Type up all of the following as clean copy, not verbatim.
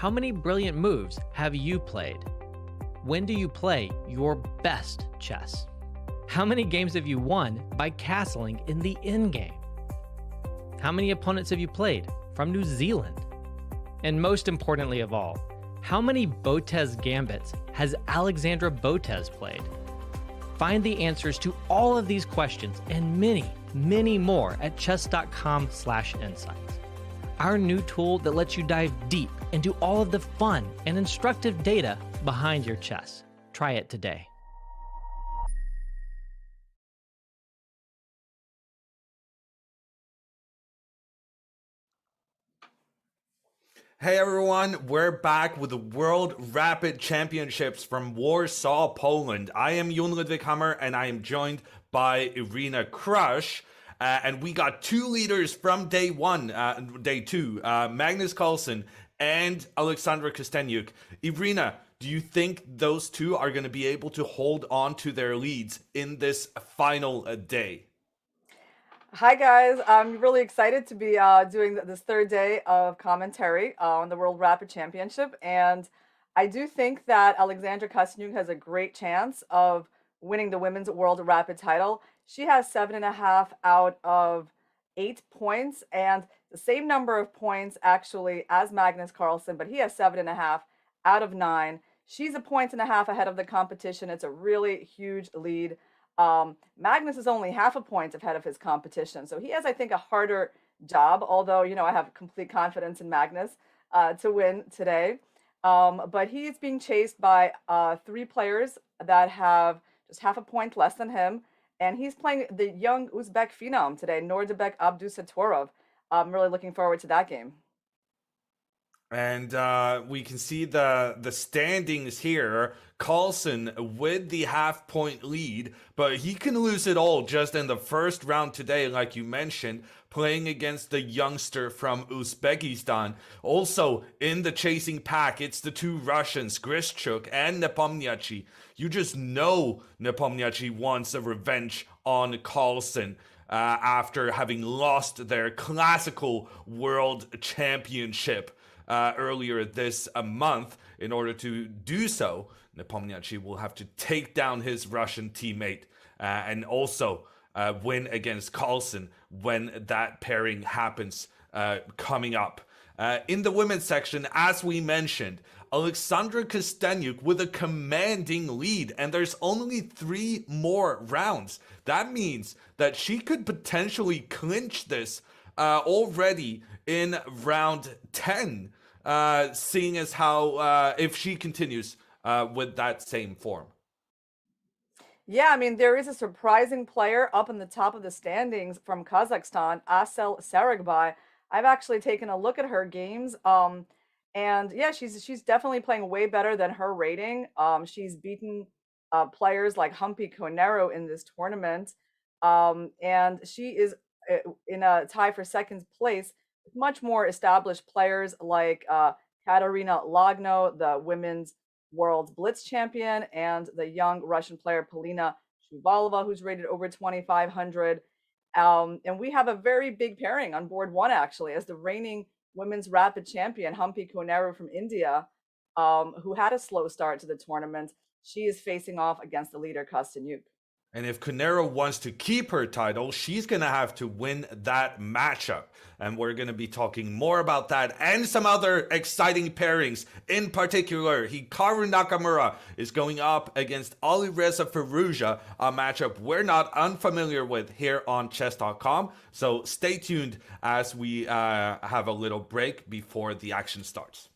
how many brilliant moves have you played? When do you play your best chess? How many games have you won by castling in the endgame? How many opponents have you played from New Zealand? And most importantly of all, how many Botez gambits has Alexandra Botez played? Find the answers to all of these questions and many, many more at chess.com/insights. Our new tool that lets you dive deep into all of the fun and instructive data behind your chess. Try it today. Hey everyone, we're back with the World Rapid Championships from Warsaw, Poland. I am Jon Ludwig Hammer and I am joined by Irina Krush. And we got two leaders from day two, Magnus Carlsen and Alexandra Costenuk. Irina, do you think those two are going to be able to hold on to their leads in this final day? Hi guys, I'm really excited to be doing this third day of commentary on the World Rapid Championship, and I do think that Alexandra Costenuk has a great chance of winning the Women's World Rapid title. She has 7.5 out of 8 points, and the same number of points actually as Magnus Carlsen, but he has 7.5 out of 9. She's 1.5 points ahead of the competition. It's a really huge lead. Magnus is only 0.5 point ahead of his competition, so he has, I think, a harder job, although, you know, I have complete confidence in Magnus to win today. But he is being chased by 3 players that have just 0.5 point less than him, and he's playing the young Uzbek phenom today, Nordabek Abdusattorov. I'm really looking forward to that game. And we can see the standings here. Carlsen with the 0.5 point lead, but he can lose it all just in the first round today, like you mentioned, playing against the youngster from Uzbekistan. Also in the chasing pack, it's the 2 Russians, Grischuk and Nepomniachtchi. You just know Nepomniachtchi wants a revenge on Carlsen after having lost their classical world championship earlier this month. In order to do so, Nepomniachtchi will have to take down his Russian teammate and also win against Carlsen when that pairing happens coming up. In the women's section, as we mentioned, Alexandra Costenuk with a commanding lead, and there's only 3 more rounds. That means that she could potentially clinch this already in round 10. Seeing as how if she continues with that same form. Yeah, I mean, there is a surprising player up in the top of the standings from Kazakhstan, Asel Saragbai. I've actually taken a look at her games, and yeah, she's definitely playing way better than her rating. She's beaten players like Humpy Conero in this tournament, and she is in a tie for second place. Much more established players like Katarina Lagno, the women's world's Blitz champion, and the young Russian player Polina Shuvalova, who's rated over 2,500. And we have a very big pairing on board 1, actually, as the reigning women's rapid champion, Humpy Conero from India, who had a slow start to the tournament. She is facing off against the leader, Costenuk. And if Conero wants to keep her title, she's going to have to win that matchup. And we're going to be talking more about that and some other exciting pairings. In particular, Hikaru Nakamura is going up against Alireza Firouzja, a matchup we're not unfamiliar with here on chess.com. So stay tuned as we have a little break before the action starts.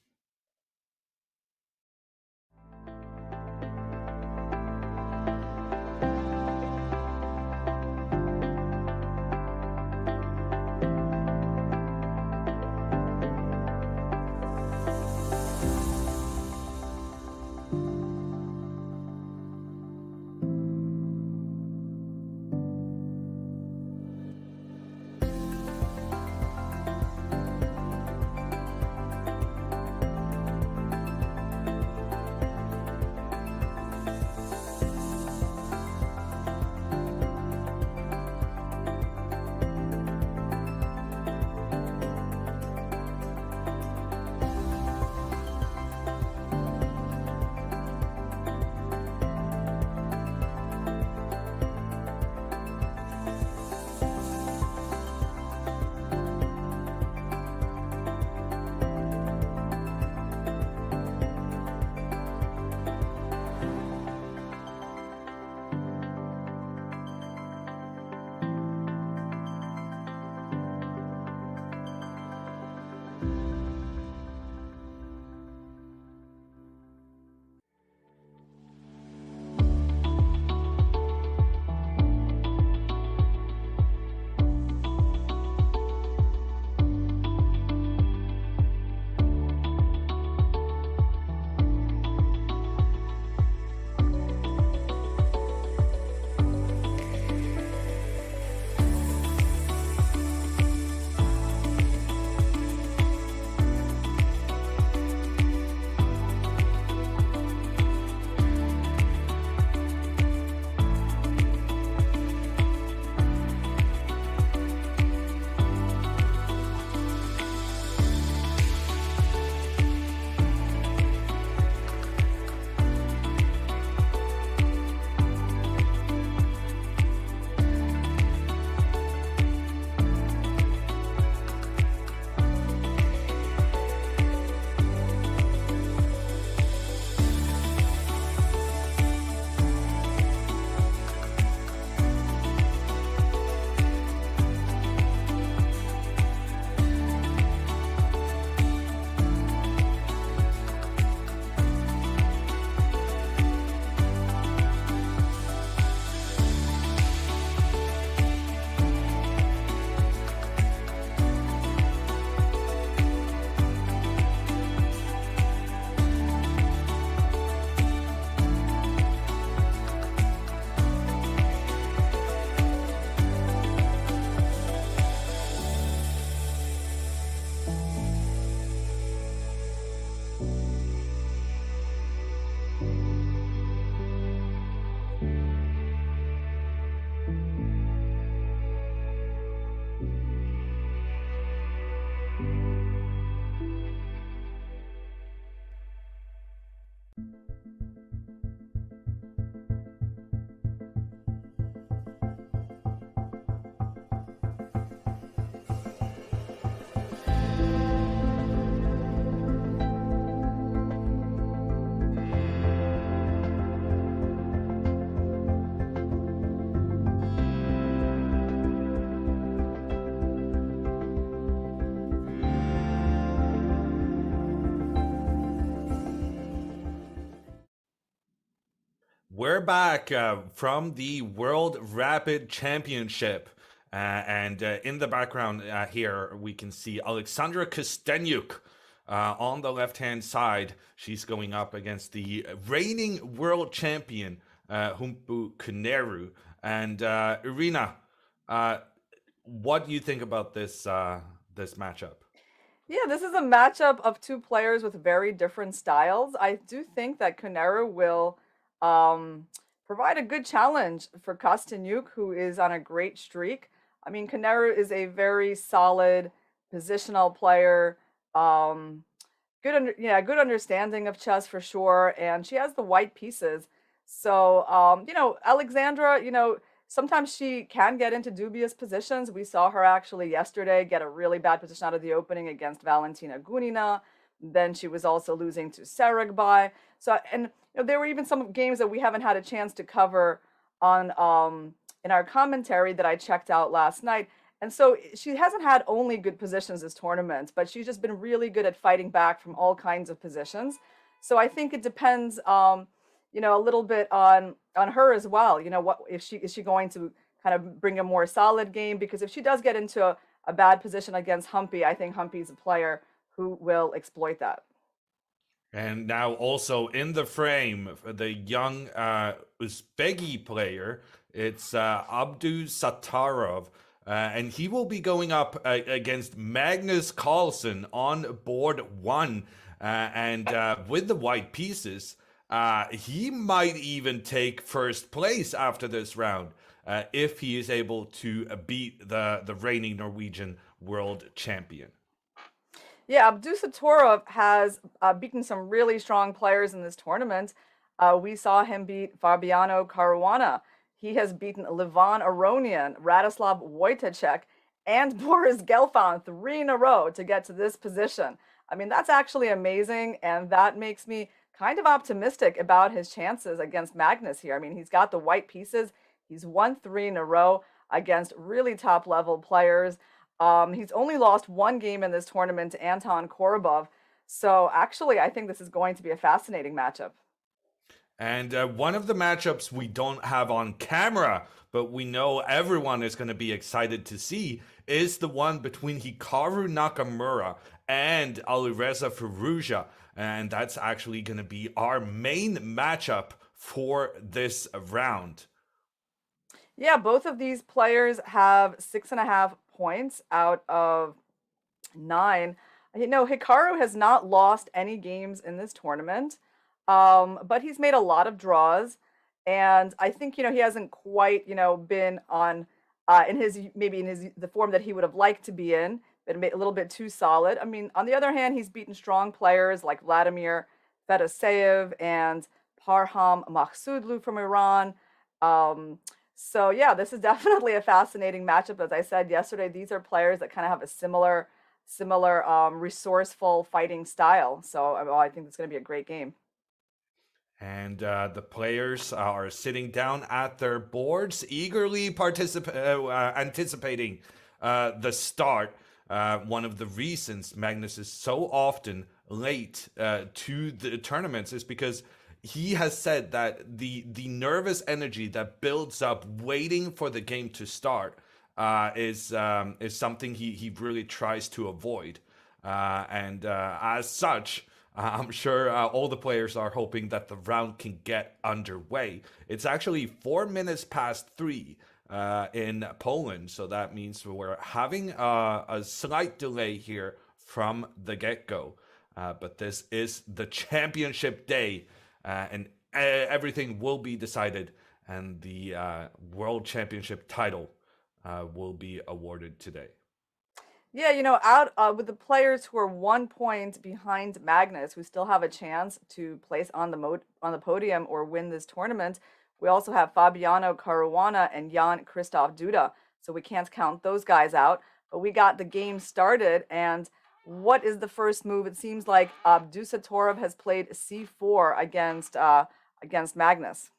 We're back from the World Rapid Championship. And in the background here, we can see Alexandra Costenuk on the left-hand side. She's going up against the reigning world champion, Humpu Kuneru. And Irina, what do you think about this this matchup? Yeah, this is a matchup of two players with very different styles. I do think that Kuneru will provide a good challenge for Costenuk, who is on a great streak. I mean, Kuneru is a very solid positional player. Good understanding of chess for sure, and she has the white pieces. So, Alexandra, sometimes she can get into dubious positions. We saw her actually yesterday get a really bad position out of the opening against Valentina Gunina. Then she was also losing to Saragbai. So, and there were even some games that we haven't had a chance to cover on in our commentary that I checked out last night. And so she hasn't had only good positions this tournament, but she's just been really good at fighting back from all kinds of positions. So I think it depends, a little bit on her as well. What if she is she going to kind of bring a more solid game? Because if she does get into a bad position against Humpy, I think Humpy's a player who will exploit that. And now also in the frame, the young Uzbeki player, it's Abdusattorov. And he will be going up against Magnus Carlsen on board one. And with the white pieces, he might even take first place after this round if he is able to beat the reigning Norwegian world champion. Yeah, Abdusattorov has beaten some really strong players in this tournament. We saw him beat Fabiano Caruana. He has beaten Levan Aronian, Radislav Wojtacek, and Boris Gelfand 3 in a row to get to this position. I mean, that's actually amazing, and that makes me kind of optimistic about his chances against Magnus here. I mean, he's got the white pieces. He's won 3 in a row against really top-level players. He's only lost 1 game in this tournament to Anton Korobov. So actually, I think this is going to be a fascinating matchup. And one of the matchups we don't have on camera, but we know everyone is going to be excited to see, is the one between Hikaru Nakamura and Alireza Firouzja. And that's actually going to be our main matchup for this round. Yeah, both of these players have 6.5 points out of 9. Hikaru has not lost any games in this tournament, but he's made a lot of draws, and I think he hasn't quite been on in the form that he would have liked to be in. Been a little bit too solid. I mean, on the other hand, he's beaten strong players like Vladimir Fedoseev and Parham Mahsoudlu from Iran. So yeah, this is definitely a fascinating matchup. As I said yesterday, these are players that kind of have a similar resourceful fighting style. So I think it's going to be a great game. And the players are sitting down at their boards, eagerly anticipating the start. One of the reasons Magnus is so often late to the tournaments is because he has said that the nervous energy that builds up waiting for the game to start is something he really tries to avoid. And as such, I'm sure all the players are hoping that the round can get underway. It's actually 4 minutes past 3 in Poland, so that means we're having a slight delay here from the get-go. But this is the championship day, and everything will be decided, and the World Championship title will be awarded today. Yeah, out with the players who are 1 point behind Magnus, who still have a chance to place on the podium or win this tournament, we also have Fabiano Caruana and Jan Christoph Duda. So we can't count those guys out. But we got the game started, and what is the first move? It seems like Abdusattorov has played c4 against Magnus.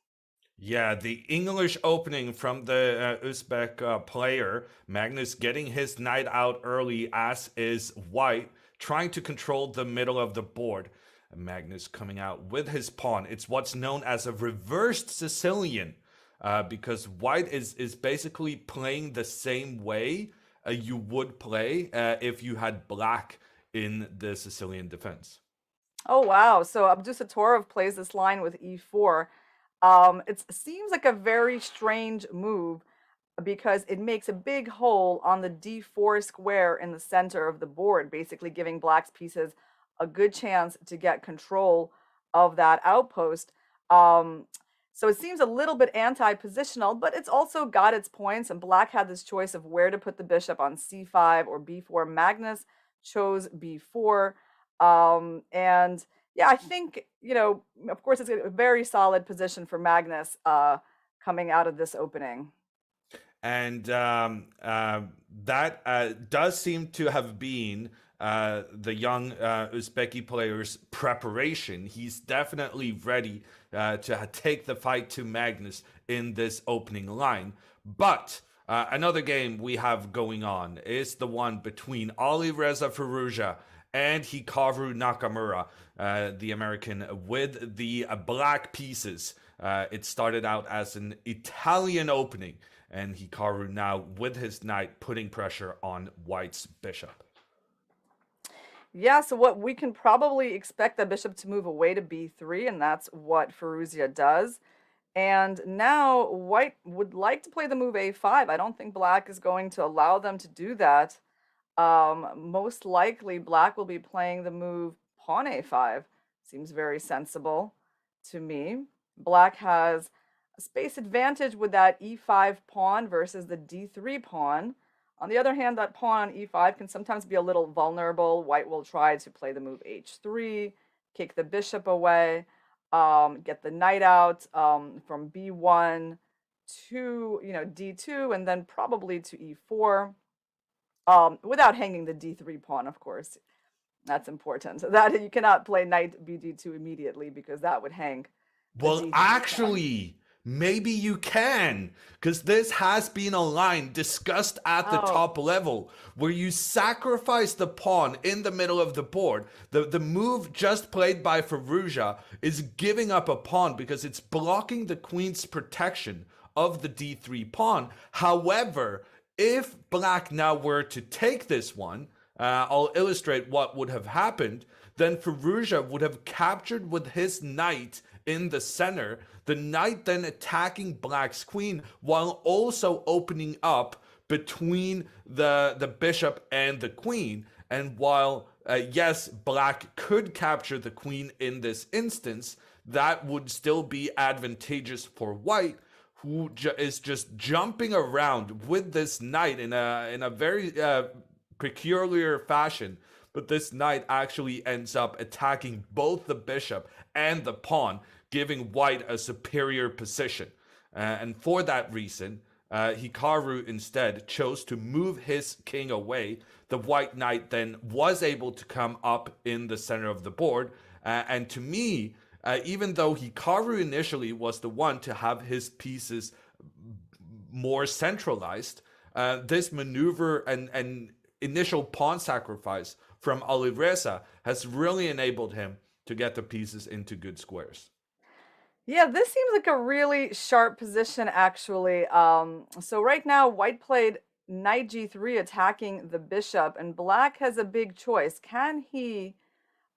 Yeah, the English opening from the Uzbek player. Magnus getting his knight out early, as is white, trying to control the middle of the board. Magnus coming out with his pawn. It's what's known as a reversed Sicilian, because white is basically playing the same way you would play if you had black in the Sicilian defense. Oh, wow. So Abdusattorov plays this line with e4. It seems like a very strange move because it makes a big hole on the d4 square in the center of the board, basically giving black's pieces a good chance to get control of that outpost. So it seems a little bit anti-positional, but it's also got its points, and black had this choice of where to put the bishop on c5 or b4. Magnus chose b4. And yeah, I think, of course, it's a very solid position for Magnus coming out of this opening. And that does seem to have been the young Uzbeki player's preparation. He's definitely ready to take the fight to Magnus in this opening line. But another game we have going on is the one between Alireza Firouzja and Hikaru Nakamura, the American with the black pieces. It started out as an Italian opening, and Hikaru now with his knight putting pressure on white's bishop. Yeah, so what we can probably expect the bishop to move away to b3, and that's what Firouzja does. And now white would like to play the move a5. I don't think black is going to allow them to do that. Most likely black will be playing the move pawn a5. Seems very sensible to me. Black has a space advantage with that e5 pawn versus the d3 pawn. On the other hand, that pawn on e5 can sometimes be a little vulnerable. White will try to play the move h3, kick the bishop away, get the knight out from b1 to d2, and then probably to e4, without hanging the d3 pawn, of course. That's important. That you cannot play knight bd2 immediately because that would hang. Well, actually, maybe you can, because this has been a line discussed at the top level where you sacrifice the pawn in the middle of the board. The move just played by Firouzja is giving up a pawn because it's blocking the queen's protection of the d3 pawn. However, if black now were to take this one, I'll illustrate what would have happened. Then Firouzja would have captured with his knight in the center, the knight then attacking black's queen while also opening up between the bishop and the queen. And while, yes, black could capture the queen in this instance, that would still be advantageous for white, who is just jumping around with this knight in a very peculiar fashion. But this knight actually ends up attacking both the bishop and the pawn, giving white a superior position. And for that reason, Hikaru instead chose to move his king away. The white knight then was able to come up in the center of the board. And to me, even though Hikaru initially was the one to have his pieces more centralized, this maneuver and initial pawn sacrifice from Alireza has really enabled him to get the pieces into good squares. Yeah, this seems like a really sharp position, actually. So right now, white played knight g3 attacking the bishop, and black has a big choice. Can he...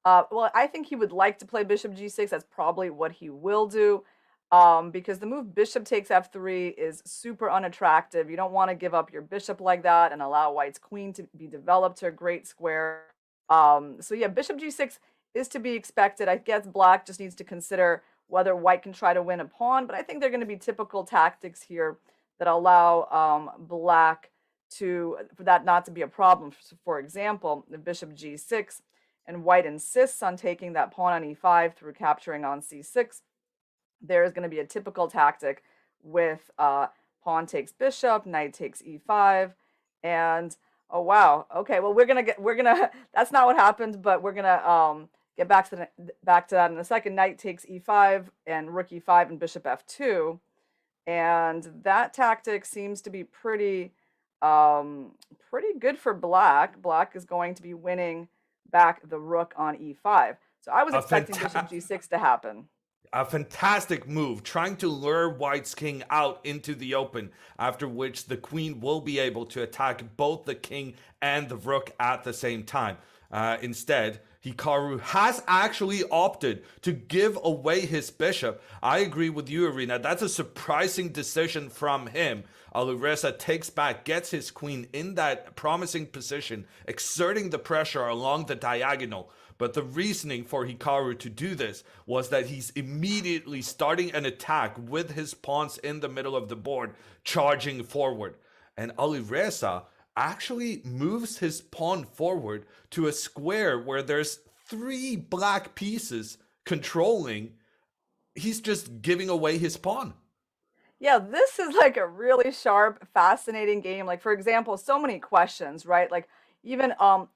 well, I think he would like to play bishop g6. That's probably what he will do, because the move bishop takes f3 is super unattractive. You don't want to give up your bishop like that and allow white's queen to be developed to a great square. So yeah, bishop g6 is to be expected. I guess black just needs to consider whether white can try to win a pawn, but I think they're going to be typical tactics here that allow black for that not to be a problem. For example, the bishop g6, and white insists on taking that pawn on e5 through capturing on c6. There's going to be a typical tactic with pawn takes bishop, knight takes e5, and oh wow, okay, well that's not what happened, but we're gonna get back to that in a second. Knight takes e5 and rook e5 and bishop f2, and that tactic seems to be pretty good for black. Black is going to be winning back the rook on e5. So I was A expecting fanta- bishop g6 to happen. A fantastic move, trying to lure White's king out into the open, after which the queen will be able to attack both the king and the rook at the same time. Instead, Hikaru has actually opted to give away his bishop. I agree with you, Irina. That's a surprising decision from him. Alireza takes back, gets his queen in that promising position, exerting the pressure along the diagonal. But the reasoning for Hikaru to do this was that he's immediately starting an attack with his pawns in the middle of the board, charging forward. And Alireza actually moves his pawn forward to a square where there's 3 black pieces controlling. He's just giving away his pawn. Yeah, this is like a really sharp, fascinating game. Like, for example, so many questions, right? Like, even on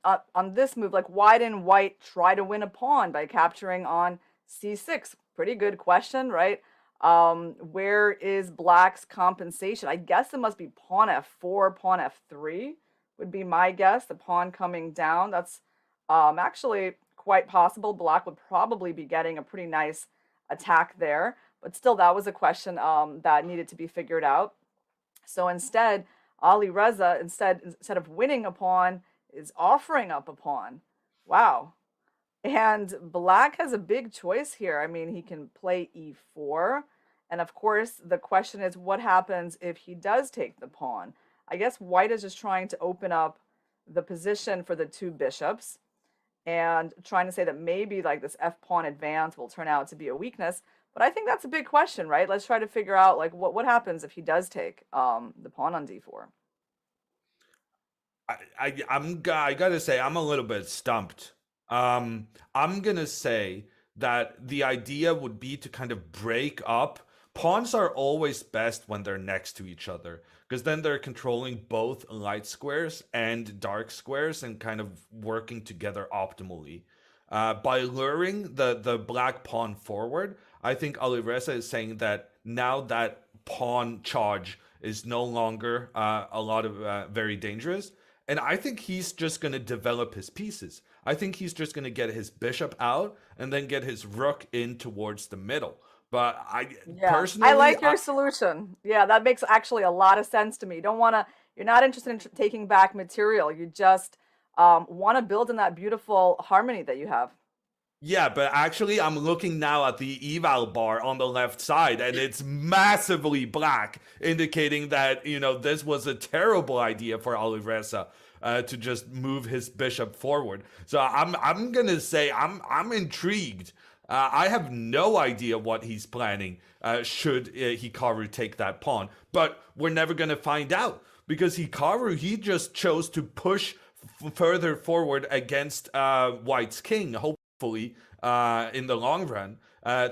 this move, like, why didn't white try to win a pawn by capturing on c6? Pretty good question, right? Where is black's compensation? I guess it must be pawn f4, pawn f3 would be my guess. The pawn coming down. That's actually quite possible. Black would probably be getting a pretty nice attack there. But still, that was a question that needed to be figured out. So instead, Alireza, instead of winning a pawn, is offering up a pawn. Wow. And black has a big choice here. I mean, he can play e4. And of course, the question is, what happens if he does take the pawn? I guess white is just trying to open up the position for the 2 bishops and trying to say that maybe like this f-pawn advance will turn out to be a weakness. But I think that's a big question, right? Let's try to figure out like what happens if he does take the pawn on d4. I gotta say, I'm a little bit stumped. I'm gonna say that the idea would be to kind of break up. Pawns are always best when they're next to each other, because then they're controlling both light squares and dark squares and kind of working together optimally. By luring the black pawn forward, I think Alireza is saying that now that pawn charge is no longer a lot of very dangerous. And I think he's just going to develop his pieces. I think he's just going to get his bishop out and then get his rook in towards the middle. But personally, I like your solution. Yeah, that makes actually a lot of sense to me. You're not interested in taking back material. You just want to build in that beautiful harmony that you have. Yeah, but actually, I'm looking now at the eval bar on the left side, and it's massively black, indicating that, this was a terrible idea for Alireza to just move his bishop forward. So I'm gonna say I'm intrigued. I have no idea what he's planning should Hikaru take that pawn, but we're never gonna find out, because Hikaru, he just chose to push further forward against White's king, hopefully in the long run,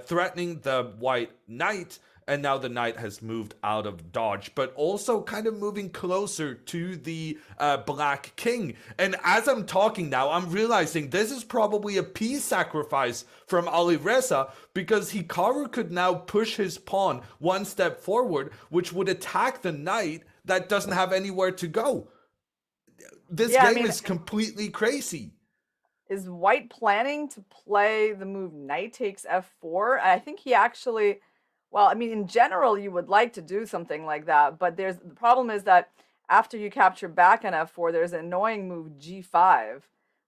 threatening the white knight. And now the knight has moved out of dodge, but also kind of moving closer to the black king. And as I'm talking now, I'm realizing this is probably a piece sacrifice from Alireza, because Hikaru could now push his pawn one step forward, which would attack the knight that doesn't have anywhere to go. This game is completely crazy. Is white planning to play the move knight takes f4? I think he actually... Well, I mean, in general, you would like to do something like that, but the problem is that after you capture back on f4, there's an annoying move g5,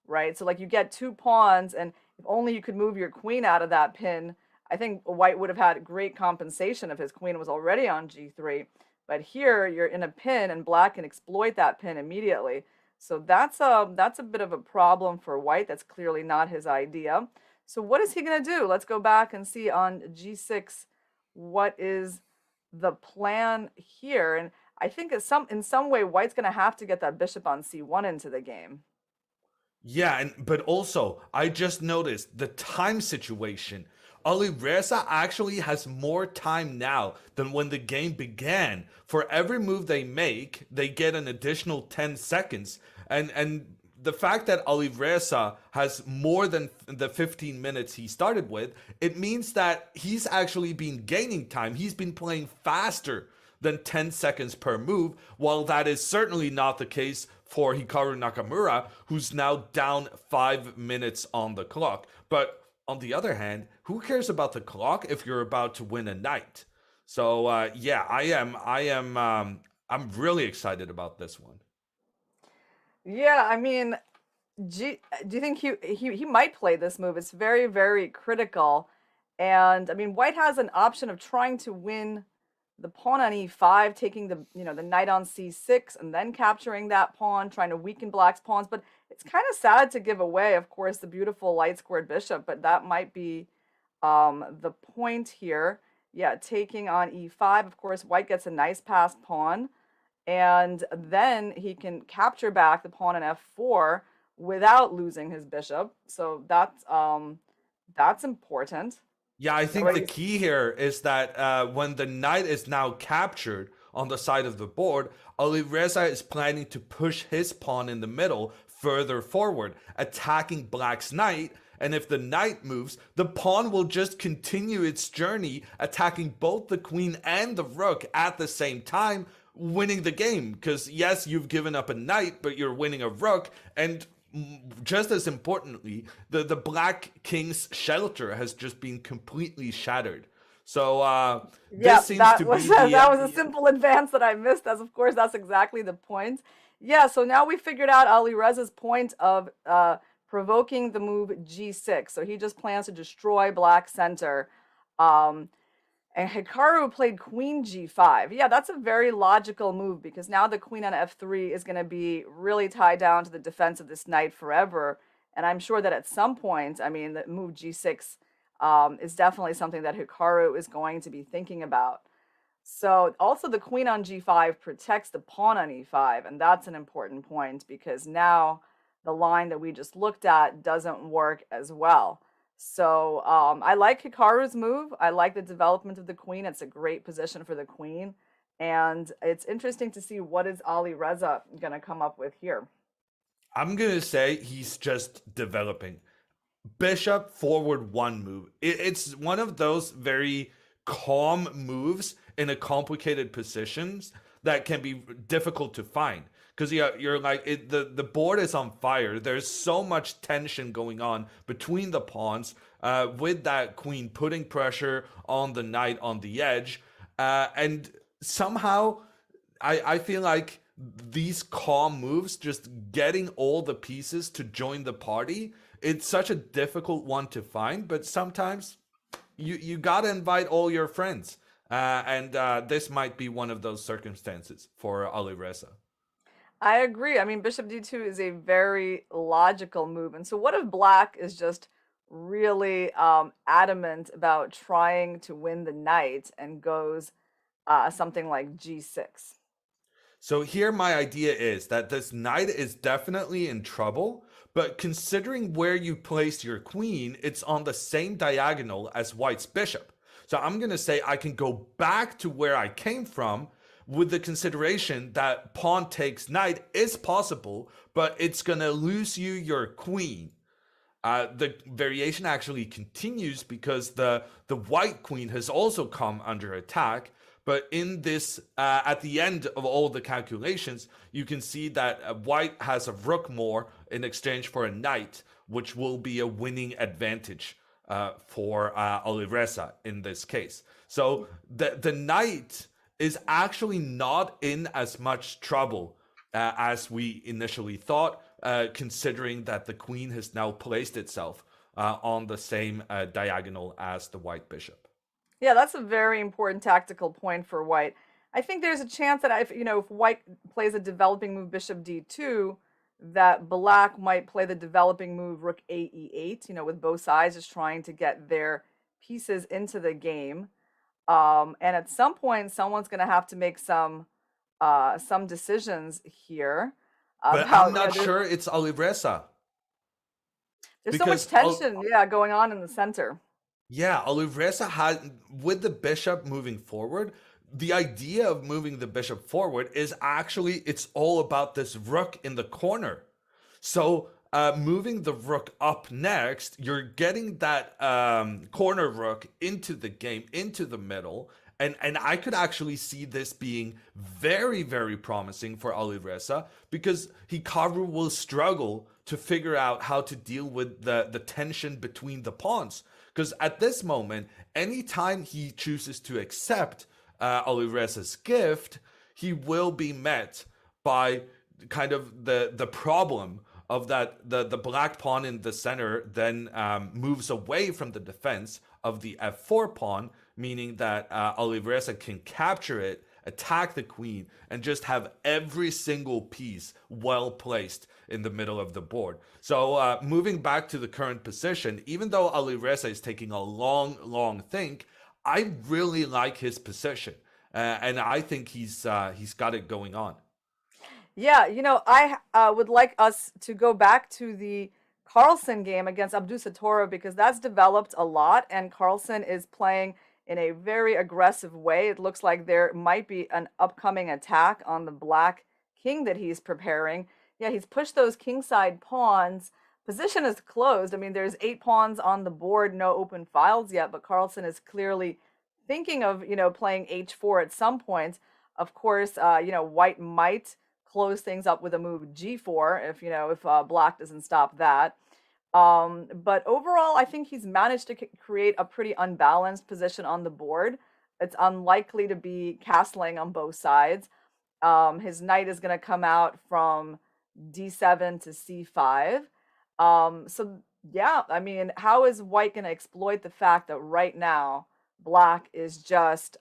right? So like you get 2 pawns, and if only you could move your queen out of that pin, I think white would have had great compensation if his queen was already on g3. But here you're in a pin, and black can exploit that pin immediately. So that's a bit of a problem for white. That's clearly not his idea. So what is he going to do? Let's go back and see on g6. What is the plan here? And I think in some way, white's going to have to get that bishop on c1 into the game. Yeah, but also, I just noticed the time situation. Alireza actually has more time now than when the game began. For every move they make, they get an additional 10 seconds. And the fact that Alireza has more than the 15 minutes he started with, it means that he's actually been gaining time. He's been playing faster than 10 seconds per move, while that is certainly not the case for Hikaru Nakamura, who's now down 5 minutes on the clock. But on the other hand, who cares about the clock if you're about to win a knight? So yeah, I'm really excited about this one. Yeah, I mean, do you think he might play this move? It's very, very critical. And I mean, white has an option of trying to win the pawn on e5, taking the the knight on c6, and then capturing that pawn, trying to weaken black's pawns. But it's kind of sad to give away, of course, the beautiful light squared bishop. But that might be the point here. Yeah, taking on e5. Of course, white gets a nice passed pawn, and then he can capture back the pawn on f4 without losing his bishop. So that's important. Yeah, I think the key here is that when the knight is now captured on the side of the board, Alireza is planning to push his pawn in the middle further forward, attacking black's knight. And if the knight moves, the pawn will just continue its journey, attacking both the queen and the rook at the same time, winning the game. Because yes, you've given up a knight, but you're winning a rook. And just as importantly, the black king's shelter has just been completely shattered. So yeah, this seems that to was be that was a simple advance that I missed. As of course, that's exactly the point. Yeah, so now we figured out Alireza's point of provoking the move g6. So he just plans to destroy black center. And Hikaru played queen g5. Yeah, that's a very logical move because now the queen on f3 is going to be really tied down to the defense of this knight forever. And I'm sure that at some point, I mean, the move g6 is definitely something that Hikaru is going to be thinking about. So also the queen on g5 protects the pawn on e5, and that's an important point because now the line that we just looked at doesn't work as well. So I like Hikaru's move. I like the development of the queen. It's a great position for the queen. And it's interesting to see what is Alireza going to come up with here. I'm going to say he's just developing. Bishop forward one move. It's one of those very calm moves in a complicated positions that can be difficult to find. Because you're like, the board is on fire. There's so much tension going on between the pawns with that queen putting pressure on the knight on the edge. And somehow, I feel like these calm moves, just getting all the pieces to join the party, it's such a difficult one to find. But sometimes you got to invite all your friends. And this might be one of those circumstances for Alireza. I agree. I mean, bishop d2 is a very logical move. And so what if black is just really adamant about trying to win the knight and goes something like g6? So here my idea is that this knight is definitely in trouble, but considering where you place your queen, it's on the same diagonal as white's bishop. So I'm going to say I can go back to where I came from with the consideration that pawn takes knight is possible, but it's going to lose you your queen. The variation actually continues because the white queen has also come under attack. But in this, at the end of all the calculations, you can see that white has a rook more in exchange for a knight, which will be a winning advantage for Alireza in this case. So the knight is actually not in as much trouble as we initially thought, considering that the queen has now placed itself on the same diagonal as the white bishop. Yeah, that's a very important tactical point for white. I think there's a chance that if white plays a developing move bishop d2, that black might play the developing move rook a e8, with both sides just trying to get their pieces into the game. And at some point, someone's going to have to make some decisions here. But I'm not sure it's Alireza. There's so much tension, going on in the center. Yeah, Alireza had, with the bishop moving forward, the idea of moving the bishop forward is actually, it's all about this rook in the corner. So moving the rook up next, you're getting that corner rook into the game, into the middle. And I could actually see this being very, very promising for Alireza because Hikaru will struggle to figure out how to deal with the tension between the pawns. Because at this moment, anytime he chooses to accept Alireza's gift, he will be met by kind of the problem of that the black pawn in the center then moves away from the defense of the f4 pawn, meaning that Alireza can capture it, attack the queen, and just have every single piece well placed in the middle of the board. So moving back to the current position, even though Alireza is taking a long think, I really like his position, and I think he's got it going on. Yeah, I would like us to go back to the Carlsen game against Abdusattorov because that's developed a lot, and Carlsen is playing in a very aggressive way. It looks like there might be an upcoming attack on the black king that he's preparing. Yeah, he's pushed those kingside pawns. Position is closed. I mean, there's 8 pawns on the board, no open files yet, but Carlsen is clearly thinking of, playing h4 at some point. Of course, white might close things up with a move g4 if black doesn't stop that. But overall, I think he's managed to create a pretty unbalanced position on the board. It's unlikely to be castling on both sides. His knight is going to come out from d7 to c5. So yeah, I mean, how is white going to exploit the fact that right now black is just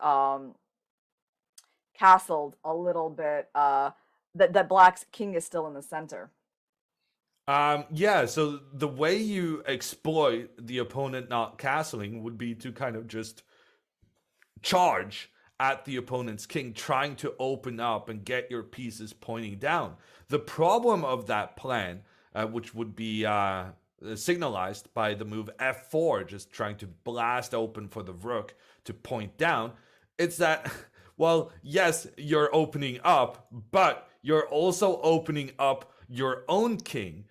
castled a little bit, that black's king is still in the center? Yeah, so the way you exploit the opponent not castling would be to kind of just charge at the opponent's king, trying to open up and get your pieces pointing down. The problem of that plan, which would be signalized by the move f4, just trying to blast open for the rook to point down, it's that, well, yes, you're opening up, but you're also opening up your own king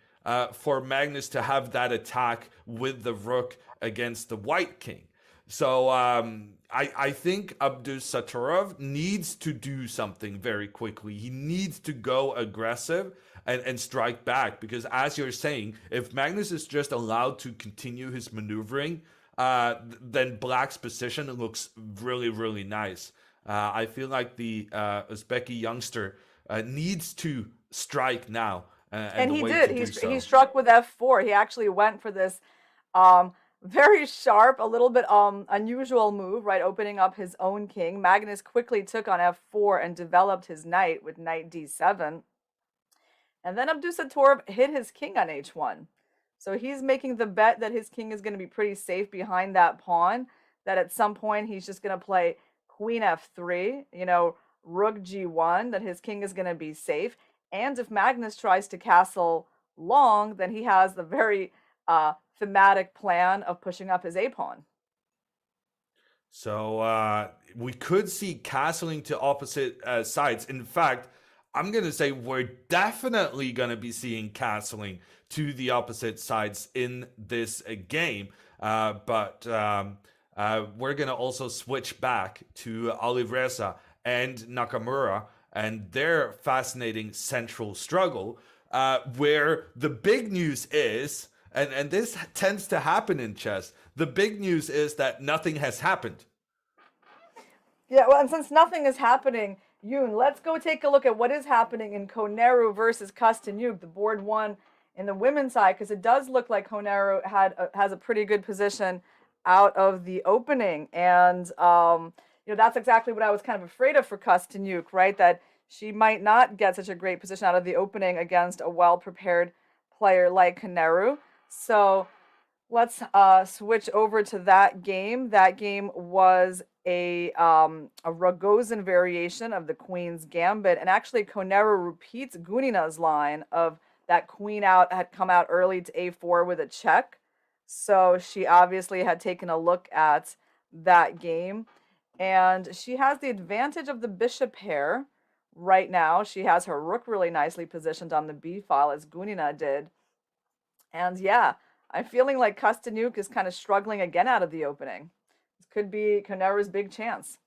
for Magnus to have that attack with the rook against the white king. So I think Abdusattorov needs to do something very quickly. He needs to go aggressive and strike back, because as you're saying, if Magnus is just allowed to continue his maneuvering, then black's position looks really nice. I feel like the Uzbeki youngster needs to strike now. And he did. He struck with f4. He actually went for this very sharp, a little bit unusual move, right? Opening up his own king. Magnus quickly took on f4 and developed his knight with knight d7. And then Abdusattorov hit his king on h1. So he's making the bet that his king is going to be pretty safe behind that pawn, that at some point he's just going to play queen f3, rook g1, that his king is going to be safe. And if Magnus tries to castle long, then he has the very thematic plan of pushing up his a-pawn. So we could see castling to opposite sides. In fact, I'm going to say we're definitely going to be seeing castling to the opposite sides in this game. But we're going to also switch back to Alireza and Nakamura and their fascinating central struggle, where the big news is, and this tends to happen in chess, the big news is that nothing has happened. Yeah, well, and since nothing is happening, Yoon, let's go take a look at what is happening in Koneru versus Costenuk, the board one in the women's side, because it does look like Koneru has a pretty good position out of the opening. And, that's exactly what I was kind of afraid of for Costenuk, right? That she might not get such a great position out of the opening against a well-prepared player like Koneru. So let's switch over to that game. That game was a Rogozin variation of the Queen's Gambit. And actually, Koneru repeats Gunina's line of that queen out had come out early to a4 with a check. So she obviously had taken a look at that game. And she has the advantage of the bishop pair right now. She has her rook really nicely positioned on the b file, as Gunina did. And yeah, I'm feeling like Costenuk is kind of struggling again out of the opening. This could be Koneru's big chance.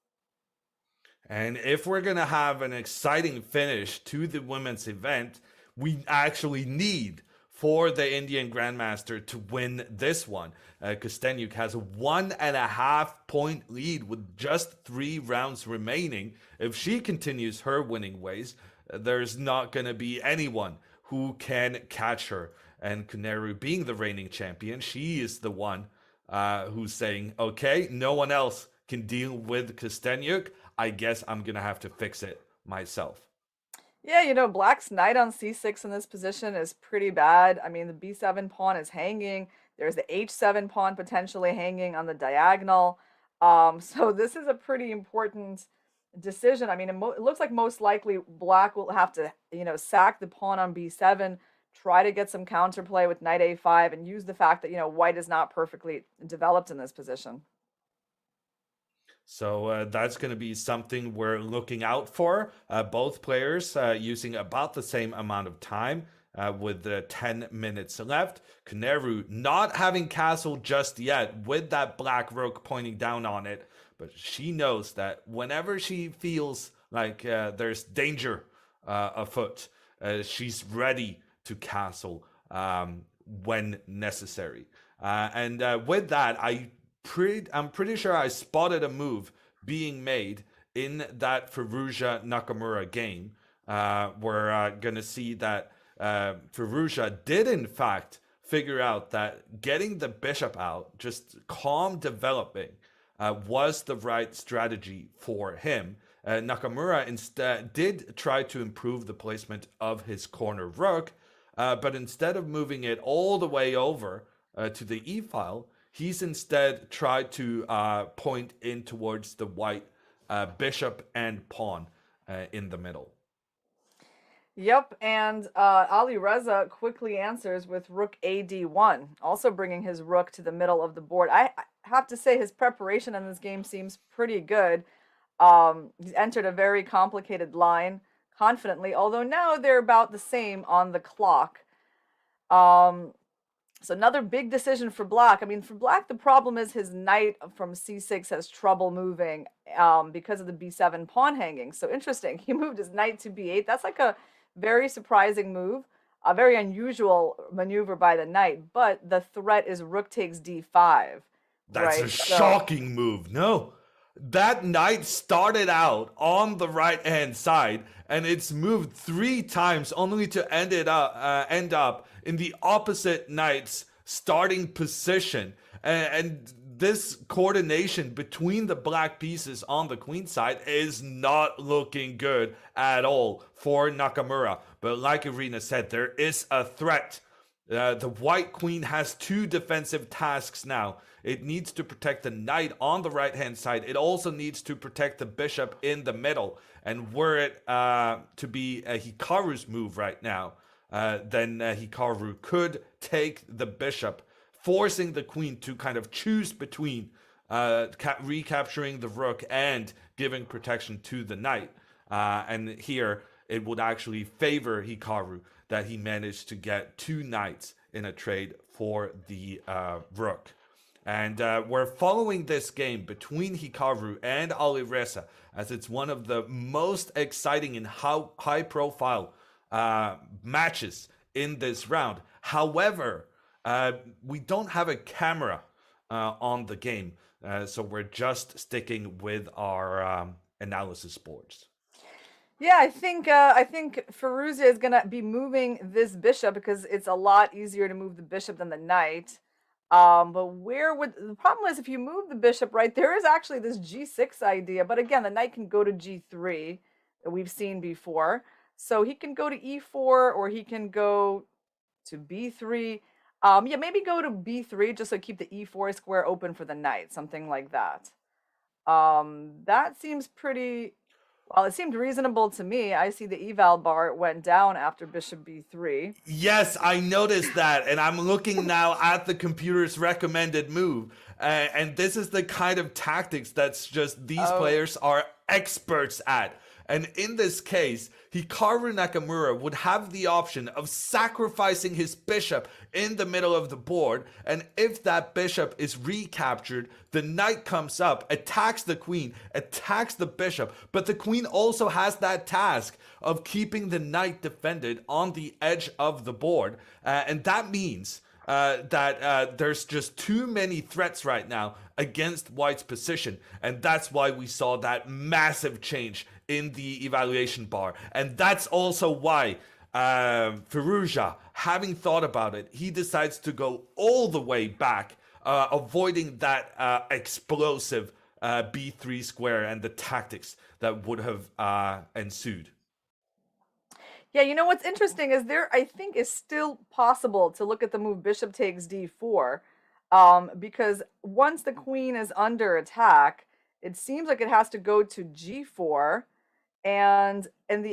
And if we're going to have an exciting finish to the women's event, we actually need for the Indian Grandmaster to win this one. Costenuk has a 1.5 point lead with just 3 rounds remaining. If she continues her winning ways, there's not going to be anyone who can catch her. And Koneru, being the reigning champion, she is the one who's saying, okay, no one else can deal with Costenuk. I guess I'm going to have to fix it myself. Yeah, you know, Black's knight on c6 in this position is pretty bad. I mean, the b7 pawn is hanging. There's the h7 pawn potentially hanging on the diagonal. So this is a pretty important decision. I mean, it looks like most likely Black will have to, you know, sack the pawn on b7, try to get some counterplay with knight a5, and use the fact that, you know, white is not perfectly developed in this position. So that's going to be something we're looking out for. Both players using about the same amount of time with 10 minutes left. Koneru not having castle just yet with that black rook pointing down on it. But she knows that whenever she feels like there's danger afoot, she's ready to castle when necessary. And with that, I'm pretty sure I spotted a move being made in that Firouzja Nakamura game. We're going to see that Firouzja did in fact figure out that getting the bishop out, just calm developing, was the right strategy for him. Nakamura instead did try to improve the placement of his corner rook, but instead of moving it all the way over to the e-file, he's instead tried to point in towards the white bishop and pawn in the middle. Yep, and Alireza quickly answers with rook ad1, also bringing his rook to the middle of the board. I have to say his preparation in this game seems pretty good. He's entered a very complicated line confidently, although now they're about the same on the clock. So another big decision for Black. I mean, for Black, the problem is his knight from c6 has trouble moving because of the b7 pawn hanging. So interesting. He moved his knight to b8. That's like a very surprising move, a very unusual maneuver by the knight. But the threat is rook takes d5. That's a shocking move. No, that knight started out on the right-hand side, and it's moved 3 times only to end up in the opposite knight's starting position. And this coordination between the black pieces on the queen side is not looking good at all for Nakamura. But like Irina said, there is a threat. The white queen has 2 defensive tasks now. It needs to protect the knight on the right-hand side. It also needs to protect the bishop in the middle. And were it to be Hikaru's move right now, then Hikaru could take the bishop, forcing the queen to kind of choose between recapturing the rook and giving protection to the knight. And here, it would actually favor Hikaru that he managed to get 2 knights in a trade for the rook. And we're following this game between Hikaru and Alireza as it's one of the most exciting and high-profile matches in this round. However, we don't have a camera on the game, so we're just sticking with our analysis boards. Yeah, I think Firouzja is gonna be moving this bishop because it's a lot easier to move the bishop than the knight. But the problem is if you move the bishop, right, there is actually this g6 idea, but again, the knight can go to g3 that we've seen before. So he can go to e4 or he can go to b3. Yeah, maybe go to b3 just to keep the e4 square open for the knight, something like that. That seems pretty, well, it seemed reasonable to me. I see the eval bar went down after bishop b3. Yes, I noticed that, and I'm looking now at the computer's recommended move. And this is the kind of tactics that's just these players are experts at. And in this case, Hikaru Nakamura would have the option of sacrificing his bishop in the middle of the board. And if that bishop is recaptured, the knight comes up, attacks the queen, attacks the bishop. But the queen also has that task of keeping the knight defended on the edge of the board. And that means that there's just too many threats right now against White's position, and that's why we saw that massive change in the evaluation bar. And that's also why Firouzja, having thought about it, he decides to go all the way back, avoiding that explosive b3 square and the tactics that would have ensued. Yeah, you know what's interesting is there, I think, is still possible to look at the move bishop takes d4, because once the queen is under attack, it seems like it has to go to g4, and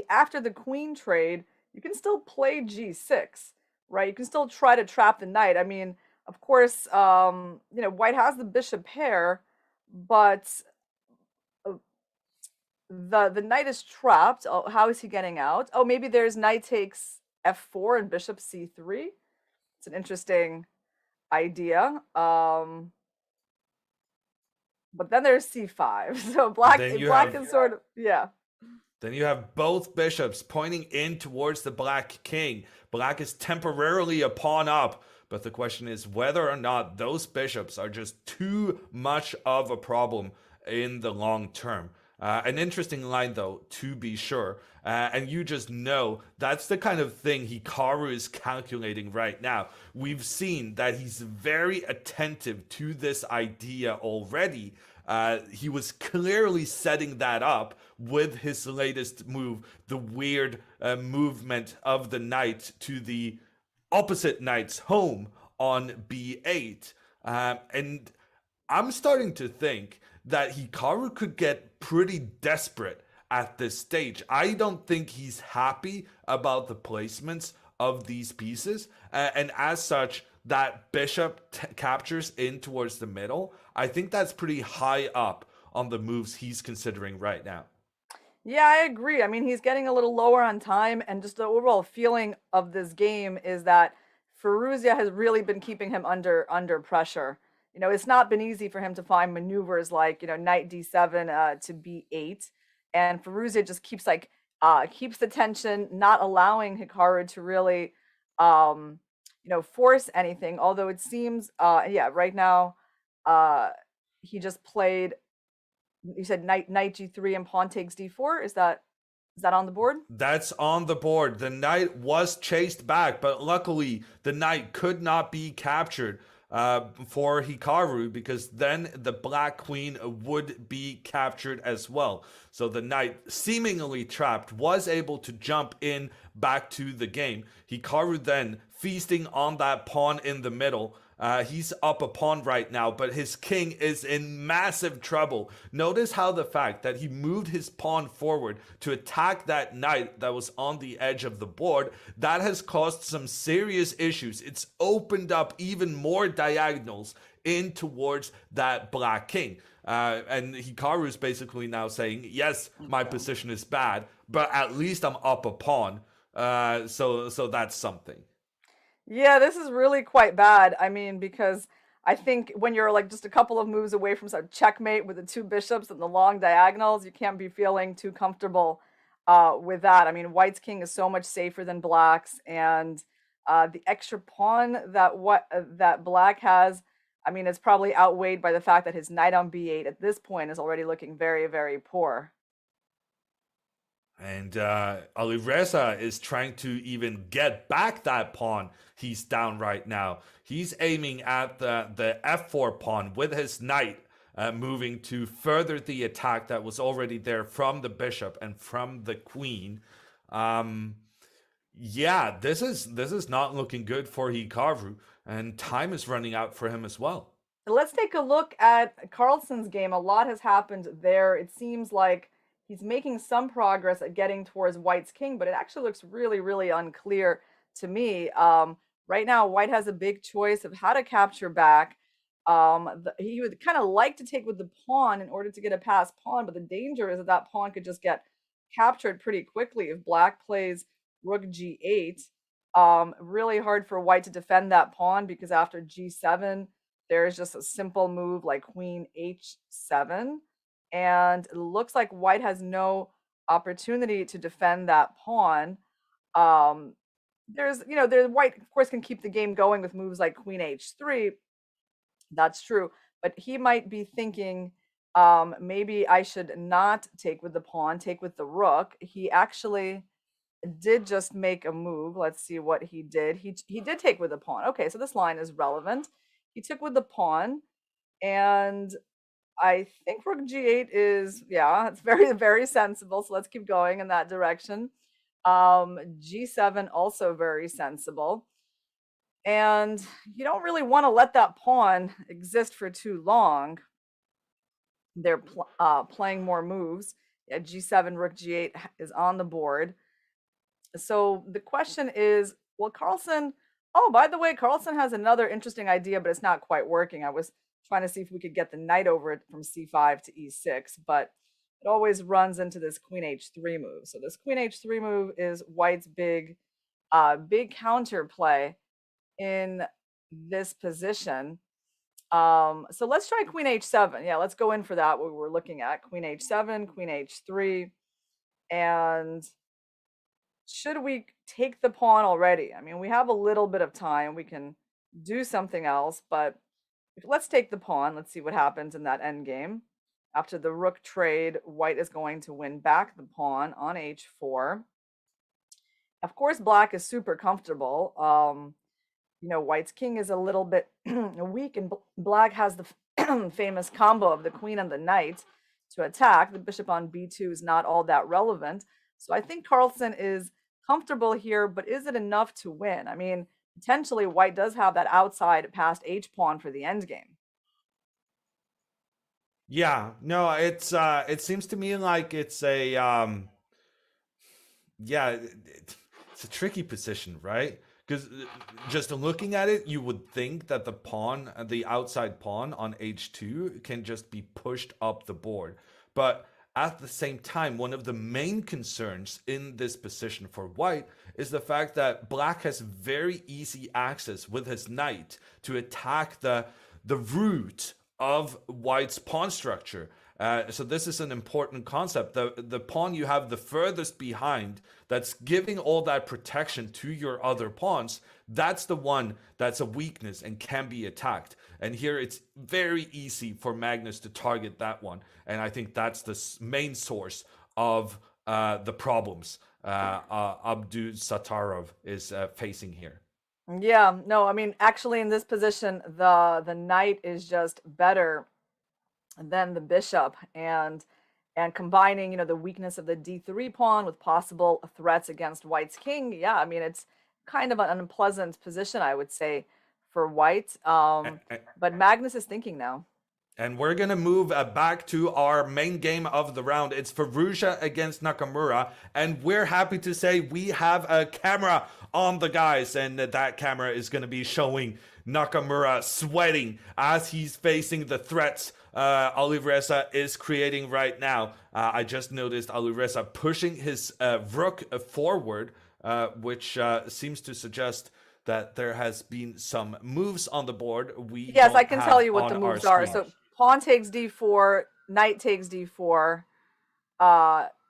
after the queen trade, you can still play g6, right? You can still try to trap the knight. I mean, of course, White has the bishop pair, but the knight is trapped. Oh, how is he getting out? Oh, maybe there's knight takes f4 and bishop c3. It's an interesting idea. But then there's c5. So black is sort of, yeah. Then you have both bishops pointing in towards the black king. Black is temporarily a pawn up, but the question is whether or not those bishops are just too much of a problem in the long term. An interesting line, though, to be sure. And you just know that's the kind of thing Hikaru is calculating right now. We've seen that he's very attentive to this idea already. He was clearly setting that up with his latest move, the weird movement of the knight to the opposite knight's home on b8. And I'm starting to think that Hikaru could get pretty desperate at this stage. I don't think he's happy about the placements of these pieces. And as such, that bishop captures in towards the middle, I think that's pretty high up on the moves he's considering right now. Yeah, I agree. I mean, he's getting a little lower on time, and just the overall feeling of this game is that Firouzja has really been keeping him under pressure. It's not been easy for him to find maneuvers like, knight d7 to b8, and Firouzja just keeps the tension, not allowing Hikaru to really, force anything. Although it seems, right now, he just played. You said knight g3 and pawn takes d4. Is that on the board? That's on the board. The knight was chased back, but luckily the knight could not be captured for Hikaru, because then the black queen would be captured as well. So the knight, seemingly trapped, was able to jump in back to the game. Hikaru then feasting on that pawn in the middle. He's up a pawn right now, but his king is in massive trouble. Notice how the fact that he moved his pawn forward to attack that knight that was on the edge of the board, that has caused some serious issues. It's opened up even more diagonals in towards that black king. And Hikaru is basically now saying, yes, my position is bad, but at least I'm up a pawn. So that's something. Yeah, this is really quite bad. I mean, because I think when you're like just a couple of moves away from some checkmate with the two bishops and the long diagonals, you can't be feeling too comfortable with that. I mean, White's king is so much safer than Black's, and the extra pawn that Black has, I mean, it's probably outweighed by the fact that his knight on b8 at this point is already looking very, very poor. And Alireza is trying to even get back that pawn he's down right now. He's aiming at the f4 pawn with his knight, moving to further the attack that was already there from the bishop and from the queen. Yeah, this is not looking good for Hikaru, and time is running out for him as well. Let's take a look at Carlsen's game. A lot has happened there. It seems like he's making some progress at getting towards White's king, but it actually looks really, really unclear to me. Right now, White has a big choice of how to capture back. He would kind of like to take with the pawn in order to get a passed pawn, but the danger is that pawn could just get captured pretty quickly if black plays rook g8. Really hard for white to defend that pawn because after g7, there's just a simple move like queen h7. And it looks like white has no opportunity to defend that pawn. There's white, of course, can keep the game going with moves like queen h3. That's true. But he might be thinking, maybe I should not take with the pawn, take with the rook. He actually did just make a move. Let's see what he did. He did take with the pawn. Okay, so this line is relevant. He took with the pawn, and I think rook g8 is, yeah, it's very, very sensible. So let's keep going in that direction. G7 also very sensible. And you don't really want to let that pawn exist for too long. They're playing more moves. Yeah, g7, rook g8 is on the board. So the question is, well, Carlsen, oh, by the way, Carlsen has another interesting idea, but it's not quite working. I was trying to see if we could get the knight over it from c5 to e6, but it always runs into this queen h3 move. So this queen h3 move is white's big counter play in this position. So let's try queen h7. Yeah, let's go in for that. What we're looking at, queen h7, queen h3, and should we take the pawn already? I mean, we have a little bit of time. We can do something else, but let's take the pawn. Let's see what happens in that endgame. After the rook trade, white is going to win back the pawn on h4. Of course, black is super comfortable. White's king is a little bit weak, and black has the famous combo of the queen and the knight to attack. The bishop on b2 is not all that relevant. So I think Carlsen is comfortable here, but is it enough to win? I mean, potentially white does have that outside past h pawn for the endgame. Yeah, no, it seems to me like it's a it's a tricky position, right? Because just looking at it, you would think that the outside pawn on h2 can just be pushed up the board. But at the same time, one of the main concerns in this position for white is the fact that black has very easy access with his knight to attack the root of white's pawn structure. So this is an important concept. The pawn you have the furthest behind that's giving all that protection to your other pawns, that's the one that's a weakness and can be attacked. And here it's very easy for Magnus to target that one. And I think that's the main source of the problems Abdusattorov is facing here. Yeah, no, I mean, actually in this position, the knight is just better than the bishop, and combining, the weakness of the d3 pawn with possible threats against white's king. Yeah, I mean, it's kind of an unpleasant position, I would say, for white. But Magnus is thinking now. And we're going to move back to our main game of the round. It's Firouzja against Nakamura. And we're happy to say we have a camera on the guys. And that camera is going to be showing Nakamura sweating as he's facing the threats Alireza is creating right now. I just noticed Alireza pushing his rook forward, which seems to suggest that there has been some moves on the board. Yes, I can tell you what the moves are. So pawn takes d4, knight takes d4,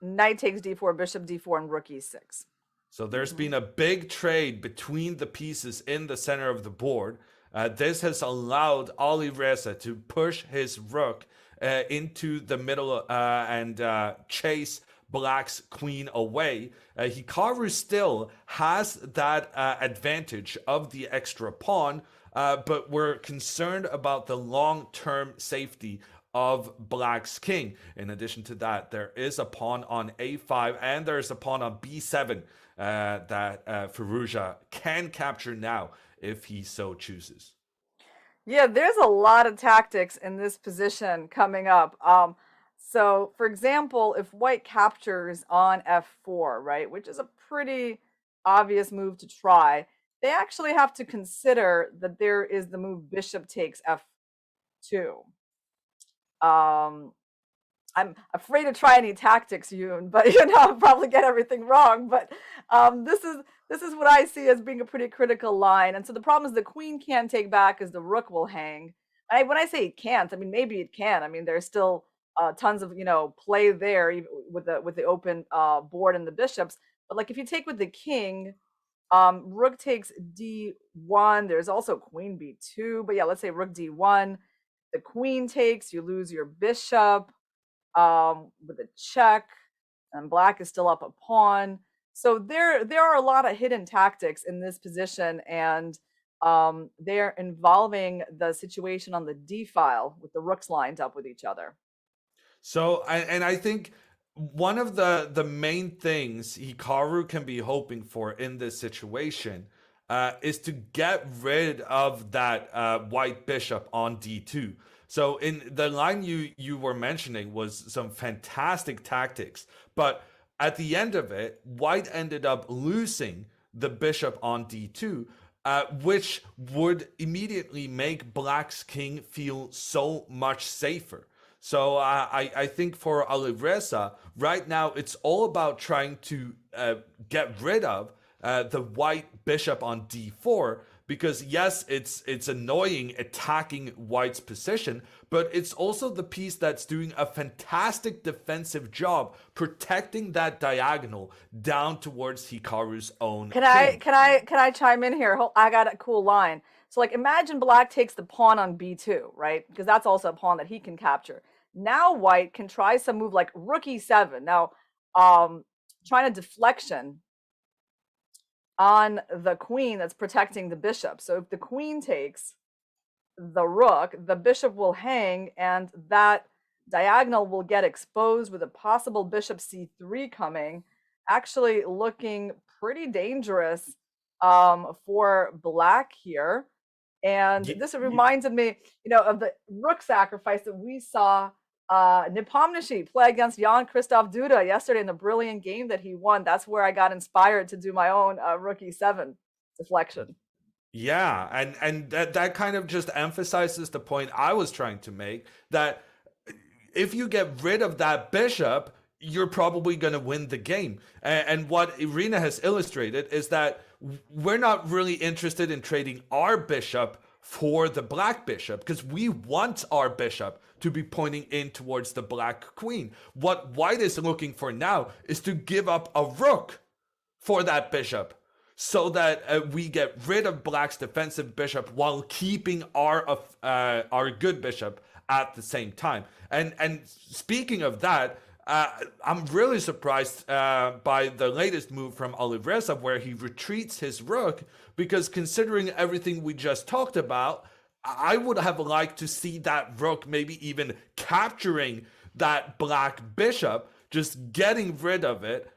knight takes d4, bishop d4, and rook e6. So there's been a big trade between the pieces in the center of the board. This has allowed Alireza to push his rook into the middle and chase black's queen away. Hikaru still has that advantage of the extra pawn, but we're concerned about the long-term safety of black's king. In addition to that, there is a pawn on a5 and there's a pawn on b7 that Firouzja can capture now if he so chooses. Yeah, there's a lot of tactics in this position coming up. So, for example, if white captures on f4, right, which is a pretty obvious move to try, they actually have to consider that there is the move bishop takes f2. I'm afraid to try any tactics, Yoon, but I'll probably get everything wrong. But this is what I see as being a pretty critical line. And so the problem is the queen can't take back as the rook will hang. When I say it can't, I mean maybe it can. I mean there's still tons of play there even with the open board and the bishops. But like if you take with the king, rook takes d1. There's also queen b2. But yeah, let's say rook d1. The queen takes, you lose your bishop with a check, and black is still up a pawn. So there are a lot of hidden tactics in this position, and they're involving the situation on the d file with the rooks lined up with each other. So, and I think one of the main things Hikaru can be hoping for in this situation is to get rid of that white bishop on d2. So in the line you were mentioning was some fantastic tactics, but at the end of it, white ended up losing the bishop on d2, which would immediately make black's king feel so much safer. So I think for Alireza, right now it's all about trying to get rid of the white bishop on d4, because yes, it's annoying attacking white's position, but it's also the piece that's doing a fantastic defensive job protecting that diagonal down towards Hikaru's own Can king. I chime in here? I got a cool line. So like imagine black takes the pawn on b2, right? Because that's also a pawn that he can capture. Now white can try some move like rook e7. Now trying a deflection on the queen that's protecting the bishop. So if the queen takes the rook, the bishop will hang, and that diagonal will get exposed with a possible bishop c3 coming, actually looking pretty dangerous for black here. And this reminded me, of the rook sacrifice that we saw Nepomniachtchi play against Jan-Christoph Duda yesterday in the brilliant game that he won. That's where I got inspired to do my own rook e7 deflection. Yeah, and that kind of just emphasizes the point I was trying to make, that if you get rid of that bishop, you're probably going to win the game. And what Irina has illustrated is that we're not really interested in trading our bishop for the black bishop, because we want our bishop to be pointing in towards the black queen. What white is looking for now is to give up a rook for that bishop, so that we get rid of black's defensive bishop while keeping our good bishop at the same time. And speaking of that, I'm really surprised by the latest move from Alireza, where he retreats his rook, because considering everything we just talked about, I would have liked to see that rook maybe even capturing that black bishop, just getting rid of it,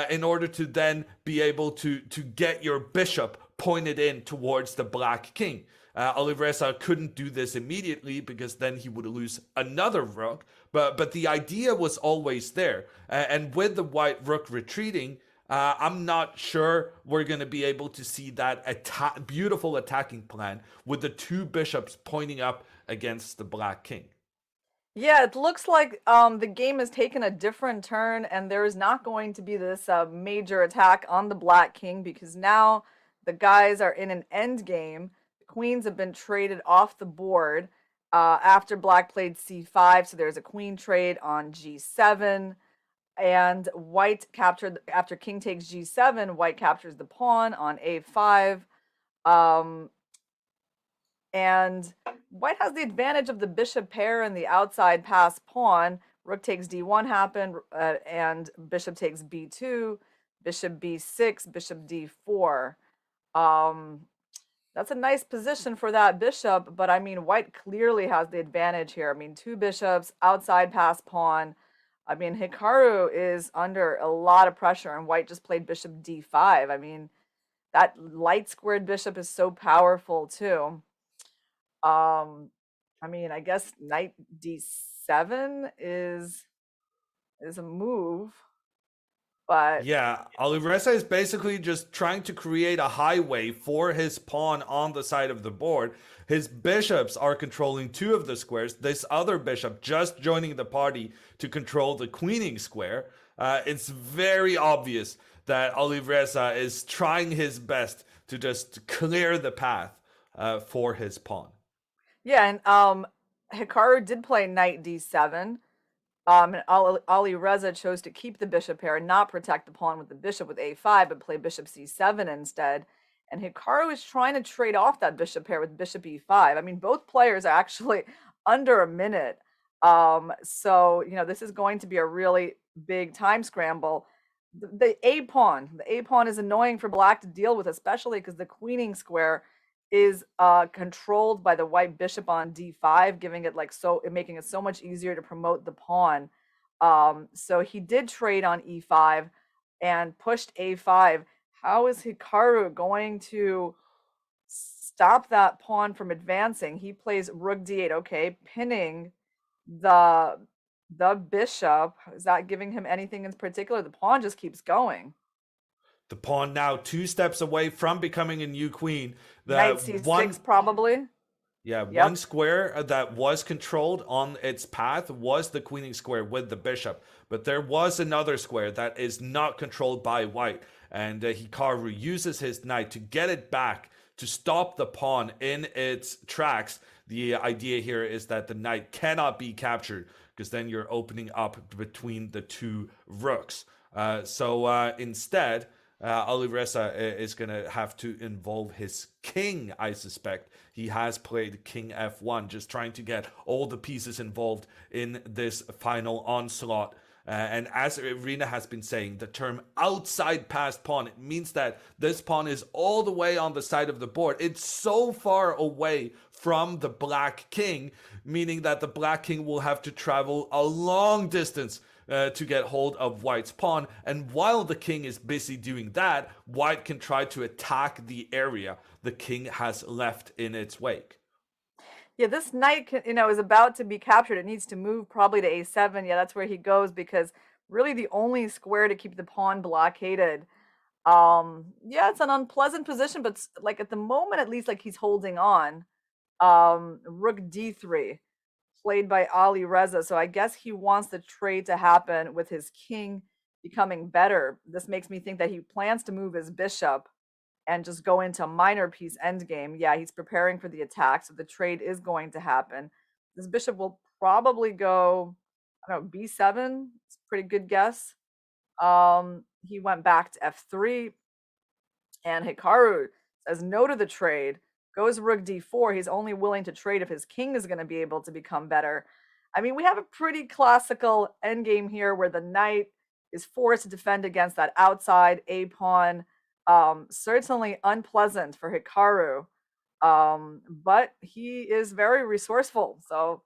in order to then be able to get your bishop pointed in towards the black king. Alireza couldn't do this immediately because then he would lose another rook, but the idea was always there. And with the white rook retreating, I'm not sure we're going to be able to see that beautiful attacking plan with the two bishops pointing up against the black king. Yeah, it looks like the game has taken a different turn, and there is not going to be this major attack on the black king, because now the guys are in an end game. The queens have been traded off the board after black played c5, so there's a queen trade on g7, and white captured after king takes g7. White captures the pawn on a5. And white has the advantage of the bishop pair and the outside pass pawn. Rook takes d1 happened, and bishop takes b2, bishop b6, bishop d4. That's a nice position for that bishop, but I mean, white clearly has the advantage here. I mean, two bishops, outside pass pawn. I mean, Hikaru is under a lot of pressure, and white just played bishop d5. I mean, that light squared bishop is so powerful too. I mean, I guess knight d7 is a move. But Yeah, Alireza is basically just trying to create a highway for his pawn on the side of the board. His bishops are controlling two of the squares. This other bishop just joining the party to control the queening square. It's very obvious that Alireza is trying his best to just clear the path for his pawn. yeah, and Hikaru did play knight d7. And Alireza chose to keep the bishop here and not protect the pawn with the bishop with a5, but play bishop c7 instead. And Hikaru is trying to trade off that bishop pair with bishop e5. I mean, both players are actually under a minute. So, you know, this is going to be a really big time scramble. The a pawn is annoying for black to deal with, especially because the queening square is controlled by the white bishop on d5, giving it making it so much easier to promote the pawn. So he did trade on e5 and pushed a5. How is Hikaru going to stop that pawn from advancing? He plays rook d8, okay, pinning the bishop. Is that giving him anything in particular? The pawn just keeps going. The pawn now 2 steps away from becoming a new queen. Knight c6 probably. Yeah, one square that was controlled on its path was the queening square with the bishop. But there was another square that is not controlled by white. And Hikaru uses his knight to get it back, to stop the pawn in its tracks. The idea here is that the knight cannot be captured, because then you're opening up between the two rooks. Instead, Alireza is going to have to involve his king, I suspect. He has played king f1, just trying to get all the pieces involved in this final onslaught. And as Irina has been saying, the term outside passed pawn, it means that this pawn is all the way on the side of the board. It's so far away from the black king, meaning that the black king will have to travel a long distance to get hold of white's pawn. And while the king is busy doing that, white can try to attack the area the king has left in its wake. Yeah, this knight, is about to be captured. It needs to move probably to a7. Yeah, that's where he goes, because really the only square to keep the pawn blockaded. Yeah, it's an unpleasant position, but like at the moment, at least, like he's holding on. Rook d3, played by Alireza. So I guess he wants the trade to happen with his king becoming better. This makes me think that he plans to move his bishop and just go into minor piece endgame. Yeah, he's preparing for the attack, so the trade is going to happen. This bishop will probably go, I don't know, b7. It's a pretty good guess. He went back to f3, and Hikaru says no to the trade, goes rook d4. He's only willing to trade if his king is going to be able to become better. I mean, we have a pretty classical endgame here where the knight is forced to defend against that outside a pawn. Certainly unpleasant for Hikaru, but he is very resourceful, so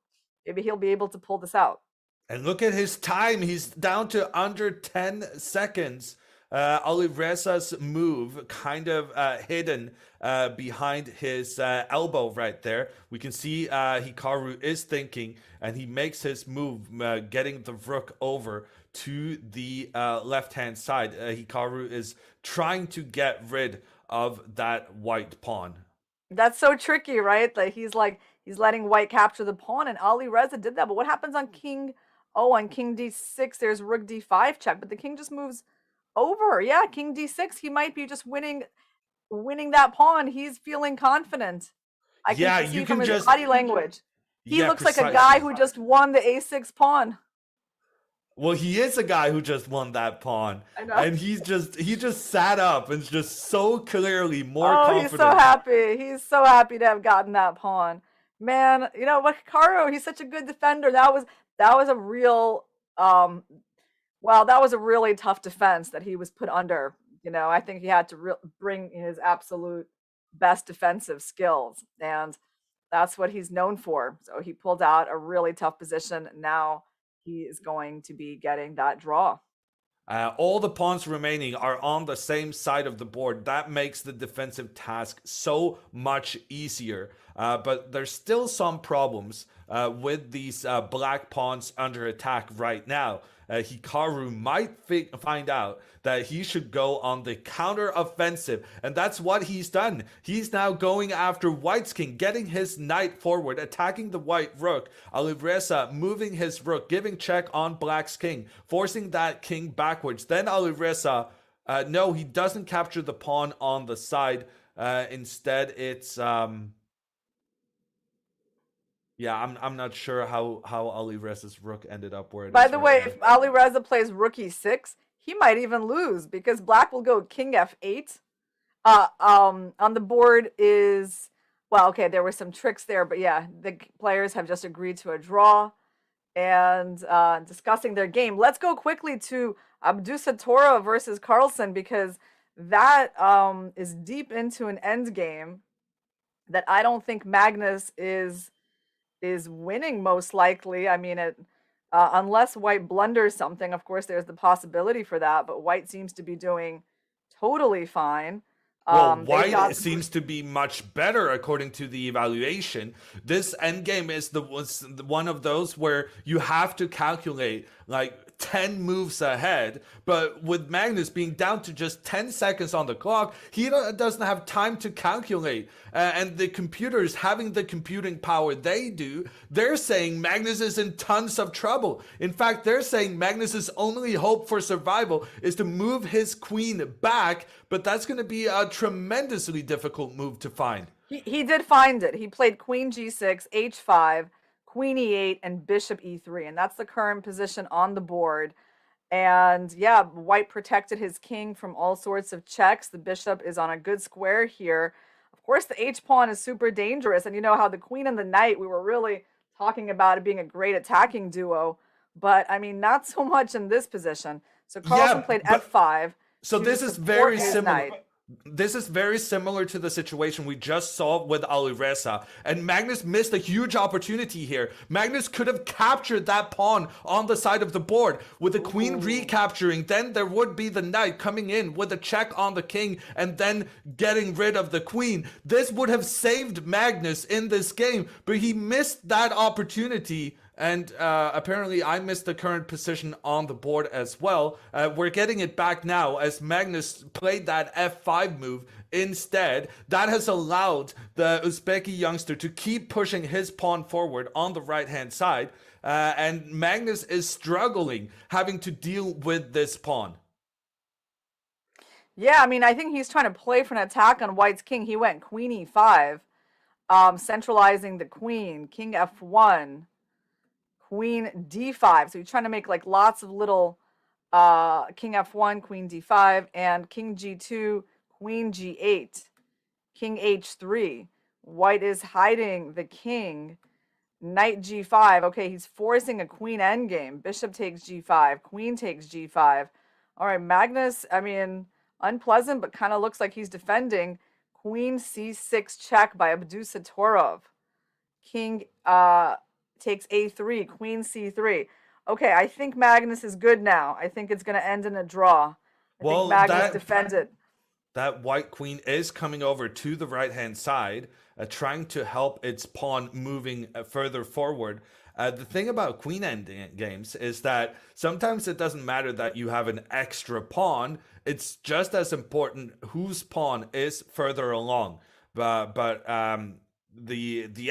maybe he'll be able to pull this out. And look at his time. He's down to under 10 seconds. Alireza's move kind of hidden behind his elbow right there. We can see Hikaru is thinking, and he makes his move, getting the rook over to the left-hand side. Hikaru is trying to get rid of that white pawn. That's so tricky, right? He's letting white capture the pawn, and Alireza did that. But what happens on king? Oh, on king d6, there's rook d5 check, but the king just moves over. Yeah, king d6. He might be just winning that pawn. He's feeling confident. I can see from his body language. He looks like a guy who just won the a6 pawn. Well, he is a guy who just won that pawn. I know. And he just sat up and just so clearly more confident. He's so happy. He's so happy to have gotten that pawn. Man, Hikaru, he's such a good defender. That was a real that was a really tough defense that he was put under. I think he had to bring his absolute best defensive skills, and that's what he's known for. So he pulled out a really tough position. Now he is going to be getting that draw. All the pawns remaining are on the same side of the board. That makes the defensive task so much easier. But there's still some problems with these black pawns under attack right now. Hikaru might find out that he should go on the counter offensive, and that's what he's done. He's now going after White's king, getting his knight forward, attacking the white rook. Alireza moving his rook, giving check on Black's king, forcing that king backwards. Then Alireza, no, he doesn't capture the pawn on the side. Instead, it's yeah, I'm not sure how Alireza's rook ended up where it By is the right way, now. if Alireza plays rook e6, he might even lose because Black will go king f8. On the board is, well, okay, there were some tricks there, but yeah, the players have just agreed to a draw and discussing their game. Let's go quickly to Abdusattorov versus Carlsen because that is deep into an end game that I don't think Magnus is winning most likely. I mean, unless White blunders something, of course, there's the possibility for that. But White seems to be doing totally fine. Well, White seems to be much better according to the evaluation. This endgame is one of those where you have to calculate like 10 moves ahead, but with Magnus being down to just 10 seconds on the clock, he doesn't have time to calculate. And the computers having the computing power they do, they're saying Magnus is in tons of trouble. In fact, they're saying Magnus's only hope for survival is to move his queen back, but that's going to be a tremendously difficult move to find. He did find it. He played queen g6, h5, queen e8, and bishop e3, and that's the current position on the board. And yeah, White protected his king from all sorts of checks. The bishop is on a good square here. Of course, the h-pawn is super dangerous, and you know how the queen and the knight, we were really talking about it being a great attacking duo, but I mean, not so much in this position. So Carlsen played f5. So this is very similar. This is very similar to the situation we just saw with Alireza, and Magnus missed a huge opportunity here. Magnus could have captured that pawn on the side of the board with the queen recapturing. Then there would be the knight coming in with a check on the king and then getting rid of the queen. This would have saved Magnus in this game, but he missed that opportunity. And apparently I missed the current position on the board as well. We're getting it back now as Magnus played that f5 move instead. That has allowed the Uzbeki youngster to keep pushing his pawn forward on the right-hand side. And Magnus is struggling having to deal with this pawn. Yeah, I mean, I think he's trying to play for an attack on White's king. He went queen e5, centralizing the queen, king f1. Queen d5. So you're trying to make like lots of little king f1, queen d5, and king g2, queen g8, king h3. White is hiding the king. Knight g5. Okay, he's forcing a queen endgame. Bishop takes g5, queen takes g5. All right, Magnus, I mean, unpleasant, but kind of looks like he's defending. Queen c6 check by Abdusattorov. King takes a3, queen c3. Okay, I think Magnus is good now. I think it's going to end in a draw. I think Magnus defended. That white queen is coming over to the right-hand side, trying to help its pawn moving further forward. The thing about queen end games is that sometimes it doesn't matter that you have an extra pawn. It's just as important whose pawn is further along. The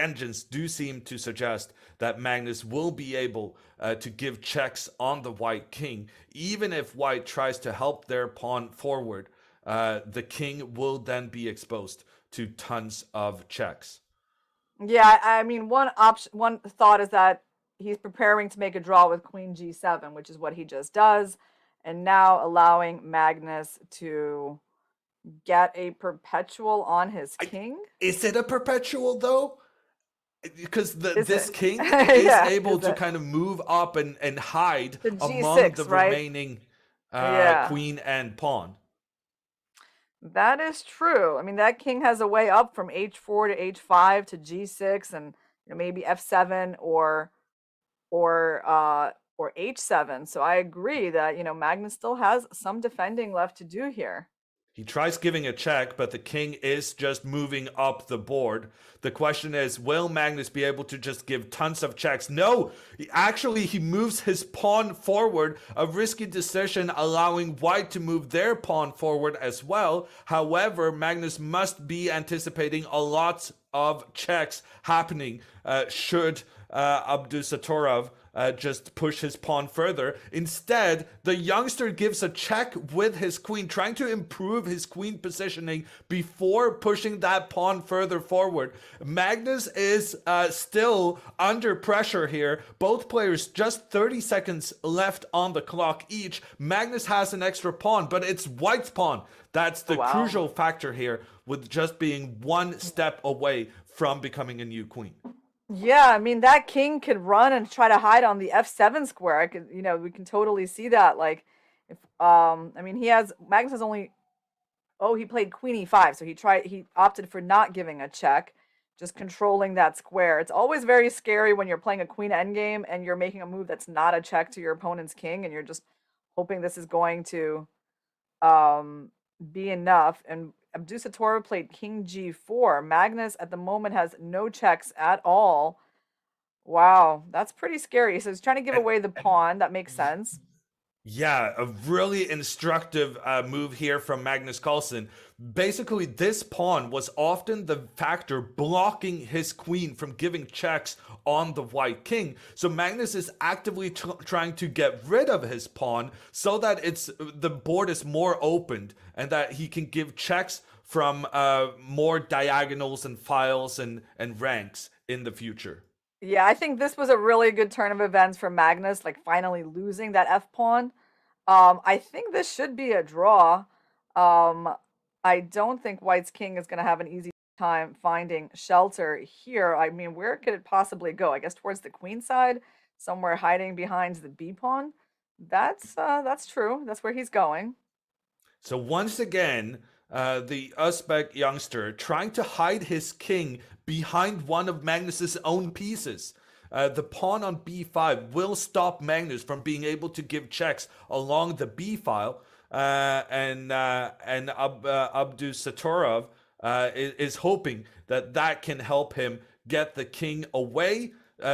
engines do seem to suggest that Magnus will be able to give checks on the white king. Even if white tries to help their pawn forward, the king will then be exposed to tons of checks. Yeah, I mean, one thought is that he's preparing to make a draw with queen g7, which is what he just does, and now allowing Magnus to get a perpetual on his king. Is it a perpetual though? Because this king is able to kind of move up and hide among the remaining queen and pawn. That is true. I mean, that king has a way up from h4 to h5 to g6, and maybe f7 or h7. So I agree that Magnus still has some defending left to do here. He tries giving a check, but the king is just moving up the board. The question is, will Magnus be able to just give tons of checks? No, he moves his pawn forward, a risky decision, allowing white to move their pawn forward as well. However, Magnus must be anticipating a lot of checks happening should Abdusattorov just push his pawn further. Instead, the youngster gives a check with his queen, trying to improve his queen positioning before pushing that pawn further forward. Magnus is still under pressure here. Both players just 30 seconds left on the clock each. Magnus has an extra pawn, but it's white's pawn. That's the crucial factor here, with just being one step away from becoming a new queen. Yeah, I mean, that king could run and try to hide on the f7 square. I could, we can totally see that. Like, if I mean, Magnus has only, he played queen e5, so he opted for not giving a check, just controlling that square. It's always very scary when you're playing a queen endgame and you're making a move that's not a check to your opponent's king, and you're just hoping this is going to be enough. And Abdusattorov played king g4. Magnus at the moment has no checks at all. Wow, that's pretty scary. So he's trying to give away the pawn. That makes sense. Yeah, a really instructive move here from Magnus Carlsen. Basically, this pawn was often the factor blocking his queen from giving checks on the white king. So Magnus is actively trying to get rid of his pawn so that the board is more opened and that he can give checks from more diagonals and files and ranks in the future. Yeah, I think this was a really good turn of events for Magnus, like finally losing that f-pawn. I think this should be a draw. I don't think white's king is going to have an easy time finding shelter here. I mean, where could it possibly go? I guess towards the queen side, somewhere hiding behind the b-pawn. That's true. That's where he's going. So once again, the Uzbek youngster trying to hide his king behind one of Magnus's own pieces. The pawn on b5 will stop Magnus from being able to give checks along the b file, and Abdusattorov is hoping that can help him get the king away,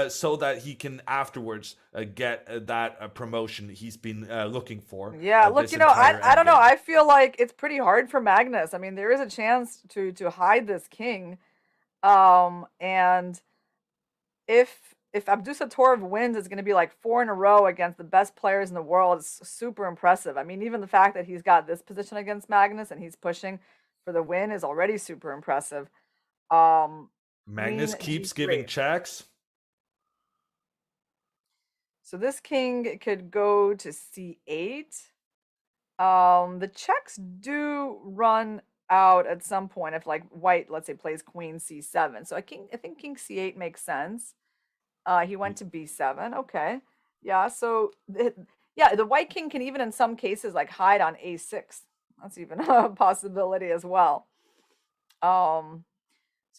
so that he can afterwards get that promotion he's been looking for. Yeah, look, I don't know. I feel like it's pretty hard for Magnus. I mean, there is a chance to hide this king, and if Abdusattorov wins, it's going to be like 4 in a row against the best players in the world. It's super impressive. I mean, even the fact that he's got this position against Magnus and he's pushing for the win is already super impressive. Magnus keeps giving checks. So this king could go to c8. The checks do run out at some point if, like, white, let's say, plays queen c7. So I think king c8 makes sense. He went to b7. Okay. Yeah, so the white king can even in some cases like hide on a6. That's even a possibility as well. So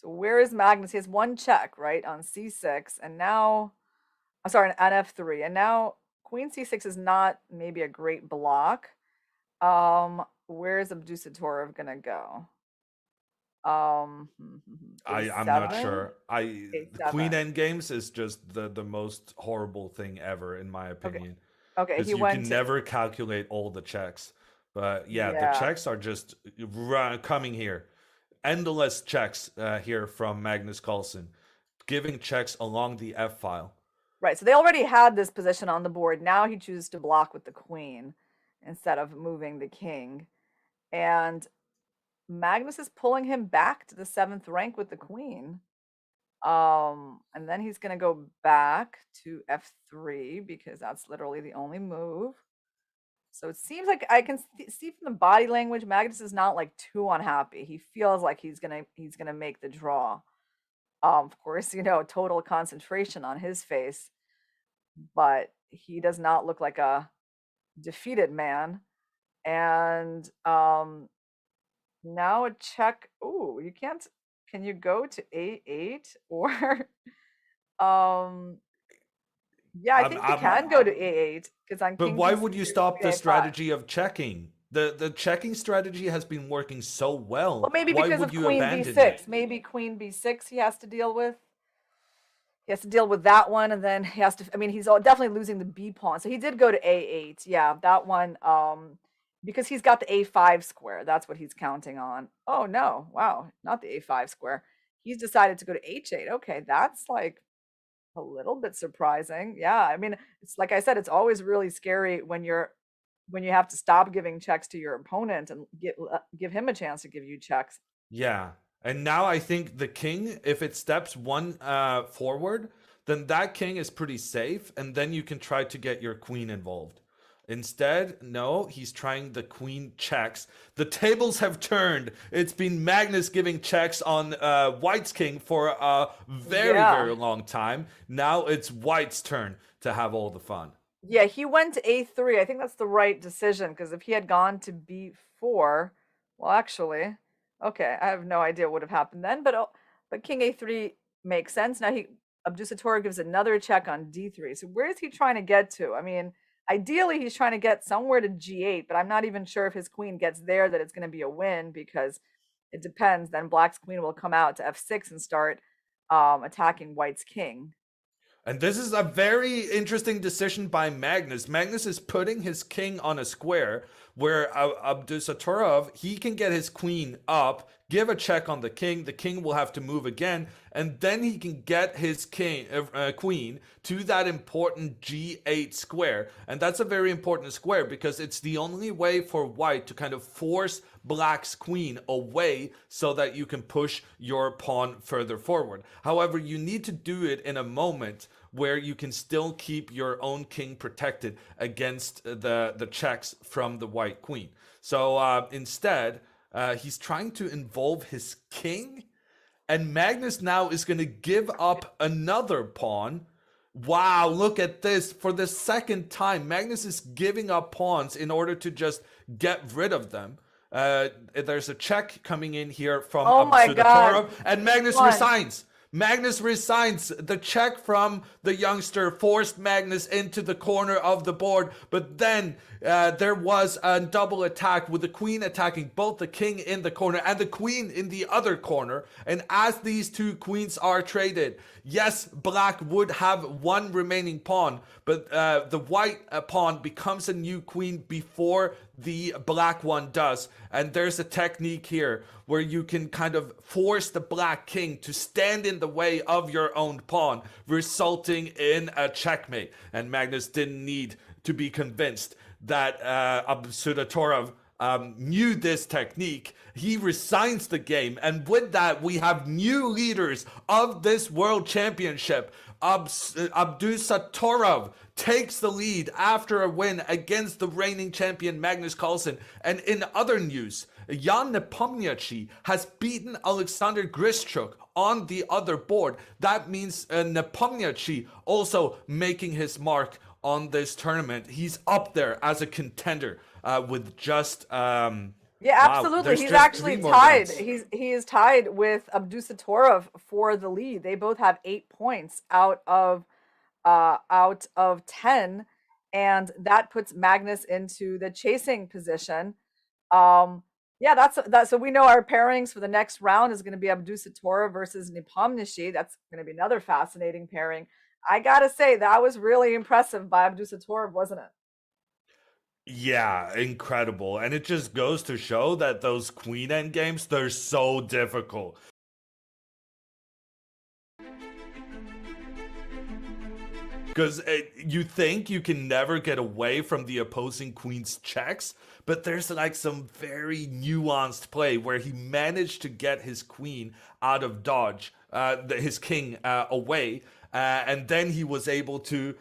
where is Magnus? He has one check, right, on c6, and now on f3, and now queen c6 is not maybe a great block. Where is Abdusattorov gonna go? I'm not sure. Queen endgames is just the most horrible thing ever, in my opinion. Okay, you can never calculate all the checks. But yeah, the checks are just coming here. Endless checks here from Magnus Carlsen, giving checks along the f file. Right, so they already had this position on the board. Now he chooses to block with the queen instead of moving the king. And Magnus is pulling him back to the 7th rank with the queen. And then he's going to go back to f3 because that's literally the only move. So it seems like I can see from the body language, Magnus is not like too unhappy. He feels like he's gonna make the draw. Of course, total concentration on his face, but he does not look like a defeated man. And now a check. Ooh, you can't. Can you go to a8 or? Yeah, I think you can go to a8 because on. But why would you stop the strategy of checking? The checking strategy has been working so well. Well, maybe Why because would of you queen abandon b6. it? Maybe queen b6 he has to deal with. He has to deal with that one, and then he has to. I mean, he's definitely losing the b pawn. So he did go to a8. Yeah, that one. Because he's got the a5 square. That's what he's counting on. Oh no! Wow, not the a5 square. He's decided to go to h8. Okay, that's like a little bit surprising. Yeah, I mean, it's like I said, it's always really scary when you have to stop giving checks to your opponent and give him a chance to give you checks. Yeah. And now I think the king, if it steps one forward, then that king is pretty safe. And then you can try to get your queen involved. Instead, no, he's trying the queen checks. The tables have turned. It's been Magnus giving checks on White's king for a very, very long time. Now it's White's turn to have all the fun. Yeah, he went to a3. I think that's the right decision, because if he had gone to b4, well, actually, okay, I have no idea what would have happened then, but king a3 makes sense. Now Abdusattorov gives another check on d3. So where is he trying to get to? I mean, ideally he's trying to get somewhere to g8, but I'm not even sure if his queen gets there that it's going to be a win, because it depends. Then Black's queen will come out to f6 and start attacking White's king. And this is a very interesting decision by Magnus. Magnus is putting his king on a square where Abdusattorov, he can get his queen up, give a check on the king. The king will have to move again, and then he can get his queen to that important g8 square. And that's a very important square because it's the only way for White to kind of force Black's queen away so that you can push your pawn further forward. However, you need to do it in a moment where you can still keep your own king protected against the checks from the White queen. So instead, he's trying to involve his king, and Magnus now is going to give up another pawn. Wow, look at this. For the second time, Magnus is giving up pawns in order to just get rid of them. There's a check coming in here from Abdusattorov, and Magnus resigns. Magnus resigns. The check from the youngster forced Magnus into the corner of the board, but then there was a double attack with the queen attacking both the king in the corner and the queen in the other corner. And as these two queens are traded, yes, Black would have one remaining pawn, but the White pawn becomes a new queen before the Black one does. And there's a technique here where you can kind of force the Black king to stand in the way of your own pawn, resulting in a checkmate. And Magnus didn't need to be convinced that Abdusattorov knew this technique. He resigns the game, and with that we have new leaders of this world championship. Abdusattorov takes the lead after a win against the reigning champion Magnus Carlsen. And in other news, Jan Nepomniachtchi has beaten Alexander Grischuk on the other board. That means Nepomniachtchi also making his mark on this tournament. He's up there as a contender with just yeah, absolutely. He's actually tied. He is tied with Abdusattorov for the lead. They both have 8 points out of 10, and that puts Magnus into the chasing position. Yeah, that's so we know our pairings for the next round is going to be Abdusattorov versus Nepomniachtchi. That's going to be another fascinating pairing. I gotta say, that was really impressive by Abdusattorov, wasn't it? Yeah, incredible. And it just goes to show that those queen end games, they're so difficult. Because you think you can never get away from the opposing queen's checks, but there's like some very nuanced play where he managed to get his queen out of dodge, his king away, and then he was able to,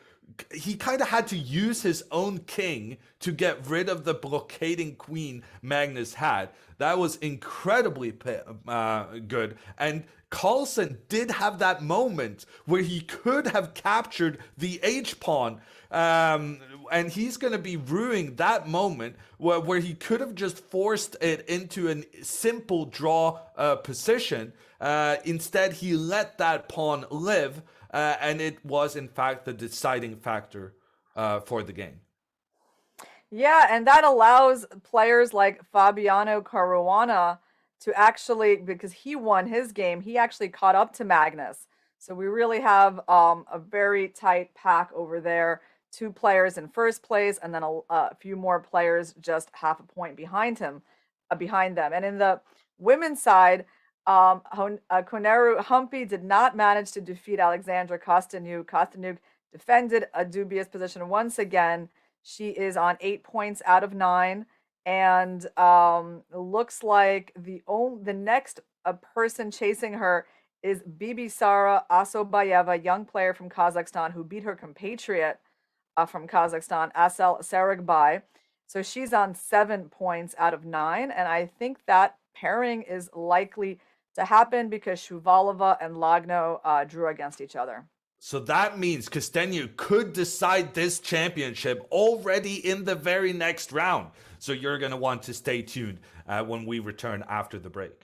he kind of had to use his own king to get rid of the blockading queen Magnus had. That was incredibly good. And Carlsen did have that moment where he could have captured the H-pawn, and he's going to be ruining that moment where he could have just forced it into a simple draw position. Instead, he let that pawn live, and it was, in fact, the deciding factor for the game. Yeah, and that allows players like Fabiano Caruana to actually, because he won his game, he actually caught up to Magnus. So we really have a very tight pack over there. Two players in first place, and then a few more players just half a point behind him, behind them. And in the women's side, Koneru Humpy did not manage to defeat Alexandra Costenuk. Costenuk defended a dubious position once again. She is on 8 points out of 9, and looks like the next person chasing her is Bibisara Asobayeva, young player from Kazakhstan who beat her compatriot from Kazakhstan, Asel Saragbai. So she's on 7 points out of 9, and I think that pairing is likely to happen because Shuvalova and Lagno drew against each other. So that means Costenuk could decide this championship already in the very next round. So you're going to want to stay tuned when we return after the break.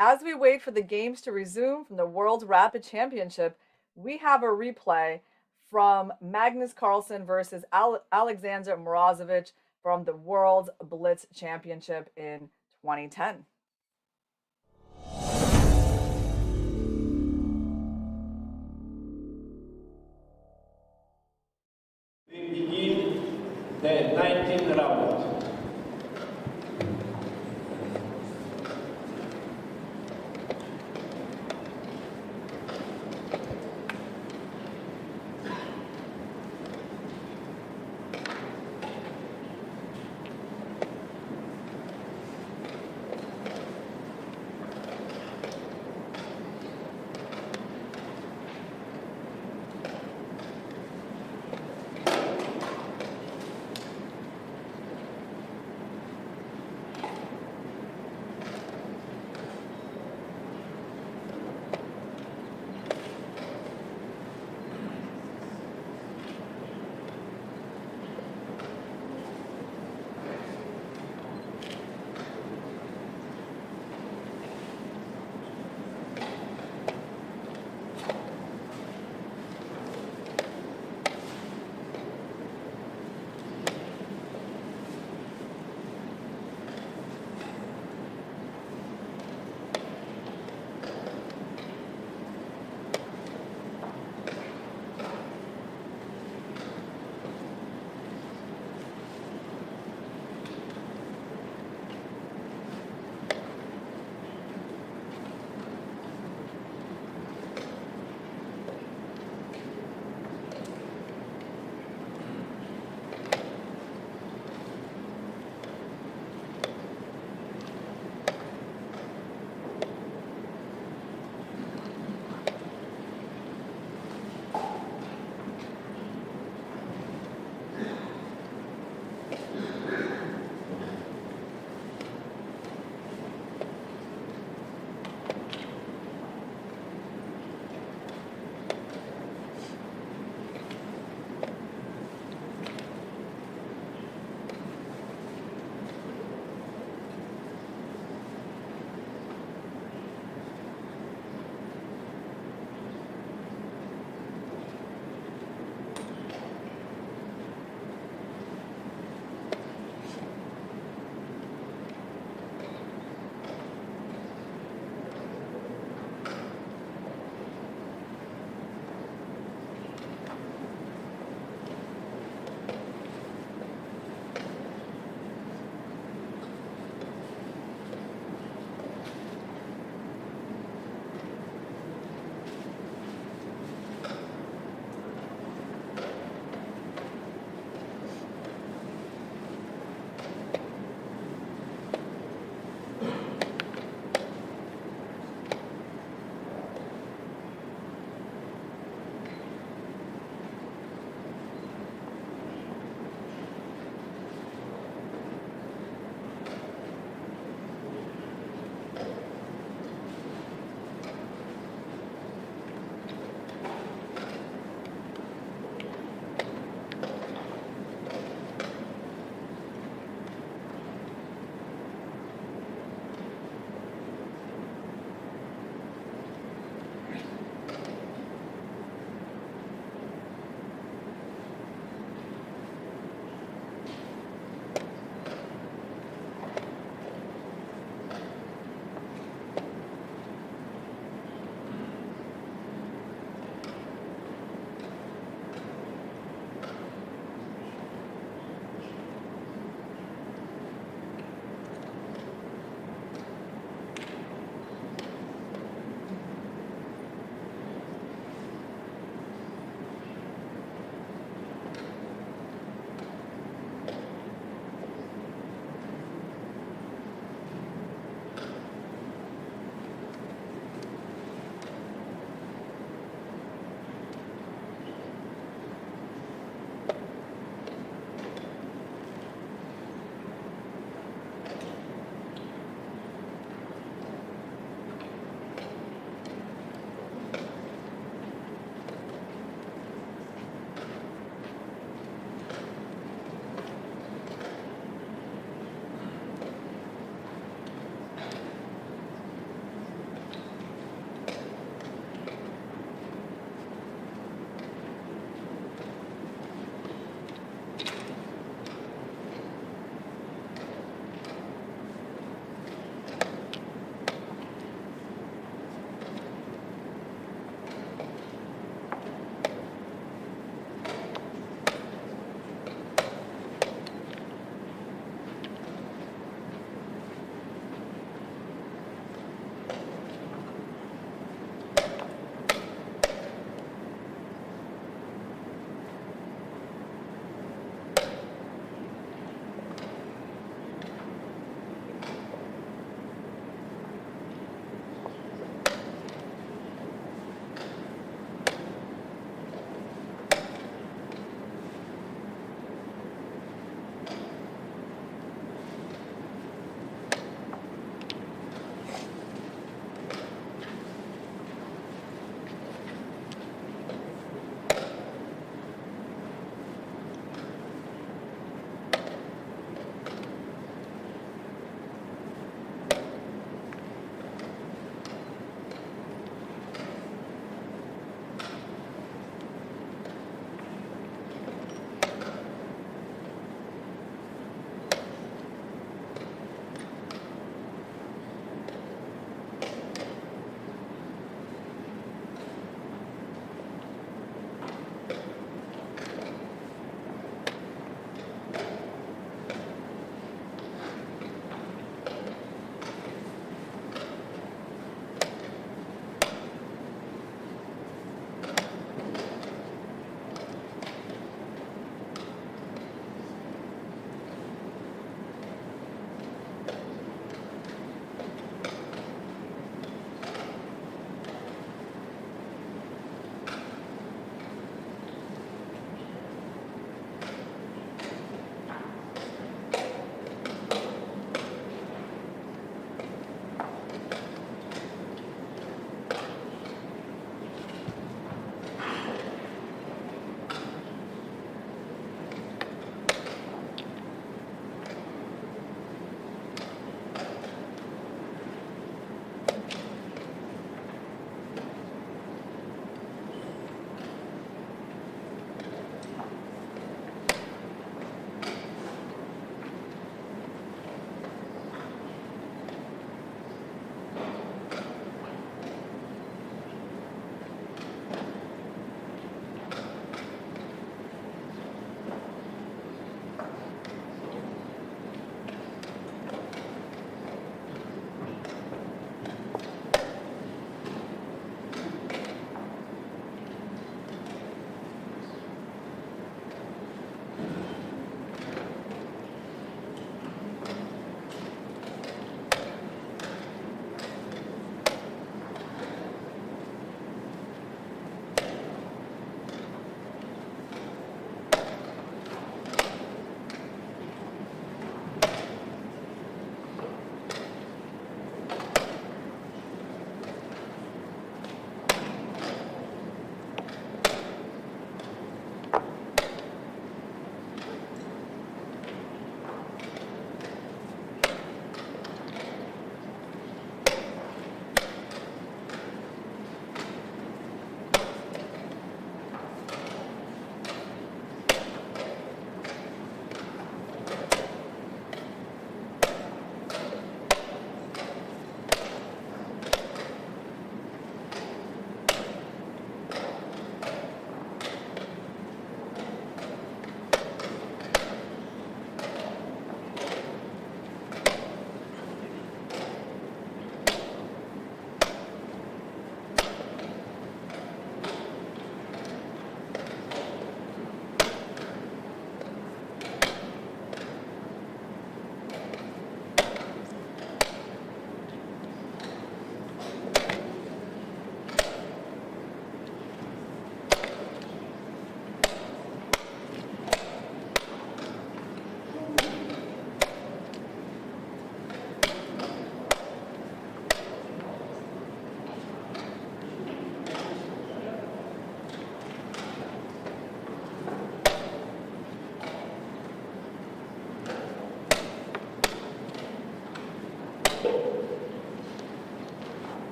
As we wait for the games to resume from the World Rapid Championship, we have a replay from Magnus Carlsen versus Alexander Morozovic from the World Blitz Championship in 2010. We begin the 19th round.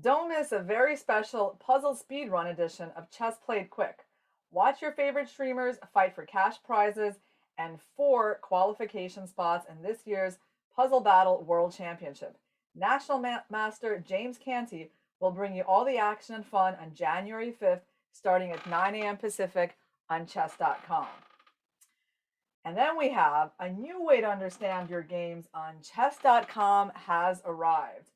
Don't miss a very special puzzle speedrun edition of Chess Played Quick. Watch your favorite streamers fight for cash prizes and 4 qualification spots in this year's Puzzle Battle World Championship. National Master James Canty will bring you all the action and fun on January 5th, starting at 9 a.m. Pacific on chess.com. And then we have a new way to understand your games on chess.com has arrived.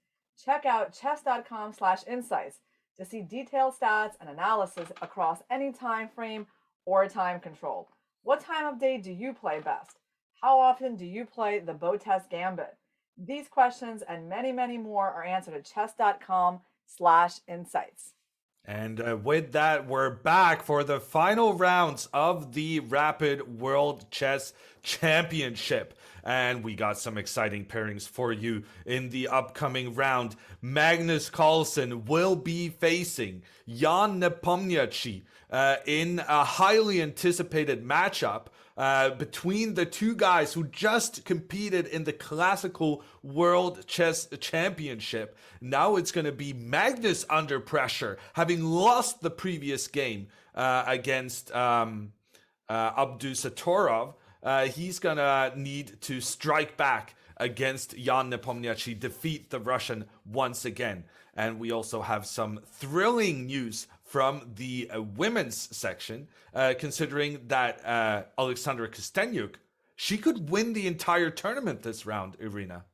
Check out chess.com/insights to see detailed stats and analysis across any time frame or time control. What time of day do you play best? How often do you play the Botez Gambit? These questions and many, many more are answered at chess.com/insights. And with that, we're back for the final rounds of the Rapid World Chess Championship. And we got some exciting pairings for you in the upcoming round. Magnus Carlsen will be facing Jan Nepomniachtchi in a highly anticipated matchup between the two guys who just competed in the classical World Chess Championship. Now it's going to be Magnus under pressure, having lost the previous game against Abdusattorov. He's going to need to strike back against Jan Nepomniachtchi, defeat the Russian once again. And we also have some thrilling news from the women's section, considering that Alexandra Costenuk, she could win the entire tournament this round, Irina.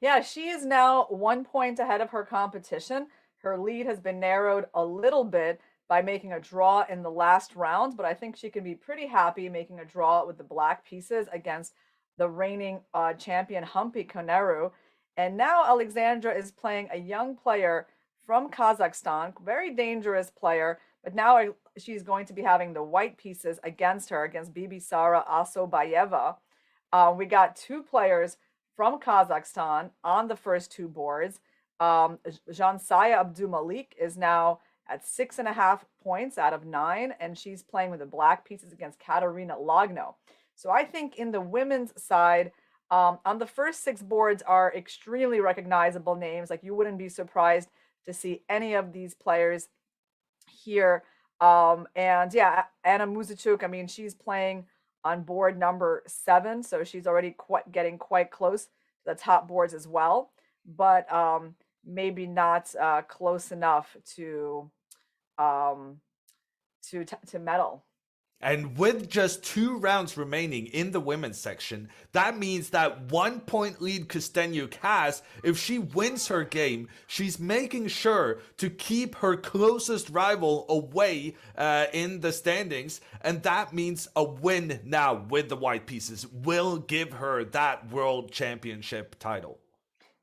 Yeah, she is now 1 point ahead of her competition. Her lead has been narrowed a little bit by making a draw in the last round, but I think she can be pretty happy making a draw with the black pieces against the reigning champion Humpy Koneru. And now Alexandra is playing a young player from Kazakhstan, very dangerous player, but now she's going to be having the white pieces against her, against Bibisara Asobayeva. We got 2 players from Kazakhstan on the first 2 boards. Jansaya Abdumalik is now at 6.5 points out of 9, and she's playing with the black pieces against Katerina Lagno. So I think in the women's side, on the first 6 boards are extremely recognizable names. Like, you wouldn't be surprised to see any of these players here. And yeah, Anna Muzichuk, I mean, she's playing on board number 7, so she's already getting quite close to the top boards as well, but maybe not close enough to medal. And with just 2 rounds remaining in the women's section, that means that 1 point lead Costenuk has. If she wins her game, she's making sure to keep her closest rival away in the standings. And that means a win now with the white pieces will give her that world championship title.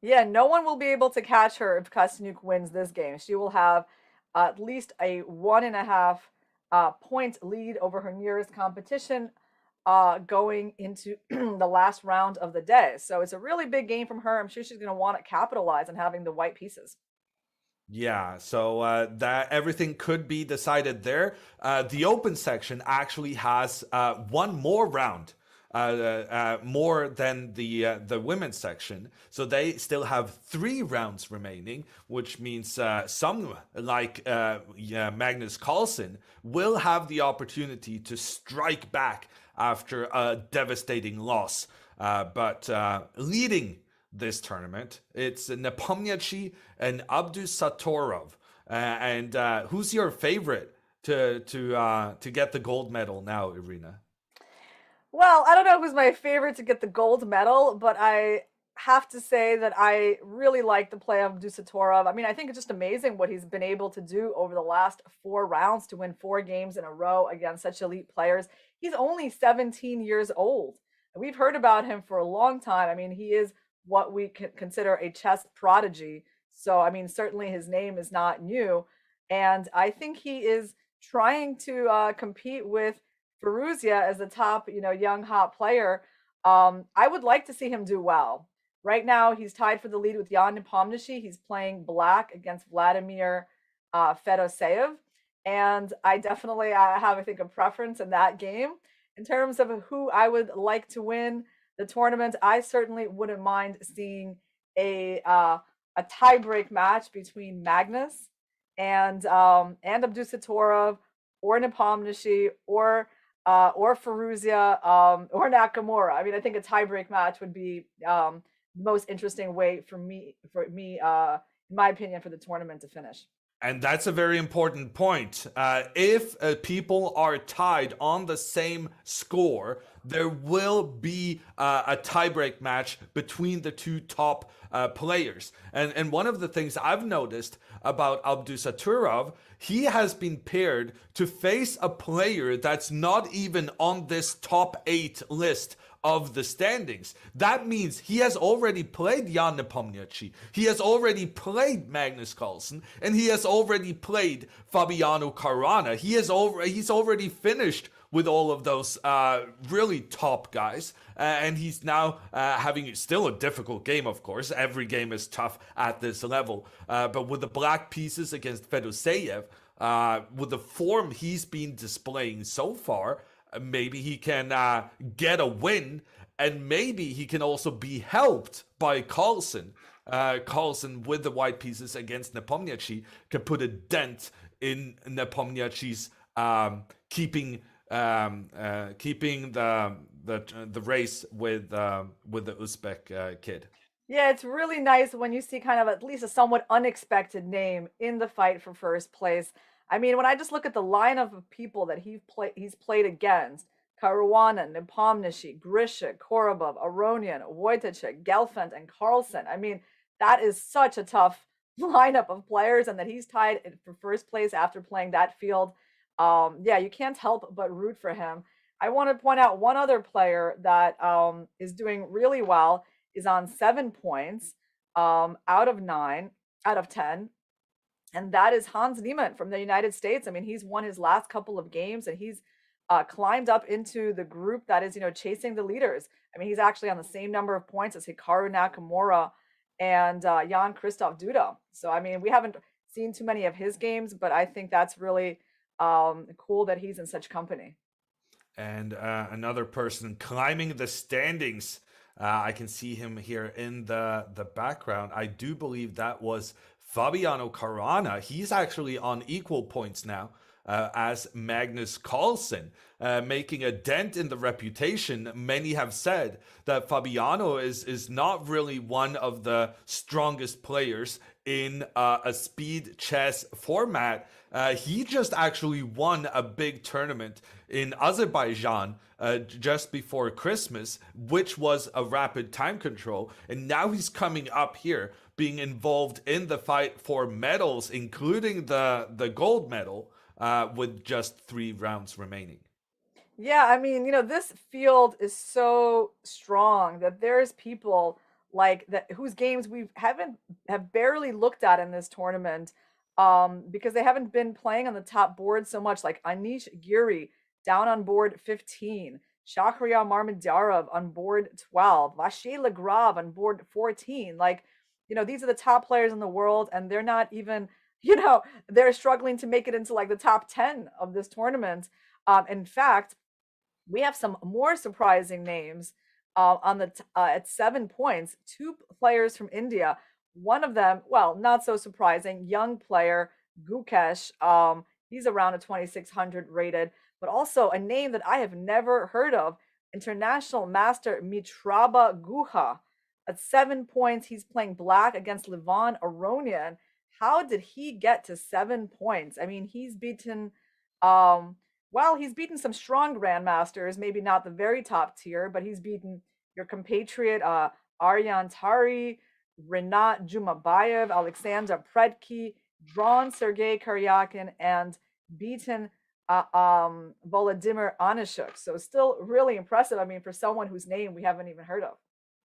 Yeah, no one will be able to catch her if Costenuk wins this game. She will have at least a 1.5 point lead over her nearest competition going into the last round of the day. So it's a really big game from her. I'm sure she's going to want to capitalize on having the white pieces. Yeah, so that everything could be decided there. The open section actually has 1 more round, more than the women's section. So they still have 3 rounds remaining, which means some like Magnus Carlsen will have the opportunity to strike back after a devastating loss. But leading this tournament, it's Nepomniachtchi and Abdusattorov. And who's your favorite to get the gold medal now, Irina? Well, I don't know who's my favorite to get the gold medal, but I have to say that I really like the play of Abdusattorov. I mean, I think it's just amazing what he's been able to do over the last 4 rounds to win 4 games in a row against such elite players. He's only 17 years old. We've heard about him for a long time. I mean, he is what we consider a chess prodigy. So, I mean, certainly his name is not new. And I think he is trying to compete with Firouzja as the top, young hot player. I would like to see him do well. Right now, he's tied for the lead with Jan Nepomniachtchi. He's playing black against Vladimir Fedoseev. And I definitely have, I think, a preference in that game. In terms of who I would like to win the tournament, I certainly wouldn't mind seeing a a tiebreak match between Magnus and Abdusattorov or Nepomniachtchi or Firouzja or Nakamura. I mean, I think a tiebreak match would be the most interesting way for me, in my opinion, for the tournament to finish. And that's a very important point. If people are tied on the same score, there will be a tiebreak match between the two top players. And one of the things I've noticed about Abdusattorov, he has been paired to face a player that's not even on this top 8 list of the standings. That means he has already played Jan Nepomniachtchi, he has already played Magnus Carlsen, and he has already played Fabiano Caruana. He's already finished with all of those really top guys, and he's now having still a difficult game. Of course, every game is tough at this level, but with the black pieces against Fedoseev, with the form he's been displaying so far, maybe he can get a win, and maybe he can also be helped by Carlsen. Carlsen with the white pieces against Nepomniachtchi can put a dent in Nepomniachtchi's keeping the race with the Uzbek kid. Yeah, it's really nice when you see kind of at least a somewhat unexpected name in the fight for first place. I mean, when I just look at the lineup of people that he's played against, Caruana, Nepomniachtchi, Grisha, Korobov, Aronian, Wojtacek, Gelfand, and Carlsen. I mean, that is such a tough lineup of players, and that he's tied for first place after playing that field. Yeah, you can't help but root for him. I want to point out one other player that is doing really well, is on 7 points out of 10. And that is Hans Niemann from the United States. I mean, he's won his last couple of games, and he's climbed up into the group that is, chasing the leaders. I mean, he's actually on the same number of points as Hikaru Nakamura and Jan Krzysztof Duda. So, I mean, we haven't seen too many of his games, but I think that's really cool that he's in such company. And another person climbing the standings. I can see him here in the background. I do believe that was Fabiano Caruana. He's actually on equal points now as Magnus Carlsen, making a dent in the reputation. Many have said that Fabiano is not really one of the strongest players in a speed chess format. He just actually won a big tournament in Azerbaijan just before Christmas, which was a rapid time control. And now he's coming up here, being involved in the fight for medals, including the gold medal, with just 3 rounds remaining. Yeah, I mean, this field is so strong that there's people like that whose games we have barely looked at in this tournament, because they haven't been playing on the top board so much, like Anish Giri down on board 15, Shahryar Marmedyarov on board 12, Vache Legrave on board 14. Like, these are the top players in the world, and they're not even, they're struggling to make it into like the top 10 of this tournament. In fact, we have some more surprising names at 7 points. 2 players from India. One of them, well, not so surprising, young player Gukesh. He's around a 2600 rated, but also a name that I have never heard of, international master Mitraba Guha. At 7 points, he's playing black against Levon Aronian. How did he get to 7 points? I mean, he's beaten he's beaten some strong grandmasters, maybe not the very top tier, but he's beaten your compatriot Aryan Tari, Renat Jumabayev, Alexander Predki, drawn Sergei Karyakin, and beaten Volodymyr Onishuk. So still really impressive. I mean, for someone whose name we haven't even heard of.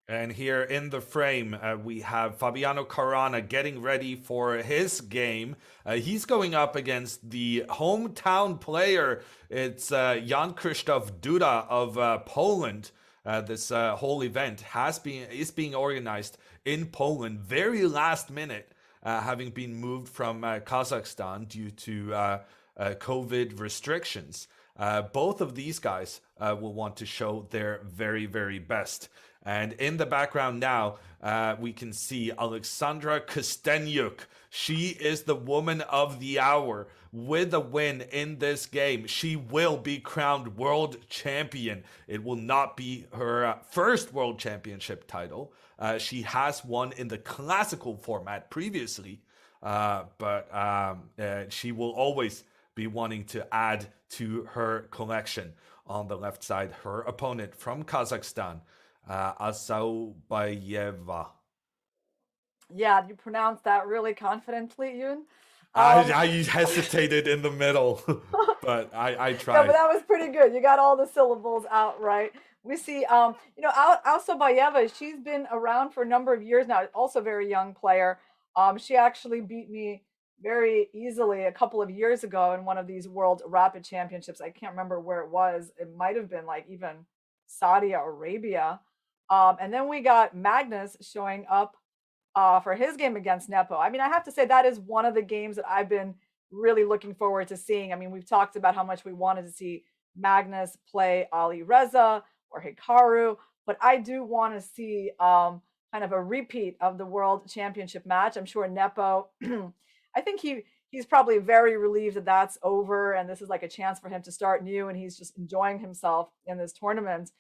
And here in the frame, we have Fabiano Caruana getting ready for his game. He's going up against the hometown player. It's Jan Krzysztof Duda of Poland. This whole event is being organized in Poland, very last minute, having been moved from Kazakhstan due to COVID restrictions. Both of these guys will want to show their very, very best. And in the background now, we can see Alexandra Costenuk. She is the woman of the hour. With a win in this game, she will be crowned world champion. It will not be her first world championship title. She has won in the classical format previously, but she will always be wanting to add to her collection. On the left side, her opponent from Kazakhstan, Azaubayeva. Yeah, you pronounced that really confidently, Yoon. I hesitated in the middle, but I tried. Yeah, but that was pretty good. You got all the syllables out right. We see, Alsobayeva, she's been around for a number of years now, also a very young player. She actually beat me very easily a couple of years ago in one of these World Rapid Championships. I can't remember where it was. It might have been like even Saudi Arabia. And then we got Magnus showing up for his game against Nepo. I mean, I have to say that is one of the games that I've been really looking forward to seeing. I mean, we've talked about how much we wanted to see Magnus play Alireza or Hikaru, but I do want to see kind of a repeat of the World Championship match. I'm sure Nepo, I think he's probably very relieved that that's over and this is like a chance for him to start new, and he's just enjoying himself in this tournament.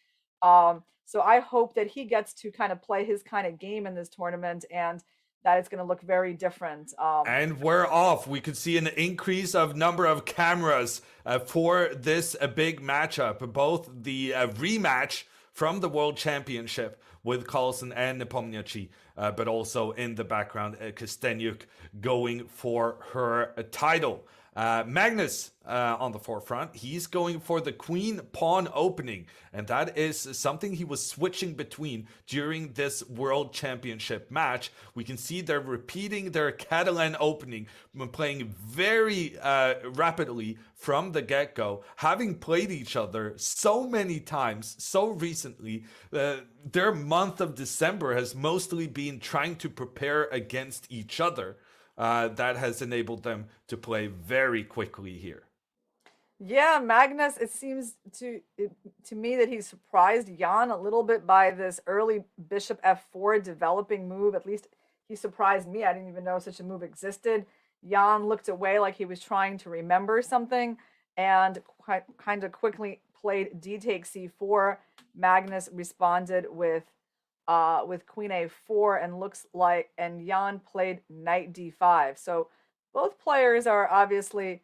So I hope that he gets to kind of play his kind of game in this tournament and that it's going to look very different. And we're off. We could see an increase of number of cameras for this big matchup. Both the rematch from the World Championship with Carlsen and Nepomniachtchi, but also in the background, Costenuk going for her title. Magnus on the forefront, he's going for the queen pawn opening, and that is something he was switching between during this world championship match. We can see they're repeating their Catalan opening, playing very rapidly from the get-go, having played each other so many times so recently. Their month of December has mostly been trying to prepare against each other. That has enabled them to play very quickly here. Yeah, Magnus, it seems to me that he surprised Jan a little bit by this early bishop f4 developing move. At least he surprised me. I didn't even know such a move existed. Jan looked away like he was trying to remember something and kind of quickly played d takes c4. Magnus responded with queen a4 and Jan played knight d5. So both players are obviously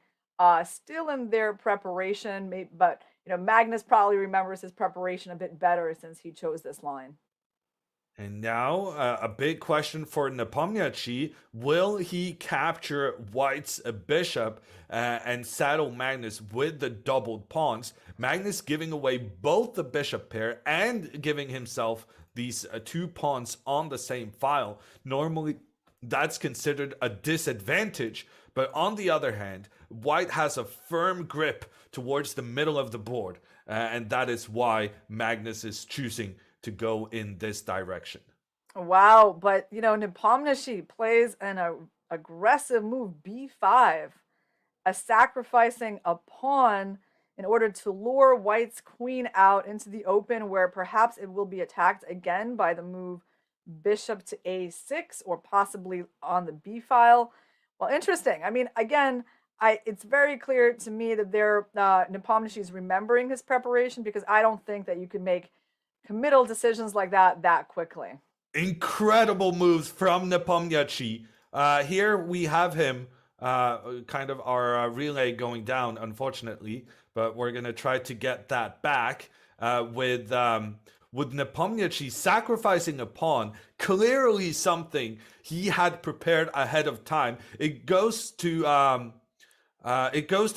still in their preparation, but Magnus probably remembers his preparation a bit better since he chose this line. And now a big question for Nepomniachtchi. Will he capture White's bishop and saddle Magnus with the doubled pawns? Magnus giving away both the bishop pair and giving himself these two pawns on the same file. Normally, that's considered a disadvantage. But on the other hand, White has a firm grip towards the middle of the board. And that is why Magnus is choosing to go in this direction. Wow, but Nepomniachtchi plays an aggressive move b5, sacrificing a pawn in order to lure White's queen out into the open, where perhaps it will be attacked again by the move bishop to a6 or possibly on the b file. Well, interesting. I mean, again, it's very clear to me that Nepomniachtchi is remembering his preparation, because I don't think that you can make committal decisions like that quickly. Incredible moves from Nepomniachtchi. Here we have him, kind of our relay going down, unfortunately, but we're going to try to get that back with Nepomniachtchi sacrificing a pawn, clearly something he had prepared ahead of time. It goes to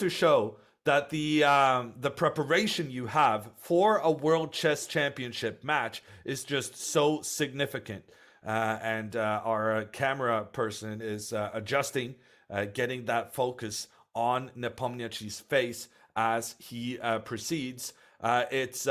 show that the preparation you have for a World Chess Championship match is just so significant. And our camera person is adjusting, getting that focus on Nepomniachtchi's face as he proceeds. It's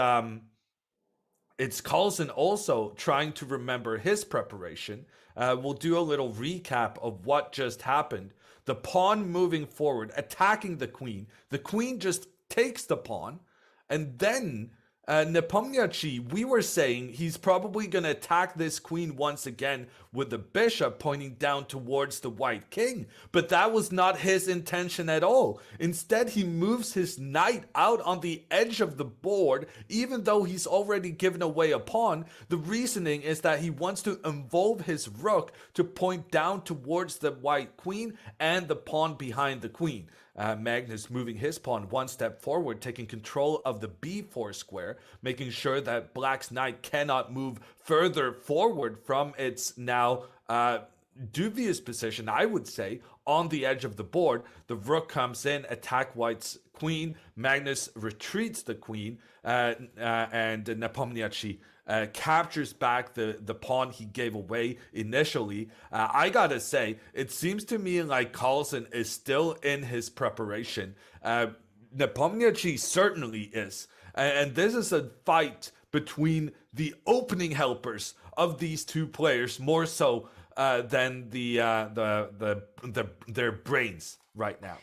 Carlsen also trying to remember his preparation. We'll do a little recap of what just happened. The pawn moving forward, attacking the queen. The queen just takes the pawn, and then Nepomniachtchi, we were saying he's probably going to attack this queen once again with the bishop pointing down towards the white king, but that was not his intention at all. Instead, he moves his knight out on the edge of the board, even though he's already given away a pawn. The reasoning is that he wants to involve his rook to point down towards the white queen and the pawn behind the queen. Magnus moving his pawn one step forward, taking control of the b4 square, making sure that black's knight cannot move further forward from its now dubious position, I would say, on the edge of the board. The rook comes in, attack white's queen. Magnus retreats the queen, and Nepomniachtchi captures back the pawn he gave away initially. I gotta say, it seems to me like Carlsen is still in his preparation. Nepomniachtchi certainly is. And this is a fight between the opening helpers of these two players, more so than their brains right now.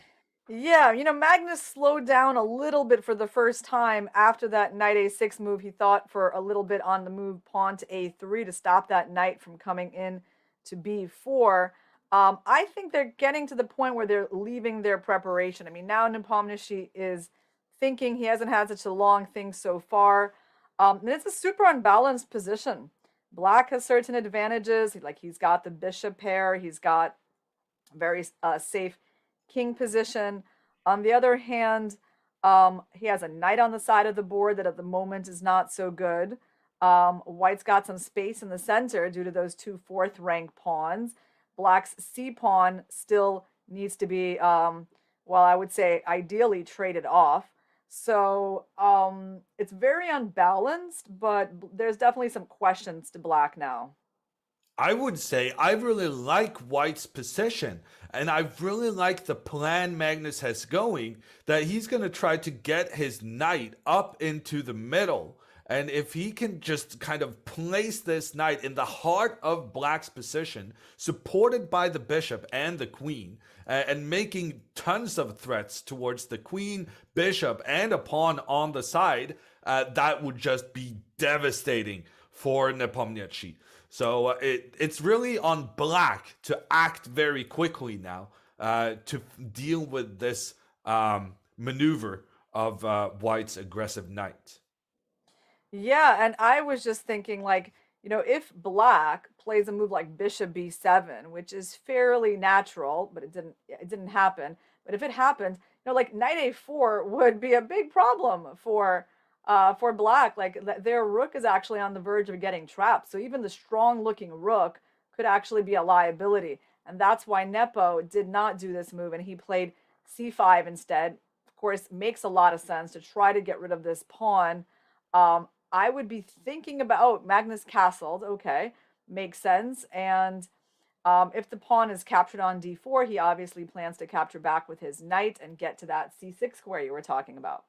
Yeah, Magnus slowed down a little bit for the first time after that knight a6 move. He thought for a little bit on the move pawn to a3 to stop that knight from coming in to b4. I think they're getting to the point where they're leaving their preparation. I mean, now Nepomniachtchi is thinking. He hasn't had such a long thing so far. And it's a super unbalanced position. Black has certain advantages. He's got the bishop pair. He's got very safe king position. On the other hand, he has a knight on the side of the board that at the moment is not so good. White's got some space in the center due to those two fourth rank pawns. Black's c pawn still needs to be, well, I would say ideally traded off. So it's very unbalanced, but there's definitely some questions to black now. I would say I really like White's position, and I really like the plan Magnus has going, that he's going to try to get his knight up into the middle. And if he can just kind of place this knight in the heart of Black's position, supported by the bishop and the queen, and making tons of threats towards the queen, bishop, and a pawn on the side, that would just be devastating for Nepomniachtchi. So it's really on Black to act very quickly now to deal with this maneuver of White's aggressive knight. Yeah, and I was just thinking, if Black plays a move like bishop b7, which is fairly natural, but it didn't happen. But if it happened, like knight a4 would be a big problem for Black. Their rook is actually on the verge of getting trapped. So even the strong looking rook could actually be a liability. And that's why Nepo did not do this move and he played c5 instead. Of course, makes a lot of sense to try to get rid of this pawn. I would be thinking about Magnus castled. Okay, makes sense. And if the pawn is captured on d4, he obviously plans to capture back with his knight and get to that c6 square you were talking about.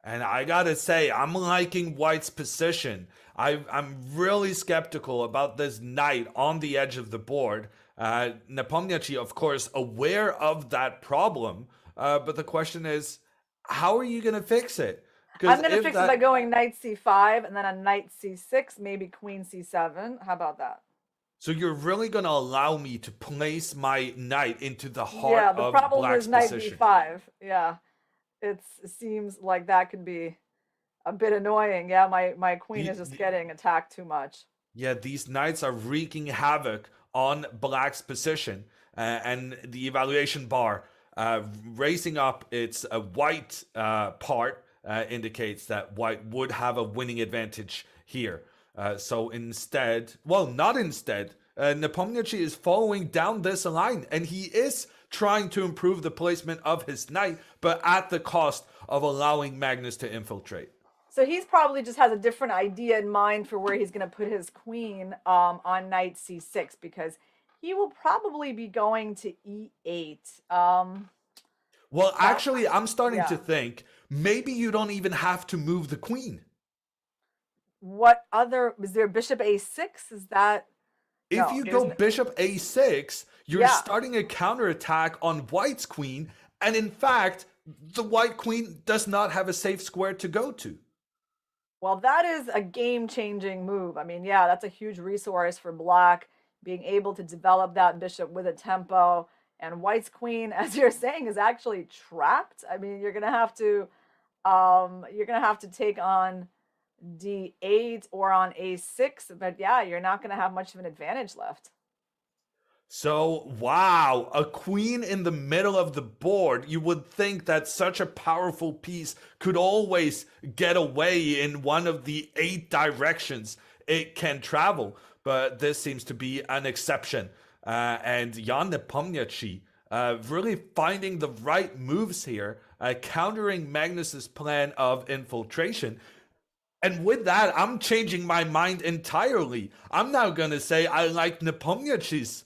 And I gotta say, I'm liking White's position. I'm really skeptical about this knight on the edge of the board. Nepomniachtchi, of course, aware of that problem. But the question is, how are you going to fix it? I'm going to fix it by going knight c5 and then a knight c6, maybe queen c7. How about that? So you're really going to allow me to place my knight into the heart yeah, of the problem Black's is knight position. b5. Yeah. It seems like that could be a bit annoying. Yeah, my queen is just getting attacked too much. Yeah, these knights are wreaking havoc on Black's position, and the evaluation bar raising up its white part indicates that White would have a winning advantage here. So instead, well, not instead, Nepomniachtchi is following down this line, and he is trying to improve the placement of his knight, but at the cost of allowing Magnus to infiltrate. So he's probably just has a different idea in mind for where he's going to put his queen on knight c6, because he will probably be going to e8. Well, actually, I'm starting to think maybe you don't even have to move the queen. What other, is there bishop a6? Is that? If you go bishop a6, you're starting a counterattack on White's queen, and in fact, the White queen does not have a safe square to go to. Well, that is a game-changing move. I mean, yeah, that's a huge resource for Black, being able to develop that bishop with a tempo. And White's queen, as you're saying, is actually trapped. I mean, you're gonna have to take on d8 or on a6, but yeah, you're not gonna have much of an advantage left. So, wow, a queen in the middle of the board. You would think that such a powerful piece could always get away in one of the 8 directions it can travel. But this seems to be an exception. And Jan Nepomniachtchi really finding the right moves here, countering Magnus's plan of infiltration. And with that, I'm changing my mind entirely. I'm now going to say I like Nepomniachtchi's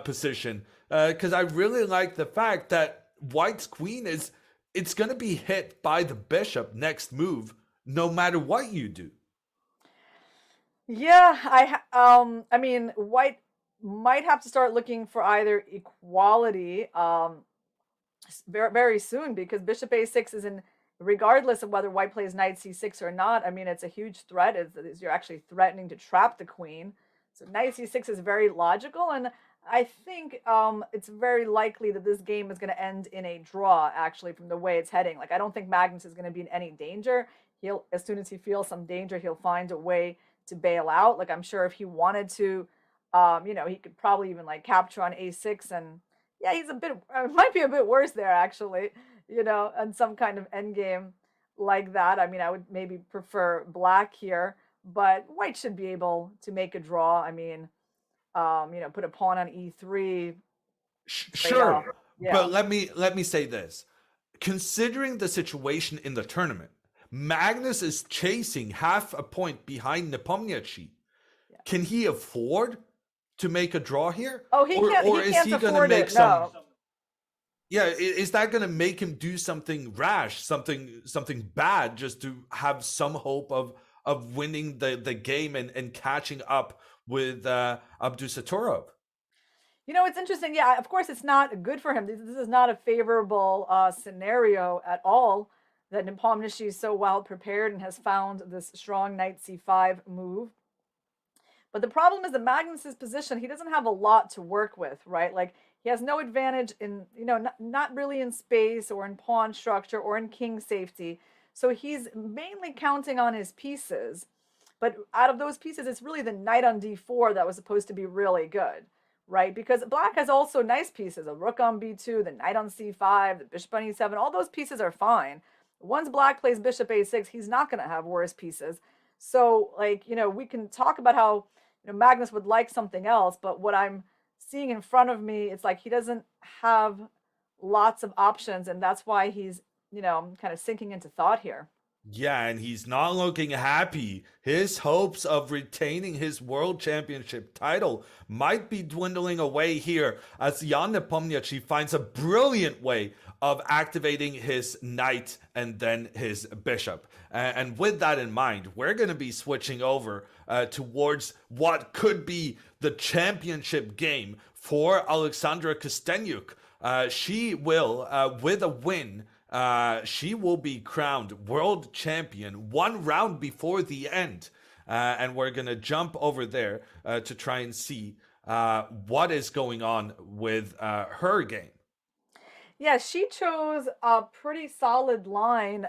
position because I really like the fact that White's queen it's going to be hit by the bishop next move, no matter what you do. Yeah, I mean, White might have to start looking for either equality very, very soon, because bishop a6 is in, regardless of whether White plays knight c6 or not. I mean, it's a huge threat. You're actually threatening to trap the queen. So knight c6 is very logical, and I think it's very likely that this game is going to end in a draw, actually, from the way it's heading. Like, I don't think Magnus is going to be in any danger. As soon as he feels some danger, he'll find a way to bail out. Like, I'm sure if he wanted to, he could probably even like capture on a6, and yeah, he's might be a bit worse there, actually, and some kind of endgame like that. I mean, I would maybe prefer Black here, but White should be able to make a draw. I mean, put a pawn on e3. Sure, yeah. But let me say this: considering the situation in the tournament, Magnus is chasing half a point behind Nepomniachtchi. Yeah. Can he afford to make a draw here? Oh, he can't. Or is he going to make some? No. Yeah, is that going to make him do something rash, something bad, just to have some hope of winning the game and catching up with Abdusattorov? It's interesting. Yeah, of course, it's not good for him. This is not a favorable scenario at all, that Nepomniachtchi is so well prepared and has found this strong knight c5 move. But the problem is that Magnus's position, he doesn't have a lot to work with, right? Like, he has no advantage in, not really in space or in pawn structure or in king safety. So he's mainly counting on his pieces. But out of those pieces, it's really the knight on d4 that was supposed to be really good, right? Because Black has also nice pieces, a rook on b2, the knight on c5, the bishop on e7. All those pieces are fine. Once Black plays bishop a6, he's not going to have worse pieces. So, like, we can talk about how Magnus would like something else, but what I'm seeing in front of me, it's like he doesn't have lots of options, and that's why he's, kind of sinking into thought here. Yeah, and he's not looking happy. His hopes of retaining his world championship title might be dwindling away here, as Jan Nepomniachtchi finds a brilliant way of activating his knight and then his bishop. And with that in mind, we're going to be switching over towards what could be the championship game for Alexandra Costenuk. She will, with a win, she will be crowned world champion 1 round before the end. And we're going to jump over there to try and see what is going on with her game. Yeah, she chose a pretty solid line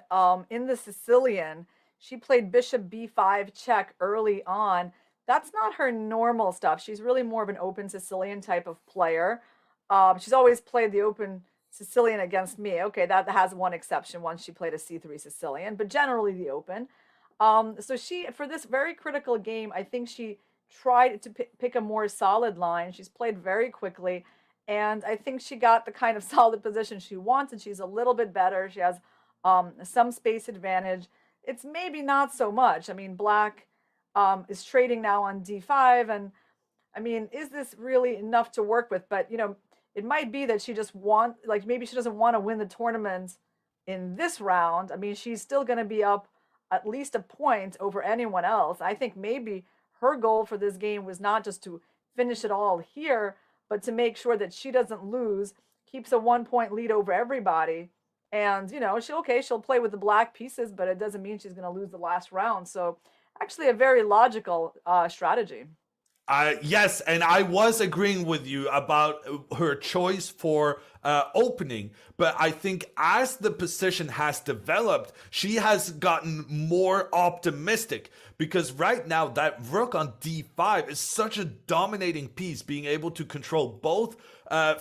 in the Sicilian. She played bishop b5 check early on. That's not her normal stuff. She's really more of an open Sicilian type of player. She's always played the open Sicilian against me. Okay, that has one exception. Once she played a c3 Sicilian, but generally the open. So she, for this very critical game, I think she tried to pick a more solid line. She's played very quickly, and I think she got the kind of solid position she wants, and she's a little bit better. She has some space advantage. It's maybe not so much. I mean, Black is trading now on d5, and I mean, is this really enough to work with? But, it might be that she just maybe she doesn't want to win the tournament in this round. I mean, she's still going to be up at least a point over anyone else. I think maybe her goal for this game was not just to finish it all here, but to make sure that she doesn't lose, keeps a 1-point lead over everybody, And, she'll play with the black pieces, but it doesn't mean she's going to lose the last round. So actually a very logical strategy. Yes, and I was agreeing with you about her choice for opening, but I think as the position has developed, she has gotten more optimistic because right now that rook on d5 is such a dominating piece, being able to control both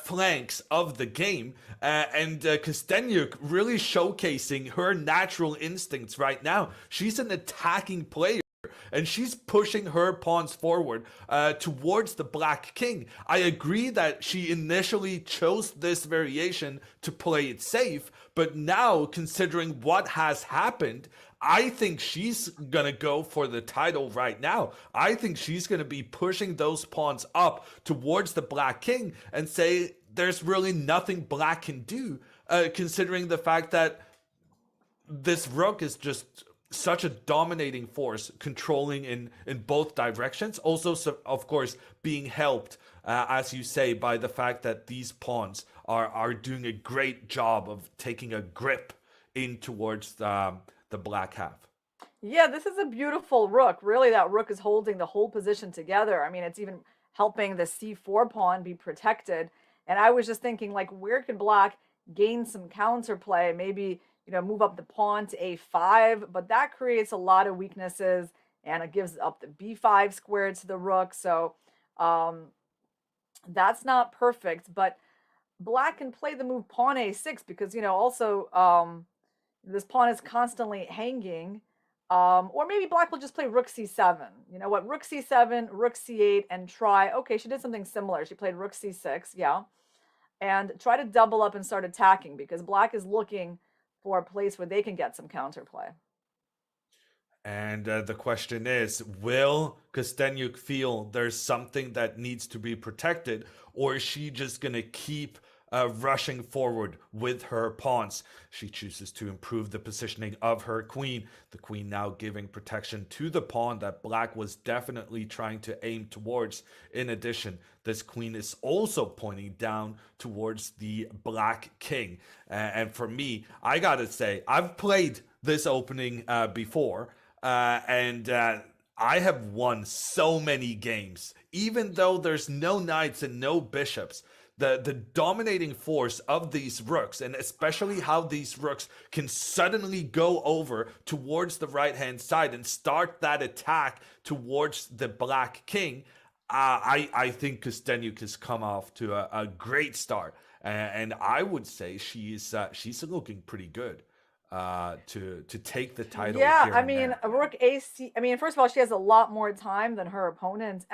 flanks of the game, and Costenuk really showcasing her natural instincts right now. She's an attacking player, and she's pushing her pawns forward towards the black king. I agree that she initially chose this variation to play it safe, but now, considering what has happened, I think she's gonna go for the title right now. I think she's gonna be pushing those pawns up towards the black king and say there's really nothing black can do, considering the fact that this rook is just such a dominating force, controlling in both directions. Also, so, of course, being helped, as you say, by the fact that these pawns are doing a great job of taking a grip in towards the black half. Yeah, this is a beautiful rook. Really, that rook is holding the whole position together. I mean, it's even helping the c4 pawn be protected. And I was just thinking, like, where can black gain some counterplay? Maybe, move up the pawn to a5, but that creates a lot of weaknesses, and it gives up the b5 square to the rook. So that's not perfect, but black can play the move pawn a6 because, also this pawn is constantly hanging. Or maybe black will just play rook c7. You know what? Rook c7, rook c8, and try. Okay, she did something similar. She played rook c6, yeah. And try to double up and start attacking because black is looking for a place where they can get some counterplay. And the question is, will Costenuk feel there's something that needs to be protected, or is she just going to keep rushing forward with her pawns? She chooses to improve the positioning of her queen, the queen now giving protection to the pawn that black was definitely trying to aim towards. In addition, this queen is also pointing down towards the black king. And for me, I gotta say, I've played this opening before, and I have won so many games, even though there's no knights and no bishops. The dominating force of these rooks, and especially how these rooks can suddenly go over towards the right hand side and start that attack towards the black king, I think Costenuk has come off to a great start, and I would say she's looking pretty good to take the title. Yeah, here I mean, a rook AC. I mean, first of all, she has a lot more time than her opponent.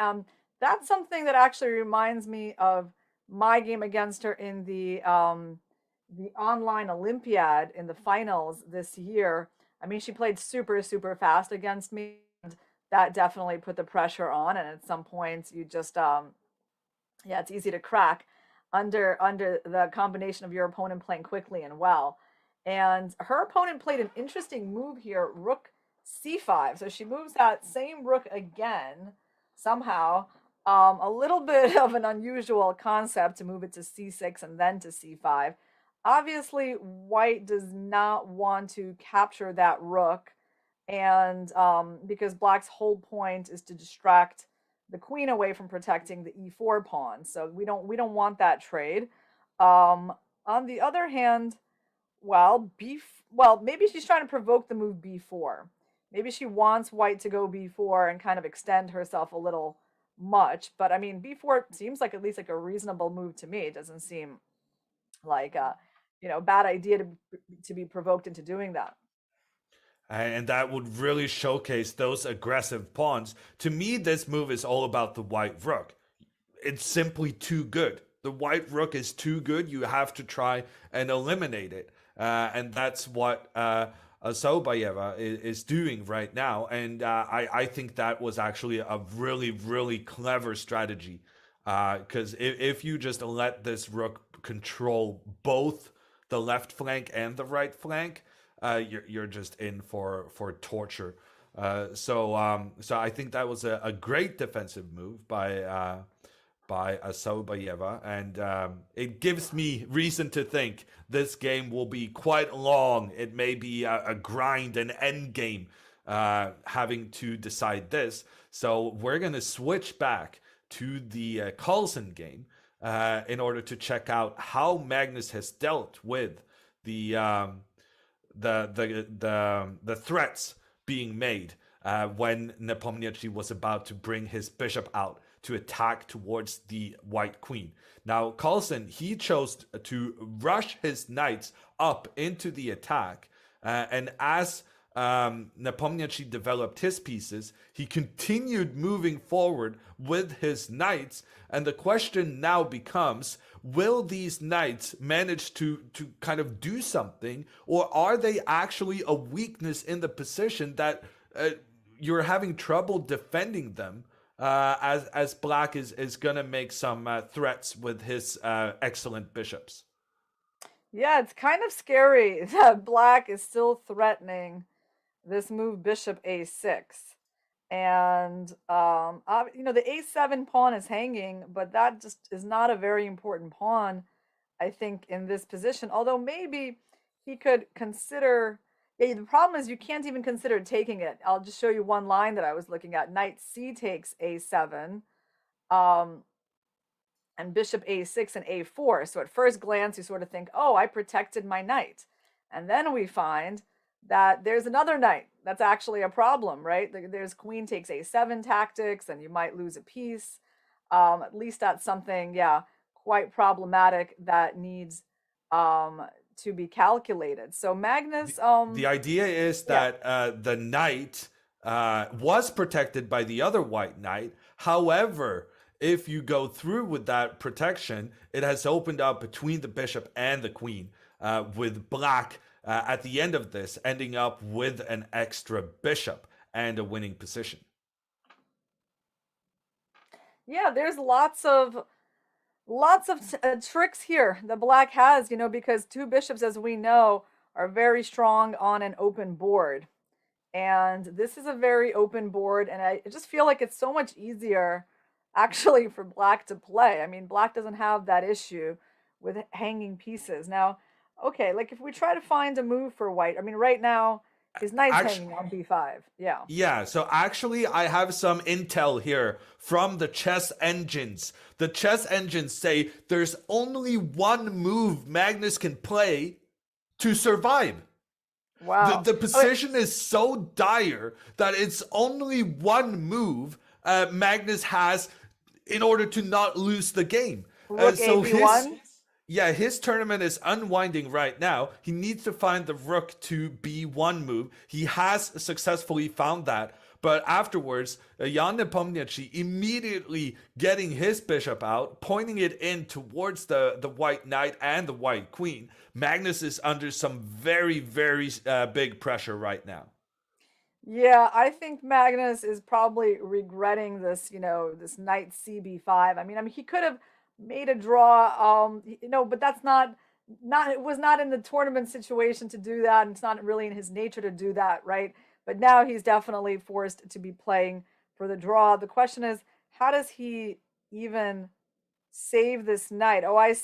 That's something that actually reminds me of my game against her in the online Olympiad in the finals this year. I mean, she played super, super fast against me. And that definitely put the pressure on. And at some points, you just, yeah, it's easy to crack under the combination of your opponent playing quickly and well. And her opponent played an interesting move here, rook c5. So she moves that same rook again somehow. A little bit of an unusual concept to move it to c6 and then to c5. Obviously, white does not want to capture that rook, and because black's whole point is to distract the queen away from protecting the e4 pawn. So we don't want that trade. On the other hand, maybe she's trying to provoke the move b4. Maybe she wants white to go b4 and kind of extend herself a little much, but I mean, b4 seems like at least like a reasonable move to me. It doesn't seem like a bad idea to be provoked into doing that. And that would really showcase those aggressive pawns. To me, this move is all about the white rook. It's simply too good. The white rook is too good. You have to try and eliminate it, and that's what Sobayeva is doing right now, and I think that was actually a really, really clever strategy, because if you just let this rook control both the left flank and the right flank, you're just in for torture. So I think that was a great defensive move by by Sobayeva, and it gives me reason to think this game will be quite long. It may be a grind, an end game, having to decide this. So we're going to switch back to the Carlsen game in order to check out how Magnus has dealt with the threats being made when Nepomniachtchi was about to bring his bishop out to attack towards the white queen. Now, Carlsen, he chose to rush his knights up into the attack, and as Nepomniachtchi developed his pieces, he continued moving forward with his knights, and the question now becomes, will these knights manage to kind of do something, or are they actually a weakness in the position that you're having trouble defending them, as Black is going to make some threats with his excellent bishops? Yeah, it's kind of scary that Black is still threatening this move bishop a6. And, you know, the a7 pawn is hanging, but that just is not a very important pawn, I think, in this position. Although maybe he could consider... Yeah, the problem is you can't even consider taking it. I'll just show you one line that I was looking at. Knight c takes a7, and bishop a6 and a4. So at first glance, you sort of think, oh, I protected my knight. And then we find that there's another knight. That's actually a problem, right? There's queen takes a7 tactics, and you might lose a piece. At least that's something, yeah, quite problematic that needs to be calculated. So Magnus... the idea is that the knight was protected by the other white knight. However, if you go through with that protection, it has opened up between the bishop and the queen, with Black at the end of this ending up with an extra bishop and a winning position. Yeah, there's lots of tricks here that Black has, you know, because two bishops, as we know, are very strong on an open board. And this is a very open board, and I just feel like it's so much easier, actually, for Black to play. I mean, Black doesn't have that issue with hanging pieces. Now, okay, like if we try to find a move for White, I mean, right now, his knight's hanging on b5. Yeah. Yeah, so actually I have some intel here from the chess engines. The chess engines say there's only one move Magnus can play to survive. Wow. The position is so dire that it's only one move Magnus has in order to not lose the game. Rook So AB1? his tournament is unwinding right now. He needs to find the rook to b1 move. He has successfully found that. But afterwards, Jan Nepomniachtchi immediately getting his bishop out, pointing it in towards the white knight and the white queen. Magnus is under some very, very big pressure right now. Yeah, I think Magnus is probably regretting this, you know, this knight cb5. I mean, he could have made a draw, you know, but that's it was not in the tournament situation to do that, and it's not really in his nature to do that, right? But now he's definitely forced to be playing for the draw. The question is, how does he even save this knight? Oh, I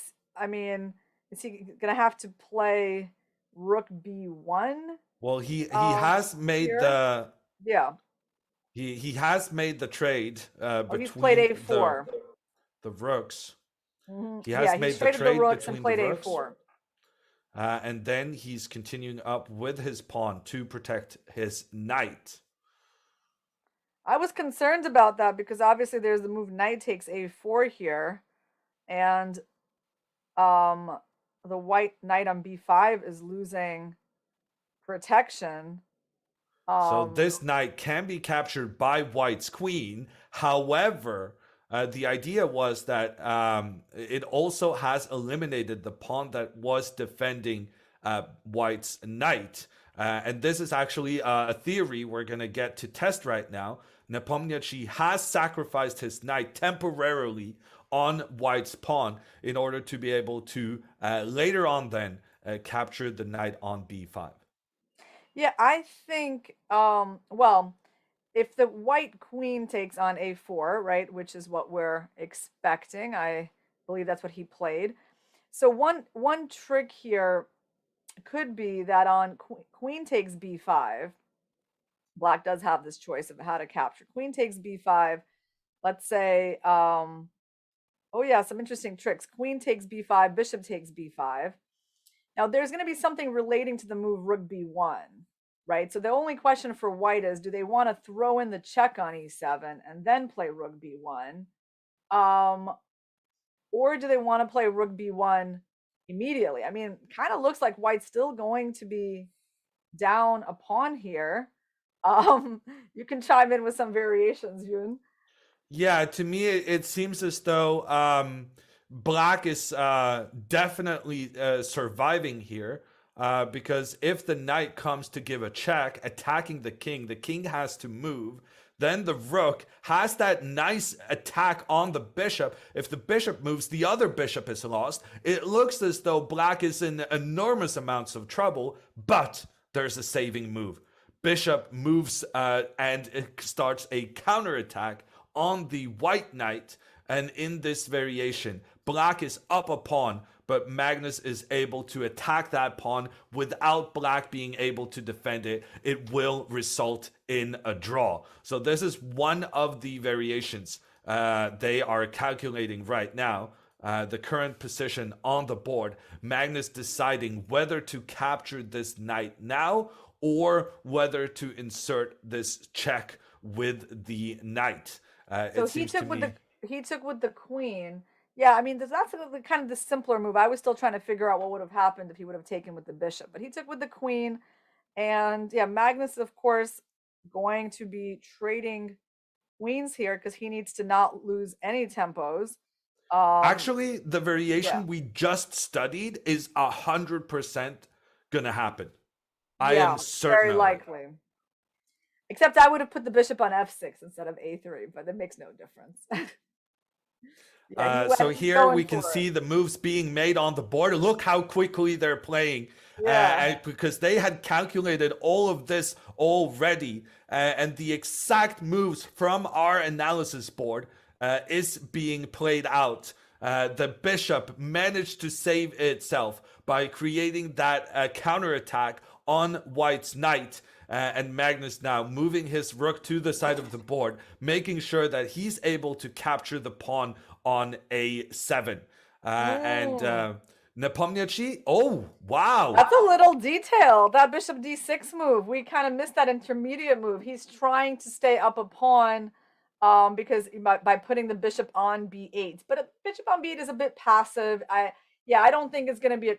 mean, is he gonna have to play rook b1? Well, he has made here? he has made the trade between he's played a4. The rooks. Mm-hmm. He has made the trade the rooks between and played the rooks. a4. And then he's continuing up with his pawn to protect his knight. I was concerned about that because obviously there's the move knight takes a4 here, and the white knight on b5 is losing protection. So this knight can be captured by white's queen. However, the idea was that it also has eliminated the pawn that was defending white's knight. And this is actually a theory we're going to get to test right now. Nepomniachtchi has sacrificed his knight temporarily on white's pawn in order to be able to later on then capture the knight on b5. Yeah, I think, well, if the white queen takes on a4, right, which is what we're expecting, I believe that's what he played. So one trick here could be that on queen takes b5, black does have this choice of how to capture. Queen takes b5. Let's say, oh yeah, some interesting tricks. Queen takes b5, bishop takes b5. Now there's going to be something relating to the move rook b1, right? So the only question for white is, do they want to throw in the check on e7 and then play rook b1? Or do they want to play rook b1 immediately? I mean, kind of looks like white's still going to be down a pawn here. You can chime in with some variations, Yoon. Yeah, to me, it seems as though black is definitely surviving here. Because if the knight comes to give a check, attacking the king has to move. Then the rook has that nice attack on the bishop. If the bishop moves, the other bishop is lost. It looks as though black is in enormous amounts of trouble, but there's a saving move. Bishop moves and it starts a counterattack on the white knight. And in this variation, black is up a pawn, but Magnus is able to attack that pawn without black being able to defend it. It will result in a draw. So this is one of the variations they are calculating right now. The current position on the board, Magnus deciding whether to capture this knight now or whether to insert this check with the knight. So he took with the queen. Yeah, I mean, that's kind of the simpler move. I was still trying to figure out what would have happened if he would have taken with the bishop, but he took with the queen. And yeah, Magnus, of course, going to be trading queens here because he needs to not lose any tempos. Actually, the variation we just studied is 100% gonna happen. I am certain. Very likely. Except I would have put the bishop on f6 instead of a3, but it makes no difference. So here we can see the moves being made on the board. Look how quickly they're playing. Because they had calculated all of this already. And the exact moves from our analysis board is being played out. The bishop managed to save itself by creating that counterattack on white's knight. And Magnus now moving his rook to the side of the board, making sure that he's able to capture the pawn on a7. And Nepomniachtchi, oh, wow. That's a little detail. That bishop d6 move. We kind of missed that intermediate move. He's trying to stay up a pawn because by putting the bishop on b8. But a bishop on b8 is a bit passive. I don't think it's going to be a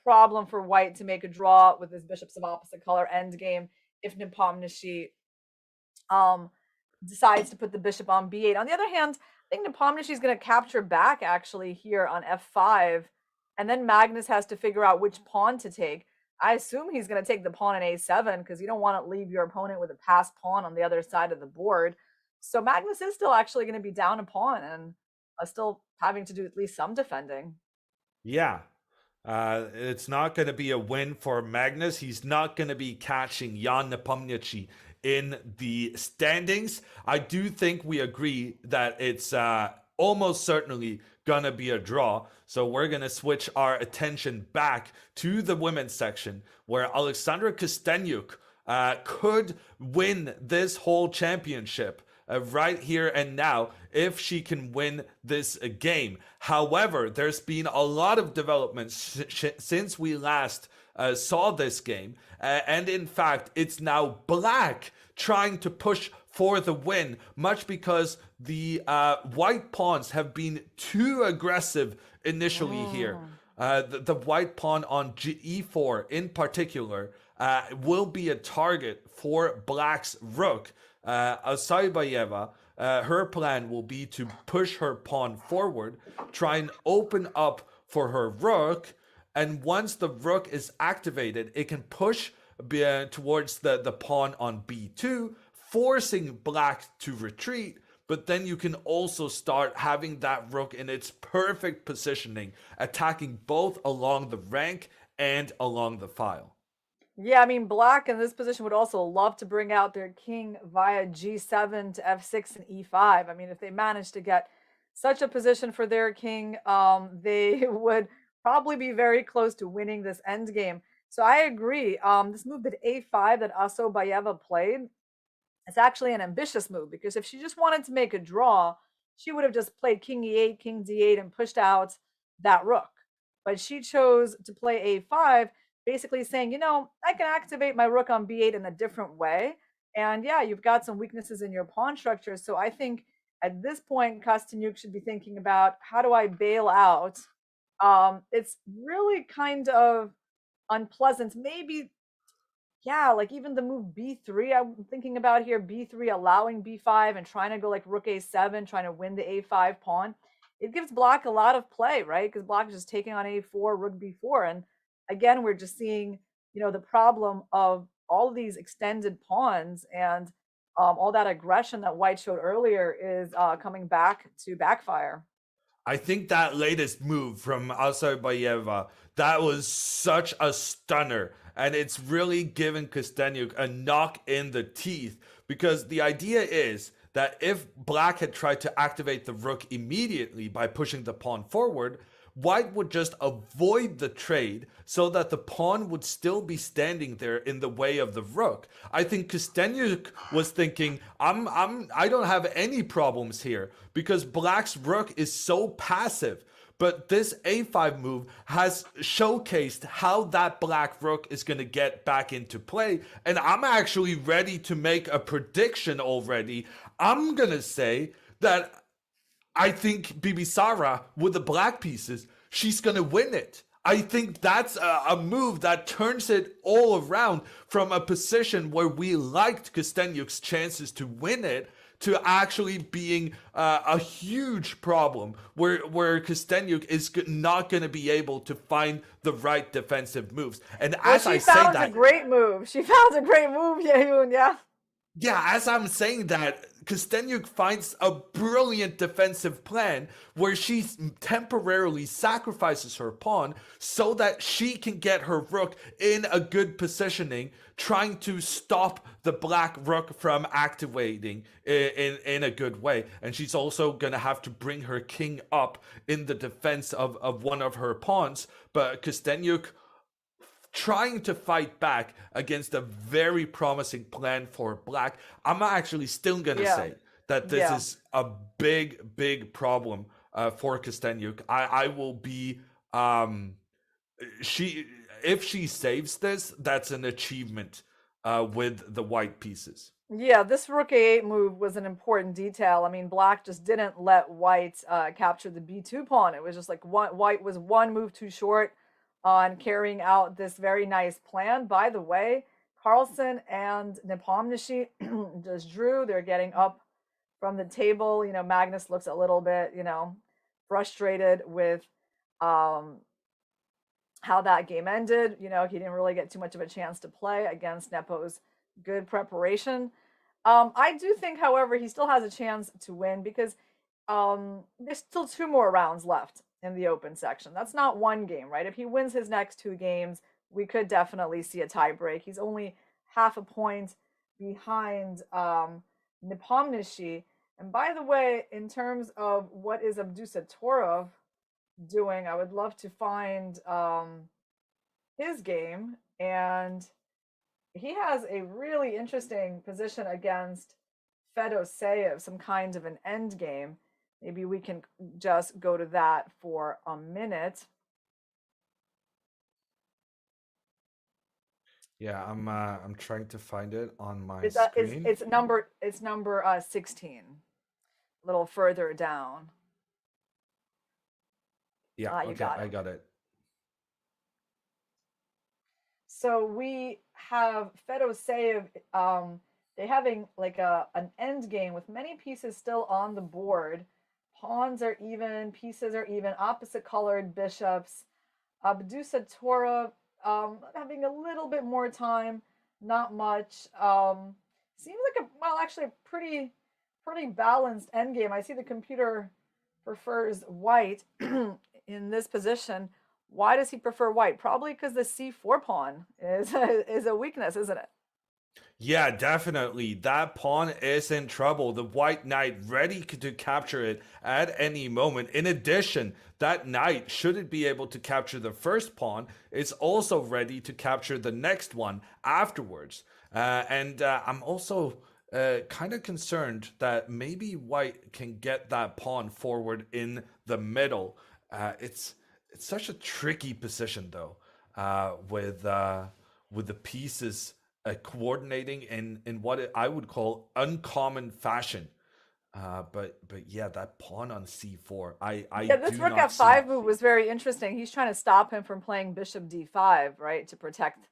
problem for white to make a draw with his bishops of opposite color endgame if Nepomniachtchi decides to put the bishop on b8. On the other hand, I think Nepomniachtchi is going to capture back actually here on f5, and then Magnus has to figure out which pawn to take. I assume he's going to take the pawn on a7 because you don't want to leave your opponent with a passed pawn on the other side of the board. So Magnus is still actually going to be down a pawn and still having to do at least some defending. Yeah. It's not going to be a win for Magnus. He's not going to be catching Jan Nepomniachtchi in the standings. I do think we agree that it's almost certainly going to be a draw. So we're going to switch our attention back to the women's section where Alexandra Costenuk could win this whole championship right here and now if she can win this game. However, there's been a lot of developments since we last saw this game. And in fact, it's now black trying to push for the win, much because the white pawns have been too aggressive initially here. The white pawn on e4 in particular will be a target for black's rook. Asaybayeva, her plan will be to push her pawn forward, try and open up for her rook, and once the rook is activated, it can push towards the pawn on b2, forcing black to retreat, but then you can also start having that rook in its perfect positioning, attacking both along the rank and along the file. Yeah, I mean, black in this position would also love to bring out their king via g7 to f6 and e5. I mean, if they manage to get such a position for their king, they would probably be very close to winning this endgame. So I agree. This move that a5 that Asobayeva played, it's actually an ambitious move because if she just wanted to make a draw, she would have just played king e8, king d8, and pushed out that rook. But she chose to play a5, basically saying, I can activate my rook on b8 in a different way. And yeah, you've got some weaknesses in your pawn structure. So I think at this point, Costenuk should be thinking about how do I bail out? It's really kind of unpleasant. Maybe yeah, like even the move b3, I'm thinking about here, b3 allowing b5 and trying to go like rook a7, trying to win the a5 pawn. It gives black a lot of play, right? Because black is just taking on a4, rook b4. And again, we're just seeing, the problem of all of these extended pawns and all that aggression that white showed earlier is coming back to backfire. I think that latest move from Asobayeva, that was such a stunner. And it's really given Costenuk a knock in the teeth because the idea is that if black had tried to activate the rook immediately by pushing the pawn forward, white would just avoid the trade so that the pawn would still be standing there in the way of the rook. I think Costenuk was thinking, I don't have any problems here because black's rook is so passive. But this a5 move has showcased how that black rook is going to get back into play. And I'm actually ready to make a prediction already. I'm going to say that I think Bibisara, with the black pieces, she's going to win it. I think that's a move that turns it all around from a position where we liked Costenuk's chances to win it to actually being a huge problem where Costenuk is not going to be able to find the right defensive moves. And as I say that, she found a great move. She found a great move, Yehun, yeah. Yeah, as I'm saying that, Costenuk finds a brilliant defensive plan where she temporarily sacrifices her pawn so that she can get her rook in a good positioning, trying to stop the black rook from activating in a good way. And she's also going to have to bring her king up in the defense of one of her pawns. But Costenuk trying to fight back against a very promising plan for black. I'm actually still going to say that this is a big problem for Costenuk. I will be if she saves this, that's an achievement with the white pieces. Yeah, this rook a8 move was an important detail. I mean, black just didn't let white capture the b2 pawn. It was just like white was one move too short on carrying out this very nice plan. By the way, Carlsen and Nepomniachtchi just drew. They're getting up from the table. Magnus looks a little bit, frustrated with how that game ended. He didn't really get too much of a chance to play against Nepo's good preparation. I do think, however, he still has a chance to win because there's still 2 more rounds left in the open section. That's not one game, right? If he wins his next 2 games, we could definitely see a tie break. He's only half a point behind Nepomniachtchi. And by the way, in terms of what is Abdusattorov doing, I would love to find his game. And he has a really interesting position against Fedoseev, some kind of an end game. Maybe we can just go to that for a minute. Yeah, I'm trying to find it on my screen. It's number 16, a little further down. Yeah, okay, I got it. So we have Fedoseev. They're having like an end game with many pieces still on the board. Pawns are even, pieces are even, opposite colored bishops. Abdusattorov having a little bit more time, not much. Seems like actually a pretty balanced endgame. I see the computer prefers white in this position. Why does he prefer white? Probably because the c4 pawn is a weakness, isn't it? Yeah, definitely. That pawn is in trouble. The white knight ready to capture it at any moment. In addition, that knight, should it be able to capture the first pawn, is also ready to capture the next one afterwards. And I'm also kind of concerned that maybe white can get that pawn forward in the middle. It's such a tricky position though, with the pieces coordinating in what I would call uncommon fashion. But yeah, that pawn on c4, I Yeah, this do rook not see. f5 move was very interesting. He's trying to stop him from playing bishop d5, right, to protect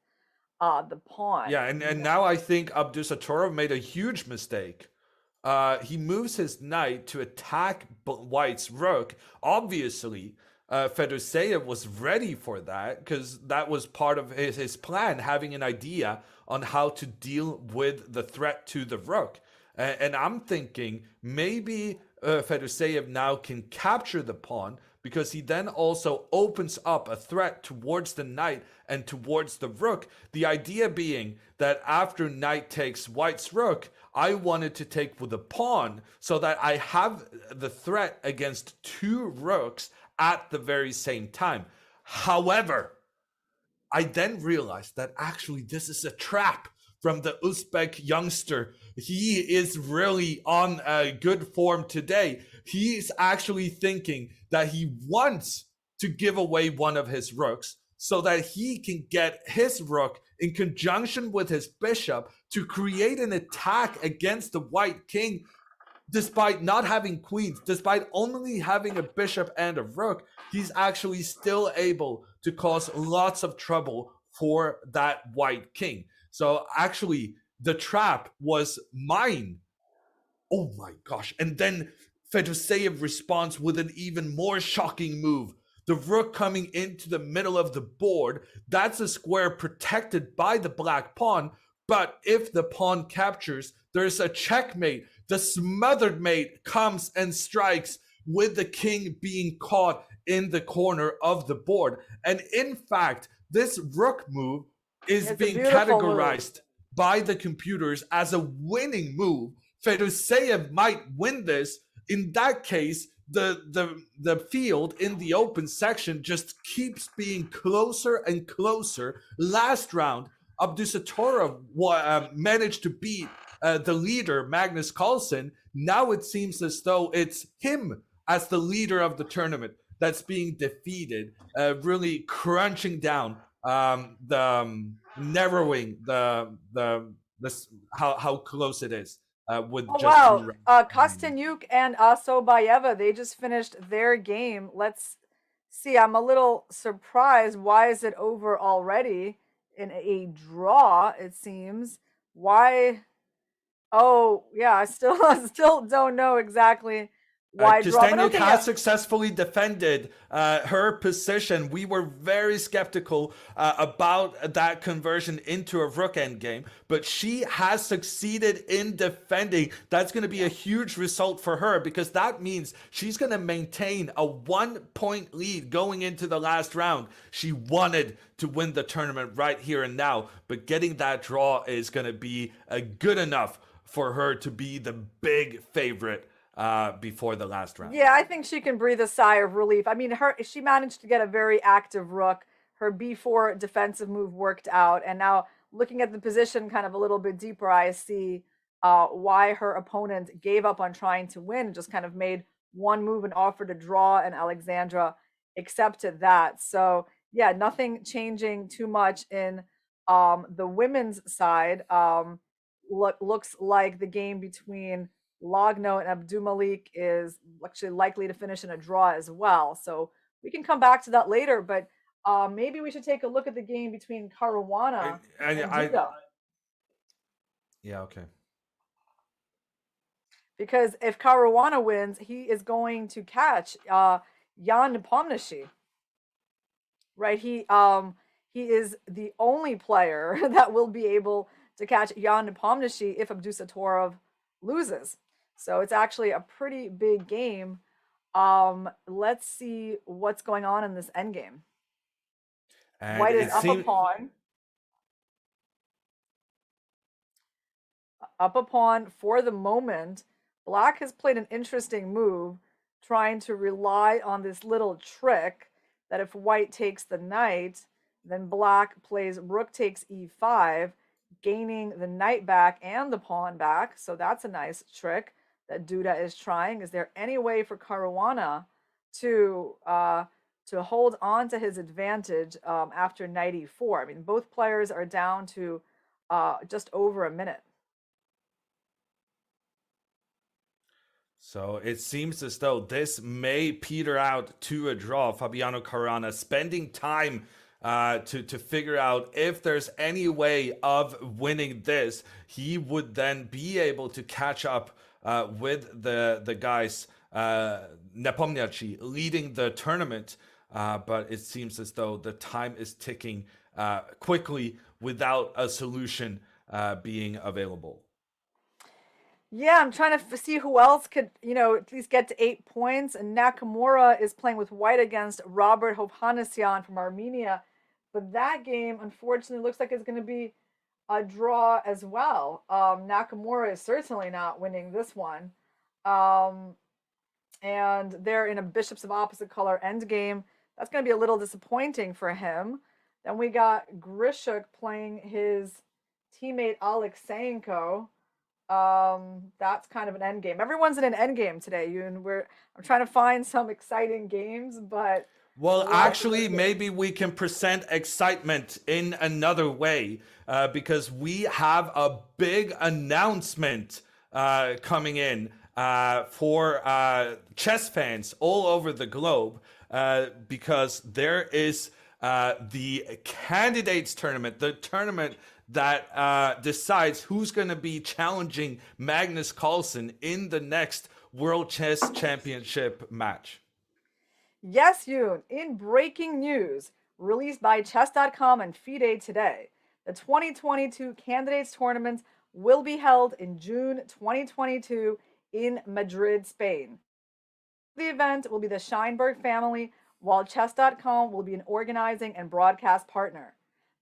the pawn. Yeah, and now I think Abdusattorov made a huge mistake. He moves his knight to attack white's rook. Obviously, Fedoseev was ready for that because that was part of his plan, having an idea on how to deal with the threat to the rook. And I'm thinking maybe Fedoseev now can capture the pawn because he then also opens up a threat towards the knight and towards the rook. The idea being that after knight takes white's rook, I wanted to take with the pawn so that I have the threat against two rooks at the very same time. However, I then realized that actually this is a trap from the Uzbek youngster. He is really on a good form today. He's actually thinking that he wants to give away one of his rooks so that he can get his rook in conjunction with his bishop to create an attack against the white king. Despite not having queens, despite only having a bishop and a rook, he's actually still able to cause lots of trouble for that white king. So actually, the trap was mine. Oh my gosh. And then Fedoseev responds with an even more shocking move. The rook coming into the middle of the board, that's a square protected by the black pawn. But if the pawn captures, there's a checkmate. The smothered mate comes and strikes with the king being caught in the corner of the board. And in fact, this rook move is being categorized by the computers as a winning move. Fedoseev might win this. In that case, the field in the open section just keeps being closer and closer. Last round, Abdusattorov managed to beat the leader, Magnus Carlsen. Now it seems as though it's him as the leader of the tournament that's being defeated, really crunching down, narrowing how close it is with just wow. 2 rounds. Costenuk and Sobayeva, they just finished their game. Let's see. I'm a little surprised. Why is it over already in a draw, it seems? Why? Oh, yeah, I still don't know exactly why draw. But Costenuk okay, has successfully defended her position. We were very skeptical about that conversion into a rook endgame, but she has succeeded in defending. That's going to be a huge result for her because that means she's going to maintain a 1-point lead going into the last round. She wanted to win the tournament right here and now, but getting that draw is going to be good enough for her to be the big favorite before the last round. Yeah, I think she can breathe a sigh of relief. I mean, she managed to get a very active rook. Her b4 defensive move worked out. And now looking at the position kind of a little bit deeper, I see why her opponent gave up on trying to win, just kind of made one move and offered a draw, and Alexandra accepted that. So yeah, nothing changing too much in the women's side. Looks like the game between Logno and Abdumalik is actually likely to finish in a draw as well. So we can come back to that later, but maybe we should take a look at the game between Caruana and Duda. Yeah, okay. Because if Caruana wins, he is going to catch Jan Nepomniachtchi. Right? He is the only player that will be able to catch Jan Nepomniachtchi if Abdusattorov loses. So it's actually a pretty big game. Let's see what's going on in this endgame. And White is it up a seems pawn. Up a pawn for the moment. Black has played an interesting move, trying to rely on this little trick that if white takes the knight, then black plays rook takes e5, gaining the knight back and the pawn back. So that's a nice trick that Duda is trying. Is there any way for Caruana to hold on to his advantage after knight e4? I mean, both players are down to just over a minute. So it seems as though this may peter out to a draw. Fabiano Caruana spending time to figure out if there's any way of winning this. He would then be able to catch up with the guys, Nepomniachtchi, leading the tournament. But it seems as though the time is ticking quickly without a solution being available. Yeah, I'm trying to see who else could, at least get to 8 points. And Nakamura is playing with white against Robert Hovhannisyan from Armenia. But that game, unfortunately, looks like it's going to be a draw as well. Nakamura is certainly not winning this one. And they're in a bishops of opposite color endgame. That's going to be a little disappointing for him. Then we got Grishuk playing his teammate Alexeyenko. That's kind of an end game. Everyone's in an end game today. I'm trying to find some exciting games, but well, actually, maybe we can present excitement in another way because we have a big announcement coming in for chess fans all over the globe because there is the candidates tournament, the tournament that decides who's going to be challenging Magnus Carlsen in the next World Chess Championship match. Yes, Yoon. In breaking news, released by chess.com and FIDE today, the 2022 Candidates Tournament will be held in June 2022 in Madrid, Spain. The event will be the Scheinberg family, while chess.com will be an organizing and broadcast partner.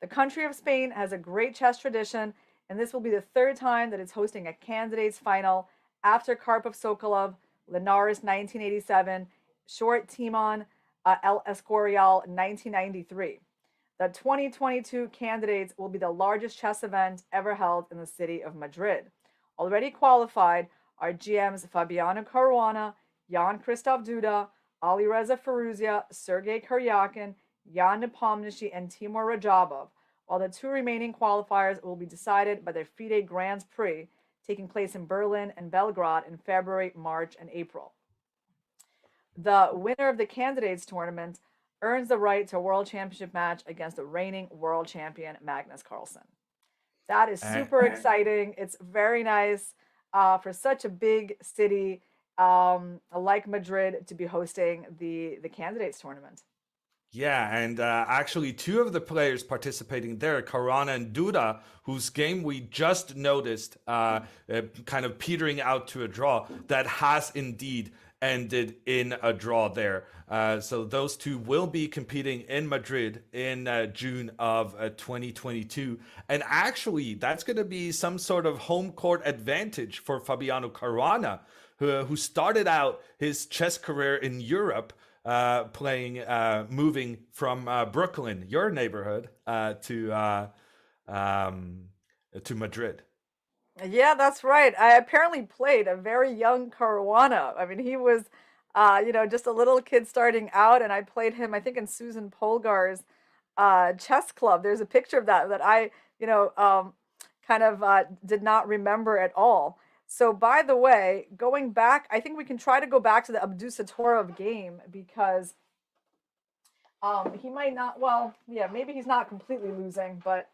The country of Spain has a great chess tradition, and this will be the third time that it's hosting a candidates final after Karpov Sokolov, Linares 1987, Short Timon, El Escorial 1993. The 2022 candidates will be the largest chess event ever held in the city of Madrid. Already qualified are GMs Fabiano Caruana, Jan-Christoph Duda, Alireza Firouzja, Sergei Kuryakin, Jan Nepomniachtchi, and Timur Rajabov, while the two remaining qualifiers will be decided by the FIDE Grand Prix taking place in Berlin and Belgrade in February, March, and April. The winner of the candidates tournament earns the right to a world championship match against the reigning world champion Magnus Carlsen. That is super exciting. It's very nice for such a big city like Madrid to be hosting the candidates tournament. Yeah, and actually two of the players participating there, Caruana and Duda, whose game we just noticed kind of petering out to a draw, that has indeed ended in a draw there. So those two will be competing in Madrid in June of 2022. And actually, that's going to be some sort of home court advantage for Fabiano Caruana, who started out his chess career in Europe, moving from Brooklyn, your neighborhood, to Madrid. Yeah, that's right. I apparently played a very young Caruana. I mean, he was, just a little kid starting out, and I played him, I think, in Susan Polgar's chess club. There's a picture of that I, did not remember at all. So, by the way, going back, I think we can try to go back to the Abdusattorov game because he might not, maybe he's not completely losing, but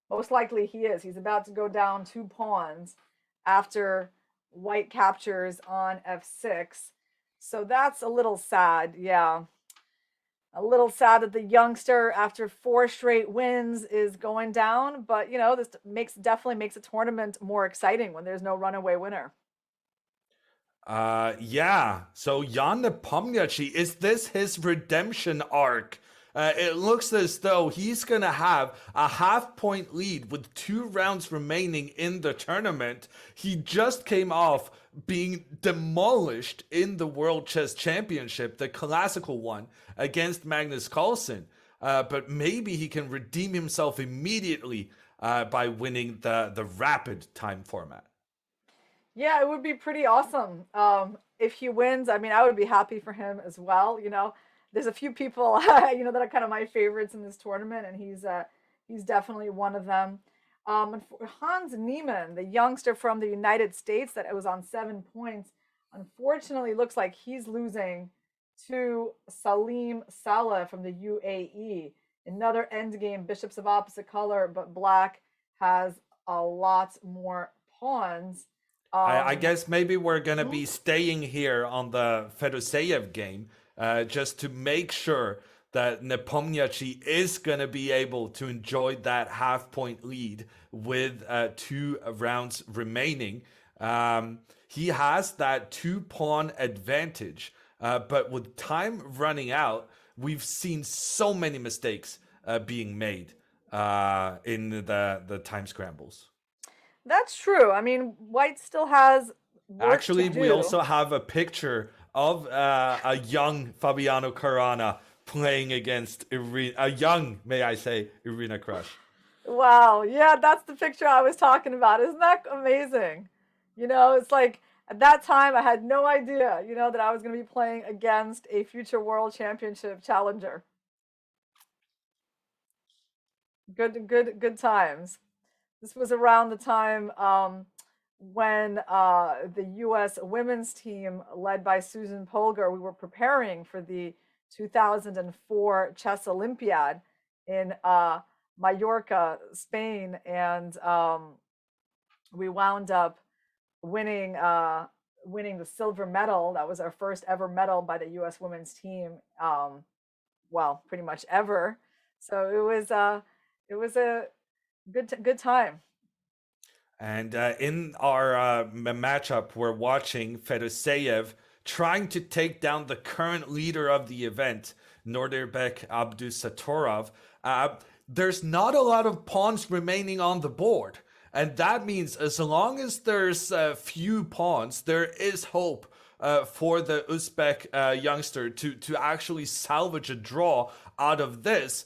most likely he is. He's about to go down 2 pawns after white captures on f6. So that's a little sad, yeah. A little sad that the youngster, after 4 straight wins, is going down. But, this definitely makes a tournament more exciting when there's no runaway winner. Yeah. So Jan Nepomniachtchi, is this his redemption arc It looks as though he's going to have a half-point lead with 2 rounds remaining in the tournament. He just came off being demolished in the World Chess Championship, the classical one, against Magnus Carlsen. But maybe he can redeem himself immediately by winning the rapid time format. Yeah, it would be pretty awesome if he wins. I mean, I would be happy for him as well. There's a few people that are kind of my favorites in this tournament, and he's definitely one of them. And for Hans Niemann, the youngster from the United States that was on 7 points, unfortunately looks like he's losing to Salim Saleh from the UAE. Another endgame, bishops of opposite color, but black has a lot more pawns. I guess maybe we're going to be staying here on the Fedoseev game just to make sure that Nepomniachtchi is going to be able to enjoy that half-point lead with 2 rounds remaining. He has that 2-pawn advantage, but with time running out, we've seen so many mistakes being made in the time scrambles. That's true. I mean, white still has work Actually, to do. we also have a picture of a young Fabiano Caruana playing against a young, may I say, Irina Krush. Wow. Yeah, that's the picture I was talking about. Isn't that amazing? It's like at that time I had no idea, that I was going to be playing against a future world championship challenger. Good times. This was around the time when the U.S. women's team, led by Susan Polgar, we were preparing for the 2004 Chess Olympiad in Mallorca, Spain, and we wound up winning the silver medal. That was our first ever medal by the U.S. women's team. Well, pretty much ever. So it was a good time. And in our matchup, we're watching Fedoseev trying to take down the current leader of the event, Nordirbek Abdusattorov. There's not a lot of pawns remaining on the board. And that means as long as there's a few pawns, there is hope for the Uzbek youngster to actually salvage a draw out of this.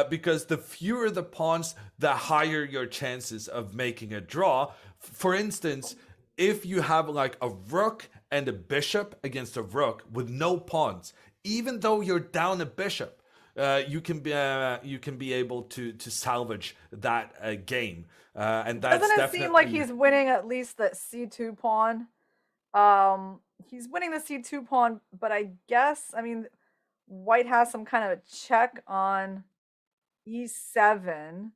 Because the fewer the pawns, the higher your chances of making a draw. For instance, if you have like a rook and a bishop against a rook with no pawns, even though you're down a bishop, you can be able to salvage that game. And that's Doesn't it definitely seem like he's winning at least the C2 pawn? He's winning the C2 pawn, but I guess, I mean, white has some kind of a check on E7.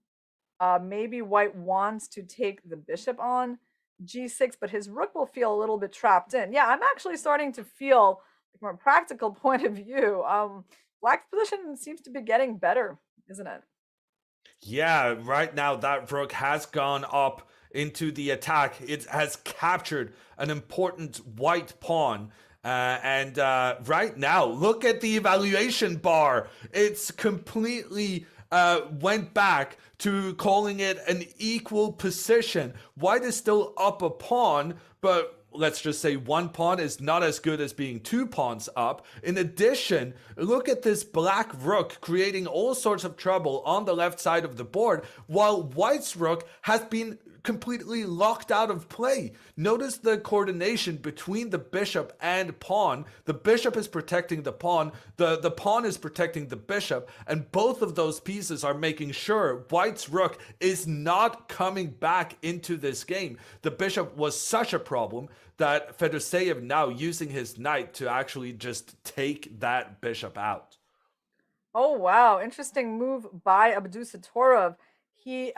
Maybe white wants to take the bishop on G6, but his rook will feel a little bit trapped in. Yeah, I'm actually starting to feel, from a practical point of view, black's position seems to be getting better, isn't it? Yeah, right now that rook has gone up into the attack. It has captured an important white pawn. And right now, look at the evaluation bar. It's completely went back to calling it an equal position. White is still up a pawn, but let's just say 1 pawn is not as good as being 2 pawns up. In addition, look at this black rook creating all sorts of trouble on the left side of the board, while white's rook has been completely locked out of play. Notice the coordination between the bishop and pawn. The bishop is protecting the pawn, the pawn is protecting the bishop, and both of those pieces are making sure white's rook is not coming back into this game. The bishop was such a problem that Fedoseev now using his knight to actually just take that bishop out. Oh wow, interesting move by Abdusattorov. He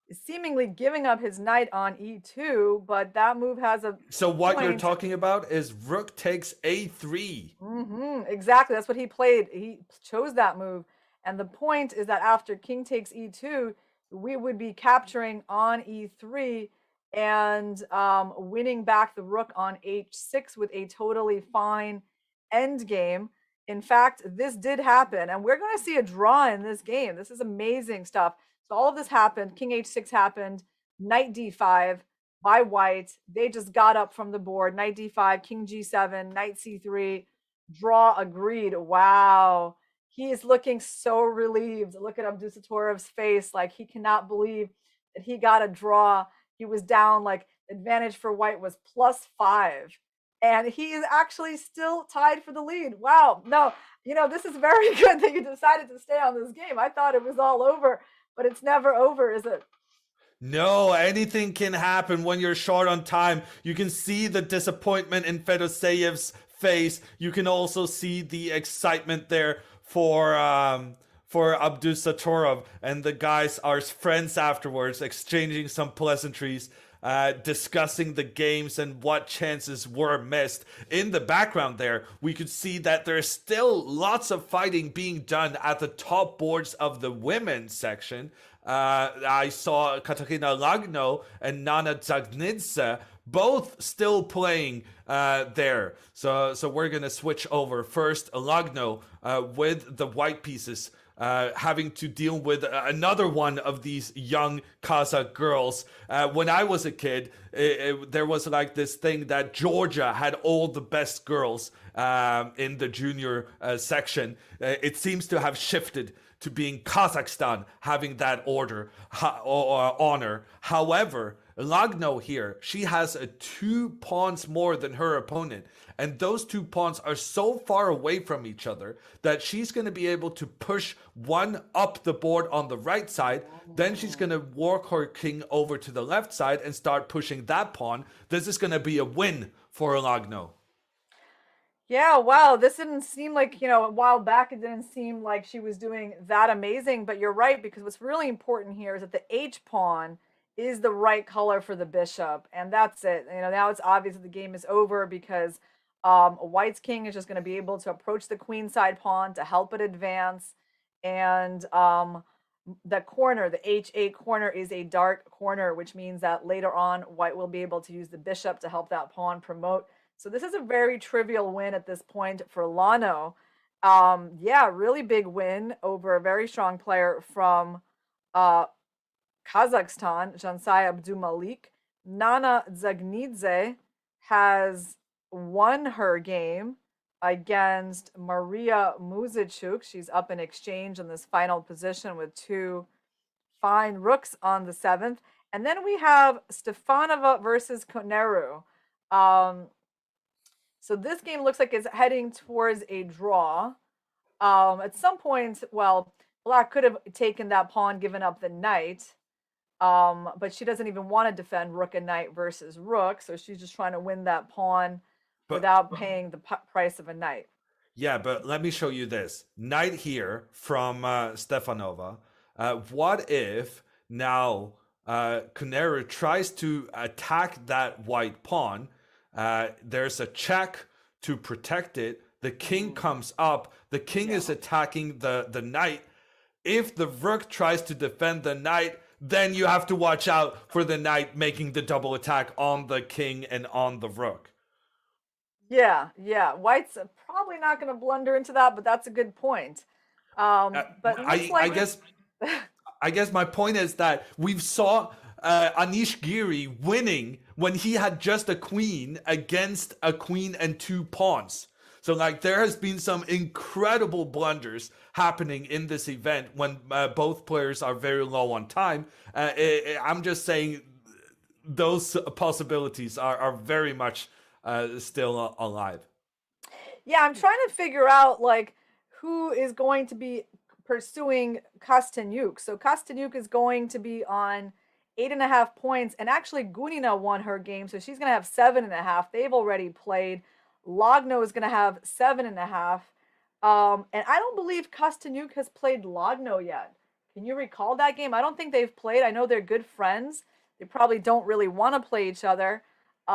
is seemingly giving up his knight on E2, but that move has a So what point. you're talking about is rook takes A3. Exactly, that's what he played. He chose that move, and the point is that after king takes E2, we would be capturing on E3 and winning back the rook on H6 with a totally fine endgame. In fact, this did happen, and we're going to see a draw in this game. This is amazing stuff. So all of this happened. King h6 happened. Knight d5 by white. They just got up from the board. Knight d5, king g7, knight c3. Draw agreed. Wow. He is looking so relieved. Look at Abdusattorov's face. Like, he cannot believe that he got a draw. He was down, like, advantage for white was +5. And he is actually still tied for the lead. Wow. No, this is very good that you decided to stay on this game. I thought it was all over, but it's never over, is it? No, anything can happen when you're short on time. You can see the disappointment in Fedoseyev's face. You can also see the excitement there for Abdusattorov, and the guys are friends afterwards, exchanging some pleasantries, discussing the games and what chances were missed. In the background there, we could see that there's still lots of fighting being done at the top boards of the women's section. I saw Katarina Lagno and Nana Zagnidze both still playing there. So we're going to switch over. First, Lagno with the white pieces, having to deal with another one of these young Kazakh girls. When I was a kid, there was like this thing that Georgia had all the best girls in the junior section. It seems to have shifted to being Kazakhstan having that honor. However, Lagno here, she has 2 pawns more than her opponent. And those 2 pawns are so far away from each other that she's going to be able to push one up the board on the right side. Then she's going to work her king over to the left side and start pushing that pawn. This is going to be a win for Lagno. Yeah, wow. This didn't seem like, a while back, it didn't seem like she was doing that amazing. But you're right, because what's really important here is that the H pawn is the right color for the bishop. And that's it. Now it's obvious that the game is over, because white's king is just going to be able to approach the queenside pawn to help it advance. And the corner, the H8 corner, is a dark corner, which means that later on, white will be able to use the bishop to help that pawn promote. So this is a very trivial win at this point for Lagno. Yeah, really big win over a very strong player from Kazakhstan, Jansai Abdumalik. Nana Zagnidze has won her game against Maria Muzichuk. She's up in exchange in this final position with 2 fine rooks on the 7th. And then we have Stefanova versus Koneru. So this game looks like it's heading towards a draw. At some point, well, Black could have taken that pawn, given up the knight. But she doesn't even want to defend rook and knight versus rook. So she's just trying to win that pawn without paying the price of a knight. Yeah, but let me show you this. Knight here from Stefanova. What if now Koneru tries to attack that white pawn? There's a check to protect it. The king comes up. The king is attacking the knight. If the rook tries to defend the knight, then you have to watch out for the knight making the double attack on the king and on the rook. Yeah. White's probably not going to blunder into that, but that's a good point. But I guess my point is that we've saw Anish Giri winning when he had just a queen against a queen and 2 pawns. So like there has been some incredible blunders happening in this event when both players are very low on time. I'm just saying those possibilities are very much still alive. Yeah, I'm trying to figure out like who is going to be pursuing Costenuk. So Costenuk is going to be on 8.5 points, and actually Gunina won her game, so she's going to have 7.5. They've already played. Lagno is going to have 7.5. And I don't believe Costenuk has played Lagno yet. Can you recall that game? I don't think they've played. I know they're good friends. They probably don't really want to play each other.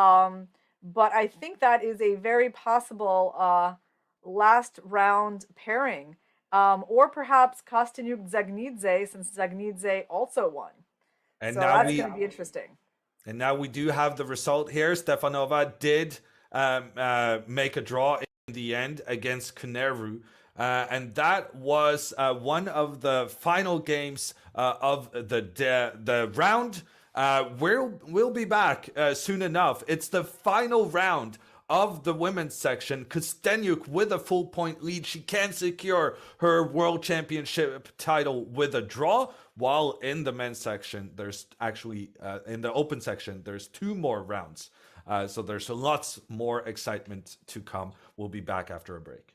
But I think that is a very possible last round pairing. Or perhaps Costenuk Zagnidze, since Zagnidze also won. And so now that's going to be interesting. And now we do have the result here. Stefanova did make a draw in the end against Koneru. And that was one of the final games of the round. We'll be back soon enough. It's the final round of the women's section. Costenuk with a full point lead. She can secure her world championship title with a draw. While in the men's section, there's actually, in the open section, there's 2 more rounds. So there's lots more excitement to come. We'll be back after a break.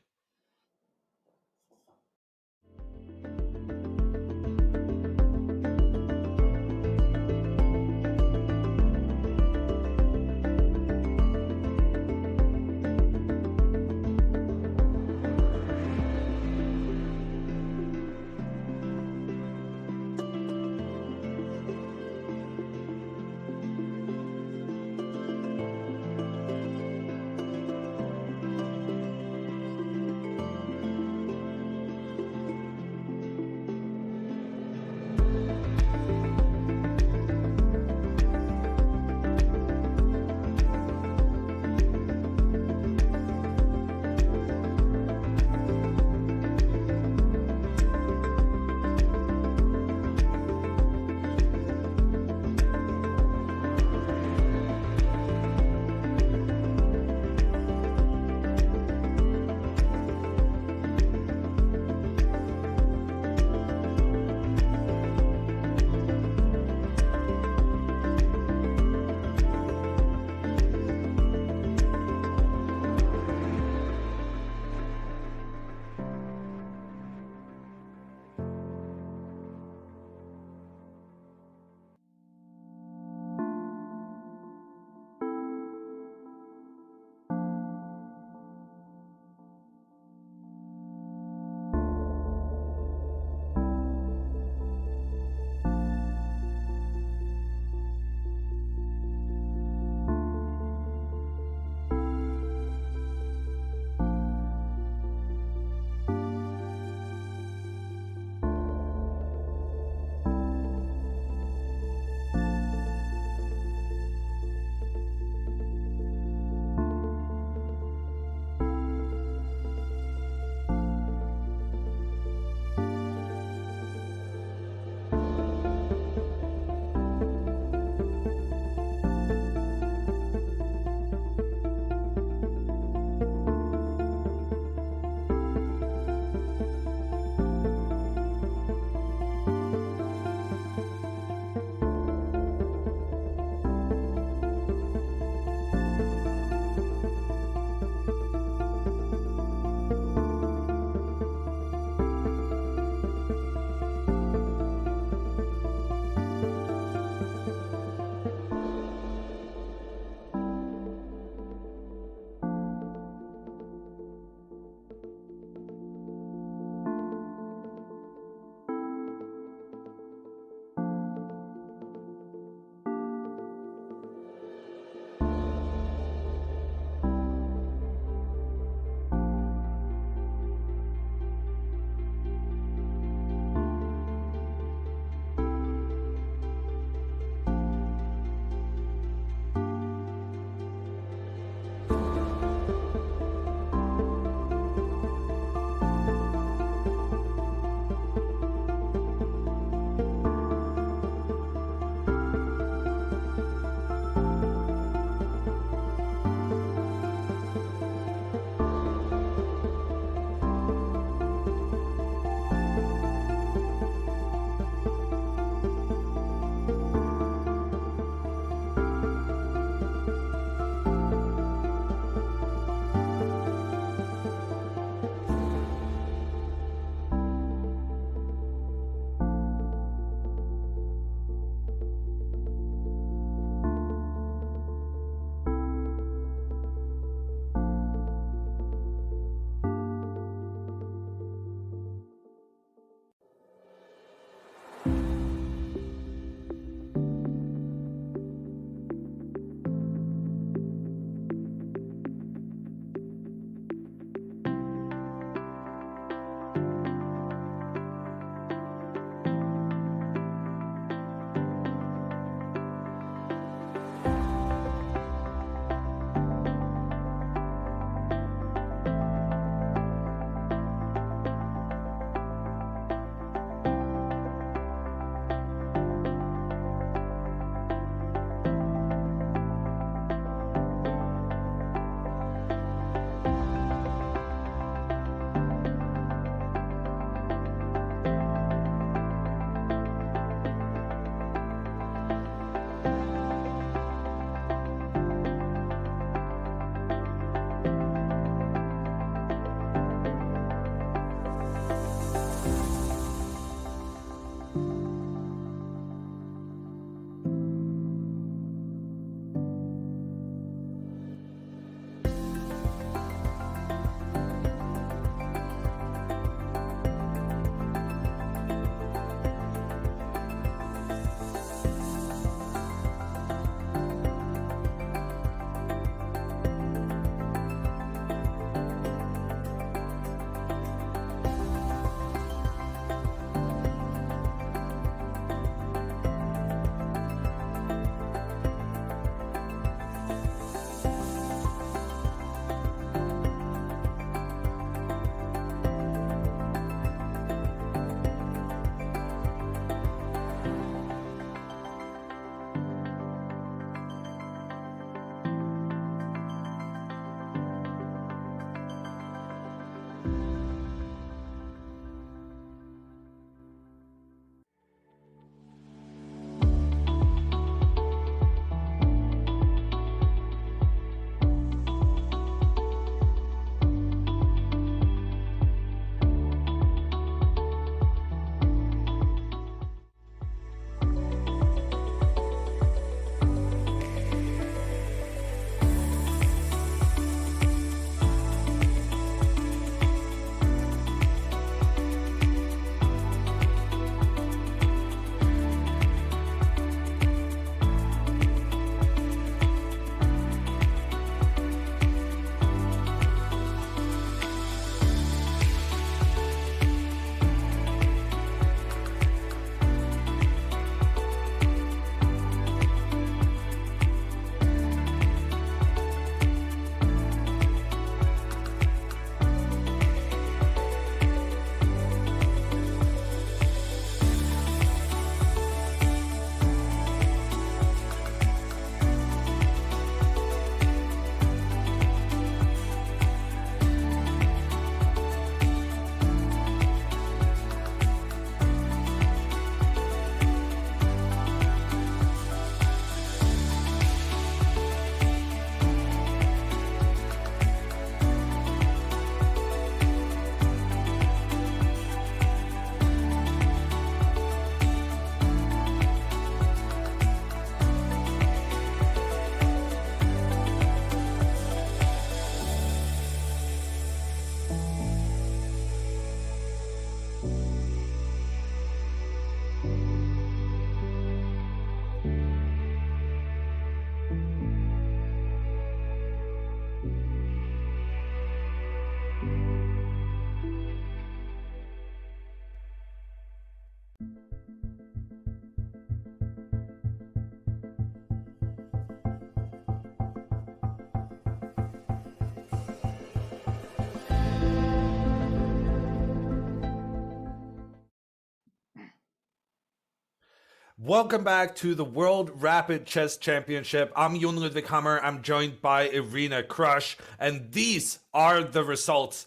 Welcome back to the World Rapid Chess Championship. I'm Jon Ludwig Hammer. I'm joined by Irina Krush, and these are the results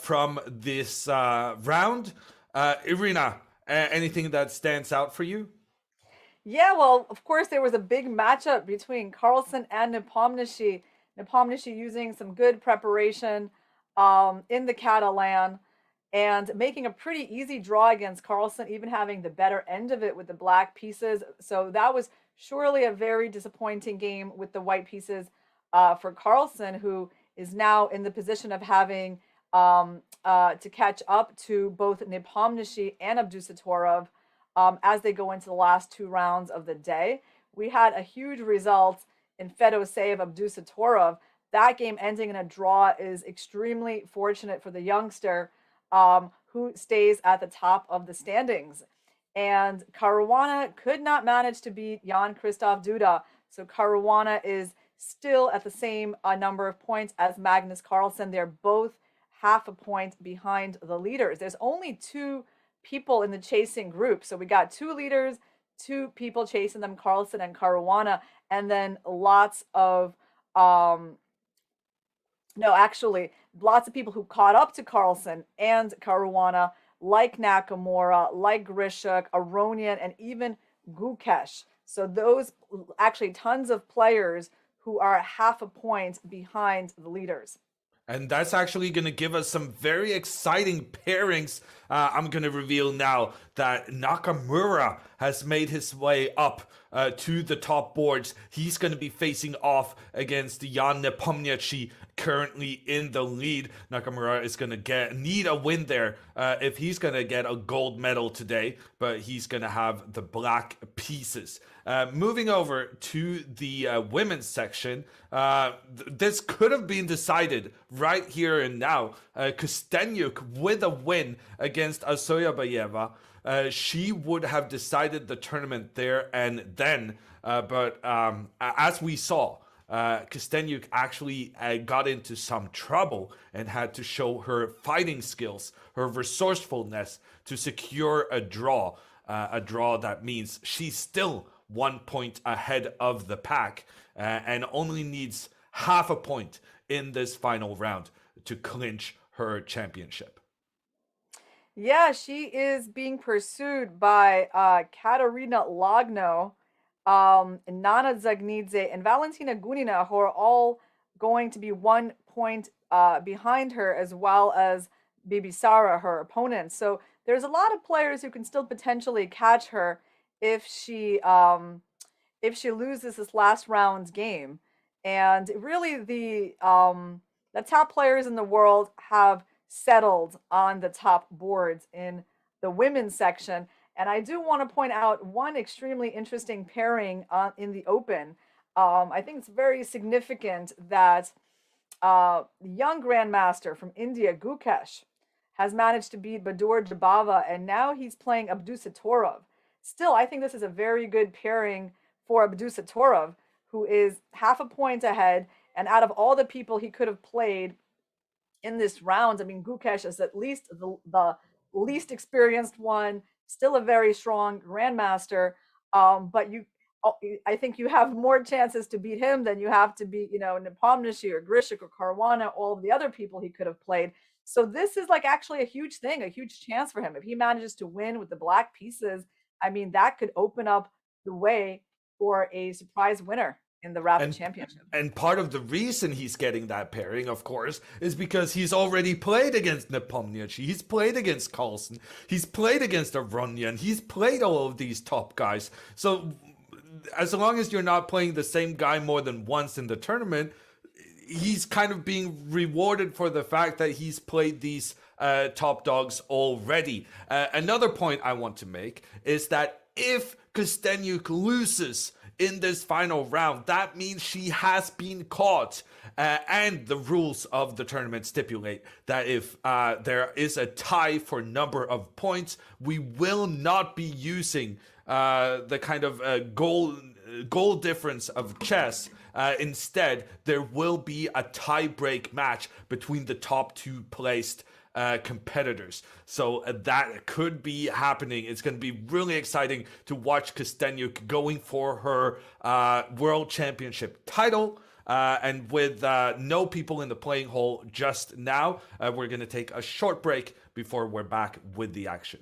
from this round. Irina, anything that stands out for you? Yeah, well, of course, there was a big matchup between Carlsen and Nepomniachtchi. Nepomniachtchi using some good preparation in the Catalan and making a pretty easy draw against Carlsen, even having the better end of it with the black pieces. So that was surely a very disappointing game with the white pieces for Carlsen, who is now in the position of having to catch up to both Nepomniachtchi and Abdusattorov as they go into the last two rounds of the day. We had a huge result in FIDE save Abdusattorov. That game ending in a draw is extremely fortunate for the youngster who stays at the top of the standings. And Caruana could not manage to beat Jan-Krzysztof Duda. So Caruana is still at the same number of points as Magnus Carlsen. They're both half a point behind the leaders. There's only two people in the chasing group. So we got two leaders, two people chasing them, Carlsen and Caruana, and then lots of lots of people who caught up to Carlsen and Caruana, like Nakamura, like Grishuk, Aronian, and even Gukesh. So those actually tons of players who are half a point behind the leaders. And that's actually going to give us some very exciting pairings. I'm going to reveal now that Nakamura has made his way up to the top boards. He's going to be facing off against Jan Nepomniachtchi, currently in the lead. Nakamura is going to need a win there if he's going to get a gold medal today, but he's going to have the black pieces. Moving over to the women's section, this could have been decided right here and now. Costenuk with a win against Asoyabayeva. She would have decided the tournament there and then. But as we saw, Costenuk actually got into some trouble and had to show her fighting skills, her resourcefulness to secure a draw. A draw that means she's still 1 point ahead of the pack and only needs half a point in this final round to clinch her championship. Yeah, she is being pursued by Katerina Lagno, Nana Zagnidze, and Valentina Gunina, who are all going to be 1 point behind her, as well as Bibisara, her opponent. So there's a lot of players who can still potentially catch her if she loses this last round's game. And really, the top players in the world have settled on the top boards in the women's section. And I do want to point out one extremely interesting pairing in the Open. I think it's very significant that the young grandmaster from India, Gukesh, has managed to beat Badur Jabava, and now he's playing Abdusattorov. Still, I think this is a very good pairing for Abdusattorov, who is half a point ahead. And out of all the people he could have played in this round, I mean, Gukesh is at least the least experienced one, still a very strong grandmaster. But I think you have more chances to beat him than you have to beat, Nepomniachtchi or Grishuk or Caruana, all of the other people he could have played. So this is like actually a huge thing, a huge chance for him. If he manages to win with the black pieces, I mean, that could open up the way for a surprise winner in the Rapid Championship. And part of the reason he's getting that pairing, of course, is because he's already played against Nepomniachtchi. He's played against Carlsen. He's played against Aronian. He's played all of these top guys. So as long as you're not playing the same guy more than once in the tournament, he's kind of being rewarded for the fact that he's played these top dogs already. Another point I want to make is that if Costenuk loses in this final round, that means she has been caught. And the rules of the tournament stipulate that if there is a tie for number of points, we will not be using the kind of goal difference of chess. Instead, there will be a tie-break match between the top two placed competitors. So that could be happening. It's going to be really exciting to watch Costenuk going for her World Championship title. And with no people in the playing hole just now, we're going to take a short break before we're back with the action.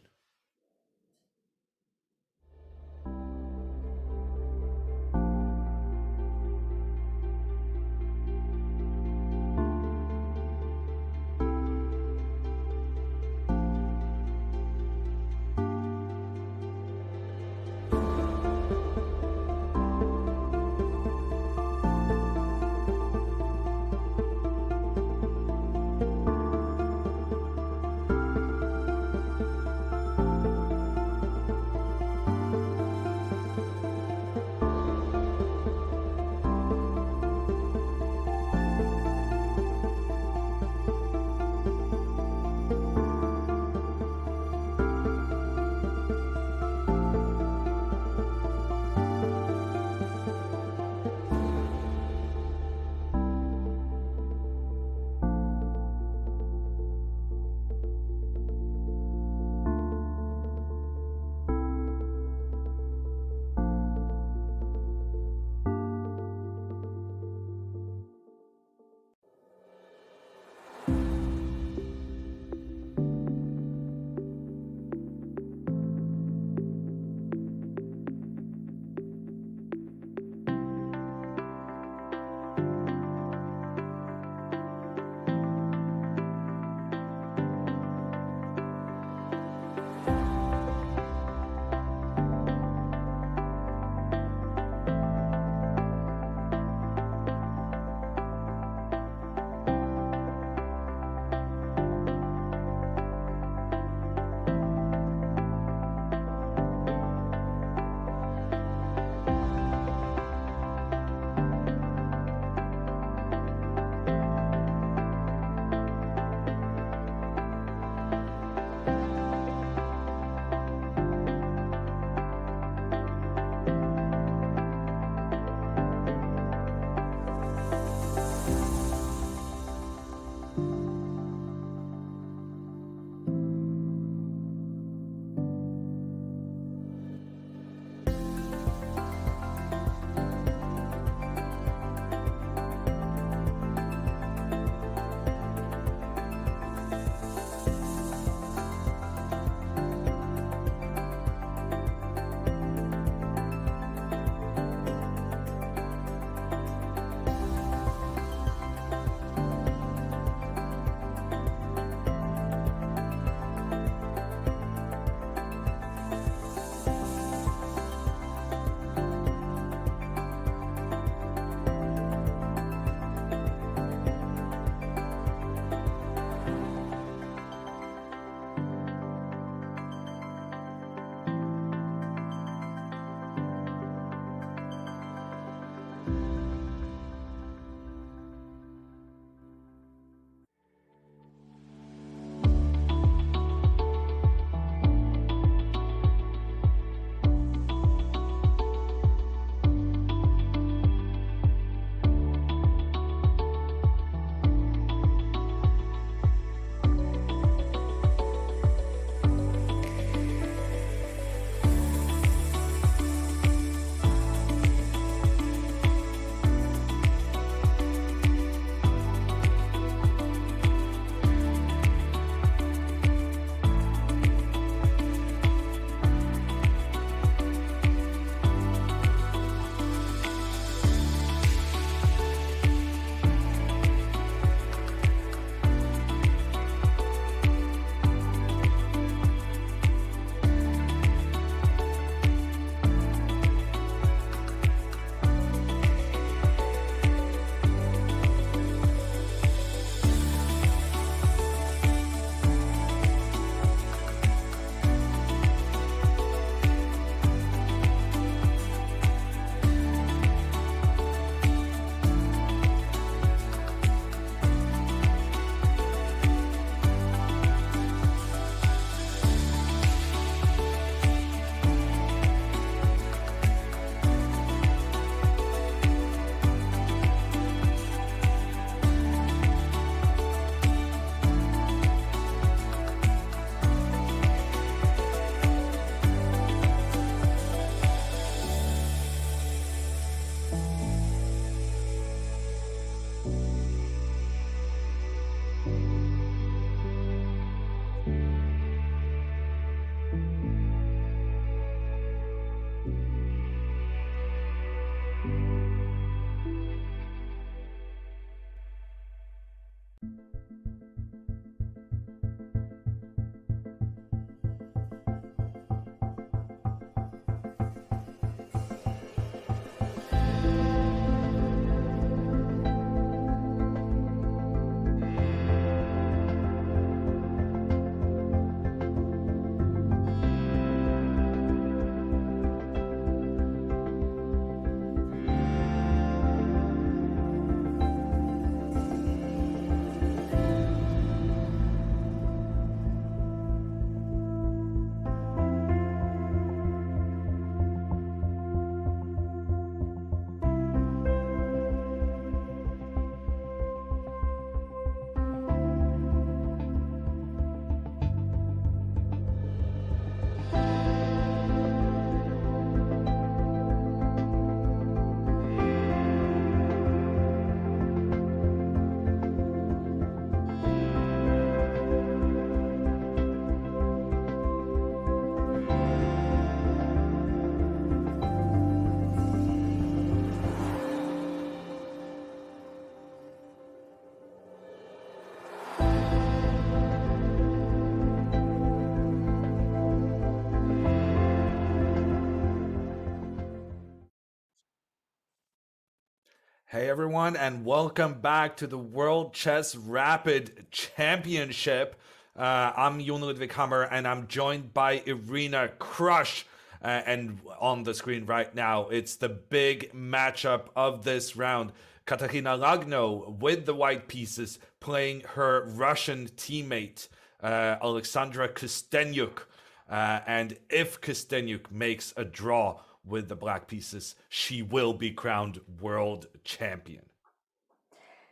Hey everyone, and welcome back to the World Chess Rapid Championship. I'm Jon Ludwig Hammer, and I'm joined by Irina Krush. And on the screen right now, it's the big matchup of this round. Katarina Lagno with the white pieces playing her Russian teammate, Alexandra Costenuk. And if Costenuk makes a draw with the black pieces, she will be crowned world champion.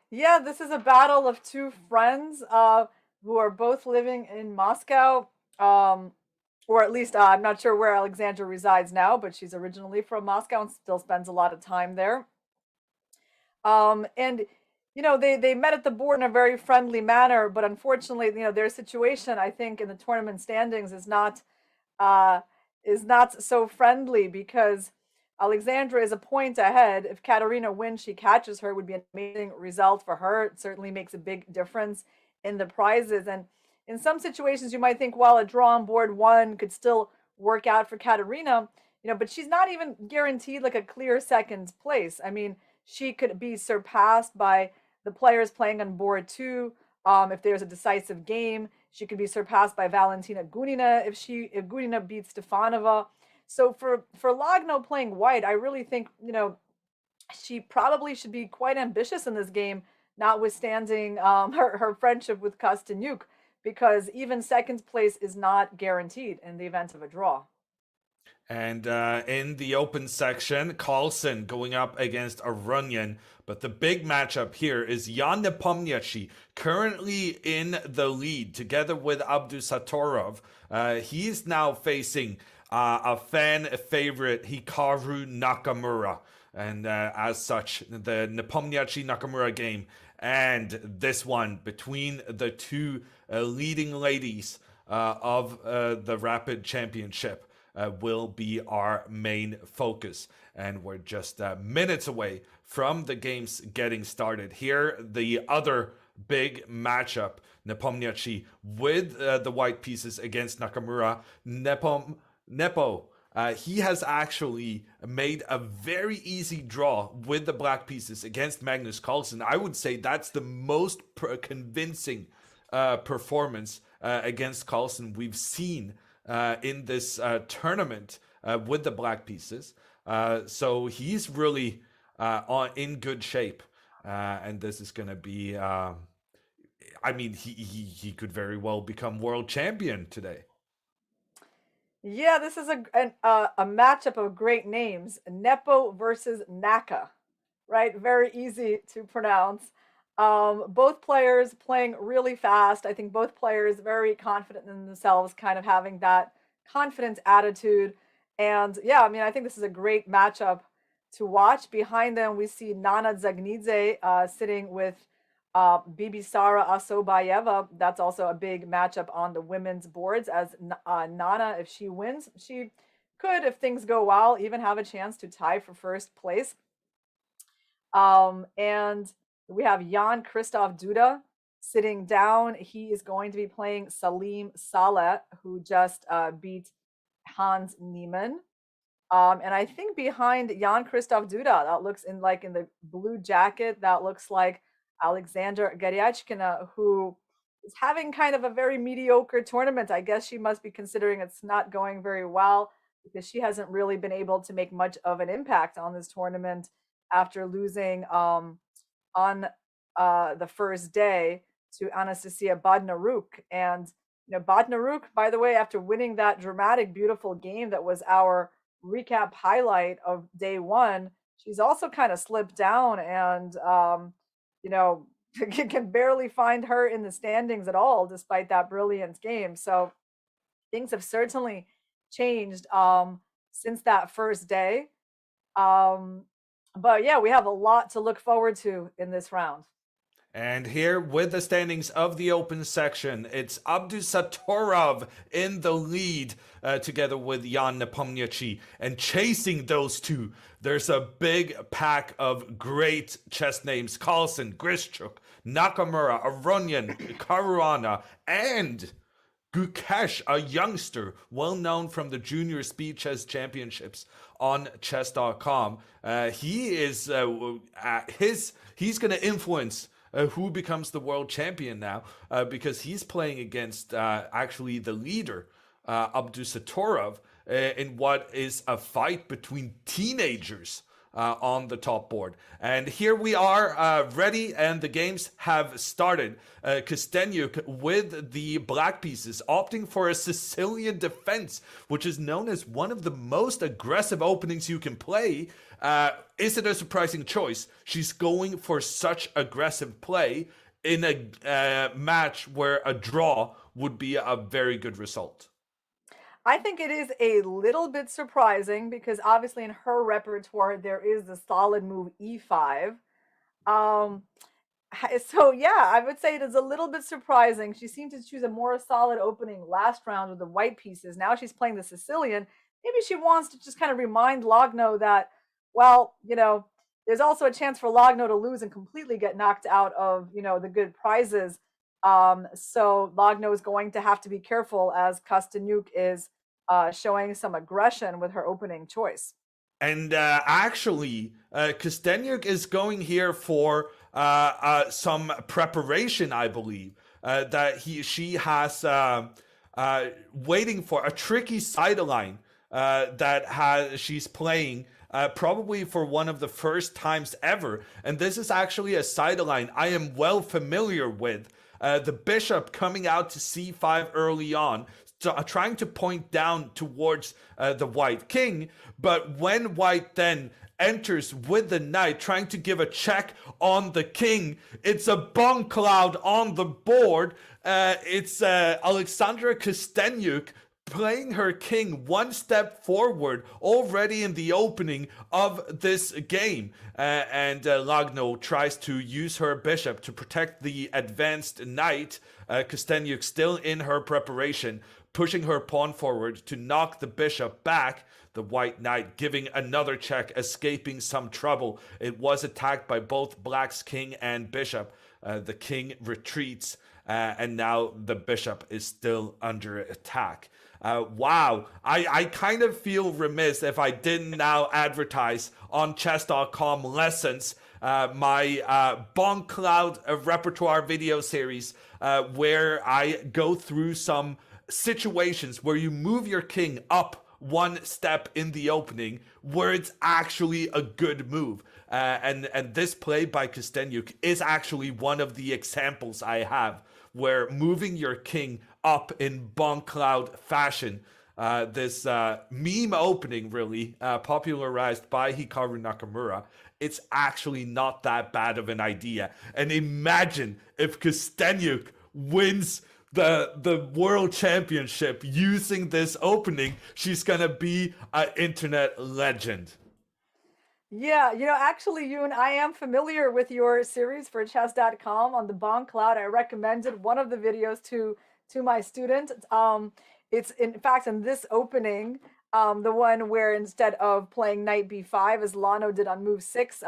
Yeah, this is a battle of two friends who are both living in Moscow. Or at least I'm not sure where Alexandra resides now, but she's originally from Moscow and still spends a lot of time there. And they met at the board in a very friendly manner, but unfortunately, their situation, I think, in the tournament standings is not so friendly because Alexandra is a point ahead. If Katarina wins, she catches her, would be an amazing result for her. It certainly makes a big difference in the prizes. And in some situations, you might think, well, a draw on board one could still work out for Katarina, but she's not even guaranteed like a clear second place. I mean, she could be surpassed by the players playing on board two. If there's a decisive game, she could be surpassed by Valentina Gunina if Gunina beats Stefanova. So for Lagno playing white, I really think, she probably should be quite ambitious in this game, notwithstanding her friendship with Costenuk, because even second place is not guaranteed in the event of a draw. And in the open section, Carlsen going up against Aronian. But the big matchup here is Jan Nepomniachtchi, currently in the lead, together with Abdusattorov. He is now facing a fan favorite, Hikaru Nakamura. And as such, the Nepomniachtchi Nakamura game and this one between the two leading ladies of the Rapid Championship will be our main focus. And we're just minutes away from the games getting started. Here, the other big matchup, Nepomniachtchi with the white pieces against Nakamura. Nepo, he has actually made a very easy draw with the black pieces against Magnus Carlsen. I would say that's the most convincing performance against Carlsen we've seen in this tournament with the black pieces. So he's really in good shape. And this is going to be, he could very well become world champion today. Yeah, this is a matchup of great names. Nepo versus Naka, right? Very easy to pronounce. Both players playing really fast. I think both players very confident in themselves, kind of having that confident attitude. And yeah, I think this is a great matchup to watch. Behind them, we see Nana Dzagnidze sitting with Bibisara Asobayeva. That's also a big matchup on the women's boards, as Nana, if she wins, she could, if things go well, even have a chance to tie for first place. And we have Jan Christoph Duda sitting down. He is going to be playing Salim Saleh, who just beat Hans Niemann. And I think behind Jan Christoph Duda, that looks in the blue jacket, that looks like Alexandra Garyachkina, who is having kind of a very mediocre tournament. I guess she must be considering it's not going very well because she hasn't really been able to make much of an impact on this tournament after losing on the first day to Anastasia Badnaruk. And Badnaruk, by the way, after winning that dramatic, beautiful game that was our recap highlight of day one, she's also kind of slipped down and can barely find her in the standings at all, despite that brilliant game. So things have certainly changed since that first day. But yeah, we have a lot to look forward to in this round. And here with the standings of the open section, it's Abdusattorov in the lead together with Jan Nepomniachtchi. And chasing those two, there's a big pack of great chess names. Carlsen, Grischuk, Nakamura, Aronian, Caruana, and Gukesh, a youngster well known from the Junior Speed Chess Championships on chess.com. He is he's going to influence who becomes the world champion now, because he's playing against actually the leader, Abdusattorov, in what is a fight between teenagers on the top board. And here we are, ready, and the games have started. Costenuk with the black pieces opting for a Sicilian defense, which is known as one of the most aggressive openings you can play. Is it a surprising choice? She's going for such aggressive play in a match where a draw would be a very good result. I think it is a little bit surprising because obviously in her repertoire there is the solid move e5. So yeah, I would say it is a little bit surprising. She seemed to choose a more solid opening last round with the white pieces. Now she's playing the Sicilian. Maybe she wants to just kind of remind Logno that, well, there's also a chance for Logno to lose and completely get knocked out of, the good prizes. So Logno is going to have to be careful as Costenuk is showing some aggression with her opening choice. And actually, Costenuk is going here for some preparation, I believe, that she has waiting for a tricky sideline that she's playing. Probably for one of the first times ever. And this is actually a sideline I am well familiar with. The bishop coming out to c5 early on, trying to point down towards the white king. But when white then enters with the knight, trying to give a check on the king, it's a bomb cloud on the board. It's Alexandra Costenuk playing her king one step forward already in the opening of this game. And Logno tries to use her bishop to protect the advanced knight. Costenuk still in her preparation, pushing her pawn forward to knock the bishop back. The white knight giving another check, escaping some trouble. It was attacked by both black's king and bishop. The king retreats, and now the bishop is still under attack. Wow, I kind of feel remiss if I didn't now advertise on chess.com lessons, my Bon Cloud repertoire video series, where I go through some situations where you move your king up one step in the opening where it's actually a good move. And this play by Costenuk is actually one of the examples I have where moving your king up in Bon Cloud fashion, this meme opening really popularized by Hikaru Nakamura, it's actually not that bad of an idea. And imagine if Costenuk wins the world championship using this opening. She's gonna be an internet legend. Yeah, actually, Yoon, I am familiar with your series for chess.com on the Bon Cloud. I recommended one of the videos to my student. It's in fact in this opening, the one where instead of playing knight b5 as Lano did on move 6,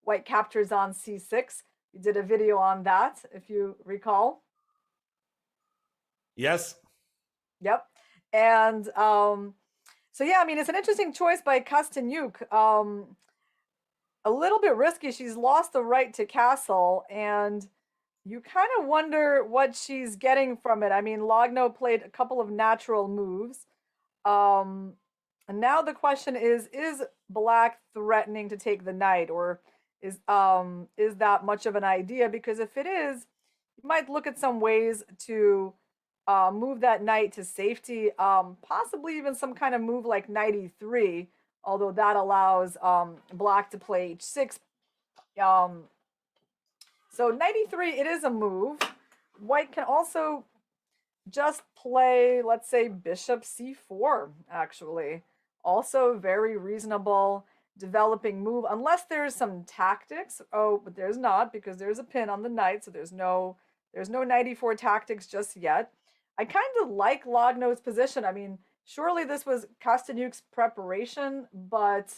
white captures on c6. You did a video on that, if you recall. Yes. Yep. And so yeah, I mean, it's an interesting choice by Costenuk. A little bit risky. She's lost the right to castle, and you kind of wonder what she's getting from it. I mean, Logno played a couple of natural moves. And now the question is black threatening to take the knight, or is that much of an idea? Because if it is, you might look at some ways to move that knight to safety, possibly even some kind of move like knight e3, although that allows black to play h6. So knight e3, it is a move. White can also just play, let's say, bishop c4, actually. Also very reasonable developing move, unless there's some tactics. Oh, but there's not, because there's a pin on the knight, so there's no knight e4 tactics just yet. I kind of like Logno's position. I mean, surely this was Costenuk's preparation, but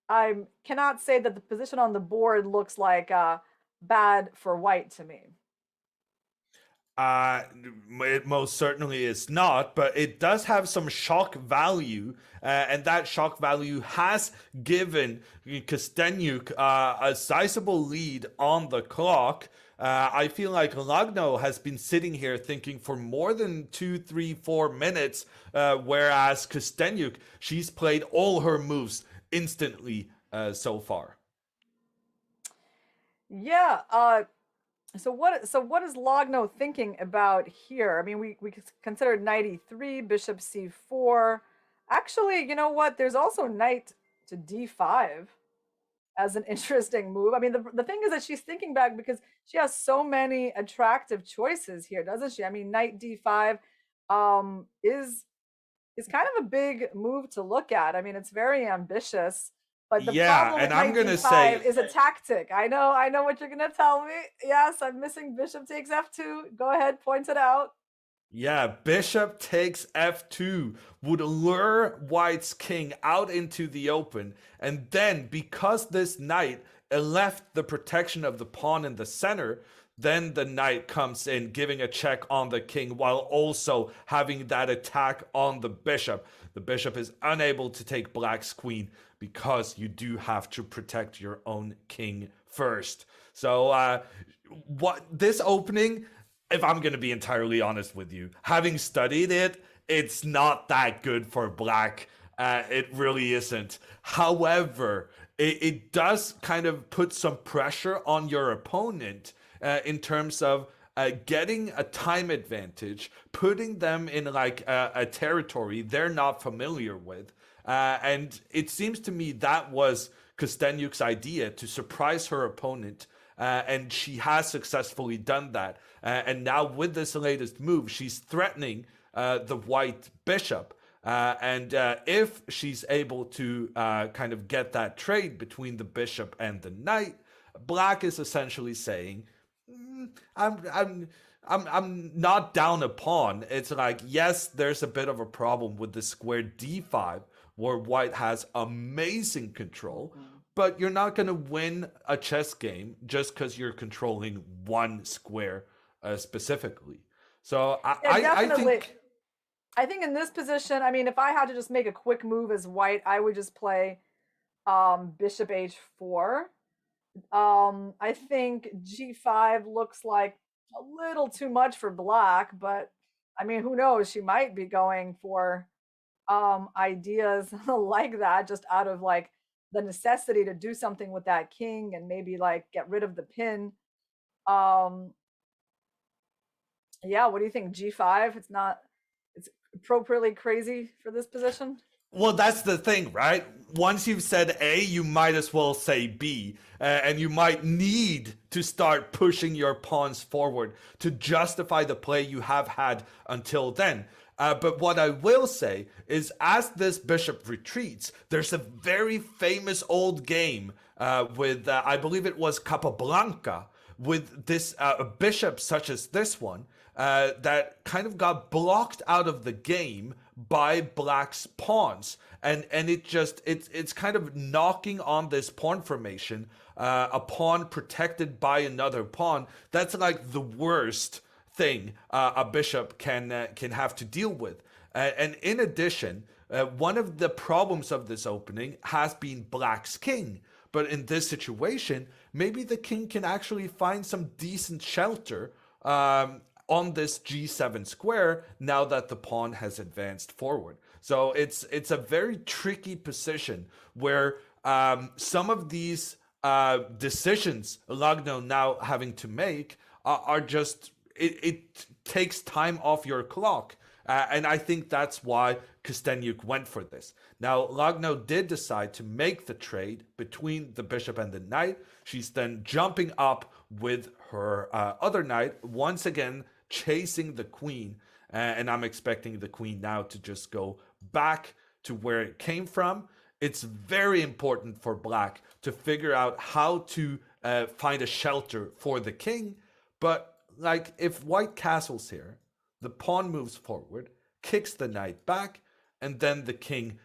I cannot say that the position on the board looks like bad for white to me. Uh, it most certainly is not, but it does have some shock value, and that shock value has given Costenuk a sizable lead on the clock. I feel like Lagno has been sitting here thinking for more than 2, 3, 4 minutes, whereas Costenuk, she's played all her moves instantly so far. Yeah. So what is Logno thinking about here? I mean, we considered knight e3, bishop c4. Actually, you know what? There's also knight to d5 as an interesting move. I mean, the thing is that she's thinking back because she has so many attractive choices here, doesn't she? I mean, knight d5 is kind of a big move to look at. I mean, it's very ambitious. But the problem with and I'm knight gonna d5 say is a tactic. I know what you're gonna tell me. Yes, I'm missing bishop takes f2. Go ahead, point it out. yeah, bishop takes f2 would lure white's king out into the open, and then because this knight left the protection of the pawn in the center, then the knight comes in, giving a check on the king while also having that attack on the bishop. The bishop is unable to take black's queen because you do have to protect your own king first. So what this opening, if I'm going to be entirely honest with you, having studied it, it's not that good for black. It really isn't. However, it does kind of put some pressure on your opponent in terms of getting a time advantage, putting them in like a territory they're not familiar with. And it seems to me that was Costenuk's idea, to surprise her opponent. And she has successfully done that. And now with this latest move, she's threatening the white bishop. And if she's able to kind of get that trade between the bishop and the knight, black is essentially saying, I'm not down a pawn. It's like, yes, there's a bit of a problem with the square d5 where white has amazing control, but you're not going to win a chess game just because you're controlling one square specifically. So I think in this position, I mean, if I had to just make a quick move as white, I would just play bishop h4. I think g5 looks like a little too much for black, but I mean, who knows? She might be going for ideas like that just out of like the necessity to do something with that king and maybe like get rid of the pin. Yeah, what do you think? G5? It's appropriately crazy for this position. Well, that's the thing, right? Once you've said A, you might as well say B. And you might need to start pushing your pawns forward to justify the play you have had until then. But what I will say is, as this bishop retreats, there's a very famous old game with, I believe it was Capablanca, with this bishop such as this one, that kind of got blocked out of the game by black's pawns, and it's kind of knocking on this pawn formation, a pawn protected by another pawn. That's like the worst thing a bishop can have to deal with. And in addition, one of the problems of this opening has been black's king. But in this situation, maybe the king can actually find some decent shelter on this g7 square now that the pawn has advanced forward. So it's a very tricky position where some of these decisions Lagno now having to make are just, it takes time off your clock. And I think that's why Costenuk went for this. Now, Lagno did decide to make the trade between the bishop and the knight. She's then jumping up with her other knight, once again chasing the queen. And I'm expecting the queen now to just go back to where it came from. It's very important for black to figure out how to find a shelter for the king. But like, if white castles here, the pawn moves forward, kicks the knight back, and then the king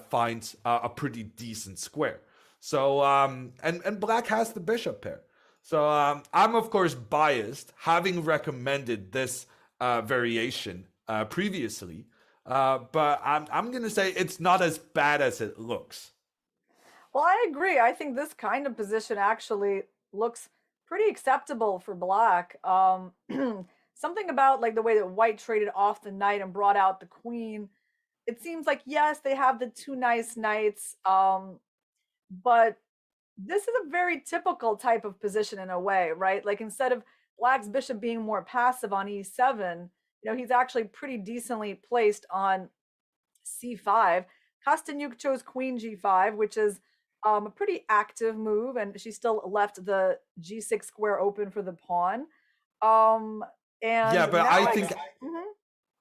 finds a pretty decent square. So, and black has the bishop here. So I'm of course biased, having recommended this variation previously, but I'm gonna say it's not as bad as it looks. Well, I agree. I think this kind of position actually looks pretty acceptable for black. Something about like the way that white traded off the knight and brought out the queen. It seems like yes, they have the two nice knights, but this is a very typical type of position in a way, right? Like instead of black's bishop being more passive on e7, he's actually pretty decently placed on c5. Costenuk chose queen g5, which is a pretty active move, and she still left the g6 square open for the pawn. And Yeah, but now I think Mhm.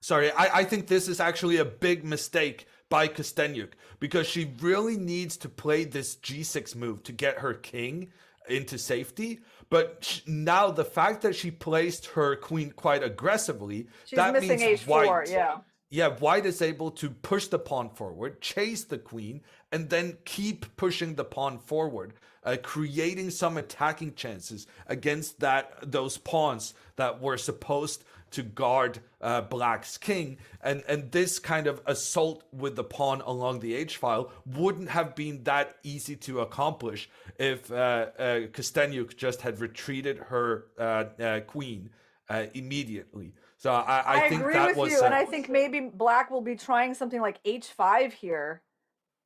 sorry, I think this is actually a big mistake by Costenuk because she really needs to play this g6 move to get her king into safety. But now the fact that she placed her queen quite aggressively, She's that missing means h4, white. yeah. Yeah, white is able to push the pawn forward, chase the queen, and then keep pushing the pawn forward, creating some attacking chances against those pawns that were supposed to guard black's king. And this kind of assault with the pawn along the h-file wouldn't have been that easy to accomplish if Kostenjuk just had retreated her queen immediately. So I think agree that with was you, and I think maybe black will be trying something like h5 here,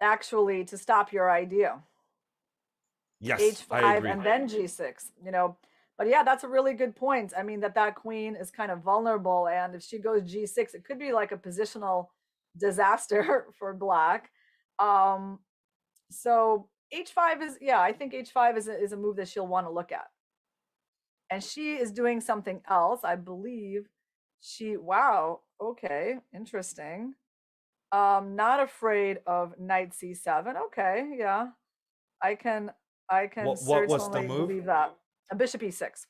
actually, to stop your idea. yes, I h5 agree. and then g6. But yeah, that's a really good point. I mean, that queen is kind of vulnerable, and if she goes g6, it could be like a positional disaster for black. So h5 is, yeah, I think h5 is a move that she'll want to look at. And she is doing something else, I believe. Wow, okay, interesting. Not afraid of knight c7. Okay, yeah. I can What was the certainly move? believe that. A bishop e6.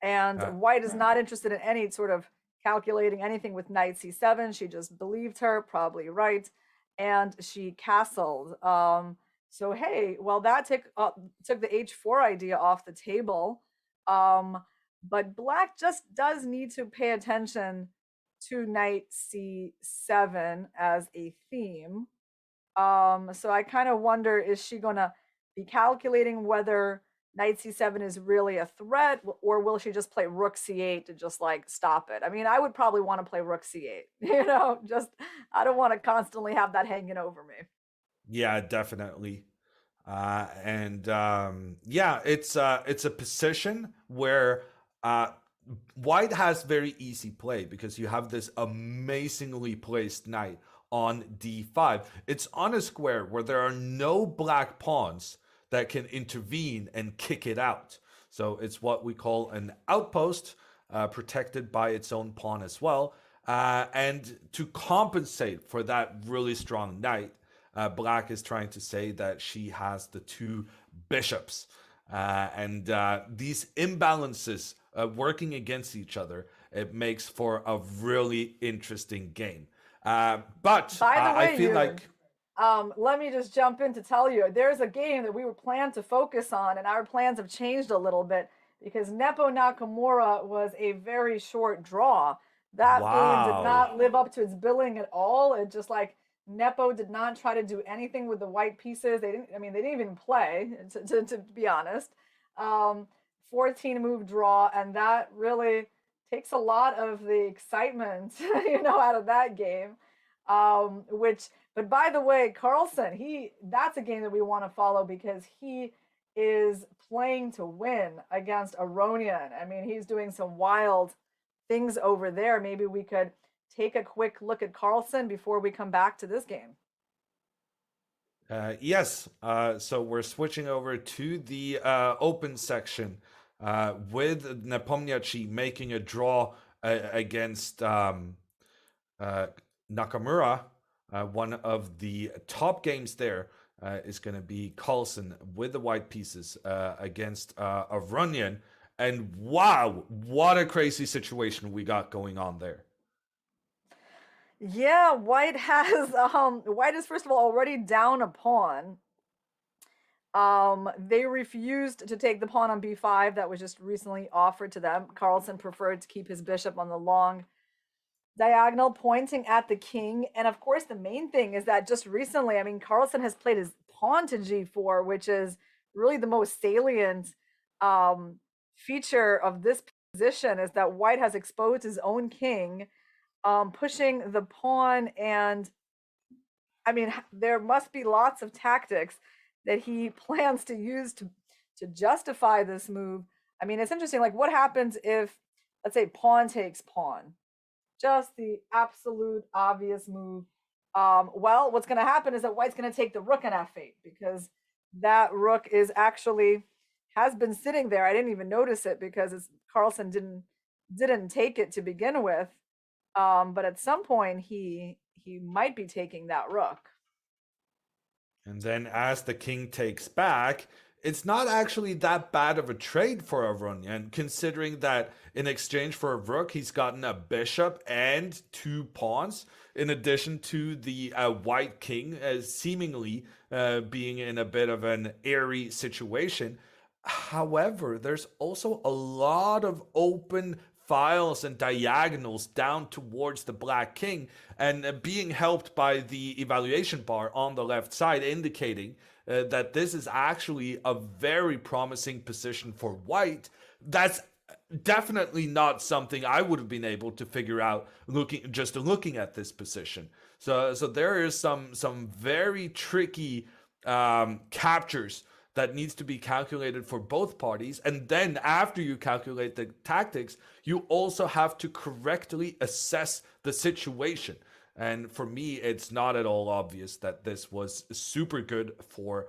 And white is not interested in any sort of calculating anything with knight c7. She just believed her, probably right, and she castled. So hey, well that took the h4 idea off the table. But black just does need to pay attention to knight c7 as a theme. So I kind of wonder, is she gonna be calculating whether knight c7 is really a threat, or will she just play rook c8 to just like stop it? I mean, I would probably want to play rook c8, just I don't want to constantly have that hanging over me. Yeah, definitely. Yeah, it's a position where white has very easy play because you have this amazingly placed knight on d5. It's on a square where there are no black pawns that can intervene and kick it out. So it's what we call an outpost, protected by its own pawn as well. And to compensate for that really strong knight, black is trying to say that she has the two bishops. And these imbalances working against each other, it makes for a really interesting game. But By the way, I feel like... let me just jump in to tell you, there's a game that we were planned to focus on, and our plans have changed a little bit because Nepo Nakamura was a very short draw. That game did not live up to its billing at all. It just like Nepo did not try to do anything with the white pieces. They didn't even play, to be honest. 14 move draw, and that really takes a lot of the excitement, out of that game. But by the way, Carlsen, that's a game that we want to follow because he is playing to win against Aronian. I mean, he's doing some wild things over there. Maybe we could take a quick look at Carlsen before we come back to this game. Yes, so we're switching over to the open section with Nepomniachtchi making a draw against Nakamura. One of the top games there is going to be Carlsen with the white pieces against Aronian. And wow, what a crazy situation we got going on there. Yeah, white is first of all already down a pawn. They refused to take the pawn on b5 that was just recently offered to them. Carlsen preferred to keep his bishop on the long diagonal pointing at the king. And of course, the main thing is that just recently, I mean, Carlsen has played his pawn to g4, which is really the most salient feature of this position, is that white has exposed his own king, pushing the pawn. And I mean, there must be lots of tactics that he plans to use to justify this move. I mean, it's interesting. Like, what happens if, let's say, pawn takes pawn? Just the absolute obvious move. Well, what's going to happen is that white's going to take the rook in f8, because that rook is actually has been sitting there. I didn't even notice it because Carlsen didn't take it to begin with. But at some point he might be taking that rook. And then as the king takes back, it's not actually that bad of a trade for Aronian, considering that in exchange for a rook, he's gotten a bishop and 2 pawns, in addition to the white king seemingly being in a bit of an airy situation. However, there's also a lot of open files and diagonals down towards the black king, and being helped by the evaluation bar on the left side indicating that this is actually a very promising position for white. That's definitely not something I would have been able to figure out looking at this position. So there is some very tricky captures that needs to be calculated for both parties. And then after you calculate the tactics, you also have to correctly assess the situation. And for me, it's not at all obvious that this was super good for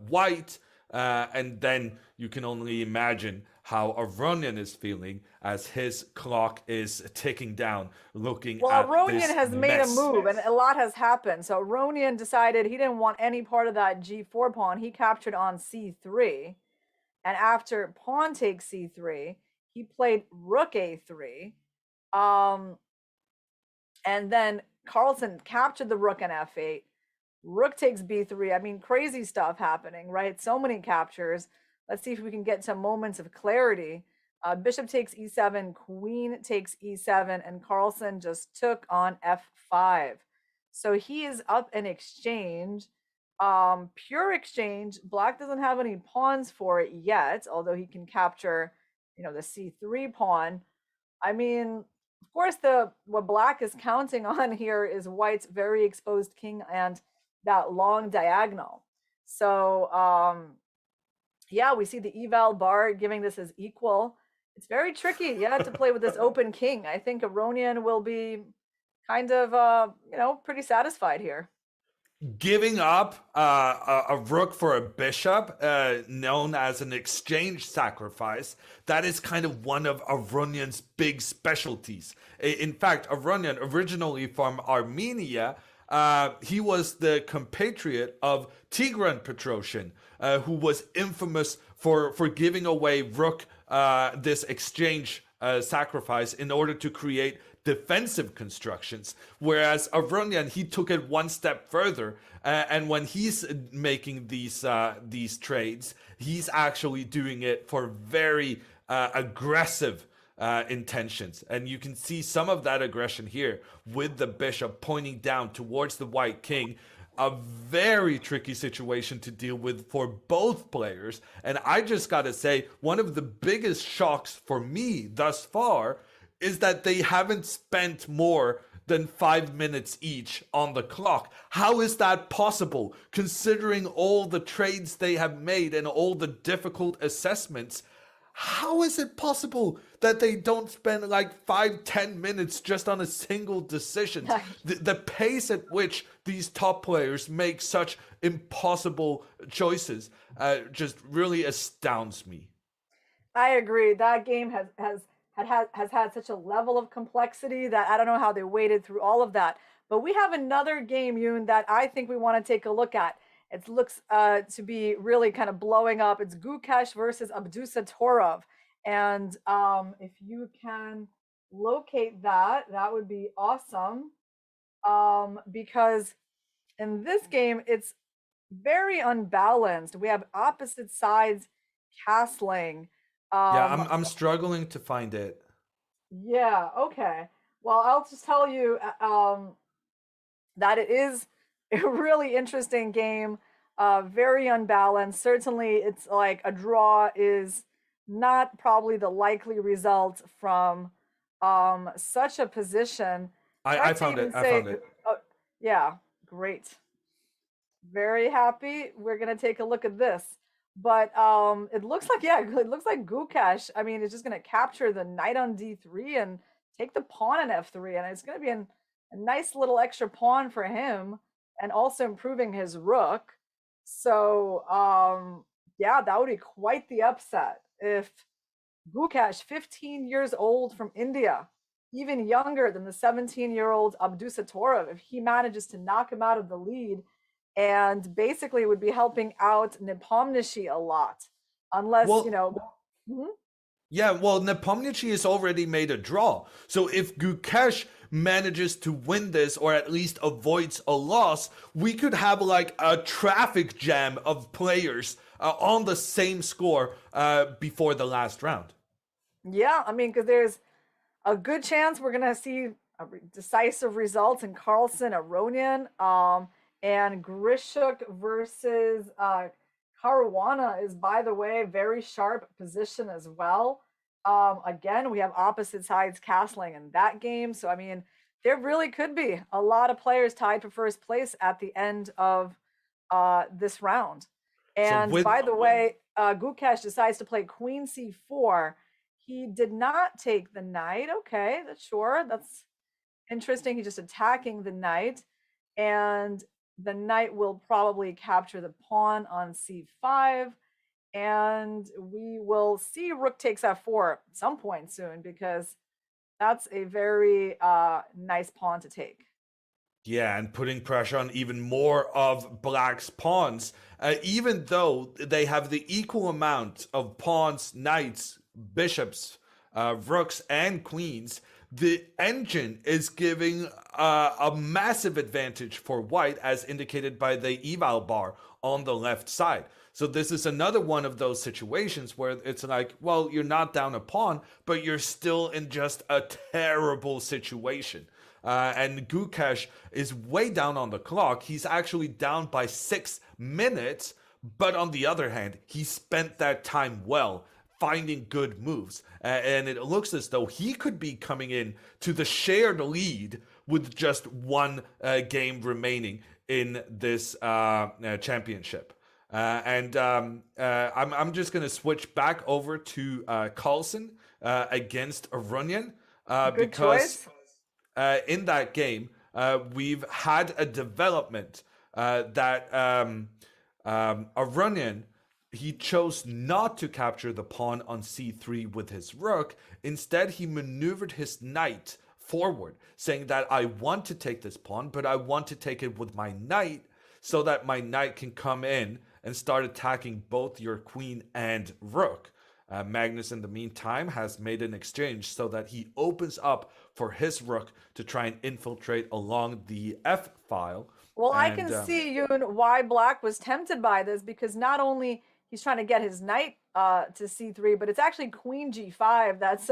white. And then you can only imagine how Aronian is feeling as his clock is ticking down, looking at Aronian this has made a move, and a lot has happened. So Aronian decided he didn't want any part of that g4 pawn. He captured on c3. And after pawn takes c3, he played rook a3. And then Carlsen captured the rook in f8. Rook takes b3. I mean, crazy stuff happening, right? So many captures. Let's see if we can get some moments of clarity. Bishop takes e7, queen takes e7, and Carlsen just took on f5. So he is up in exchange. Pure exchange. Black doesn't have any pawns for it yet, although he can capture, the c3 pawn. I mean, of course, what black is counting on here is white's very exposed king and that long diagonal. So yeah, we see the eval bar giving this as equal. It's very tricky, to play with this open king. I think Aronian will be kind of pretty satisfied here. Giving up a rook for a bishop, known as an exchange sacrifice, that is kind of one of Aronian's big specialties. In fact, Aronian, originally from Armenia, he was the compatriot of Tigran Petrosian, who was infamous for giving away rook, this exchange sacrifice, in order to create defensive constructions, whereas Aronian, he took it one step further, and when he's making these trades, he's actually doing it for very aggressive intentions. And you can see some of that aggression here with the bishop pointing down towards the white king. A very tricky situation to deal with for both players. And I just gotta say, one of the biggest shocks for me thus far is that they haven't spent more than 5 minutes each on the clock. How is that possible, considering all the trades they have made and all the difficult assessments? How is it possible that they don't spend like 5-10 minutes just on a single decision? The pace at which these top players make such impossible choices just really astounds me. I agree. That game has had such a level of complexity that I don't know how they waded through all of that. But we have another game, Yoon, that I think we want to take a look at. It looks to be really kind of blowing up. It's Gukesh versus Abdusattorov. And if you can locate that, that would be awesome. Because in this game, it's very unbalanced. We have opposite sides castling. Yeah, Um, I'm struggling to find it. yeah, okay. Well, I'll just tell you that it is a really interesting game, very unbalanced. Certainly, it's like a draw is not probably the likely result from such a position. I Hard to found it. even I say, found it. yeah, great. Very happy. We're gonna take a look at this. But it looks like, yeah, it looks like Gukesh. I mean, it's just gonna capture the knight on d3 and take the pawn on f3, and it's gonna be a nice little extra pawn for him, and also improving his rook. So yeah, that would be quite the upset if Gukesh, 15 years old from India, even younger than the 17-year-old Abdusattorov, if he manages to knock him out of the lead, and basically would be helping out Nepomniachtchi a lot, unless, you Well, know. Mhm. yeah, well, Nepomniachtchi has already made a draw. So if Gukesh manages to win this or at least avoids a loss, we could have like a traffic jam of players on the same score before the last round. Yeah, I mean, because there's a good chance we're gonna see decisive results in Carlsen Aronian, and Grishuk versus Caruana is, by the way, very sharp position as well. Again, we have opposite sides castling in that game, so I mean, there really could be a lot of players tied for first place at the end of this round. So And with by the way, Gukesh decides to play Queen C4. He did not take the knight. Okay, that's sure. That's interesting. He's just attacking the knight. And the knight will probably capture the pawn on c5. And we will see rook takes f4 at some point soon, because that's a very nice pawn to take. Yeah, and putting pressure on even more of Black's pawns, even though they have the equal amount of pawns, knights, bishops, rooks, and queens. The engine is giving a massive advantage for White, as indicated by the eval bar on the left side. So this is another one of those situations where it's like, well, you're not down a pawn, but you're still in just a terrible situation. And Gukesh is way down on the clock. He's actually down by 6 minutes. But on the other hand, he spent that time well, finding good moves. And it looks as though he could be coming in to the shared lead with just one game remaining in this championship. I'm just going to switch back over to Carlsen against Aronian. Good Because choice. in that game, we've had a development that Aronian, he chose not to capture the pawn on c3 with his rook. Instead, he maneuvered his knight forward, saying that I want to take this pawn, but I want to take it with my knight so that my knight can come in and start attacking both your queen and rook. Magnus, in the meantime, has made an exchange so that he opens up for his rook to try and infiltrate along the f file. Well, I And can see, Yoon, why Black was tempted by this, because not only he's trying to get his knight to c3, but it's actually Queen g5. That's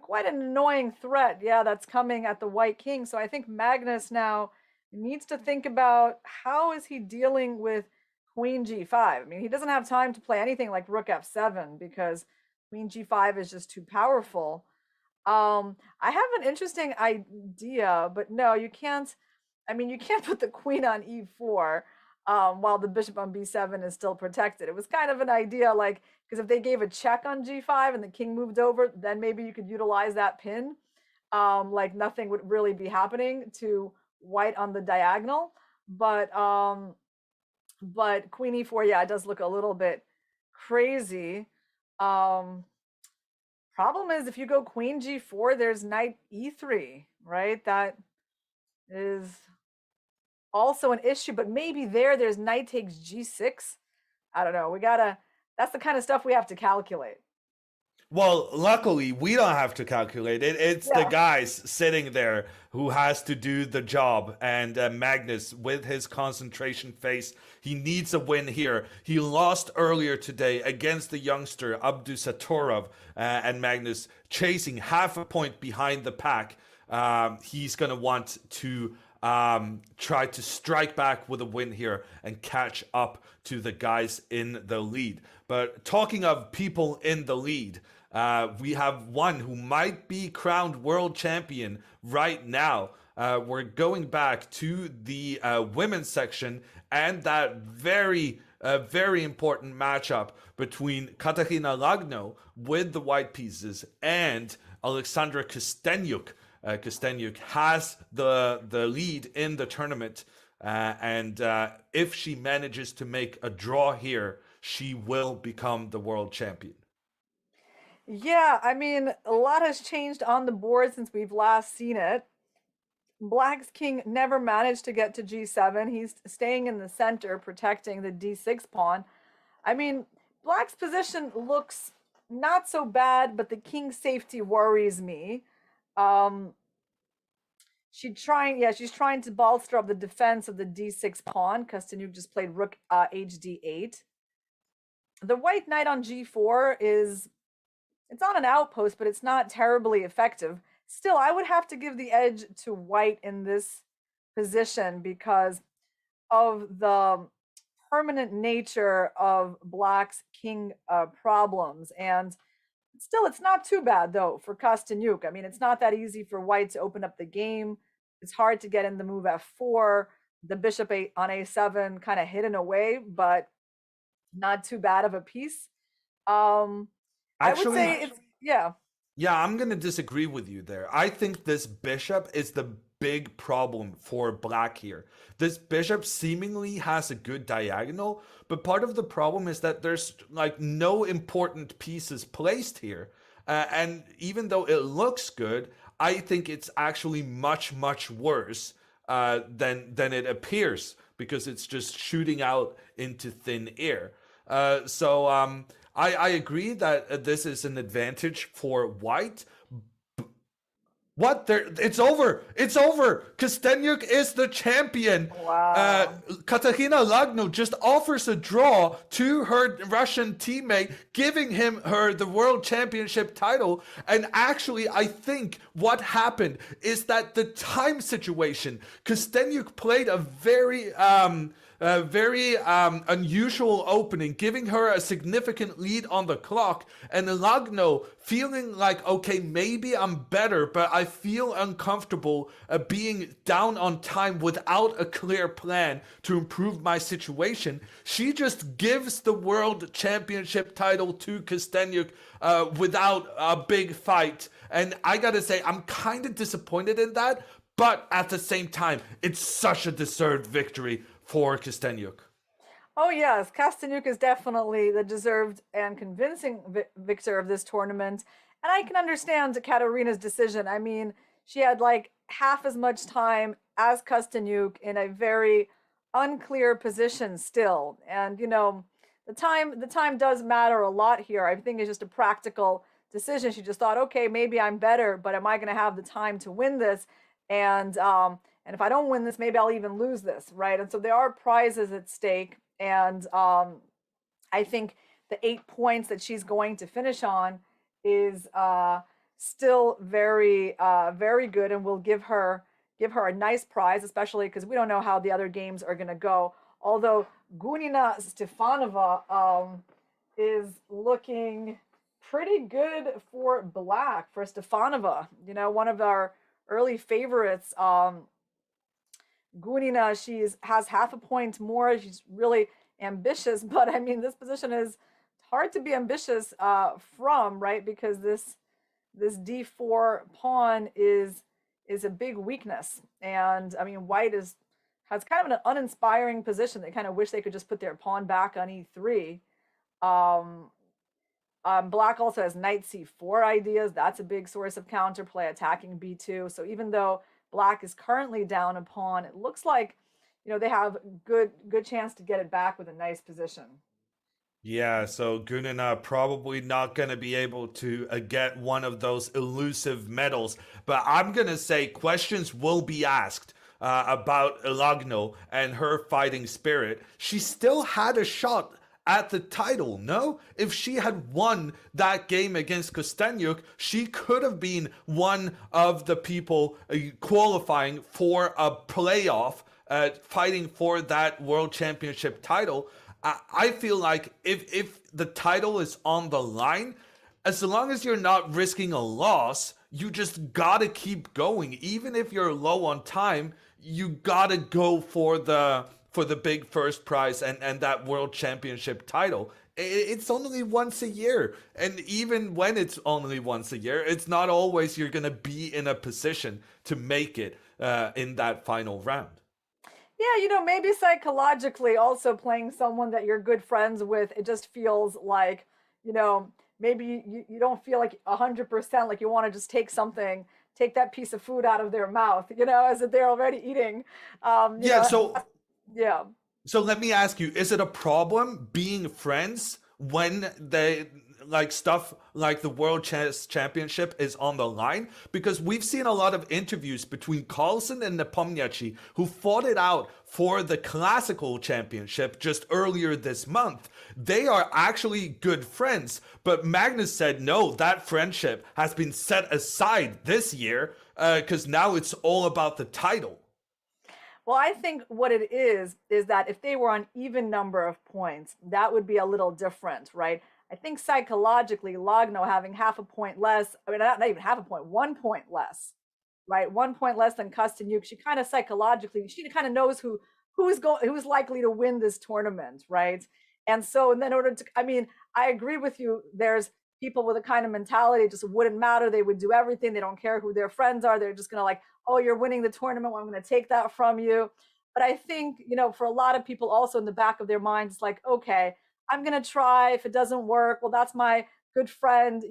quite an annoying threat. Yeah, that's coming at the White King. So I think Magnus now needs to think about how is he dealing with Queen g5. I mean, he doesn't have time to play anything like Rook f7, because Queen g5 is just too powerful. I have an interesting idea, but no, you can't. I mean, you can't put the queen on e4 while the bishop on b7 is still protected. It was kind of an idea, like, because if they gave a check on g5 and the king moved over, then maybe you could utilize that pin. Like nothing would really be happening to White on the diagonal. But queen e4, yeah, it does look a little bit crazy. Problem is, if you go queen g4, there's knight e3, right? That is also an issue, but maybe there's knight takes g6. I don't know. That's the kind of stuff we have to calculate. Well, luckily, we don't have to calculate it. It's the Yeah. guys sitting there who has to do the job. And Magnus, with his concentration face, he needs a win here. He lost earlier today against the youngster Abdusattorov, and Magnus chasing half a point behind the pack. He's going to want to try to strike back with a win here and catch up to the guys in the lead. But talking of people in the lead, we have one who might be crowned world champion right now. We're going back to the women's section and that very important matchup between Katarina Lagno with the white pieces and Alexandra Costenuk. Costenuk has the lead in the tournament, and if she manages to make a draw here, she will become the world champion. Yeah, I mean, a lot has changed on the board since we've last seen it. Black's king never managed to get to g7. He's staying in the center, protecting the d6 pawn. I mean, Black's position looks not so bad, but the king's safety worries me. She's trying to bolster up the defense of the d6 pawn. Costenuk just played rook hd8. The white knight on g4 it's on an outpost, but it's not terribly effective. Still, I would have to give the edge to white in this position because of the permanent nature of Black's king problems. And still, it's not too bad, though, for Costenuk. I mean, it's not that easy for white to open up the game. It's hard to get in the move f4. The bishop on a7 kind of hidden away, but not too bad of a piece. Actually, I would say it's, yeah. Yeah, I'm going to disagree with you there. I think this bishop is the big problem for Black here. This bishop seemingly has a good diagonal, but part of the problem is that there's like no important pieces placed here. And even though it looks good, I think it's actually much worse than it appears because it's just shooting out into thin air. I agree that this is an advantage for white. What? It's over. It's over. Costenuk is the champion. Wow. Katarina Lagno just offers a draw to her Russian teammate, giving her the world championship title. And actually, I think what happened is that the time situation, Costenuk played a very unusual opening, giving her a significant lead on the clock, and Lagno feeling like, okay, maybe I'm better, but I feel uncomfortable being down on time without a clear plan to improve my situation. She just gives the world championship title to Costenuk without a big fight. And I gotta say, I'm kind of disappointed in that, but at the same time, it's such a deserved victory for Costenuk. Oh yes, Costenuk is definitely the deserved and convincing victor of this tournament. And I can understand Katarina's decision. I mean, she had like half as much time as Costenuk in a very unclear position still. And you know, the time does matter a lot here. I think it's just a practical decision. She just thought, okay, maybe I'm better, but am I going to have the time to win this? And if I don't win this, maybe I'll even lose this, right? And so there are prizes at stake. And I think the 8 points that she's going to finish on is still very good, and will give her a nice prize, especially because we don't know how the other games are going to go. Although Gunina Stefanova is looking pretty good for Black, for Stefanova. You know, one of our early favorites. Gunina, has half a point more. She's really ambitious, but I mean, this position is hard to be ambitious from, right? Because this d4 pawn is a big weakness, and I mean, white has kind of an uninspiring position. They kind of wish they could just put their pawn back on e3. Black also has knight c4 ideas. That's a big source of counterplay, attacking b2. So even though Black is currently down a pawn, it looks like, you know, they have good chance to get it back with a nice position. Yeah, so Gunina probably not going to be able to get one of those elusive medals. But I'm going to say questions will be asked about Elagno and her fighting spirit. She still had a shot at the title, no? If she had won that game against Costenuk, she could have been one of the people qualifying for a playoff, fighting for that world championship title. I feel like if the title is on the line, as long as you're not risking a loss, you just gotta keep going. Even if you're low on time, you gotta go for the big first prize and that world championship title. It's only once a year, and even when it's only once a year, it's not always you're gonna be in a position to make it in that final round. Yeah, maybe psychologically also playing someone that you're good friends with, it just feels like, maybe you don't feel like 100% like you want to just take that piece of food out of their mouth, as if they're already eating. Yeah, so Yeah. So let me ask you, is it a problem being friends when they like stuff like the World Chess Championship is on the line? Because we've seen a lot of interviews between Carlsen and Nepomniachtchi who fought it out for the classical championship just earlier this month. They are actually good friends, but Magnus said no, that friendship has been set aside this year because now it's all about the title. Well, I think what it is that if they were on even number of points, that would be a little different, right? I think psychologically, Logno having half a point less, I mean, not even half a point, 1 point less, right? 1 point less than Costenuk. She kind of psychologically, she kind of knows who's likely to win this tournament, right? And so, and then in order to, I mean, I agree with you. There's people with a kind of mentality, it just wouldn't matter. They would do everything. They don't care who their friends are. They're just going to like, oh, you're winning the tournament. Well, I'm going to take that from you. But I think, for a lot of people also in the back of their minds, like, okay, I'm going to try. If it doesn't work, well, that's my good friend,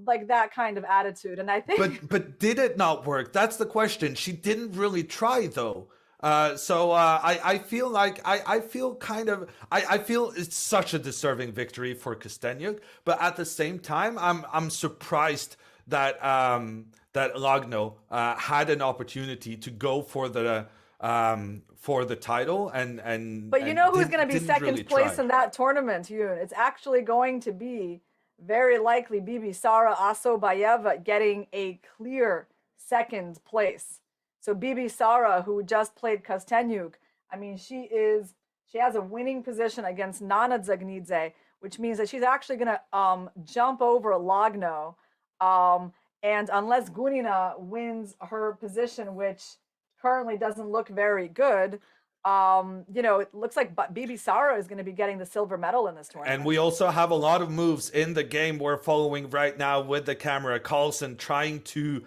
like that kind of attitude. And I think. But did it not work? That's the question. She didn't really try though. I feel like I feel I feel it's such a deserving victory for Costenuk, but at the same time I'm surprised that that Lagno had an opportunity to go for the title and But who's going to be second really place try. in that tournament, Yoon? It's actually going to be very likely Bibi Sara Asobayeva getting a clear second place. So Bibi Sara, who just played Kostenuk, I mean, she has a winning position against Nana Zagnidze, which means that she's actually going to jump over Lagno. And unless Gunina wins her position, which currently doesn't look very good, it looks like Bibi Sara is going to be getting the silver medal in this tournament. And we also have a lot of moves in the game we're following right now with the camera. Carlsen trying to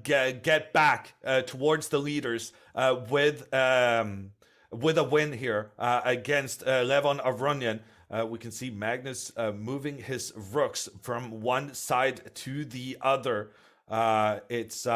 get back towards the leaders with a win here against Levon Avronian. We can see Magnus moving his rooks from one side to the other. It's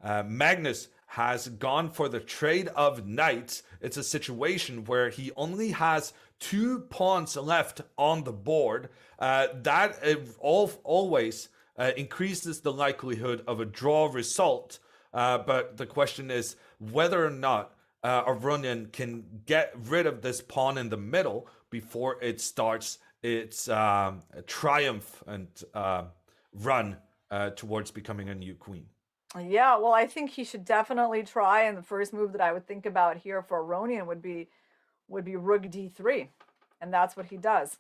Magnus has gone for the trade of knights. It's a situation where he only has 2 pawns left on the board. That always increases the likelihood of a draw result. But the question is whether or not Avronian can get rid of this pawn in the middle before it starts its triumphant run towards becoming a new queen. Yeah, well, I think he should definitely try. And the first move that I would think about here for Aronian would be rook d3, and that's what he does.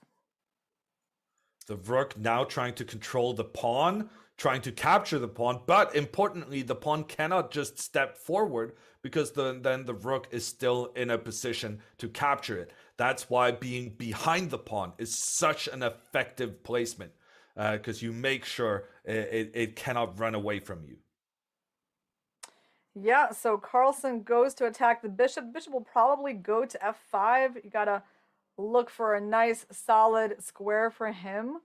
The rook now trying to control the pawn, trying to capture the pawn, but importantly, the pawn cannot just step forward because then the rook is still in a position to capture it. That's why being behind the pawn is such an effective placement, because you make sure it cannot run away from you. Yeah, so Carlsen goes to attack the bishop. Bishop will probably go to f5. You gotta look for a nice solid square for him.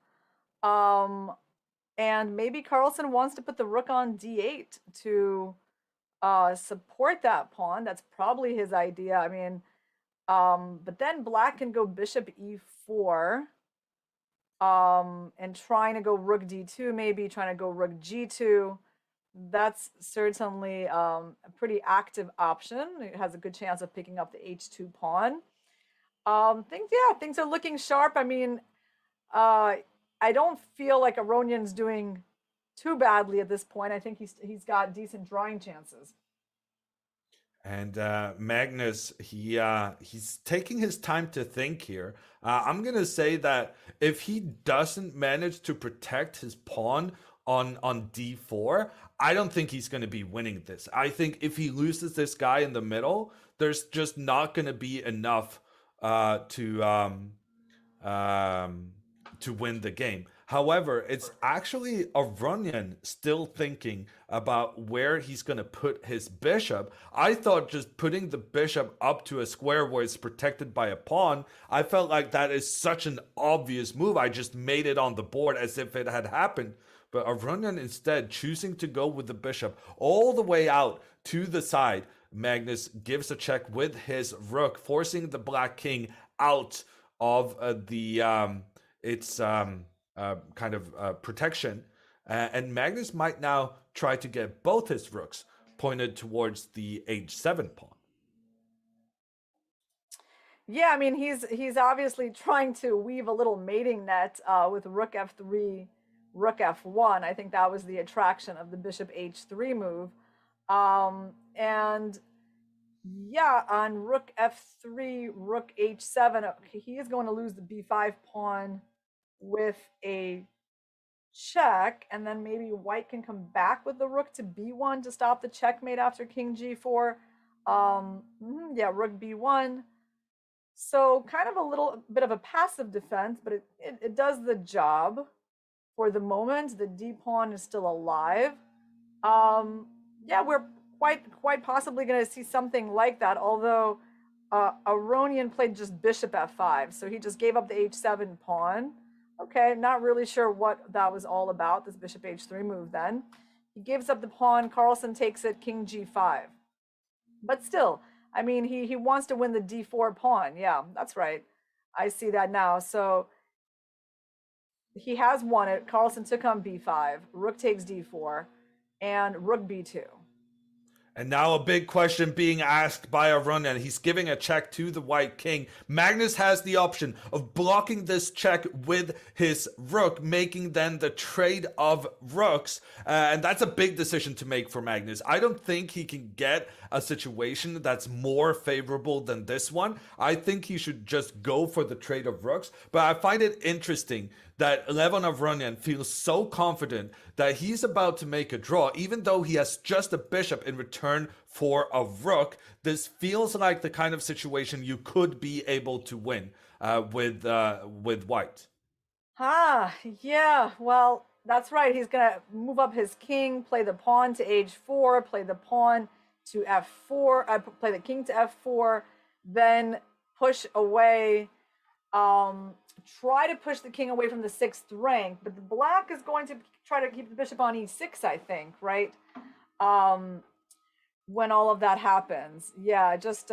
And maybe Carlsen wants to put the rook on d8 to support that pawn. That's probably his idea. I mean, but then black can go bishop d4, and trying to go rook d2, maybe trying to go rook g2. That's certainly a pretty active option. It has a good chance of picking up the h2 pawn. Things are looking sharp. I mean, I don't feel like Aronyan's doing too badly at this point. I think he's got decent drawing chances. And Magnus, he's taking his time to think here. I'm gonna say that if he doesn't manage to protect his pawn on d4, I don't think he's gonna be winning this. I think if he loses this guy in the middle, there's just not gonna be enough to win the game. However, it's actually Aronyan still thinking about where he's going to put his bishop. I thought just putting the bishop up to a square where it's protected by a pawn, I felt like that is such an obvious move. I just made it on the board as if it had happened. But Aronyan instead choosing to go with the bishop all the way out to the side. Magnus gives a check with his rook, forcing the black king out of protection, and Magnus might now try to get both his rooks pointed towards the h7 pawn. Yeah, I mean, he's obviously trying to weave a little mating net with rook f3, rook f1. I think that was the attraction of the bishop h3 move. And yeah, on rook f3, rook h7, he is going to lose the b5 pawn with a check, and then maybe white can come back with the rook to b1 to stop the checkmate after king g4. Yeah, rook b1. So kind of a little bit of a passive defense, but it does the job for the moment. The d pawn is still alive. Yeah, we're quite possibly going to see something like that, although Aronyan played just bishop f5, so he just gave up the h7 pawn. Okay, not really sure what that was all about, this bishop h3 move then. He gives up the pawn, Carlsen takes it, king g5. But still, I mean, he wants to win the d4 pawn. Yeah, that's right. I see that now. So he has won it. Carlsen took on b5, rook takes d4, and rook b2. And now a big question being asked by Aronyan. He's giving a check to the white king. Magnus has the option of blocking this check with his rook, making then the trade of rooks. And that's a big decision to make for Magnus. I don't think he can get a situation that's more favorable than this one. I think he should just go for the trade of rooks. But I find it interesting that Levon Aronyan feels so confident that he's about to make a draw, even though he has just a bishop in return for a rook. This feels like the kind of situation you could be able to win with white. Yeah, well, that's right. He's going to move up his king, play the pawn to h4, play the pawn to f4, play the king to f4, then push away, try to push the king away from the 6th rank, but the black is going to try to keep the bishop on e6, I think, right? When all of that happens. Yeah, just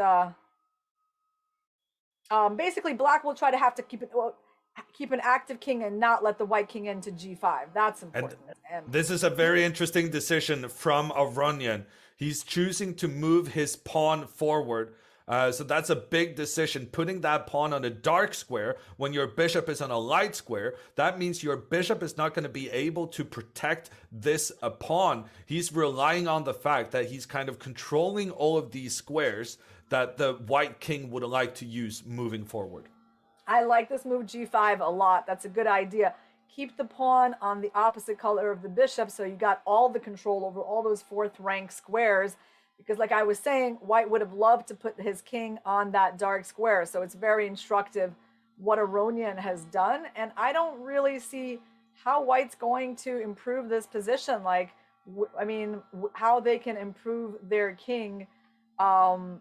basically black will try to have to keep an active king and not let the white king into g5. That's important. And this is a very interesting decision from Aronyan. He's choosing to move his pawn forward. So that's a big decision, putting that pawn on a dark square when your bishop is on a light square. That means your bishop is not going to be able to protect this pawn. He's relying on the fact that he's kind of controlling all of these squares that the white king would like to use moving forward. I like this move g5 a lot. That's a good idea. Keep the pawn on the opposite color of the bishop, so you got all the control over all those 4th rank squares. Because like I was saying, white would have loved to put his king on that dark square. So it's very instructive what Aronyan has done. And I don't really see how white's going to improve this position. Like, I mean, how they can improve their king and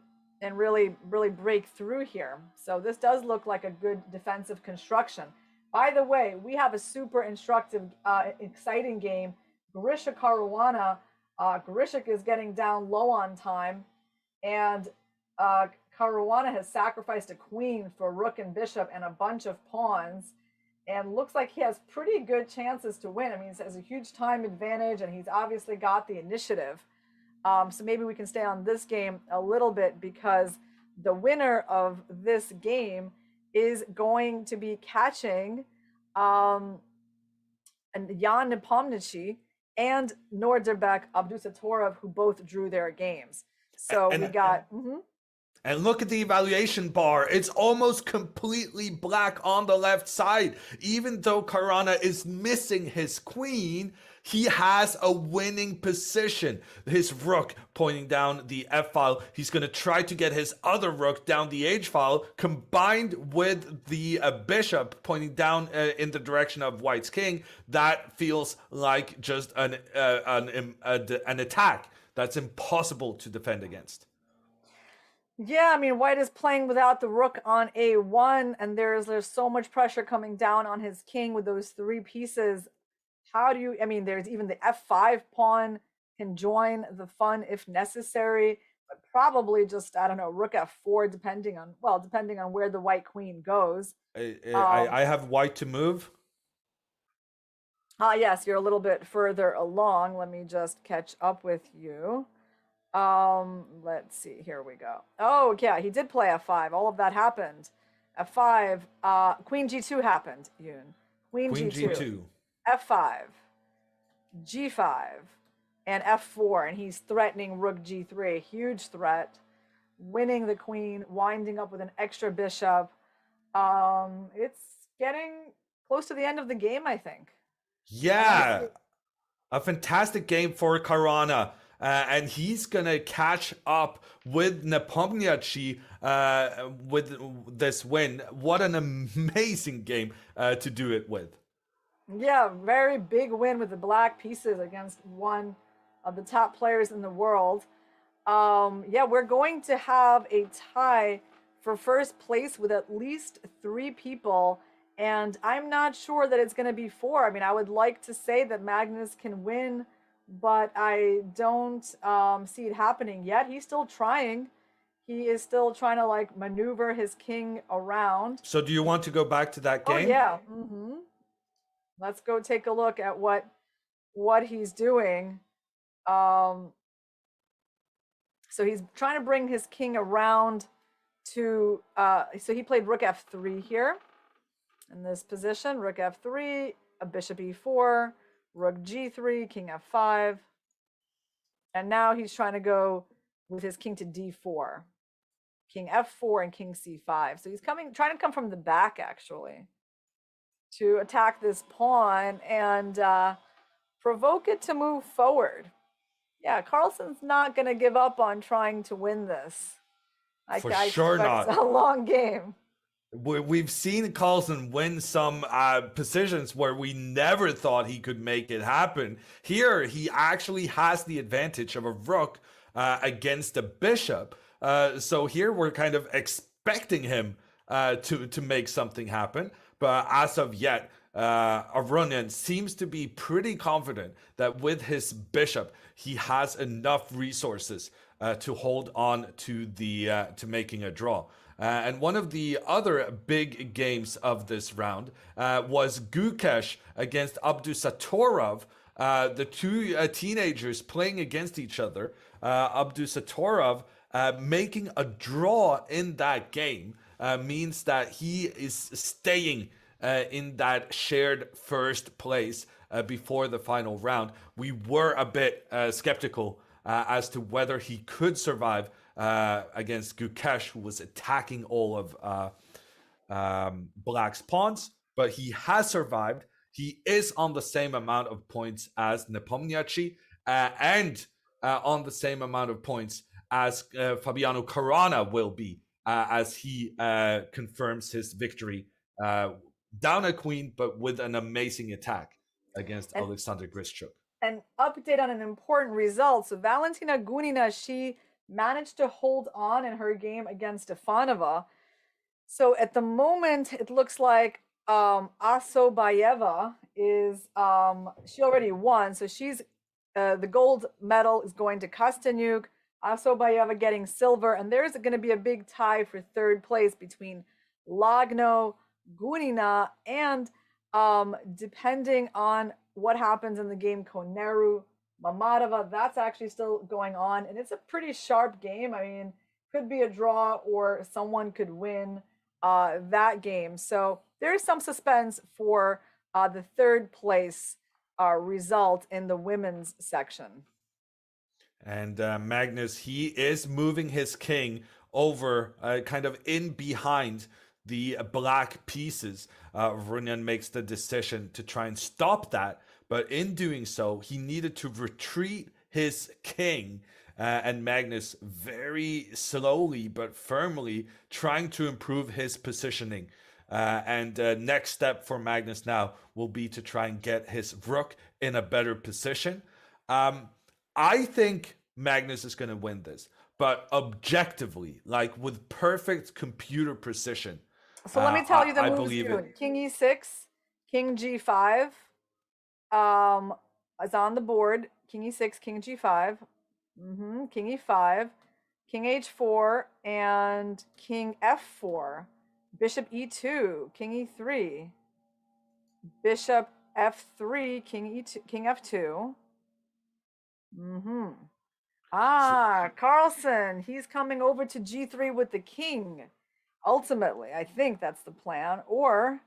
really break through here. So this does look like a good defensive construction. By the way, we have a super instructive, exciting game. Hikaru Caruana. Grishik is getting down low on time, and Caruana has sacrificed a queen for rook and bishop and a bunch of pawns, and looks like he has pretty good chances to win. I mean, he has a huge time advantage, and he's obviously got the initiative. So maybe we can stay on this game a little bit, because the winner of this game is going to be catching and Jan Nepomniachtchi and Nordirbek Abdusattorov, who both drew their games. So we got... And look at the evaluation bar. It's almost completely black on the left side. Even though Caruana is missing his queen, he has a winning position. His rook pointing down the F file. He's going to try to get his other rook down the H file, combined with the bishop pointing down in the direction of White's king. That feels like just an attack that's impossible to defend against. Yeah, I mean, White is playing without the rook on A1, and there's so much pressure coming down on his king with those three pieces. How do you, I mean, there's even the F5 pawn can join the fun if necessary, but probably just, I don't know, rook F4, depending on where the white queen goes. I have White to move. Yes, you're a little bit further along. Let me just catch up with you. Let's see, here we go. Oh yeah, he did play F5. All of that happened. F5, Queen G2 happened, Yoon. Queen G2, F5, G5, and F4, and he's threatening rook G3, huge threat, winning the queen, winding up with an extra bishop. It's getting close to the end of the game, I think. Yeah, a fantastic game for Caruana. And he's going to catch up with Nepomniachtchi with this win. What an amazing game to do it with. Yeah, very big win with the black pieces against one of the top players in the world. Yeah, we're going to have a tie for first place with at least 3 people. And I'm not sure that it's going to be 4. I mean, I would like to say that Magnus can win, but I don't see it happening yet. He's still trying. He is still trying to like maneuver his king around. So do you want to go back to that game? Oh yeah. Let's go take a look at what he's doing. So he's trying to bring his king around to so he played rook F3 here in this position. Rook F3, a bishop E4, rook G3, king F5, and now he's trying to go with his king to D4, king F4, and king C5. So he's trying to come from the back actually to attack this pawn and provoke it to move forward. Yeah, Carlsen's not going to give up on trying to win this. For sure not. It's a long game. We've seen Carlsen win some positions where we never thought he could make it happen. Here, he actually has the advantage of a rook against a bishop. So here we're kind of expecting him to make something happen. But as of yet, Aronian seems to be pretty confident that with his bishop, he has enough resources to hold on to to making a draw. And one of the other big games of this round was Gukesh against Abdusattorov, the two teenagers playing against each other. Abdusattorov making a draw in that game means that he is staying in that shared first place before the final round. We were a bit skeptical as to whether he could survive against Gukesh, who was attacking all of Black's pawns, but he has survived. He is on the same amount of points as Nepomniachtchi and on the same amount of points as Fabiano Caruana will be as he confirms his victory down a queen, but with an amazing attack against Alexander Grischuk. An update on an important result. So Valentina Gunina, she managed to hold on in her game against Stefanova. So at the moment, it looks like Asobayeva is, she already won. So she's, the gold medal is going to Costenuk. Asobayeva getting silver, and there's going to be a big tie for third place between Lagno, Gunina, and depending on what happens in the game, Koneru, Mamadova. That's actually still going on, and it's a pretty sharp game. I mean, could be a draw or someone could win that game. So there's some suspense for the third place result in the women's section. And Magnus, he is moving his king over kind of in behind the black pieces. Runyan makes the decision to try and stop that, but in doing so, he needed to retreat his king. And Magnus very slowly but firmly trying to improve his positioning. And next step for Magnus now will be to try and get his rook in a better position. I think Magnus is going to win this, but objectively, like with perfect computer precision. So let me tell you the I moves. believe it. King e6, king g5 is on the board. King e6, king g5, king e5, king h4, and king f4. Bishop e2, king e3, bishop f3, king e2, king f2. Carlsen, he's coming over to g3 with the king. Ultimately, I think that's the plan. Or,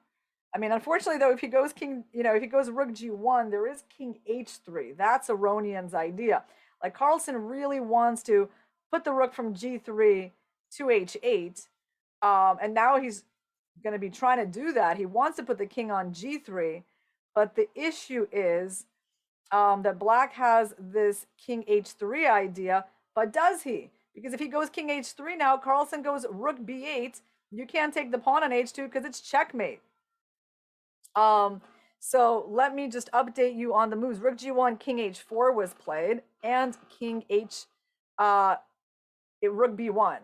I mean, unfortunately, though, if he goes king, if he goes rook g1, there is king h3. That's Aronian's idea. Like, Carlsen really wants to put the rook from g3 to h8. And now he's going to be trying to do that. He wants to put the king on g3. But the issue is that black has this king h3 idea. But does he? Because if he goes king h3 now, Carlsen goes rook b8. You can't take the pawn on h2 because it's checkmate. So let me just update you on the moves. Rook g1, king h4 was played, and king rook b1.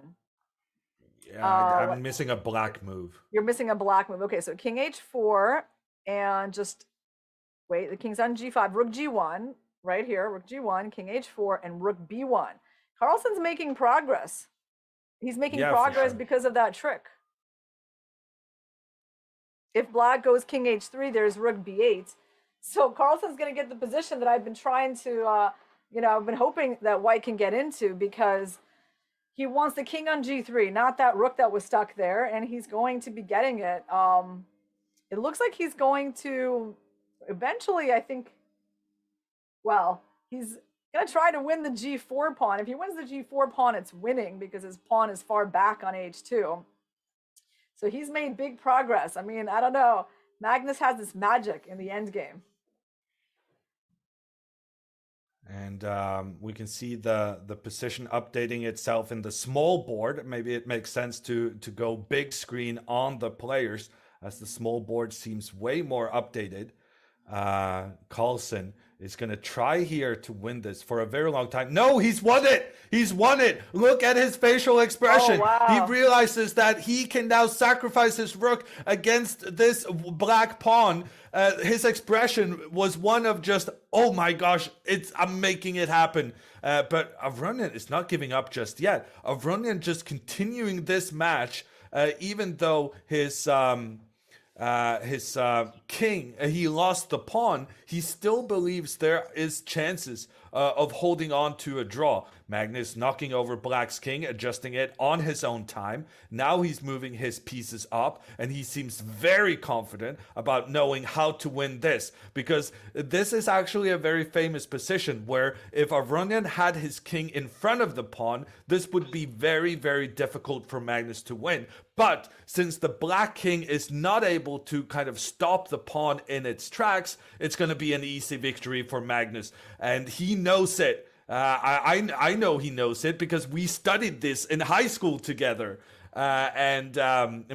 Yeah, I'm missing a black move. You're missing a black move. Okay, so king h4, and just wait. The king's on g5. Rook g1, right here. Rook g1, king h4, and rook b1. Carlsen's making progress. He's making progress because of that trick. If black goes king h3, there's rook b8. So Carlsen's going to get the position that I've been trying to, I've been hoping that white can get into, because he wants the king on g3, not that rook that was stuck there, and he's going to be getting it. It looks like he's going to eventually, I think, he's going to try to win the g4 pawn. If he wins the g4 pawn, it's winning because his pawn is far back on h2. So he's made big progress. I mean, I don't know. Magnus has this magic in the endgame. And we can see the position updating itself in the small board. Maybe it makes sense to go big screen on the players, as the small board seems way more updated. Carlsen is going to try here to win this for a very long time. No, he's won it. He's won it. Look at his facial expression. Oh, wow. He realizes that he can now sacrifice his rook against this black pawn. His expression was one of just, oh my gosh, I'm making it happen. But Aronian is not giving up just yet. Aronian just continuing this match, even though his king, he lost the pawn, he still believes there is chances of holding on to a draw. Magnus knocking over black's king, adjusting it on his own time. Now he's moving his pieces up, and he seems very confident about knowing how to win this, because this is actually a very famous position where if Aronian had his king in front of the pawn, this would be very, very difficult for Magnus to win. But since the black king is not able to kind of stop the pawn in its tracks, it's going to be an easy victory for Magnus. And he knows it. I know he knows it because we studied this in high school together. And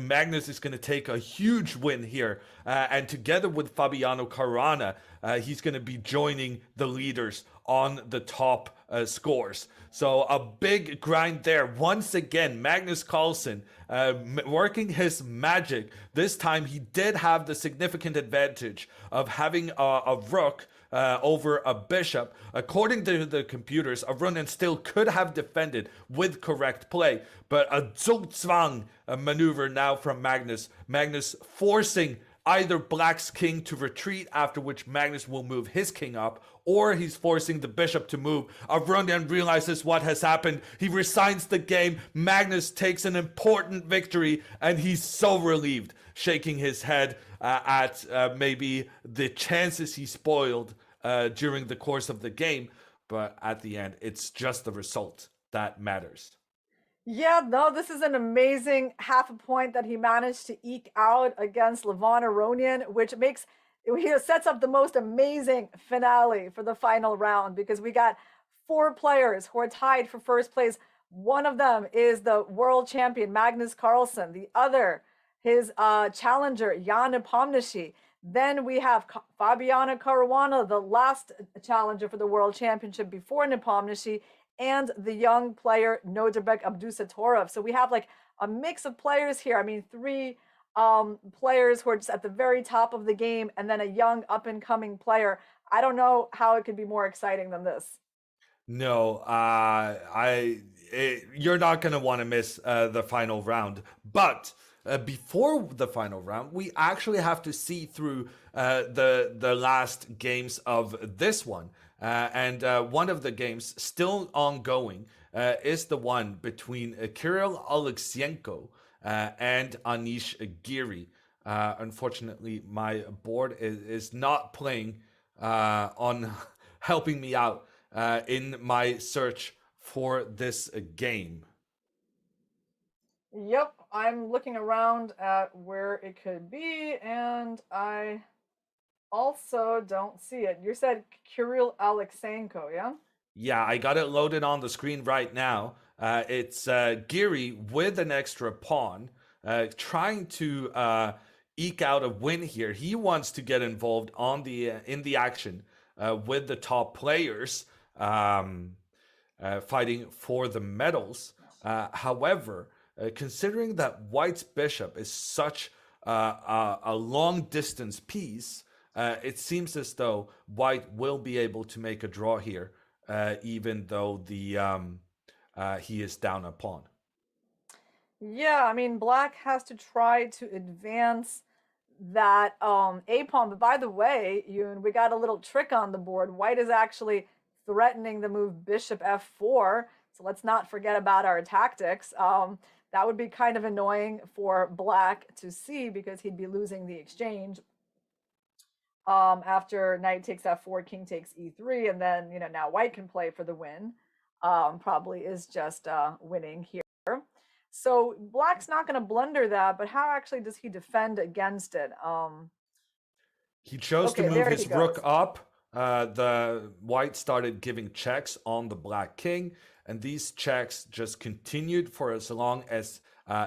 Magnus is going to take a huge win here. And together with Fabiano Caruana, he's going to be joining the leaders on the top scores. So a big grind there. Once again, Magnus Carlsen working his magic. This time he did have the significant advantage of having a rook over a bishop. According to the computers, a Runen still could have defended with correct play, but a Zugzwang maneuver now from Magnus. Magnus forcing either Black's king to retreat, after which Magnus will move his king up, or he's forcing the bishop to move. Arunian realizes what has happened. He resigns the game. Magnus takes an important victory, and he's so relieved, shaking his head at maybe the chances he spoiled during the course of the game. But at the end, it's just the result that matters. Yeah, no, this is an amazing half a point that he managed to eke out against Levon Aronian, which sets up the most amazing finale for the final round, because we got 4 players who are tied for first place. One of them is the world champion, Magnus Carlsen. The other, his challenger, Jan Nepomniachtchi. Then we have Fabiano Caruana, the last challenger for the world championship before Nepomniachtchi, and the young player Nodrbek Abdusattorov. So we have like a mix of players here. I mean, 3 players who are just at the very top of the game, and then a young up-and-coming player. I don't know how it could be more exciting than this. No, you're not going to want to miss the final round. But before the final round, we actually have to see through the last games of this one. And one of the games still ongoing is the one between Kirill Oleksienko and Anish Giri. Unfortunately, my board is not playing on helping me out in my search for this game. Yep, I'm looking around at where it could be, and I also don't see it. You said Kirill Alexenko, yeah? Yeah, I got it loaded on the screen right now. It's Giri with an extra pawn, trying to eke out a win here. He wants to get involved on in the action with the top players, fighting for the medals. However, considering that White's bishop is such a long distance piece, it seems as though White will be able to make a draw here, even though he is down a pawn. Yeah, I mean, Black has to try to advance that a pawn. But by the way, Yoon, we got a little trick on the board. White is actually threatening the move bishop f4. So let's not forget about our tactics. That would be kind of annoying for Black to see, because he'd be losing the exchange. After knight takes f4, king takes e3, and then, now White can play for the win. Probably is just winning here. So Black's not going to blunder that, but how actually does he defend against it? He chose to move his rook up. The White started giving checks on the Black king, and these checks just continued for as long as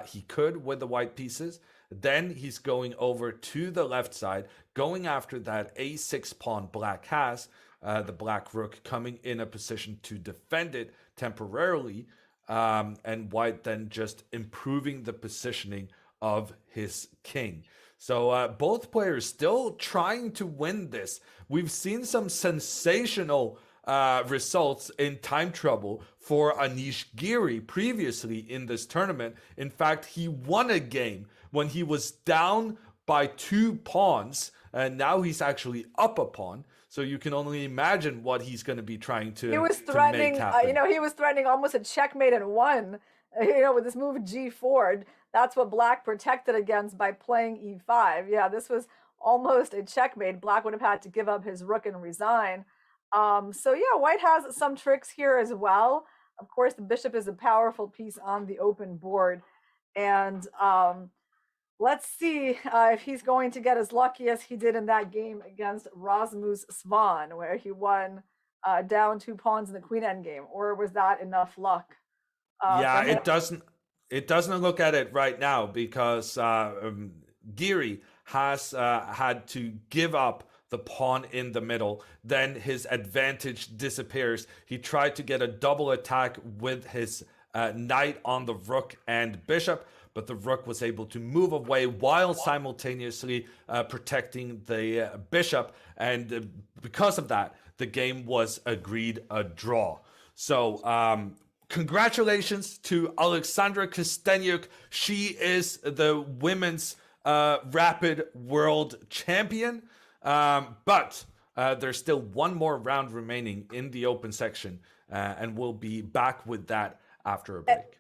he could with the White pieces. Then he's going over to the left side, going after that a6 pawn Black has, the Black rook coming in a position to defend it temporarily, and White then just improving the positioning of his king. So both players still trying to win this. We've seen some sensational results in time trouble for Anish Giri previously in this tournament. In fact, he won a game when he was down by 2 pawns, and now he's actually up a pawn. So you can only imagine what he's going to be trying to. He was threatening, to make happen. He was threatening almost a checkmate and won. With this move g4. That's what Black protected against by playing e5. Yeah, this was almost a checkmate. Black would have had to give up his rook and resign. So yeah, White has some tricks here as well. Of course, the bishop is a powerful piece on the open board. And let's see if he's going to get as lucky as he did in that game against Rasmus Svan, where he won down 2 pawns in the queen endgame. Or was that enough luck? Yeah, it doesn't look at it right now, because Giri has had to give up the pawn in the middle. Then his advantage disappears. He tried to get a double attack with his knight on the rook and bishop, but the rook was able to move away while simultaneously protecting the bishop. And because of that, the game was agreed a draw. So congratulations to Alexandra Costenuk. She is the women's rapid world champion. But there's still one more round remaining in the open section, and we'll be back with that after a break.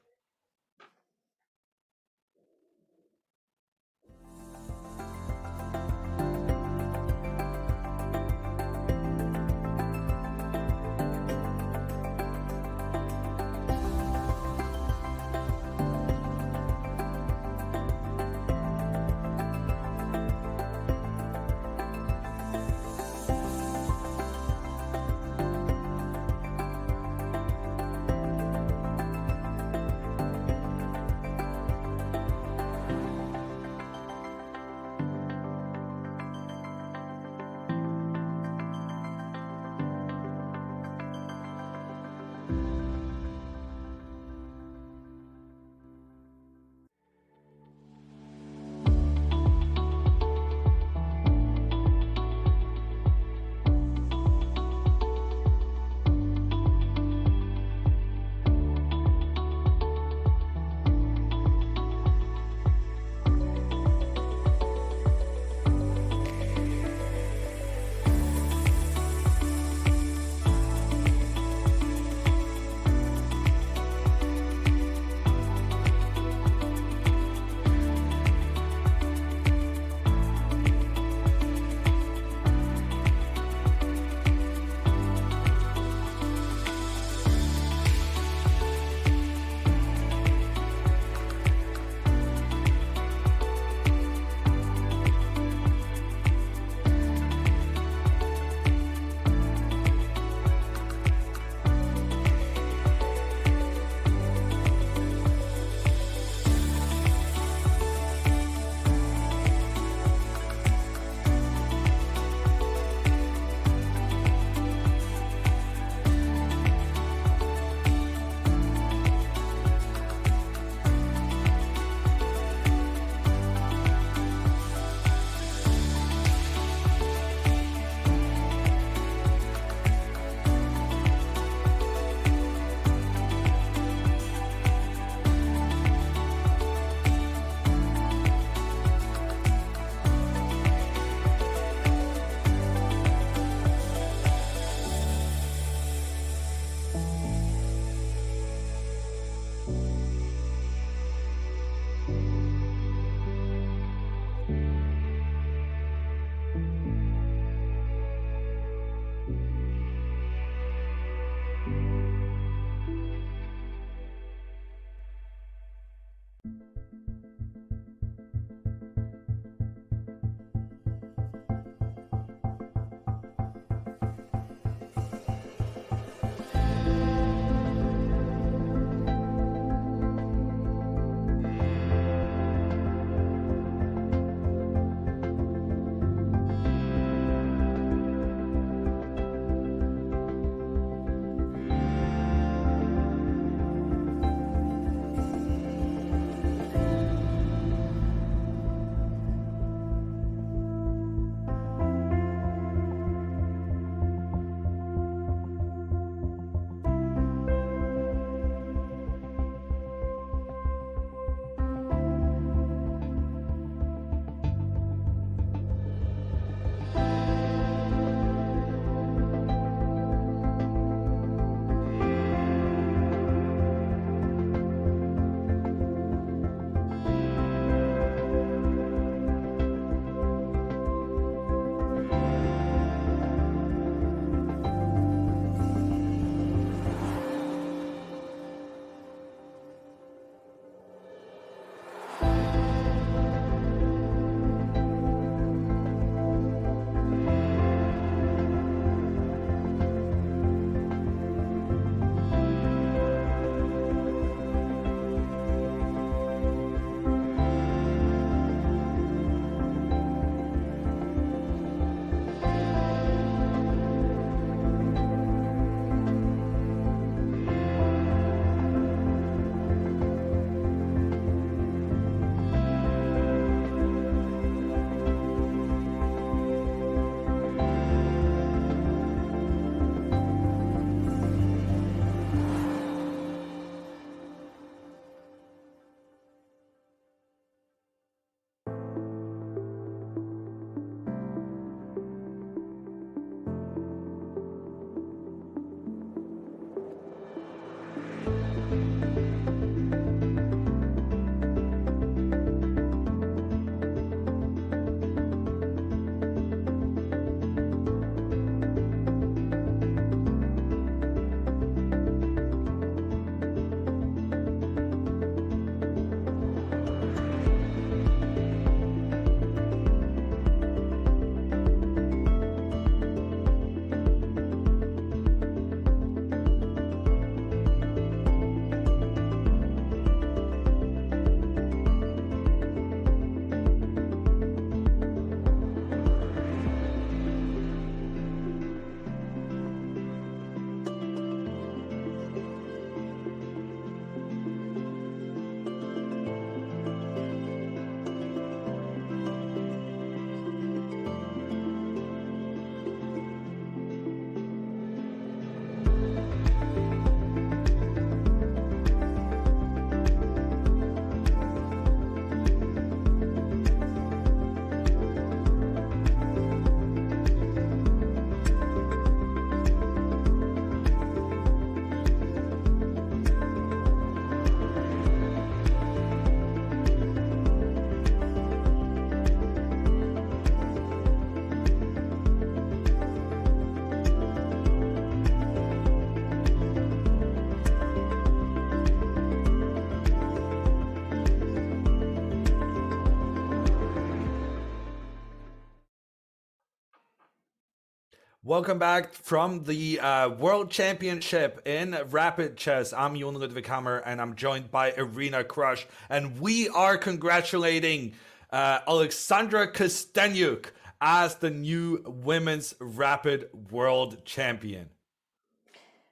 Welcome back from the World Championship in Rapid Chess. I'm Jon Ludwig Hammer, and I'm joined by Irina Krush. And we are congratulating Alexandra Costenuk as the new Women's Rapid World Champion.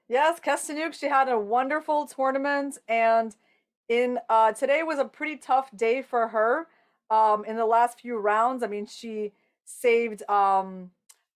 Yes, Costenuk, she had a wonderful tournament, and today was a pretty tough day for her. In the last few rounds, I mean, she saved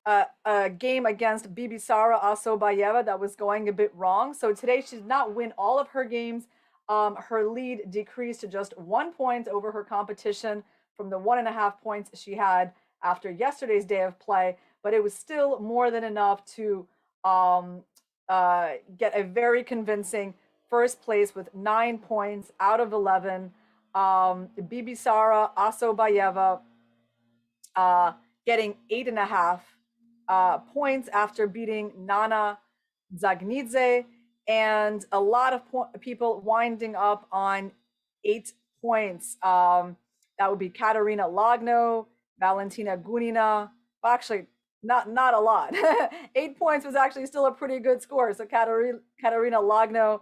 a game against Bibisara Asobayeva that was going a bit wrong. So today she did not win all of her games. Her lead decreased to just 1 point over her competition from the 1.5 points she had after yesterday's day of play, but it was still more than enough to get a very convincing first place with 9 points out of 11. Bibisara Asobayeva getting 8.5 points after beating Nana Zagnidze, and a lot of people winding up on 8 points. That would be Katerina Lagno, Valentina Gunina. Well, actually, not a lot. 8 points was actually still a pretty good score. So Katerina Lagno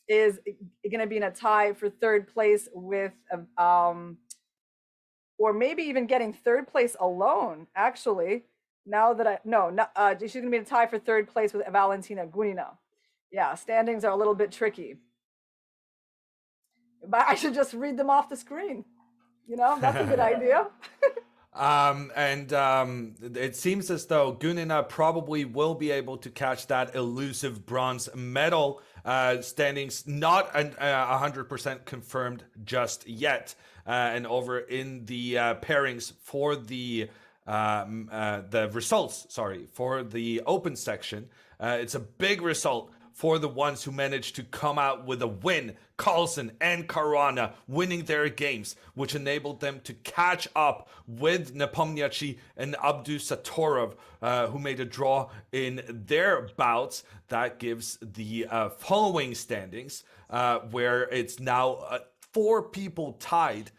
is going to be in a tie for third place with or maybe even getting third place alone, actually. Now that she's going to be in a tie for third place with Valentina Gunina. Yeah, standings are a little bit tricky. But I should just read them off the screen. You know, that's a good idea. It seems as though Gunina probably will be able to catch that elusive bronze medal. Standings not 100% confirmed just yet. And over in the pairings for the results, for the open section, it's a big result for the ones who managed to come out with a win. Carlsen and Caruana winning their games, which enabled them to catch up with Nepomniachtchi and Abdusattorov, who made a draw in their bouts. That gives the following standings, where it's now 4 people tied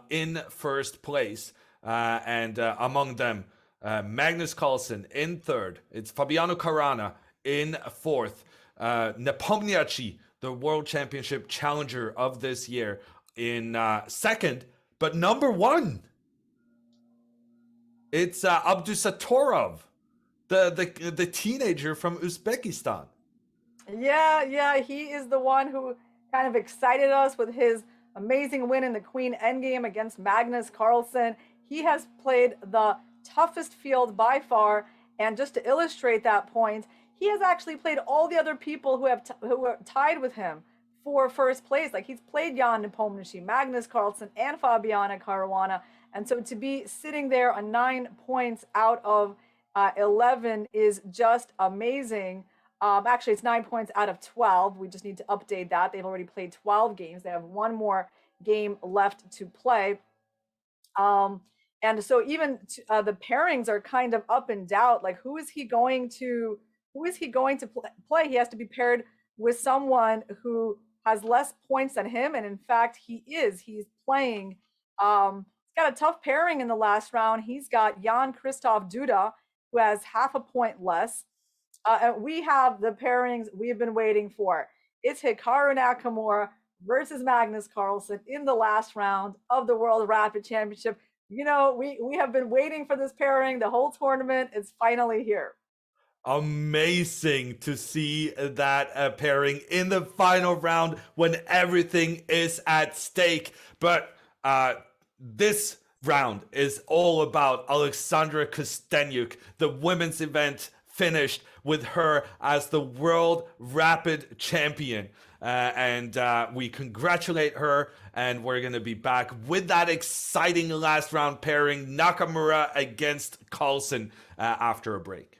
in first place. And among them, Magnus Carlsen in third. It's Fabiano Caruana in fourth. Nepomniachtchi, the World Championship challenger of this year, in second. But number 1, it's Abdusattorov, the teenager from Uzbekistan. Yeah, he is the one who kind of excited us with his amazing win in the Queen Endgame against Magnus Carlsen. He has played the toughest field by far, and just to illustrate that point, he has actually played all the other people who are tied with him for first place. Like, he's played Jan Nepomniachtchi, Magnus Carlsen, and Fabiano Caruana, and so to be sitting there on 9 points out of 11 is just amazing. Actually, it's 9 points out of 12. We just need to update that. They've already played 12 games. They have 1 more game left to play. And so even the pairings are kind of up in doubt. Like, who is he going to play? He has to be paired with someone who has less points than him. And in fact, he's playing. He's got a tough pairing in the last round. He's got Jan Christoph Duda, who has half a point less. And we have the pairings we've been waiting for. It's Hikaru Nakamura versus Magnus Carlsen in the last round of the World Rapid Championship. You know, we have been waiting for this pairing the whole tournament. It's finally here. Amazing to see that pairing in the final round when everything is at stake. But this round is all about Alexandra Costenuk. The women's event finished with her as the World Rapid Champion. And we congratulate her, and we're going to be back with that exciting last round pairing, Nakamura against Carlsen, after a break.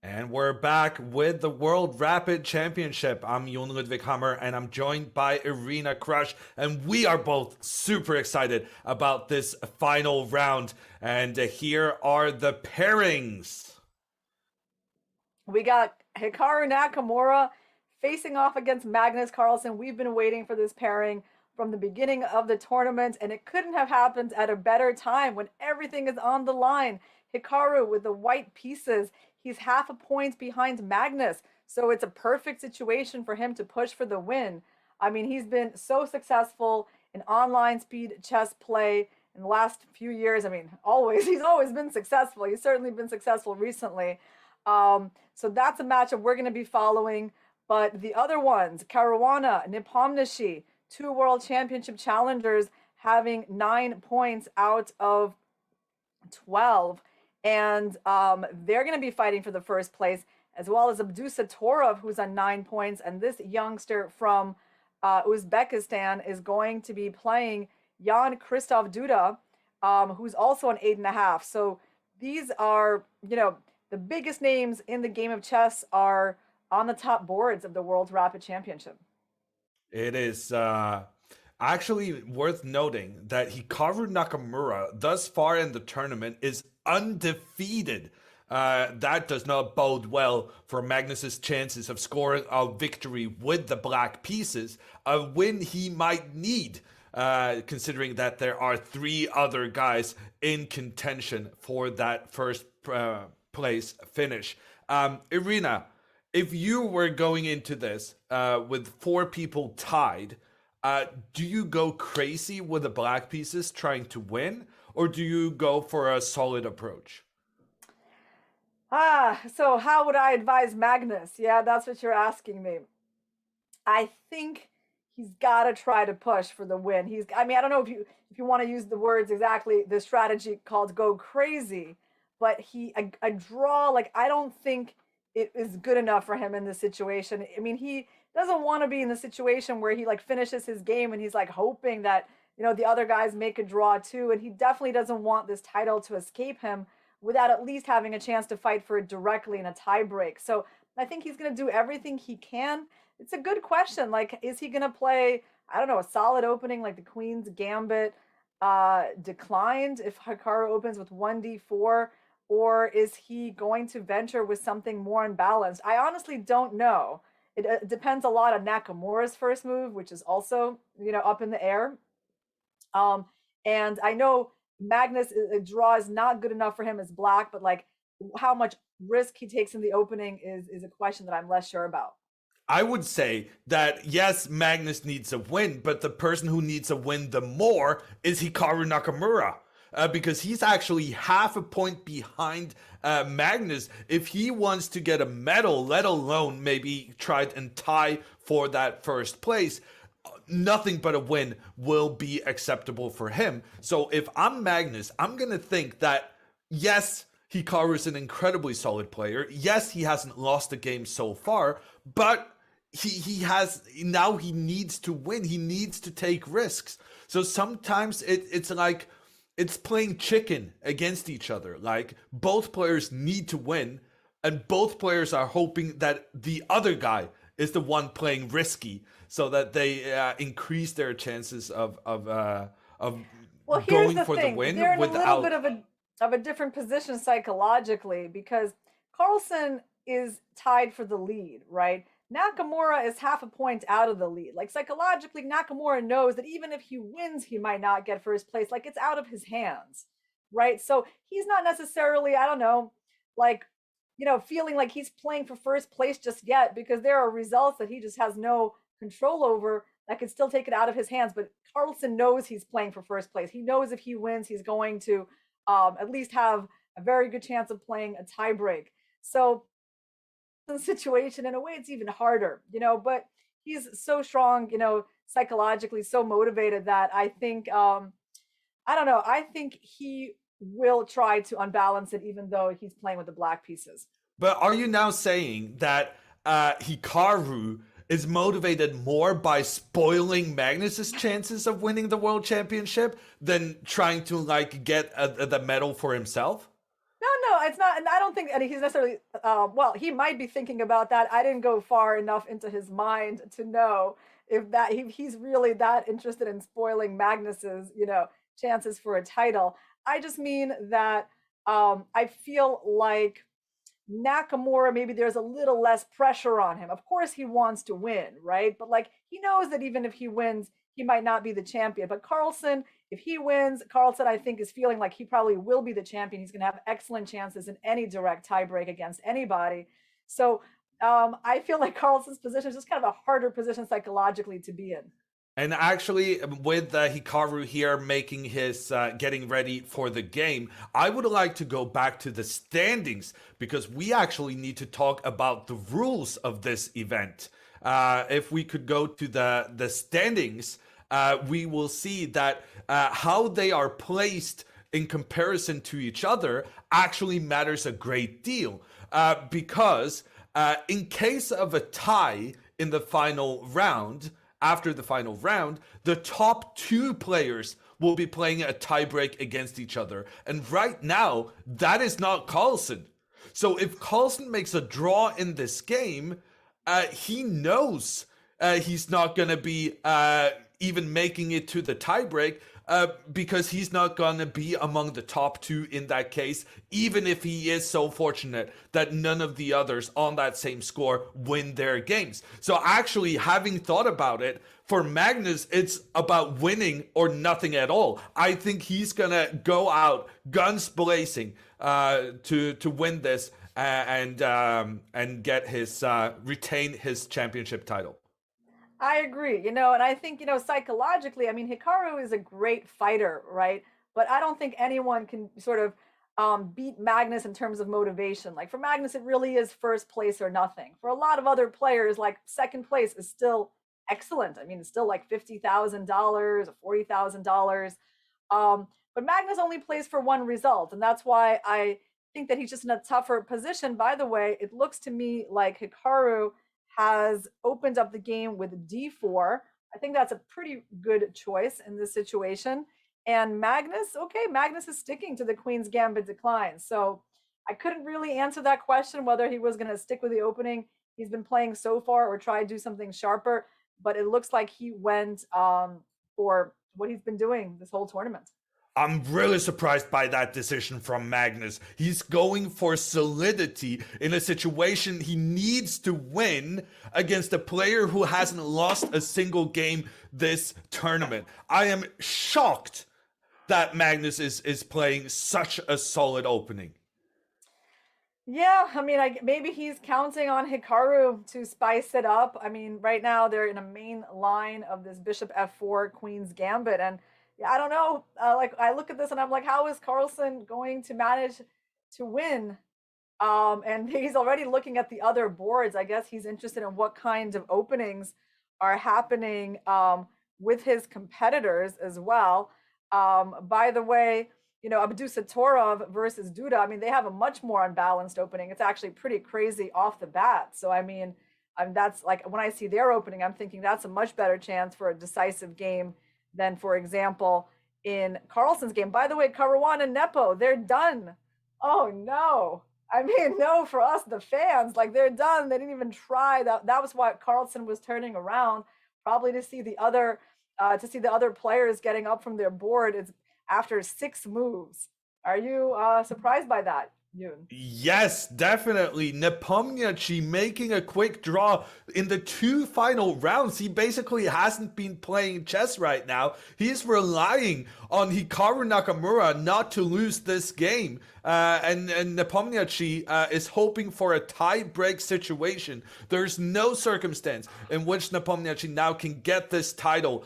And we're back with the World Rapid Championship. I'm Jon Ludwig Hammer, and I'm joined by Irina Krush, and we are both super excited about this final round. And here are the pairings. We got Hikaru Nakamura facing off against Magnus Carlsen. We've been waiting for this pairing from the beginning of the tournament, and it couldn't have happened at a better time when everything is on the line. Hikaru with the white pieces. He's half a point behind Magnus, so it's a perfect situation for him to push for the win. I mean, he's been so successful in online speed chess play in the last few years. I mean, he's always been successful. He's certainly been successful recently. So that's a matchup we're going to be following. But the other ones, Caruana, Nepomniachtchi, 2 World Championship challengers having 9 points out of 12. And they're going to be fighting for the first place, as well as Abdusattorov, who's on 9 points. And this youngster from Uzbekistan is going to be playing Jan Christoph Duda, who's also on 8.5. So these are, the biggest names in the game of chess are on the top boards of the World Rapid Championship. It is actually worth noting that Hikaru Nakamura, thus far in the tournament, is undefeated. That does not bode well for Magnus's chances of scoring a victory with the black pieces, a win he might need, considering that there are 3 other guys in contention for that first place finish. Irina, if you were going into this with 4 people tied, do you go crazy with the black pieces trying to win, or do you go for a solid approach? So how would I advise Magnus? Yeah, that's what you're asking me. I think he's got to try to push for the win. I don't know if you want to use the words exactly, the strategy called go crazy, but a draw, I don't think it is good enough for him in this situation. I mean, he doesn't want to be in the situation where he finishes his game and he's hoping that, the other guys make a draw too. And he definitely doesn't want this title to escape him without at least having a chance to fight for it directly in a tiebreak. So I think he's going to do everything he can. It's a good question. Is he going to play, I don't know, a solid opening like the Queen's Gambit declined if Hikaru opens with 1d4? Or is he going to venture with something more unbalanced? I honestly don't know. It depends a lot on Nakamura's first move, which is also, up in the air. And I know Magnus, a draw is not good enough for him as black, but how much risk he takes in the opening is a question that I'm less sure about. I would say that, yes, Magnus needs a win, but the person who needs a win the more is Hikaru Nakamura. Because he's actually half a point behind Magnus. If he wants to get a medal, let alone maybe try and tie for that first place, nothing but a win will be acceptable for him. So if I'm Magnus, I'm going to think that, yes, Hikaru is an incredibly solid player. Yes, he hasn't lost a game so far, but he needs to win. He needs to take risks. So sometimes it's playing chicken against each other. Both players need to win, and both players are hoping that the other guy is the one playing risky, so that they increase their chances of going for the win. They're in a little bit of a different position psychologically, because Carlsen is tied for the lead, right? Nakamura is half a point out of the lead. Psychologically, Nakamura knows that even if he wins, he might not get first place. It's out of his hands, right? So he's not necessarily, I don't know, feeling like he's playing for first place just yet, because there are results that he just has no control over that could still take it out of his hands. But Carlsen knows he's playing for first place. He knows if he wins, he's going to at least have a very good chance of playing a tiebreak. So the situation, in a way, it's even harder, but he's so strong, psychologically so motivated that I think, I don't know, I think he will try to unbalance it, even though he's playing with the black pieces. But are you now saying that Hikaru is motivated more by spoiling Magnus's chances of winning the world championship than trying to get the medal for himself? No, it's not, and I don't think and he's necessarily. Well, he might be thinking about that. I didn't go far enough into his mind to know if that he's really that interested in spoiling Magnus's, chances for a title. I just mean that I feel like Nakamura, maybe there's a little less pressure on him. Of course, he wants to win, right? But like he knows that even if he wins, he might not be the champion. But Carlsen, if he wins, Carlsen, I think, is feeling like he probably will be the champion. He's going to have excellent chances in any direct tiebreak against anybody. So I feel like Carlsen's position is just kind of a harder position psychologically to be in. And actually, with Hikaru here making his getting ready for the game, I would like to go back to the standings because we actually need to talk about the rules of this event. If we could go to the standings, we will see that how they are placed in comparison to each other actually matters a great deal. Because in case of a tie in the final round, after the final round, the top two players will be playing a tiebreak against each other. And right now, that is not Carlsen. So if Carlsen makes a draw in this game, he knows he's not going to be even making it to the tiebreak because he's not going to be among the top two in that case, even if he is so fortunate that none of the others on that same score win their games. So actually, having thought about it, for Magnus, it's about winning or nothing at all. I think he's going to go out guns blazing to win this and get his retain his championship title. I agree, and I think, psychologically, I mean, Hikaru is a great fighter, right? But I don't think anyone can sort of beat Magnus in terms of motivation. Like for Magnus, it really is first place or nothing. For a lot of other players, like second place is still excellent. I mean, it's still like $50,000 or $40,000. But Magnus only plays for one result. And that's why I think that he's just in a tougher position. By the way, it looks to me like Hikaru has opened up the game with d4. I think that's a pretty good choice in this situation. And Magnus, okay, Magnus is sticking to the Queen's Gambit decline. So I couldn't really answer that question, whether he was going to stick with the opening he's been playing so far or try to do something sharper. But it looks like he went for what he's been doing this whole tournament. I'm really surprised by that decision from Magnus. He's going for solidity in a situation he needs to win against a player who hasn't lost a single game this tournament. I am shocked that Magnus is playing such a solid opening. Yeah, I mean, maybe he's counting on Hikaru to spice it up. I mean, right now they're in a main line of this Bishop F4 Queen's Gambit, and I don't know. Like I look at this and I'm like, how is Carlsen going to manage to win? And he's already looking at the other boards. I guess he's interested in what kind of openings are happening with his competitors as well. By the way, Abdusattorov versus Duda, I mean, they have a much more unbalanced opening. It's actually pretty crazy off the bat. So, I mean, that's like when I see their opening, I'm thinking that's a much better chance for a decisive game than, for example, in Carlsen's game. By the way, Caruana and Nepo, they're done. Oh, no. I mean, no, for us, the fans, like they're done. They didn't even try. That was why Carlsen was turning around, probably to see the other players getting up from their board. It's after 6 moves. Are you surprised by that, Yoon? Yes, definitely. Nepomniachtchi making a quick draw in the 2 final rounds. He basically hasn't been playing chess right now. He's relying on Hikaru Nakamura not to lose this game. And Nepomniachtchi is hoping for a tie-break situation. There's no circumstance in which Nepomniachtchi now can get this title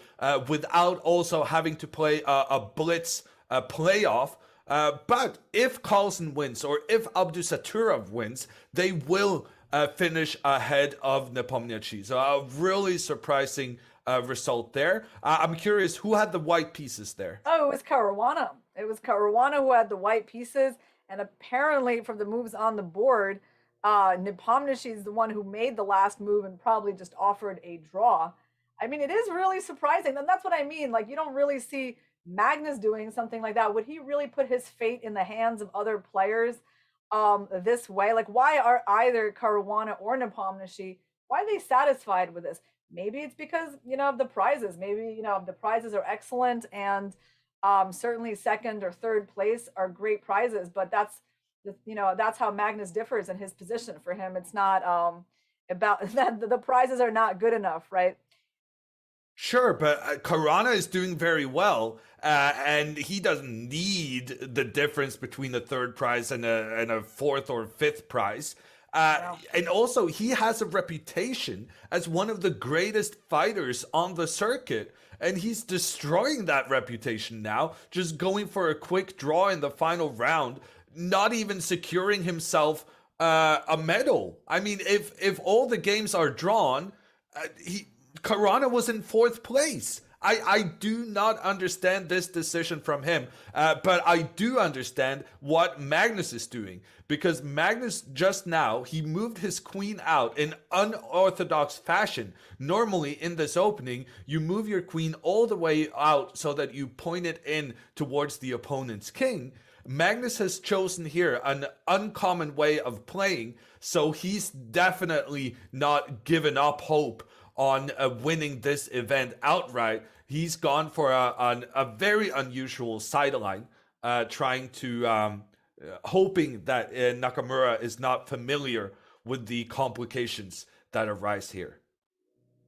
without also having to play a Blitz playoff. But if Carlsen wins or if Abdusattorov wins, they will finish ahead of Nepomniachtchi. So a really surprising result there. I'm curious, who had the white pieces there? Oh, it was Caruana. It was Caruana who had the white pieces. And apparently from the moves on the board, Nepomniachtchi is the one who made the last move and probably just offered a draw. I mean, it is really surprising. And that's what I mean. Like, you don't really see Magnus doing something like that. Would he really put his fate in the hands of other players? this way? Like, why are either Caruana or Nepomniachtchi, why are they satisfied with this? Maybe it's because, of the prizes. Maybe, the prizes are excellent, and certainly second or third place are great prizes, but that's how Magnus differs in his position. For him, it's not about that the prizes are not good enough, right? Sure, but Caruana is doing very well, and he doesn't need the difference between a third prize and a fourth or fifth prize. And also, he has a reputation as one of the greatest fighters on the circuit, and he's destroying that reputation now, just going for a quick draw in the final round, not even securing himself a medal. I mean, if all the games are drawn, Caruana was in fourth place. I do not understand this decision from him, but I do understand what Magnus is doing, because Magnus just now, he moved his queen out in unorthodox fashion. Normally in this opening, you move your queen all the way out so that you point it in towards the opponent's king. Magnus has chosen here an uncommon way of playing, so he's definitely not given up hope on winning this event outright. He's gone for a very unusual sideline, trying to hoping that Nakamura is not familiar with the complications that arise here.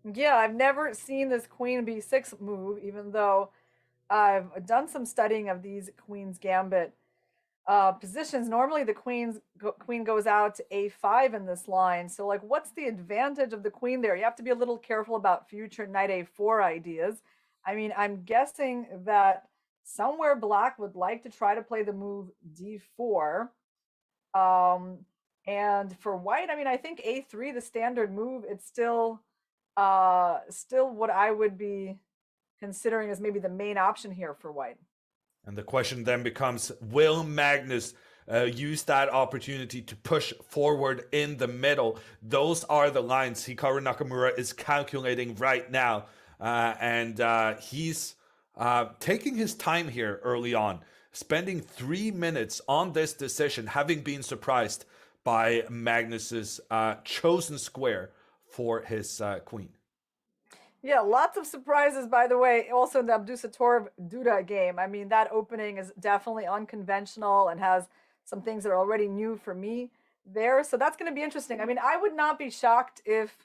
Yeah, I've never seen this queen b6 move, even though I've done some studying of these queen's gambit positions. Normally the queen goes out to a5 in this line. So like, what's the advantage of the queen there? You have to be a little careful about future knight a4 ideas. I mean, I'm guessing that somewhere black would like to try to play the move d4. And for white, I mean, I think a3, the standard move, it's still what I would be considering as maybe the main option here for white. And the question then becomes, will Magnus use that opportunity to push forward in the middle? Those are the lines Hikaru Nakamura is calculating right now. And he's taking his time here early on, spending 3 minutes on this decision, having been surprised by Magnus's chosen square for his queen. Yeah, lots of surprises, by the way, also in the Abdusattorov Duda game. I mean, that opening is definitely unconventional and has some things that are already new for me there. So that's going to be interesting. I mean, I would not be shocked if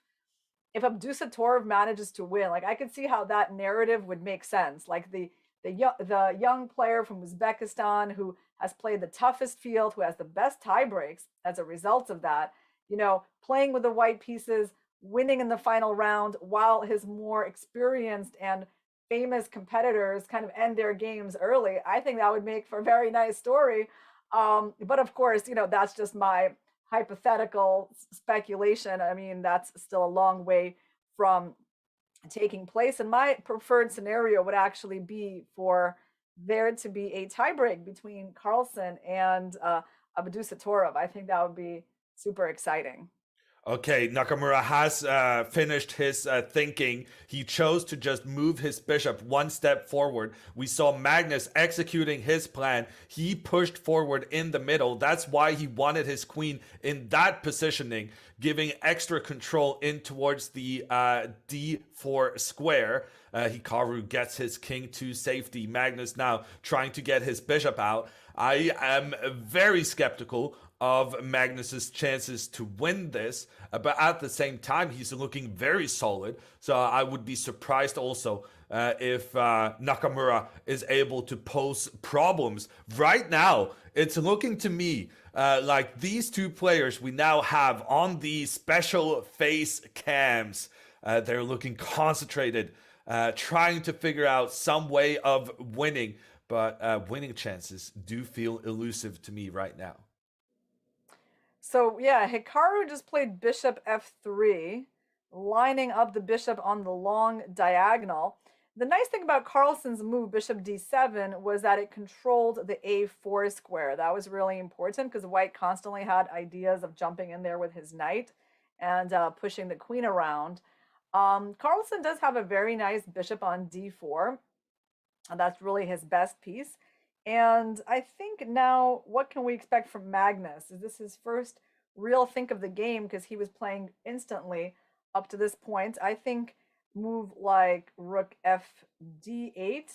Abdusattorov manages to win. Like, I could see how that narrative would make sense. Like the young player from Uzbekistan who has played the toughest field, who has the best tie breaks as a result of that, playing with the white pieces, winning in the final round, while his more experienced and famous competitors kind of end their games early. I think that would make for a very nice story. But of course, that's just my hypothetical speculation. I mean, that's still a long way from taking place. And my preferred scenario would actually be for there to be a tiebreak between Carlsen and Abdusattorov. I think that would be super exciting. Okay, Nakamura has finished his thinking. He chose to just move his bishop one step forward. We saw Magnus executing his plan. He pushed forward in the middle. That's why he wanted his queen in that positioning, giving extra control in towards the d4 square. Hikaru gets his king to safety. Magnus now trying to get his bishop out. I am very skeptical of Magnus's chances to win this, but at the same time, he's looking very solid. So I would be surprised also if Nakamura is able to pose problems. Right now, it's looking to me like these two players we now have on the special face cams, they're looking concentrated, trying to figure out some way of winning, but winning chances do feel elusive to me right now. So yeah, Hikaru just played bishop f3, lining up the bishop on the long diagonal. The nice thing about Carlsen's move, bishop d7, was that it controlled the a4 square. That was really important because white constantly had ideas of jumping in there with his knight and pushing the queen around. Carlsen does have a very nice bishop on d4. And that's really his best piece. And I think now, what can we expect from Magnus? Is this his first real think of the game? Because he was playing instantly up to this point. I think move like rook f d8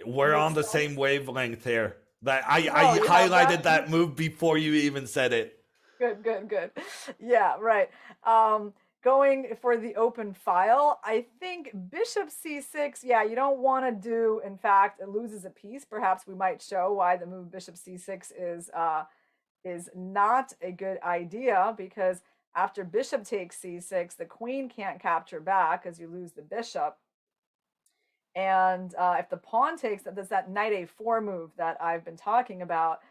We're on makes the sense. same wavelength here. That I Oh, you have highlighted that? that move before you even said it. Good, good, good. Yeah, right. Going for the open file, I think bishop c6, yeah, you don't want to do, in fact, it loses a piece. Perhaps we might show why the move bishop c6 is not a good idea, because after bishop takes c6, the queen can't capture back as you lose the bishop. And if the pawn takes, there's that knight a4 move that I've been talking about,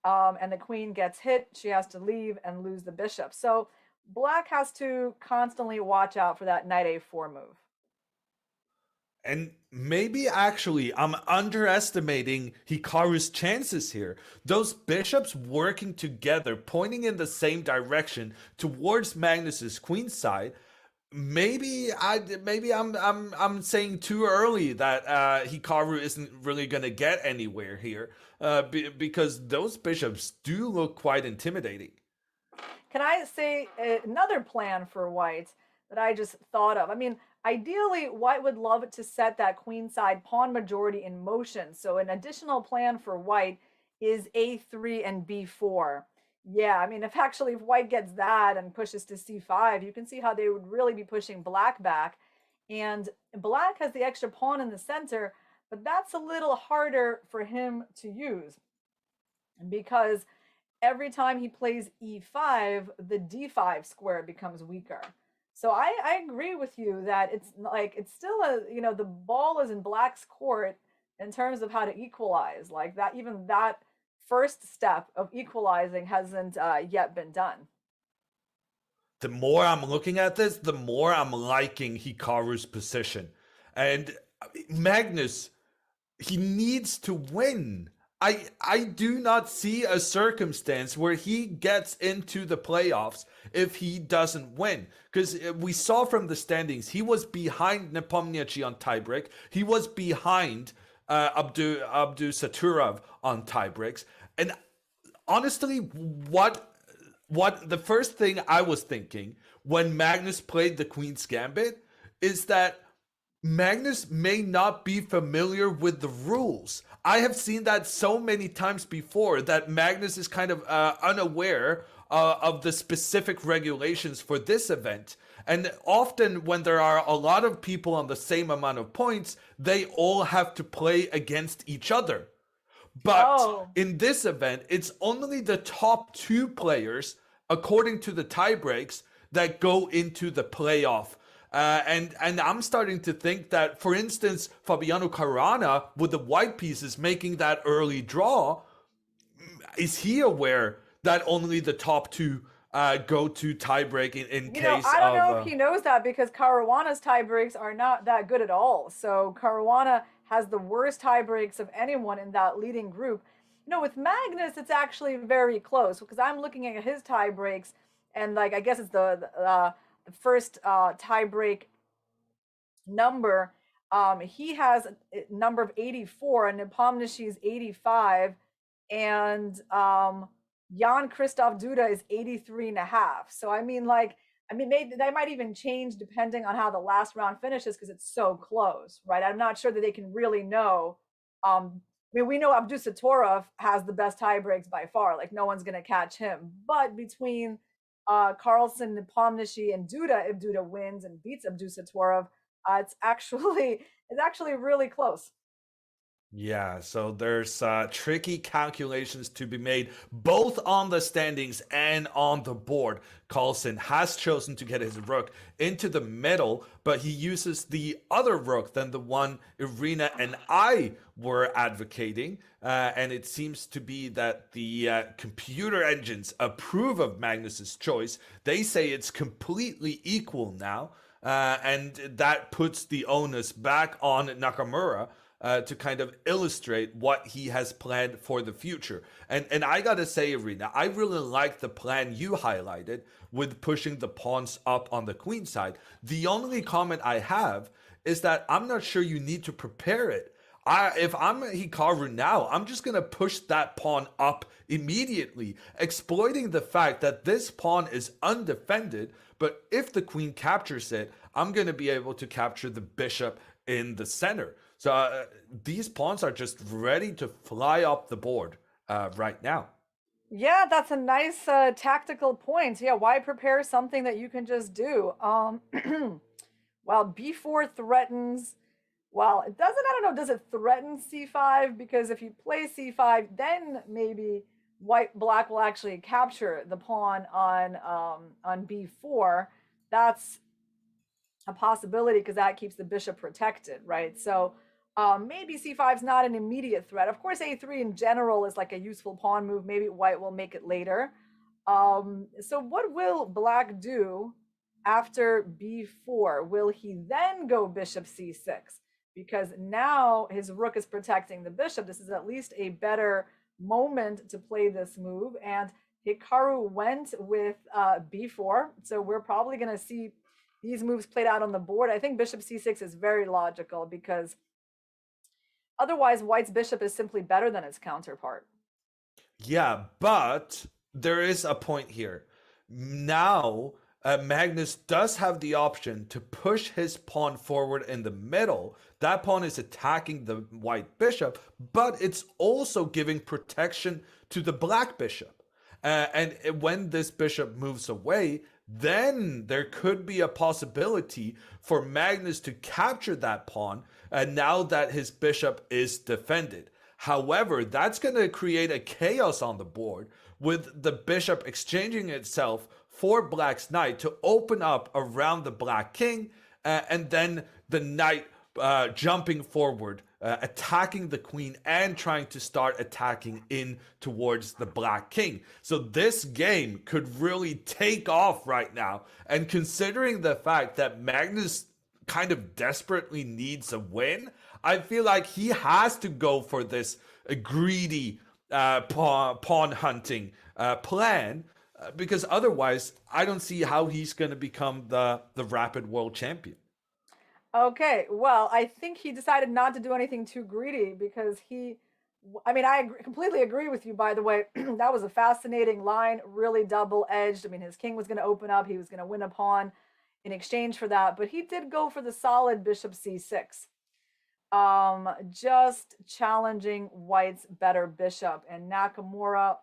and the queen gets hit, she has to leave and lose the bishop. So black has to constantly watch out for that knight a4 move. And maybe actually I'm underestimating Hikaru's chances here. Those bishops working together, pointing in the same direction towards Magnus's queen side. Maybe I'm saying too early that Hikaru isn't really gonna get anywhere here, because those bishops do look quite intimidating. Can I say another plan for white that I just thought of? I mean, ideally, white would love to set that queenside pawn majority in motion. So an additional plan for white is a3 and b4. Yeah, I mean, if white gets that and pushes to c5, you can see how they would really be pushing black back. And black has the extra pawn in the center, but that's a little harder for him to use, because every time he plays e5, the d5 square becomes weaker. So I agree with you that it's still the ball is in black's court in terms of how to equalize. Like that, even that first step of equalizing hasn't yet been done. The more I'm looking at this, the more I'm liking Hikaru's position. And Magnus, he needs to win. I do not see a circumstance where he gets into the playoffs if he doesn't win. Because we saw from the standings, he was behind Nepomniachtchi on tiebreak. He was behind Abdusattorov on tiebreaks. And honestly, what the first thing I was thinking when Magnus played the Queen's Gambit is that Magnus may not be familiar with the rules. I have seen that so many times before, that Magnus is kind of unaware of the specific regulations for this event. And often when there are a lot of people on the same amount of points, they all have to play against each other. But in this event, it's only the top two players, according to the tiebreaks, that go into the playoff. And I'm starting to think that, for instance, Fabiano Caruana, with the white pieces making that early draw, is he aware that only the top two go to tiebreak in case I don't know of... if he knows that, because Caruana's tiebreaks are not that good at all. So Caruana has the worst tiebreaks of anyone in that leading group. With Magnus, it's actually very close, because I'm looking at his tiebreaks, and I guess it's the first tiebreak number. He has a number of 84, and Nepomniachtchi is 85, and Jan Christoph Duda is 83.5. So they might even change depending on how the last round finishes, because it's so close, right? I'm not sure that they can really know. We know Abdusattorov has the best tiebreaks by far. Like, no one's going to catch him. But between Carlsen, Nepomniachtchi, and Duda, if Duda wins and beats Abdusattorov, it's actually really close. Yeah, so there's tricky calculations to be made, both on the standings and on the board. Carlsen has chosen to get his rook into the middle, but he uses the other rook than the one Irina and I were advocating. And it seems to be that the computer engines approve of Magnus's choice. They say it's completely equal now, and that puts the onus back on Nakamura to kind of illustrate what he has planned for the future. And I gotta say, Irina, I really like the plan you highlighted with pushing the pawns up on the queen side. The only comment I have is that I'm not sure you need to prepare it. If I'm Hikaru now, I'm just going to push that pawn up immediately, exploiting the fact that this pawn is undefended, but if the queen captures it, I'm going to be able to capture the bishop in the center. So these pawns are just ready to fly up the board right now. Yeah, that's a nice tactical point. Yeah, why prepare something that you can just do? While b4 threatens, well, it doesn't, I don't know, does it threaten c5? Because if you play c5, then maybe black will actually capture the pawn on b4. That's a possibility because that keeps the bishop protected, right? So maybe c5 is not an immediate threat. Of course, a3 in general is like a useful pawn move. Maybe white will make it later. So what will black do after b4? Will he then go bishop c6? Because now his rook is protecting the bishop. This is at least a better moment to play this move. And Hikaru went with b4. So we're probably going to see these moves played out on the board. I think bishop c6 is very logical because otherwise white's bishop is simply better than its counterpart. Yeah, but there is a point here. Now, Magnus does have the option to push his pawn forward in the middle. That pawn is attacking the white bishop, but it's also giving protection to the black bishop. And when this bishop moves away, then there could be a possibility for Magnus to capture that pawn now that his bishop is defended. However, that's going to create a chaos on the board with the bishop exchanging itself for black's knight to open up around the black king, and then the knight jumping forward, attacking the queen and trying to start attacking in towards the black king. So this game could really take off right now. And considering the fact that Magnus kind of desperately needs a win, I feel like he has to go for this greedy pawn hunting plan, because otherwise I don't see how he's going to become the rapid world champion. Okay, well, I think he decided not to do anything too greedy because I completely agree with you, by the way. That was a fascinating line, really double-edged. I mean, his king was going to open up. He was going to win a pawn in exchange for that. But he did go for the solid bishop c6, just challenging white's better bishop. And Nakamura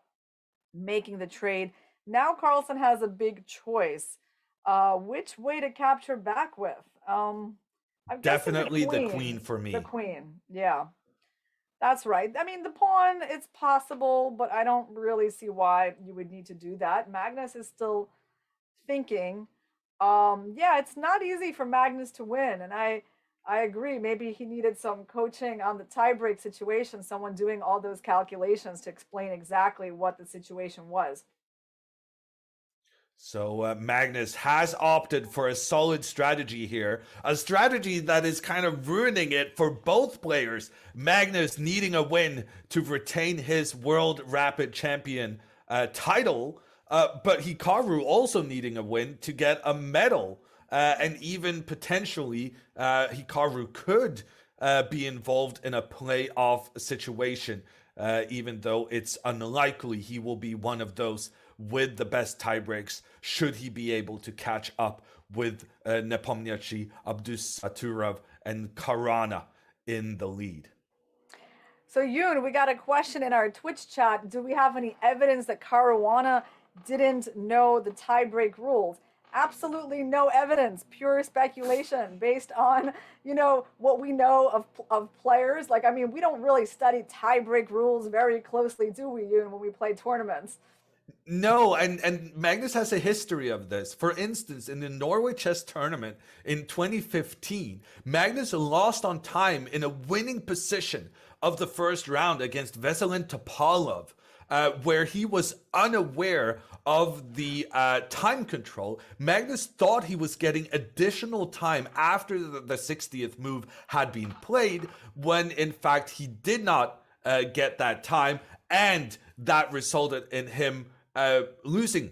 making the trade. Now Carlsen has a big choice. Which way to capture back with? Definitely the queen for me. The queen, yeah. That's right. I mean, the pawn, it's possible, but I don't really see why you would need to do that. Magnus is still thinking. Yeah, it's not easy for Magnus to win. And I agree. Maybe he needed some coaching on the tiebreak situation, someone doing all those calculations to explain exactly what the situation was. So Magnus has opted for a solid strategy here, a strategy that is kind of ruining it for both players. Magnus needing a win to retain his World Rapid Champion title, but Hikaru also needing a win to get a medal, and even potentially Hikaru could be involved in a playoff situation, even though it's unlikely he will be one of those with the best tiebreaks, should he be able to catch up with Nepomniachtchi, Abdusattorov, and Caruana in the lead. So Yoon, we got a question in our Twitch chat. Do we have any evidence that Caruana didn't know the tiebreak rules? Absolutely no evidence, pure speculation based on, what we know of players. Like, I mean, we don't really study tiebreak rules very closely, do we, Yoon, when we play tournaments? No, and Magnus has a history of this. For instance, in the Norway Chess Tournament in 2015, Magnus lost on time in a winning position of the first round against Veselin Topalov, where he was unaware of the time control. Magnus thought he was getting additional time after the 60th move had been played, when in fact he did not get that time, and that resulted in him losing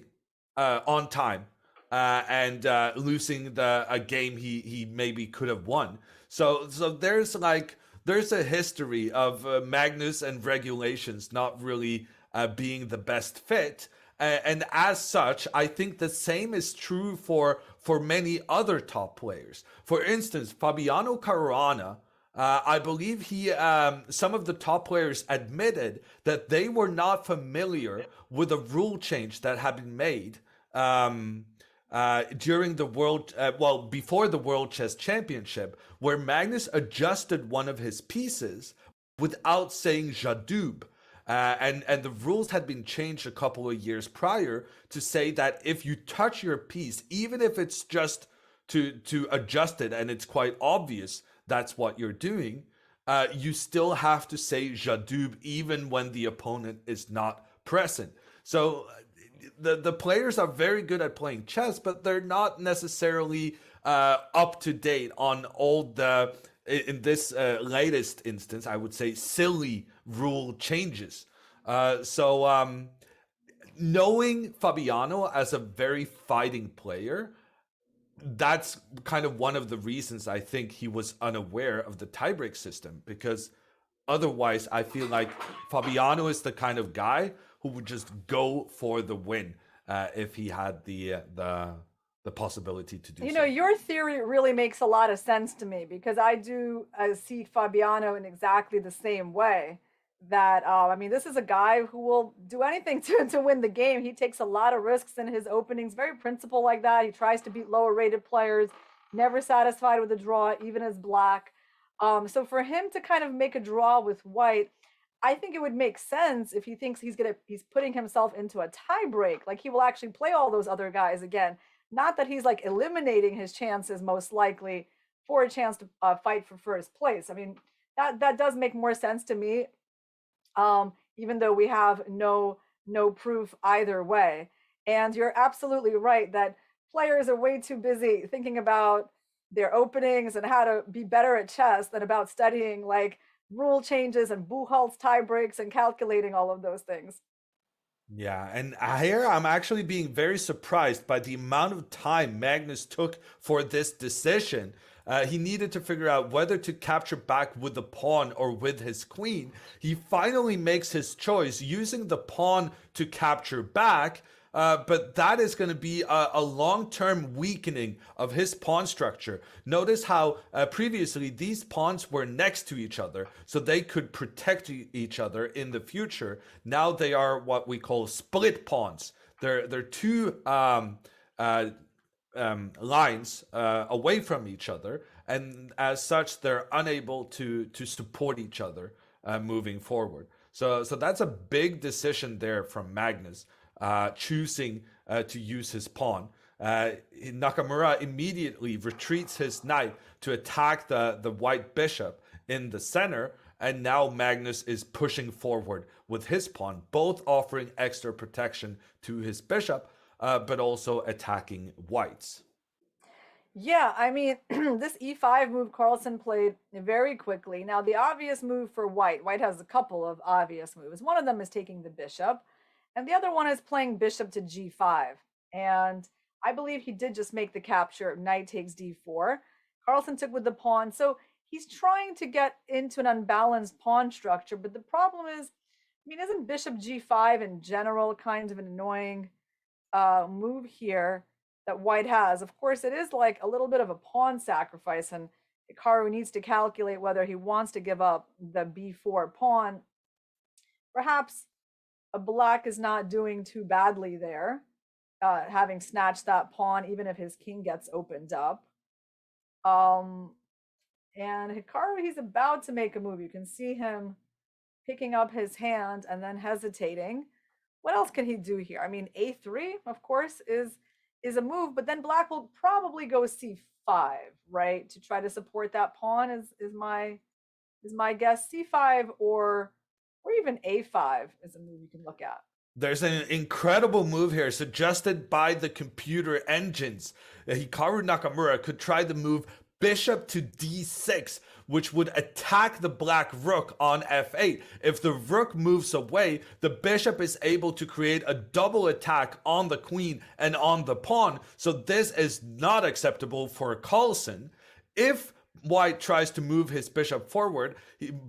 on time and losing a game he maybe could have won. So there's like there's a history of Magnus and regulations not really being the best fit. And as such, I think the same is true for many other top players. For instance, Fabiano Caruana, I believe some of the top players admitted that they were not familiar with a rule change that had been made during the before the World Chess Championship, where Magnus adjusted one of his pieces without saying Jadub. And the rules had been changed a couple of years prior to say that if you touch your piece, even if it's just to adjust it and it's quite obvious that's what you're doing, you still have to say Jadub even when the opponent is not present. So the players are very good at playing chess, but they're not necessarily up to date on all the, in this latest instance, I would say, silly rule changes. Knowing Fabiano as a very fighting player, that's kind of one of the reasons I think he was unaware of the tiebreak system, because otherwise I feel like Fabiano is the kind of guy who would just go for the win if he had the possibility to do so. You know, your theory really makes a lot of sense to me, because I do see Fabiano in exactly the same way. That I mean, this is a guy who will do anything to win the game. He takes a lot of risks in his openings, very principled like that. He tries to beat lower rated players, never satisfied with a draw, even as black. So for him to kind of make a draw with white, I think it would make sense if he thinks he's putting himself into a tie break. Like, he will actually play all those other guys again. Not that he's like eliminating his chances, most likely, for a chance to fight for first place. I mean, that does make more sense to me. Even though we have no proof either way. And you're absolutely right that players are way too busy thinking about their openings and how to be better at chess than about studying like rule changes and Buchholz tie breaks and calculating all of those things. Yeah, and here I'm actually being very surprised by the amount of time Magnus took for this decision. He needed to figure out whether to capture back with the pawn or with his queen. He finally makes his choice using the pawn to capture back, but that is going to be a long-term weakening of his pawn structure. Notice how previously these pawns were next to each other, so they could protect each other in the future. Now they are what we call split pawns. They're two lines away from each other, and as such they're unable to support each other moving forward. So that's a big decision there from Magnus, choosing to use his pawn. Nakamura immediately retreats his knight to attack the white bishop in the center, and now Magnus is pushing forward with his pawn, both offering extra protection to his bishop, but also attacking whites. Yeah, I mean, this e5 move Carlsen played very quickly. Now, the obvious move for white has a couple of obvious moves. One of them is taking the bishop, and the other one is playing bishop to g5. And I believe he did just make the capture, knight takes d4. Carlsen took with the pawn, so he's trying to get into an unbalanced pawn structure, but the problem is, I mean, isn't bishop g5 in general kind of an annoying move here that white has? Of course, it is like a little bit of a pawn sacrifice, and Hikaru needs to calculate whether he wants to give up the b4 pawn. Perhaps a black is not doing too badly there, having snatched that pawn, even if his king gets opened up. And Hikaru, he's about to make a move. You can see him picking up his hand and then hesitating. What else can he do here? I mean, a3, of course, is a move, but then black will probably go c5, right, to try to support that pawn. Is my guess. C5 or even a5 is a move you can look at. There's an incredible move here suggested by the computer engines. Hikaru Nakamura could try the move bishop to d6, which would attack the black rook on f8. If the rook moves away, the bishop is able to create a double attack on the queen and on the pawn. So this is not acceptable for Carlsen. If white tries to move his bishop forward,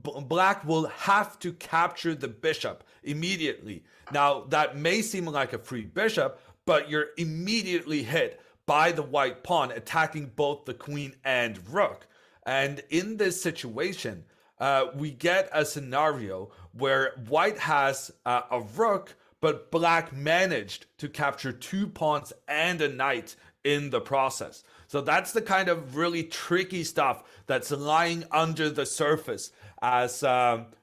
black will have to capture the bishop immediately. Now, that may seem like a free bishop, but you're immediately hit by the white pawn attacking both the queen and rook. And in this situation, we get a scenario where white has a rook, but black managed to capture 2 pawns and a knight in the process. So that's the kind of really tricky stuff that's lying under the surface. As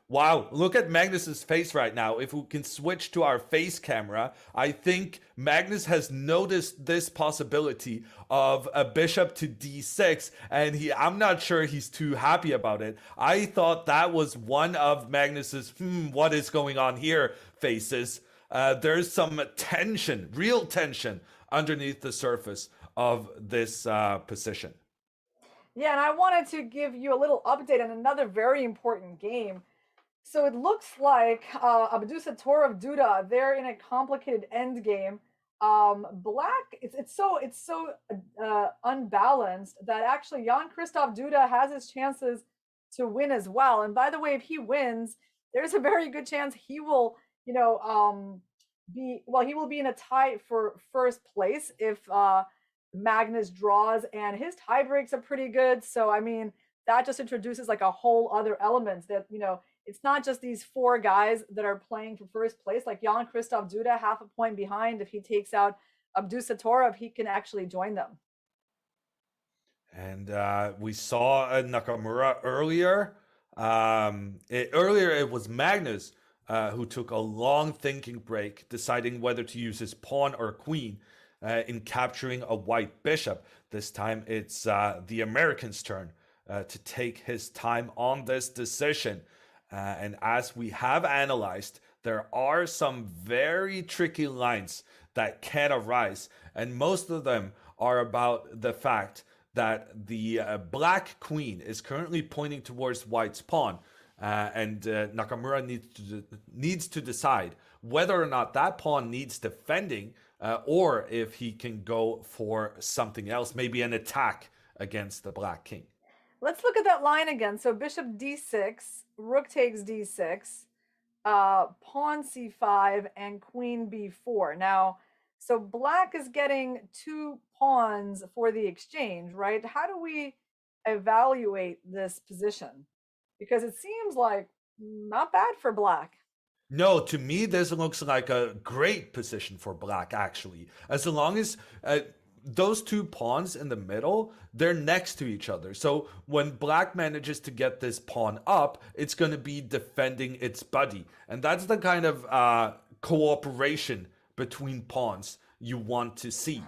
wow, look at Magnus's face right now. If we can switch to our face camera, I think Magnus has noticed this possibility of a bishop to d6, and I'm not sure he's too happy about it. I thought that was one of Magnus's what is going on here faces. There's some tension, real tension underneath the surface of this position. Yeah, and I wanted to give you a little update on another very important game. So it looks like Abdusattorov Duda, they're in a complicated end game. Black, it's so unbalanced that actually Jan-Krzysztof Duda has his chances to win as well. And by the way, if he wins, there's a very good chance he will, he will be in a tie for first place if Magnus draws, and his tie breaks are pretty good. So I mean, that just introduces like a whole other element that, it's not just these 4 guys that are playing for first place. Like Jan-Krzysztof Duda, half a point behind. If he takes out Abdusattorov, he can actually join them. And we saw Nakamura earlier. Earlier it was Magnus who took a long thinking break, deciding whether to use his pawn or queen in capturing a white bishop. This time it's the American's turn to take his time on this decision. And as we have analyzed, there are some very tricky lines that can arise. And most of them are about the fact that the black queen is currently pointing towards white's pawn. And Nakamura needs to decide whether or not that pawn needs defending or if he can go for something else, maybe an attack against the black king. Let's look at that line again. So bishop d6, rook takes d6, pawn c5, and queen b4. Now, so black is getting 2 pawns for the exchange, right? How do we evaluate this position? Because it seems like not bad for black. No, to me, this looks like a great position for black, actually. As long as those 2 pawns in the middle, they're next to each other. So when black manages to get this pawn up, it's going to be defending its buddy. And that's the kind of cooperation between pawns you want to see.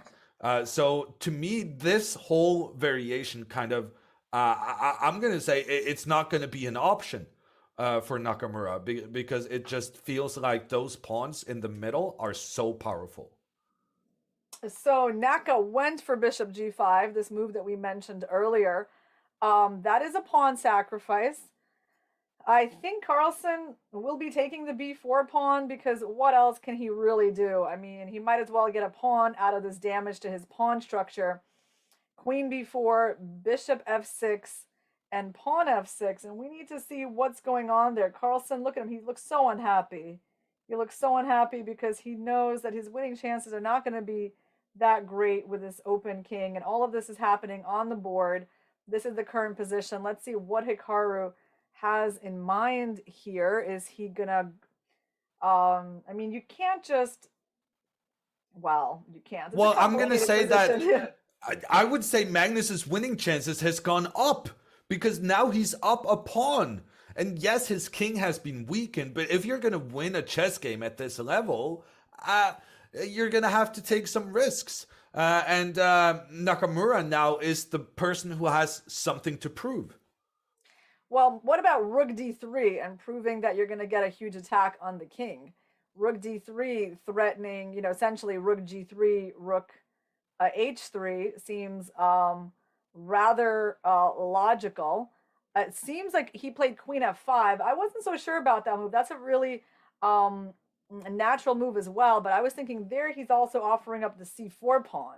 So to me, this whole variation kind of, I'm going to say it's not going to be an option for Nakamura because it just feels like those pawns in the middle are so powerful. So Naka went for bishop g5, this move that we mentioned earlier. That is a pawn sacrifice. I think Carlsen will be taking the b4 pawn because what else can he really do? I mean, he might as well get a pawn out of this damage to his pawn structure. Queen b4, bishop f6, and pawn f6. And we need to see what's going on there. Carlsen, look at him. He looks so unhappy. He looks so unhappy because he knows that his winning chances are not going to be that great with this open king. And all of this is happening on the board. This is the current position. Let's see what Hikaru has in mind here. Is he gonna I mean, you can't just, well, you can't. Well, I'm gonna say that I would say Magnus's winning chances has gone up because now he's up a pawn. And yes, his king has been weakened, but if you're gonna win a chess game at this level, you're gonna have to take some risks. And Nakamura now is the person who has something to prove. Well, what about rook d3 and proving that you're going to get a huge attack on the king? Rook d3 threatening, essentially rook g3, rook h3 seems rather logical. It seems like he played queen f5. I wasn't so sure about that move. That's a really a natural move as well, but I was thinking there he's also offering up the c4 pawn.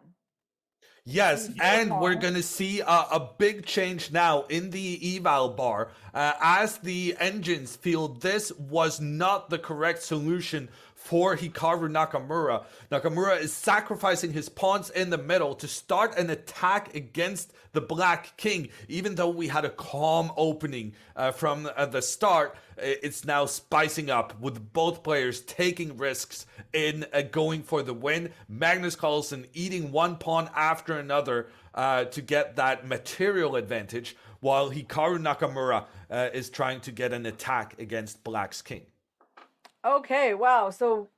Yes, D4 and we're pawn. going to see a big change now in the eval bar as the engines feel this was not the correct solution for Hikaru Nakamura. Nakamura is sacrificing his pawns in the middle to start an attack against the Black King. Even though we had a calm opening from the start, it's now spicing up with both players taking risks in going for the win. Magnus Carlsen eating one pawn after another to get that material advantage, while Hikaru Nakamura is trying to get an attack against Black's king. Okay, wow. So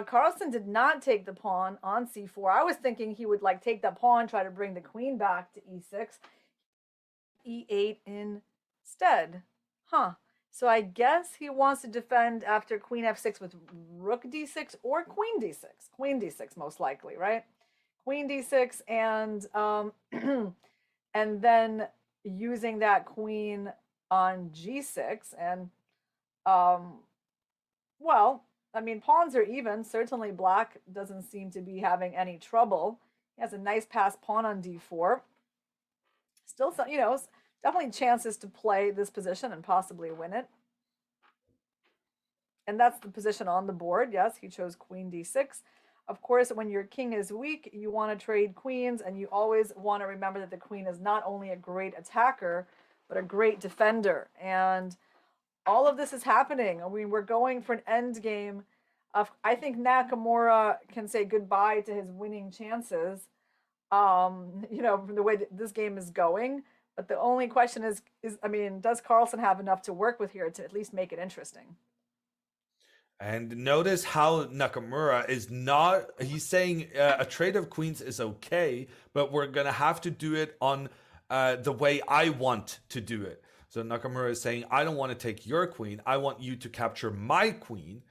Carlsen did not take the pawn on c4. I was thinking he would like take that pawn, try to bring the queen back to e6, e8 instead. Huh. So I guess he wants to defend after queen f6 with rook d6 or queen d6. Queen d6 most likely, right? Queen d6 and and then using that queen on g6 and well, I mean, pawns are even. Certainly black doesn't seem to be having any trouble. He has a nice pass pawn on d4. Still, some, definitely chances to play this position and possibly win it. And that's the position on the board. Yes, he chose queen d6. Of course, when your king is weak, you want to trade queens, and you always want to remember that the queen is not only a great attacker, but a great defender. And all of this is happening. I mean, we're going for an end game. I think Nakamura can say goodbye to his winning chances, from the way that this game is going. But the only question is, I mean, does Carlsen have enough to work with here to at least make it interesting? And notice how Nakamura is not, he's saying a trade of queens is okay, but we're going to have to do it on the way I want to do it. So Nakamura is saying, I don't want to take your queen. I want you to capture my queen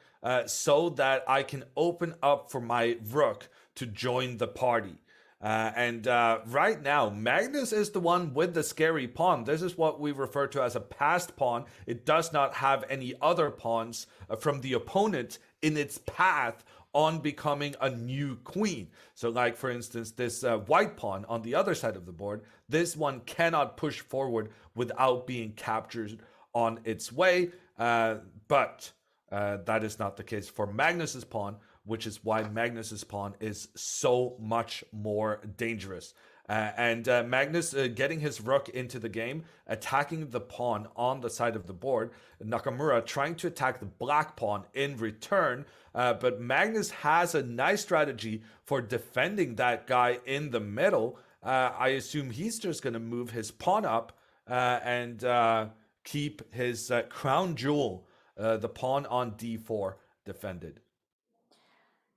so that I can open up for my rook to join the party. And right now, Magnus is the one with the scary pawn. This is what we refer to as a passed pawn. It does not have any other pawns from the opponent in its path on becoming a new queen. So like, for instance, this white pawn on the other side of the board, this one cannot push forward without being captured on its way. But that is not the case for Magnus's pawn, which is why Magnus's pawn is so much more dangerous. And Magnus getting his rook into the game, attacking the pawn on the side of the board. Nakamura trying to attack the black pawn in return. But Magnus has a nice strategy for defending that guy in the middle. I assume he's just going to move his pawn up and keep his crown jewel, the pawn on d4, defended.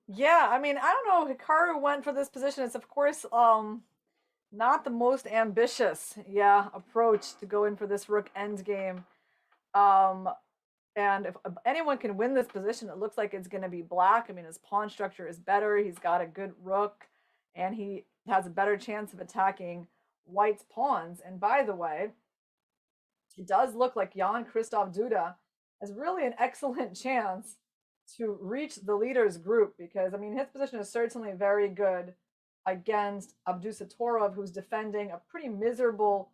Yeah, I mean, I don't know. Hikaru went for this position. It's of course not the most ambitious, approach to go in for this rook endgame. And if anyone can win this position, it looks like it's going to be black. I mean, his pawn structure is better. He's got a good rook, and he has a better chance of attacking white's pawns. And by the way, it does look like Jan Christoph Duda has really an excellent chance to reach the leaders group, because I mean his position is certainly very good against Abdusattorov, who's defending a pretty miserable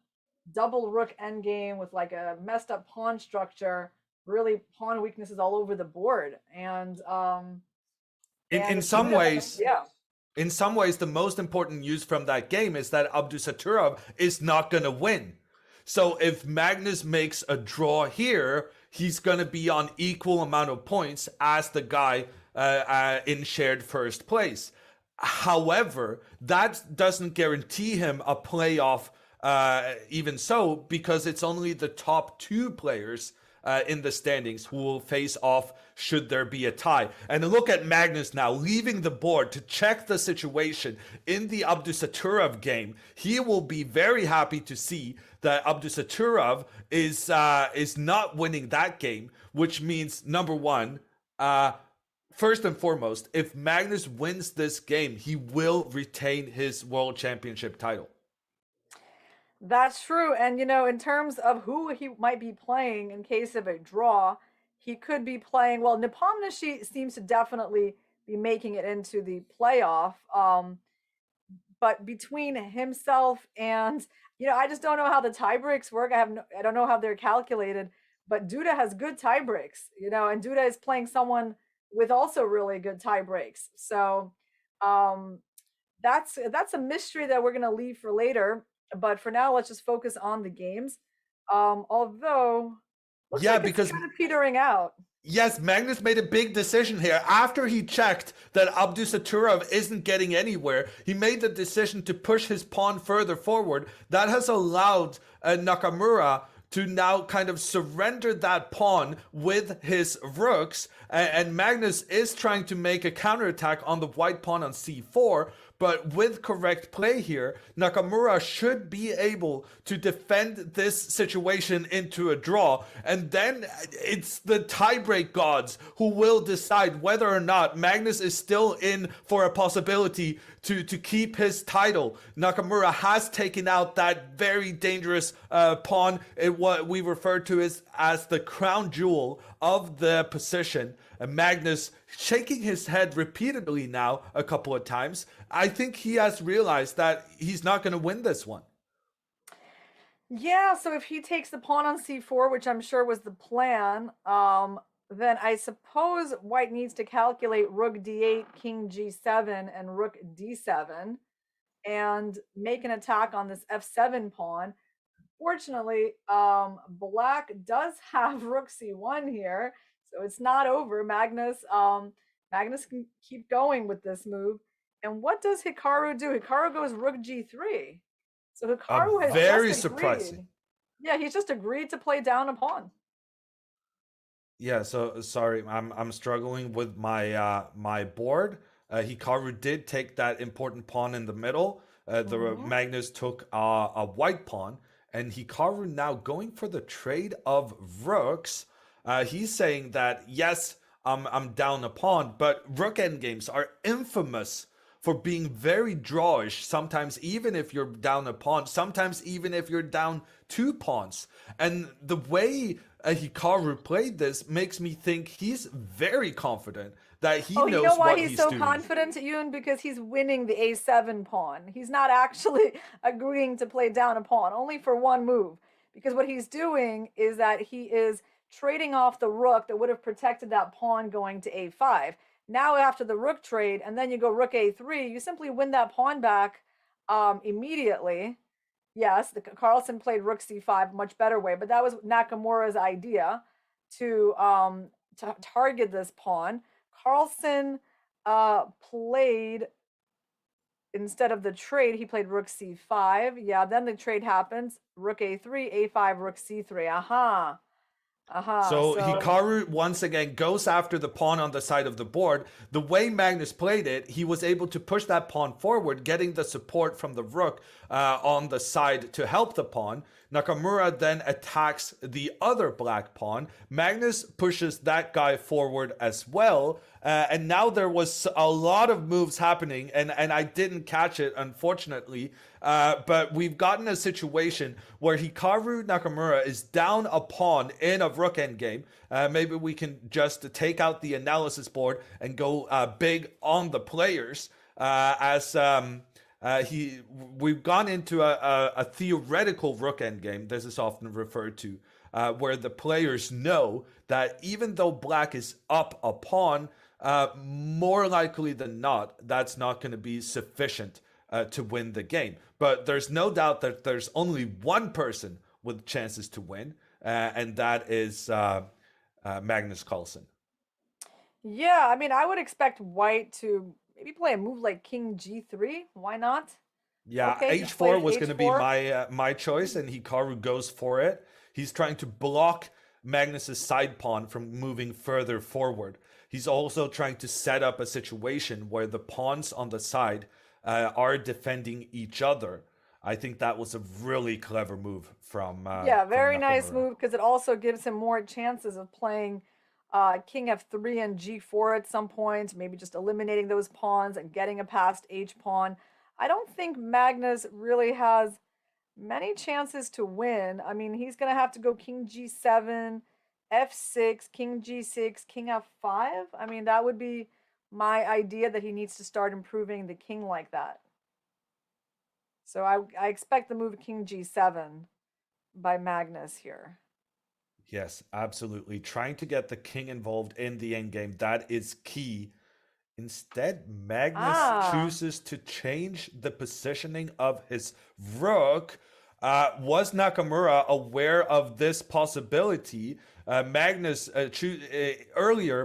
double rook endgame with like a messed up pawn structure, really pawn weaknesses all over the board. And in some ways, in some ways, the most important news from that game is that Abdusattorov is not going to win. So if Magnus makes a draw here, he's going to be on equal amount of points as the guy in shared first place. However, that doesn't guarantee him a playoff even so, because it's only the top two players in the standings who will face off should there be a tie. And look at Magnus now leaving the board to check the situation in the Abdusattorov game. He will be very happy to see that Abdusattorov is not winning that game, which means number one, first and foremost, if Magnus wins this game, he will retain his world championship title. That's true. And, in terms of who he might be playing in case of a draw, he could be playing, well, Nepomniachtchi seems to definitely be making it into the playoff. but between himself and, I just don't know how the tie breaks work. I don't know how they're calculated, but Duda has good tie breaks, and Duda is playing someone with also really good tie breaks. So um, that's a mystery that we're gonna leave for later. But for now, let's just focus on the games. Although looks Yeah, like it's because kind of petering out. yes, Magnus made a big decision here. After he checked that Abdusattorov isn't getting anywhere, he made the decision to push his pawn further forward. That has allowed Nakamura to now kind of surrender that pawn with his rooks. And Magnus is trying to make a counterattack on the white pawn on c4. But with correct play here, Nakamura should be able to defend this situation into a draw. And then it's the tiebreak gods who will decide whether or not Magnus is still in for a possibility to keep his title. Nakamura has taken out that very dangerous pawn, what we refer to as the crown jewel of the position. Magnus shaking his head repeatedly now a couple of times. I think he has realized that he's not going to win this one. Yeah, so if he takes the pawn on c4, which I'm sure was the plan, then I suppose white needs to calculate rook d8, king g7, and rook d7, and make an attack on this f7 pawn. Fortunately, black does have rook c1 here, so it's not over. Magnus can keep going with this move. And what does Hikaru do? Hikaru goes rook g3. So Hikaru has very just surprising. agreed. Yeah, he's just agreed to play down a pawn. Yeah, so sorry, I'm struggling with my board. Hikaru did take that important pawn in the middle. Magnus took a white pawn, and Hikaru now going for the trade of rooks. He's saying that yes, I'm down a pawn, but rook endgames are infamous for being very drawish, sometimes even if you're down a pawn, sometimes even if you're down 2 pawns. And the way Hikaru played this makes me think he's very confident that he knows what he's doing. You know why he's so confident, Yoon? Because he's winning the a7 pawn. He's not actually agreeing to play down a pawn, only for one move. Because what he's doing is that he is trading off the rook that would have protected that pawn going to a5. Now after the rook trade, and then you go rook a3, you simply win that pawn back immediately. Yes, Carlsen played rook c5 much better way, but that was Nakamura's idea to target this pawn. Carlsen played, instead of the trade, he played rook c5. Yeah, then the trade happens. Rook a3, a5, rook c3. Aha. So Hikaru once again goes after the pawn on the side of the board. The way Magnus played it, he was able to push that pawn forward, getting the support from the rook on the side to help the pawn. Nakamura then attacks the other black pawn. Magnus pushes that guy forward as well. And now there was a lot of moves happening, and I didn't catch it, unfortunately. But we've gotten a situation where Hikaru Nakamura is down a pawn in a rook endgame. Maybe we can just take out the analysis board and go big on the players we've gone into a theoretical rook endgame. This is often referred to, where the players know that even though black is up a pawn, more likely than not, that's not going to be sufficient to win the game. But there's no doubt that there's only one person with chances to win, and that is Magnus Carlsen. Yeah, I mean, I would expect white to maybe play a move like king g3. Why not? Yeah, Okay, h4 was going to be my choice, and Hikaru goes for it. He's trying to block Magnus's side pawn from moving further forward. He's also trying to set up a situation where the pawns on the side are defending each other. I think that was a really clever move from very from nice Nakamura. move, because it also gives him more chances of playing king f3 and g4 at some point, maybe just eliminating those pawns and getting a past h pawn. I don't think Magnus really has many chances to win. I mean, he's going to have to go king g7, f6, king g6, king f5. I mean, that would be my idea, that he needs to start improving the king like that. So I expect the move king g7 by Magnus here. Yes, absolutely. Trying to get the king involved in the endgame, that is key. Instead, Magnus chooses to change the positioning of his rook. Was Nakamura aware of this possibility? Earlier,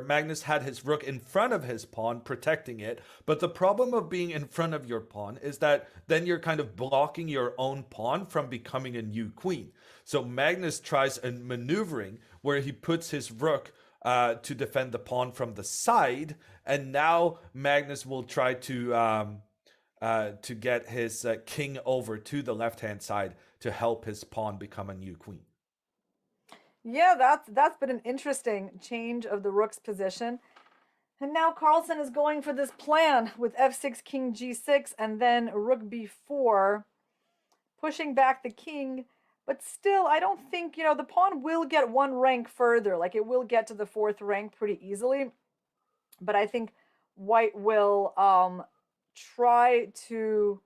Magnus had his rook in front of his pawn, protecting it. But the problem of being in front of your pawn is that then you're kind of blocking your own pawn from becoming a new queen. So Magnus tries a maneuvering where he puts his rook to defend the pawn from the side, and now Magnus will try to get his king over to the left-hand side to help his pawn become a new queen. Yeah, that's been an interesting change of the rook's position. And now Carlsen is going for this plan with f6, king g6, and then rook b4, pushing back the king. But still, I don't think, the pawn will get one rank further. Like, it will get to the 4th rank pretty easily. But I think white will try to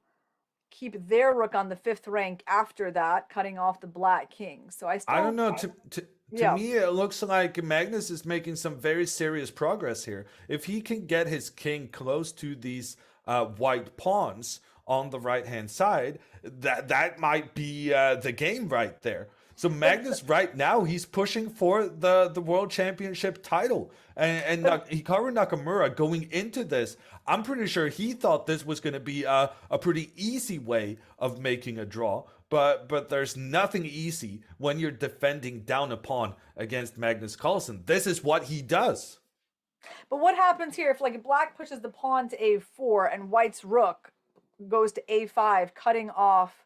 keep their rook on the 5th rank after that, cutting off the black king. So I don't know. To me, it looks like Magnus is making some very serious progress here. If he can get his king close to these white pawns on the right-hand side, that might be the game right there. So Magnus right now, he's pushing for the World Championship title. And Hikaru Nakamura going into this, I'm pretty sure he thought this was going to be a pretty easy way of making a draw. But there's nothing easy when you're defending down a pawn against Magnus Carlsen. This is what he does. But what happens here if, like, black pushes the pawn to a4 and white's rook goes to a5, cutting off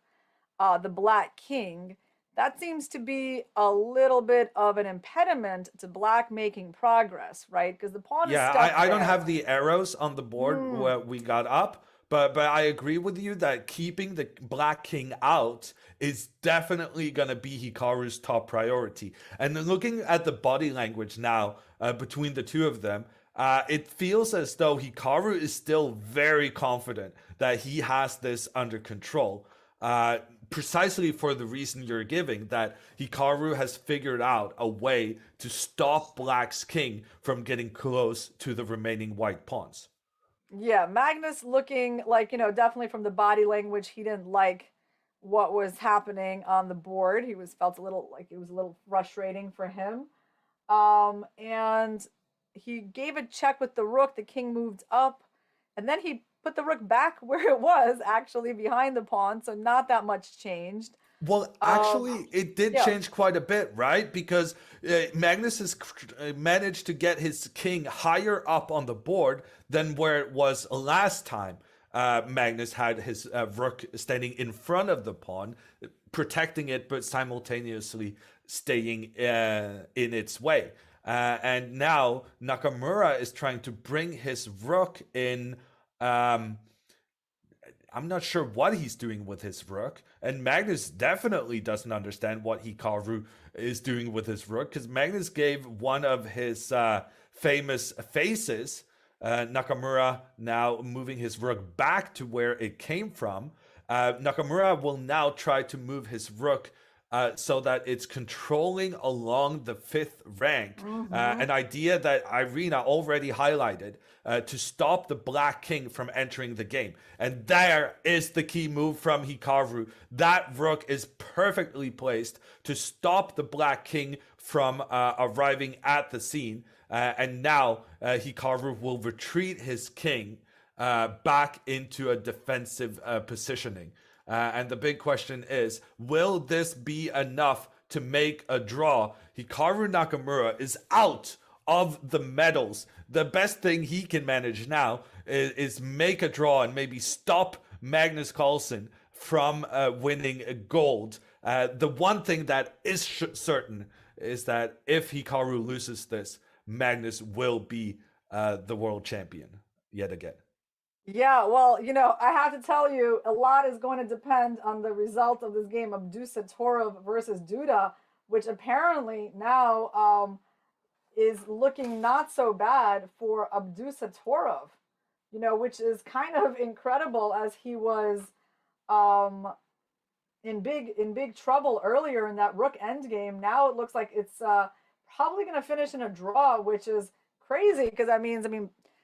the black king? That seems to be a little bit of an impediment to black making progress, right? Because the pawn is stuck I don't have the arrows on the board where we got up, but I agree with you that keeping the black king out is definitely going to be Hikaru's top priority. And looking at the body language now between the two of them, it feels as though Hikaru is still very confident that he has this under control. Precisely for the reason you're giving, that Hikaru has figured out a way to stop black's king from getting close to the remaining white pawns. Yeah, Magnus looking like, definitely from the body language, he didn't like what was happening on the board. He felt a little like it was a little frustrating for him. And he gave a check with the rook. The king moved up, and then he put the rook back where it was, actually behind the pawn, so not that much changed. Well, actually, it did change quite a bit, right? Because Magnus has managed to get his king higher up on the board than where it was last time. Magnus had his rook standing in front of the pawn, protecting it, but simultaneously staying in its way. And now Nakamura is trying to bring his rook in. I'm not sure what he's doing with his rook, and Magnus definitely doesn't understand what Hikaru is doing with his rook, because Magnus gave one of his famous faces. Nakamura now moving his rook back to where it came from. Nakamura will now try to move his rook so that it's controlling along the 5th rank. An idea that Irina already highlighted to stop the black king from entering the game. And there is the key move from Hikaru. That rook is perfectly placed to stop the black king from arriving at the scene. And now Hikaru will retreat his king back into a defensive positioning. And the big question is, will this be enough to make a draw? Hikaru Nakamura is out of the medals. The best thing he can manage now is make a draw and maybe stop Magnus Carlsen from winning gold. The one thing that is certain is that if Hikaru loses this, Magnus will be the world champion yet again. Yeah, well, I have to tell you, a lot is going to depend on the result of this game, Abdusattorov versus Duda, which apparently now is looking not so bad for Abdusattorov, which is kind of incredible, as he was in big trouble earlier in that rook endgame. Now it looks like it's probably going to finish in a draw, which is crazy because that means,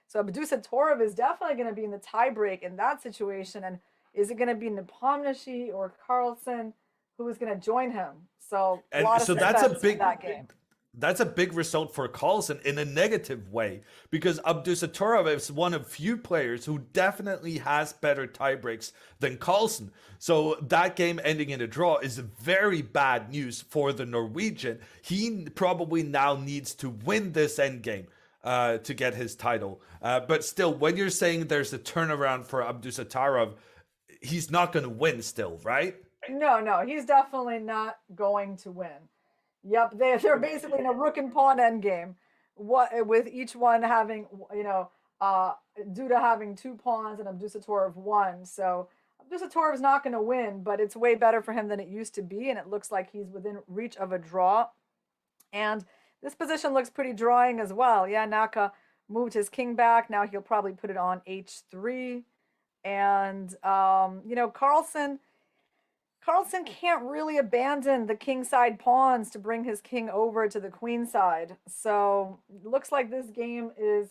so Abdusattorov is definitely going to be in the tiebreak in that situation. And is it going to be Nepomniachtchi or Carlsen who is going to join him? So a lot of that's a big that game. That's a big result for Carlsen in a negative way, because Abdusattorov is one of few players who definitely has better tiebreaks than Carlsen. So that game ending in a draw is very bad news for the Norwegian. He probably now needs to win this endgame to get his title. But still, when you're saying there's a turnaround for Abdusattorov, he's not going to win still, right? No, he's definitely not going to win. Yep, they're basically in a rook and pawn endgame, with each one having, Duda having 2 pawns and Abdusattorov 1. So Abdusattorov is not going to win, but it's way better for him than it used to be, and it looks like he's within reach of a draw. And this position looks pretty drawing as well. Yeah, Naka moved his king back. Now he'll probably put it on h3. And, Carlsen can't really abandon the king side pawns to bring his king over to the queen side. So it looks like this game is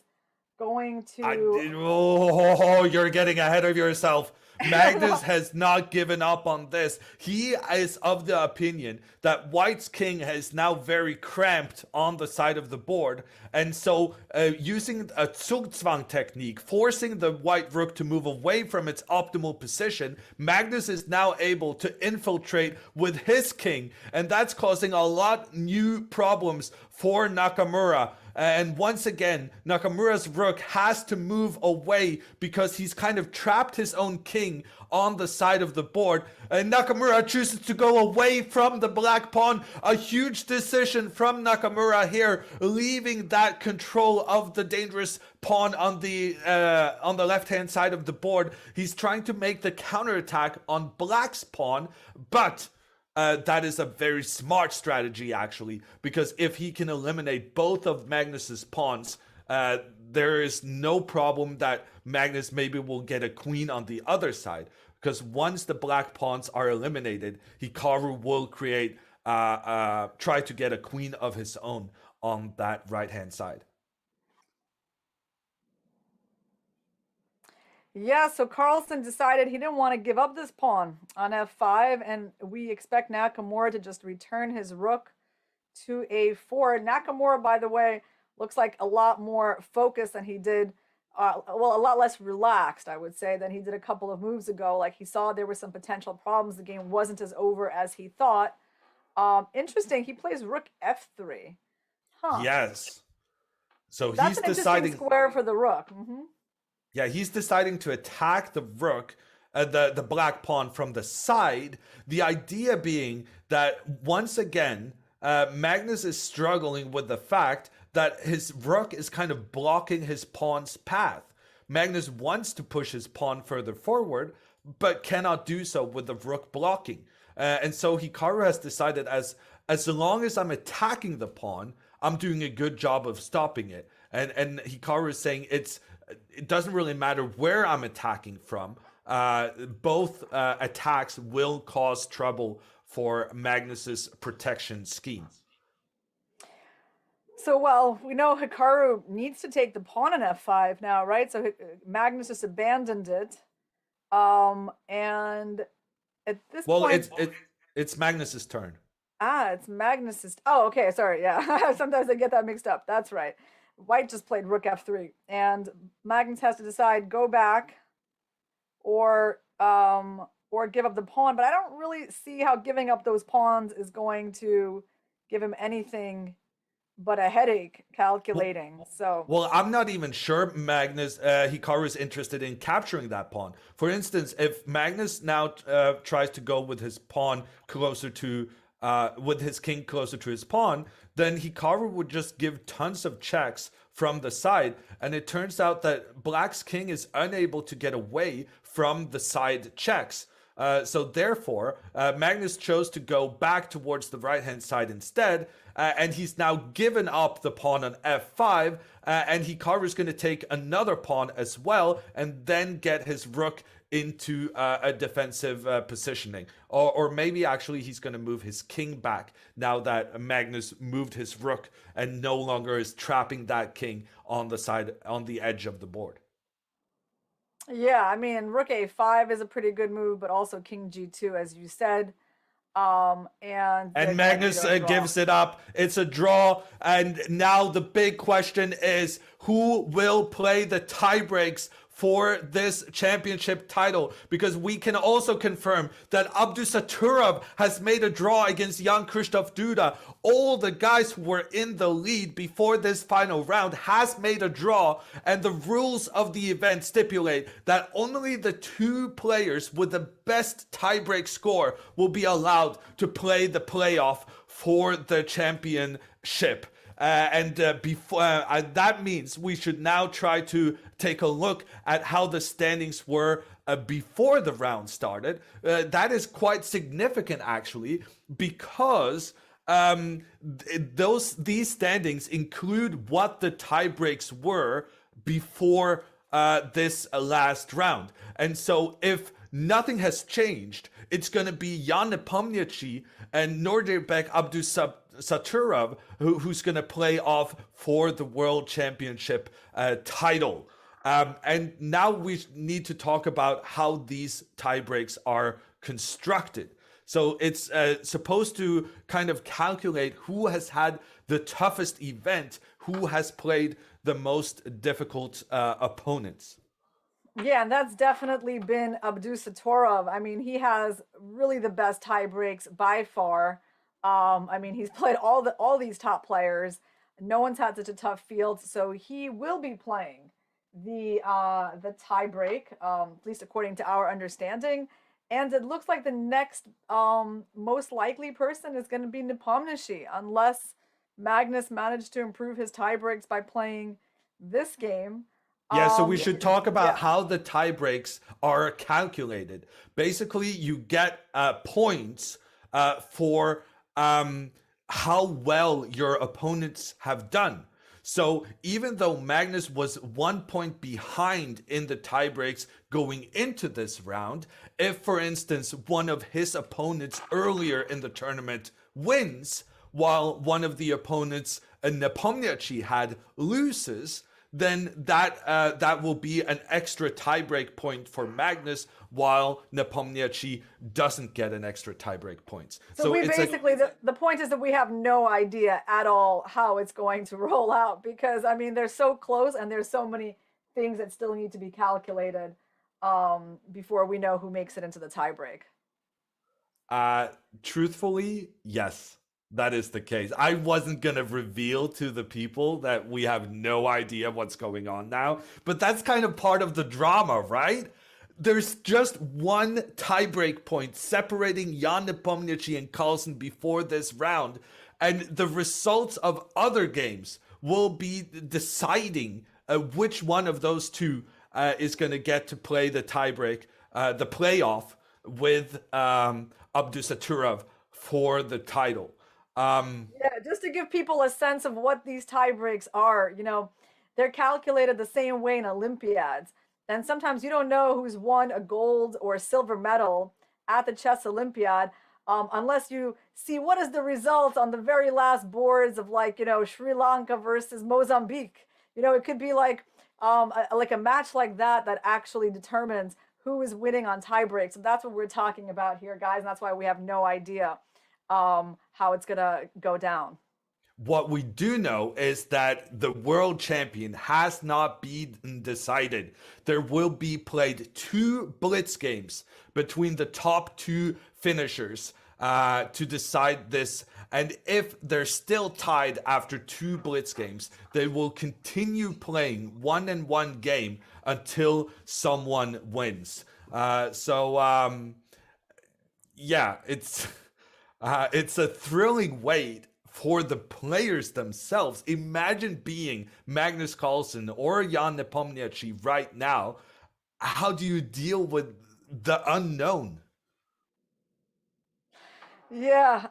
going to... You're getting ahead of yourself. Magnus has not given up on this. He is of the opinion that White's king is now very cramped on the side of the board. And so using a Zugzwang technique, forcing the white rook to move away from its optimal position, Magnus is now able to infiltrate with his king. And that's causing a lot new problems for Nakamura. And once again, Nakamura's rook has to move away because he's kind of trapped his own king on the side of the board. And Nakamura chooses to go away from the black pawn. A huge decision from Nakamura here, leaving that control of the dangerous pawn on the left-hand side of the board. He's trying to make the counterattack on black's pawn, but... that is a very smart strategy, actually, because if he can eliminate both of Magnus's pawns, there is no problem that Magnus maybe will get a queen on the other side. Because once the black pawns are eliminated, Hikaru will create, try to get a queen of his own on that right-hand side. Yeah, so Carlsen decided he didn't want to give up this pawn on f5, and we expect Nakamura to just return his rook to a4. Nakamura, by the way, looks like a lot more focused than he did, a lot less relaxed, I would say, than he did a couple of moves ago. Like, he saw there were some potential problems. The game wasn't as over as he thought. Interesting, he plays rook f3. Huh. Yes. So that's he's an deciding... interesting square for the rook. Mm-hmm. Yeah, he's deciding to attack the rook, the black pawn from the side. The idea being that once again, Magnus is struggling with the fact that his rook is kind of blocking his pawn's path. Magnus wants to push his pawn further forward, but cannot do so with the rook blocking. And so Hikaru has decided as long as I'm attacking the pawn, I'm doing a good job of stopping it. And Hikaru is saying it doesn't really matter where I'm attacking from. Both attacks will cause trouble for Magnus's protection scheme. So, well, we know Hikaru needs to take the pawn on f5 now, right? So Magnus just abandoned it. And at this point... Well, it's Magnus's turn. It's Magnus's... Oh, okay, sorry, yeah. Sometimes I get that mixed up. That's right. White just played rook f3, and Magnus has to decide go back or give up the pawn. But I don't really see how giving up those pawns is going to give him anything but a headache calculating. Well, I'm not even sure Hikaru is interested in capturing that pawn. For instance, if Magnus now tries to go with his pawn closer to with his king closer to his pawn, then Hikaru would just give tons of checks from the side. And it turns out that black's king is unable to get away from the side checks. So therefore, Magnus chose to go back towards the right-hand side instead. And he's now given up the pawn on f5. And Hikaru is going to take another pawn as well, and then get his rook into a defensive positioning. Or maybe actually he's going to move his king back now that Magnus moved his rook and no longer is trapping that king on the edge of the board. Yeah, I mean, rook a5 is a pretty good move, but also king g2, as you said. And Magnus gives it up. It's a draw. And now the big question is, who will play the tiebreaks for this championship title? Because we can also confirm that Abdusattorov has made a draw against Jan-Krzysztof Duda. All the guys who were in the lead before this final round has made a draw, and the rules of the event stipulate that only the 2 players with the best tiebreak score will be allowed to play the playoff for the championship. That means we should now try to take a look at how the standings were before the round started. That is quite significant, actually, because these standings include what the tiebreaks were before this last round. And so if nothing has changed, it's going to be Jan Nepomniachtchi and Nordebek Abdusattorov who's going to play off for the World Championship title. And now we need to talk about how these tiebreaks are constructed. So it's supposed to kind of calculate who has had the toughest event, who has played the most difficult opponents. Yeah, and that's definitely been Abdusattorov. I mean, he has really the best tie breaks by far. I mean, he's played all these top players. No one's had such a tough field, so he will be playing the tie break, at least according to our understanding. And it looks like the next most likely person is going to be Nepomniachtchi, unless Magnus managed to improve his tie breaks by playing this game. Yeah, so we should talk about how the tie breaks are calculated. Basically, you get points for how well your opponents have done. So even though Magnus was 1 point behind in the tie breaks going into this round, if, for instance, one of his opponents earlier in the tournament wins, while one of the opponents Nepomniachtchi had loses, then that will be an extra tiebreak point for Magnus, while Nepomniachtchi doesn't get an extra tiebreak points. So we basically, the point is that we have no idea at all how it's going to roll out, because, I mean, they're so close and there's so many things that still need to be calculated before we know who makes it into the tiebreak. Truthfully, yes. That is the case. I wasn't going to reveal to the people that we have no idea what's going on now, but that's kind of part of the drama, right? There's just one tiebreak point separating Jan Nepomniachtchi and Carlsen before this round, and the results of other games will be deciding which one of those two is going to get to play the tiebreak, the playoff with Abdusattorov for the title. Yeah, just to give people a sense of what these tie breaks are, you know, they're calculated the same way in Olympiads. And sometimes you don't know who's won a gold or a silver medal at the chess Olympiad unless you see what is the result on the very last boards of, like, you know, Sri Lanka versus Mozambique. You know, it could be like a match like that that actually determines who is winning on tie breaks. And that's what we're talking about here, guys. And that's why we have no idea how it's gonna go down. What we do know is that the world champion has not been decided. There will be played 2 Blitz games between the top 2 finishers to decide this. And if they're still tied after 2 Blitz games, they will continue playing 1-1 game until someone wins. Yeah, it's a thrilling wait for the players themselves. Imagine being Magnus Carlsen or Jan Nepomniachtchi right now. How do you deal with the unknown? Yeah.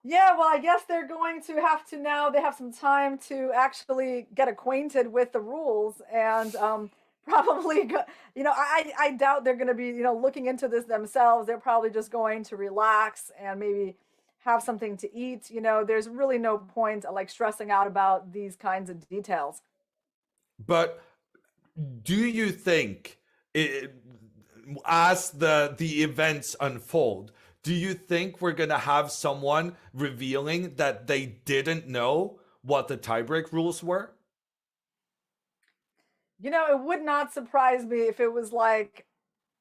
Yeah, well, I guess they're going to have to, now they have some time to actually get acquainted with the rules and probably, I doubt they're going to be, looking into this themselves. They're probably just going to relax and maybe have something to eat. There's really no point like stressing out about these kinds of details. But do you think, as the events unfold, do you think we're gonna have someone revealing that they didn't know what the tiebreak rules were? It would not surprise me if it was like,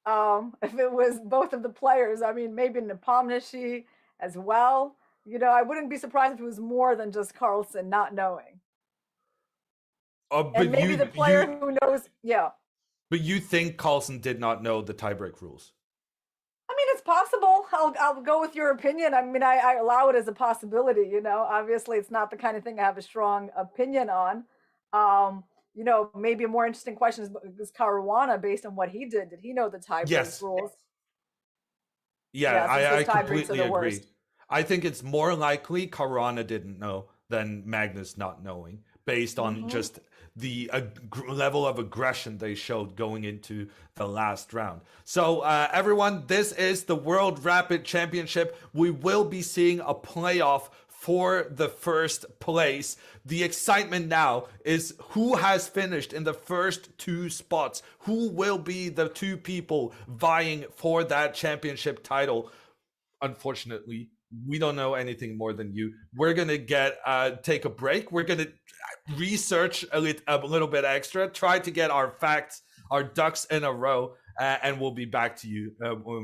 if it was both of the players. I mean, maybe Nepomniachtchi as well. I wouldn't be surprised if it was more than just Carlsen not knowing. And maybe the player who knows, yeah. But you think Carlsen did not know the tiebreak rules? I mean, it's possible. I'll go with your opinion. I mean, I allow it as a possibility. Obviously, it's not the kind of thing I have a strong opinion on. Maybe a more interesting question is Caruana, based on what he did. Did he know the tiebreak rules? Yeah, I completely agree. I think it's more likely Caruana didn't know than Magnus not knowing, based on just the level of aggression they showed going into the last round. So everyone, this is the World Rapid Championship. We will be seeing a playoff for the first place. The excitement now is who has finished in the first two spots. Who will be the two people vying for that championship title? Unfortunately, we don't know anything more than you. We're gonna take a break. We're gonna research a little bit extra, try to get our facts, our ducks in a row, and we'll be back to you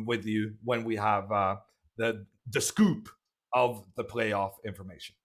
with you when we have the scoop of the playoff information.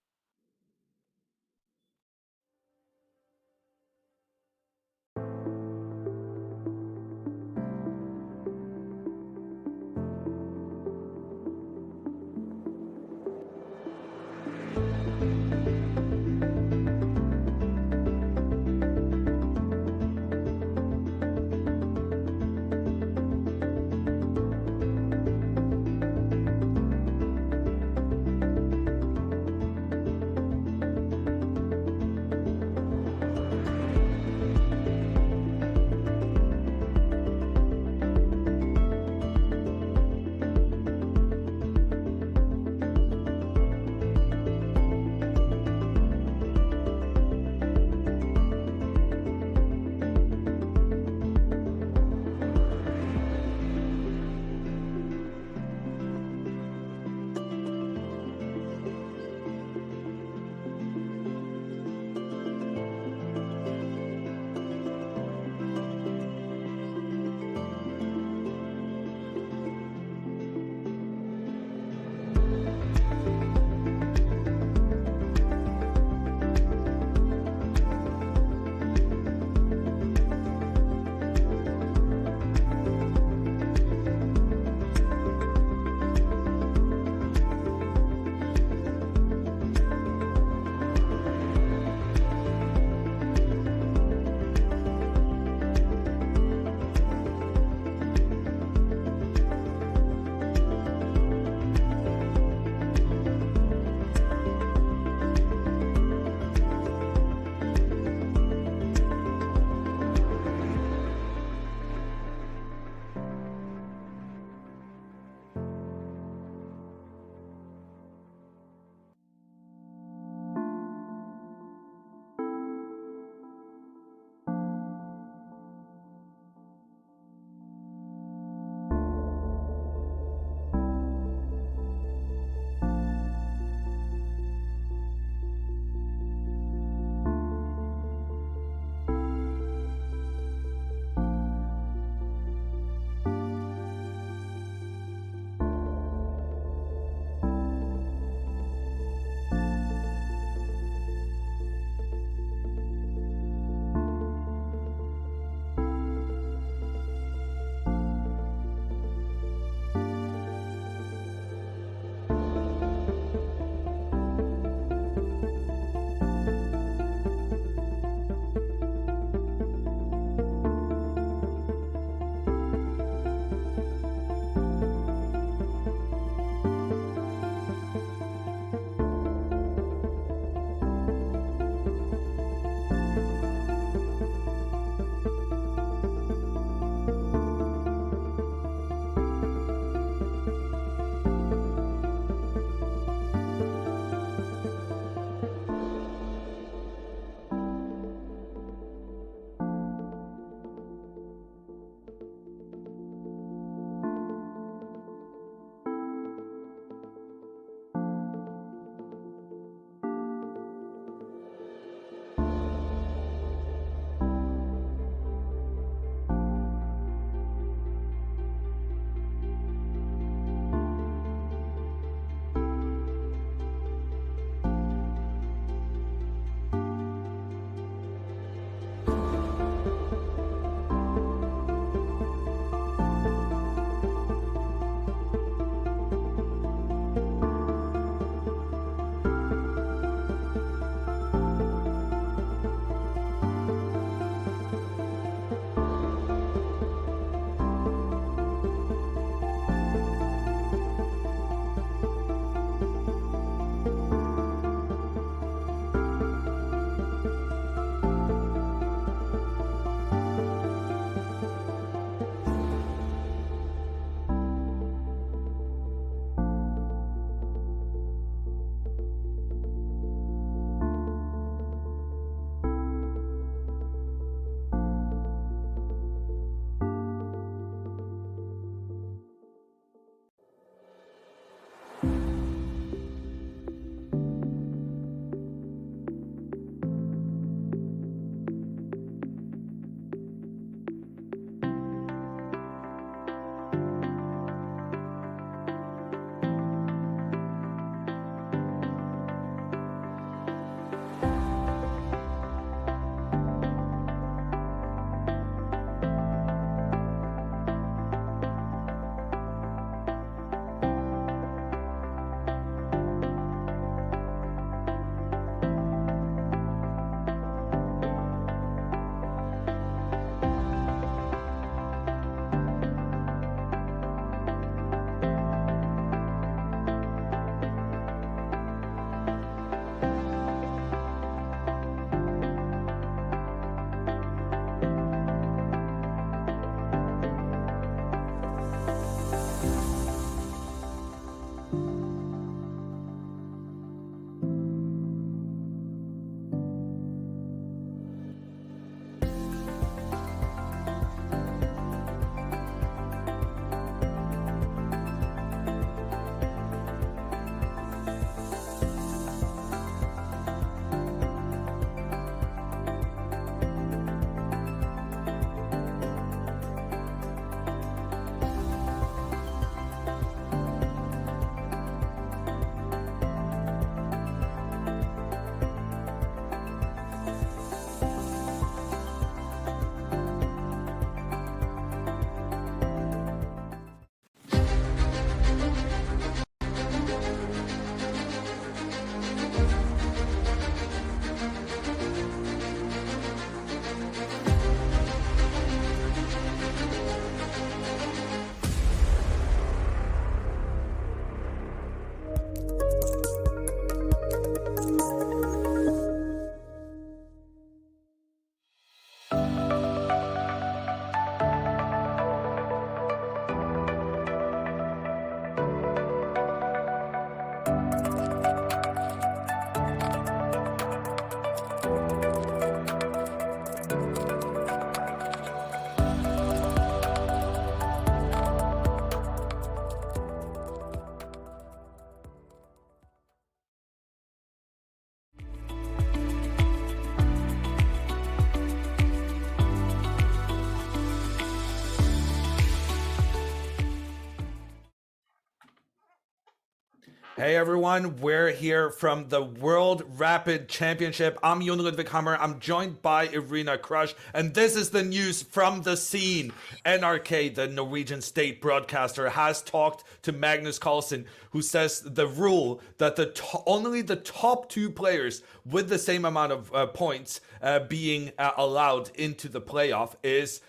Hey everyone, we're here from the World Rapid Championship. I'm Jon Ludvig Hammer. I'm joined by Irina Krush, and this is the news from the scene. NRK, the Norwegian state broadcaster, has talked to Magnus Carlsen, who says the rule that only the top two players with the same amount of points being allowed into the playoff is,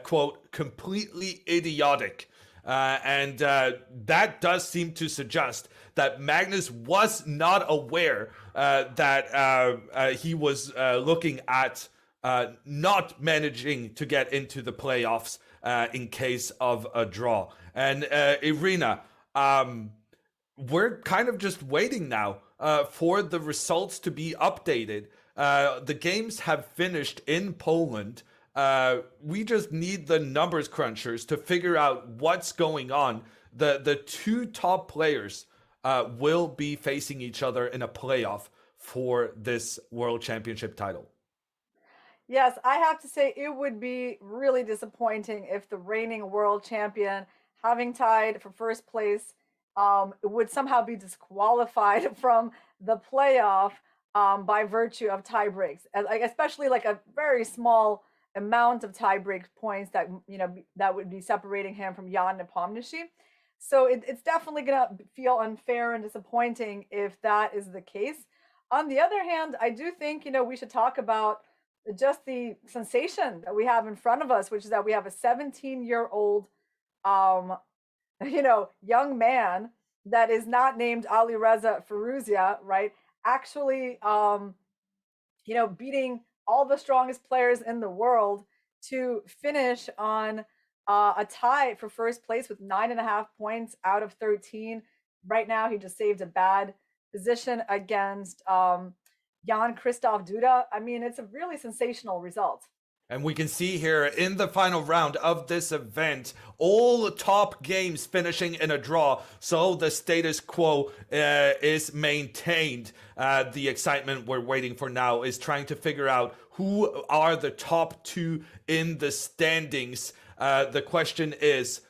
quote, completely idiotic. And that does seem to suggest that Magnus was not aware that he was looking at not managing to get into the playoffs in case of a draw. And Irina, we're kind of just waiting now for the results to be updated. The games have finished in Poland. We just need the numbers crunchers to figure out what's going on. The two top players will be facing each other in a playoff for this World Championship title. Yes, I have to say it would be really disappointing if the reigning world champion, having tied for first place, would somehow be disqualified from the playoff by virtue of tie breaks, especially like a very small amount of tiebreak points that that would be separating him from Jan Nepomniachtchi. So it's definitely gonna feel unfair and disappointing if that is the case. On the other hand, I do think we should talk about just the sensation that we have in front of us, which is that we have a 17-year-old, young man that is not named Alireza Firouzja, right? Actually, beating all the strongest players in the world to finish on a tie for first place with 9.5 points out of 13. Right now, he just saved a bad position against Jan Christoph Duda. I mean, it's a really sensational result. And we can see here in the final round of this event, all top games finishing in a draw. So the status quo is maintained. The excitement we're waiting for now is trying to figure out who are the top two in the standings. The question is,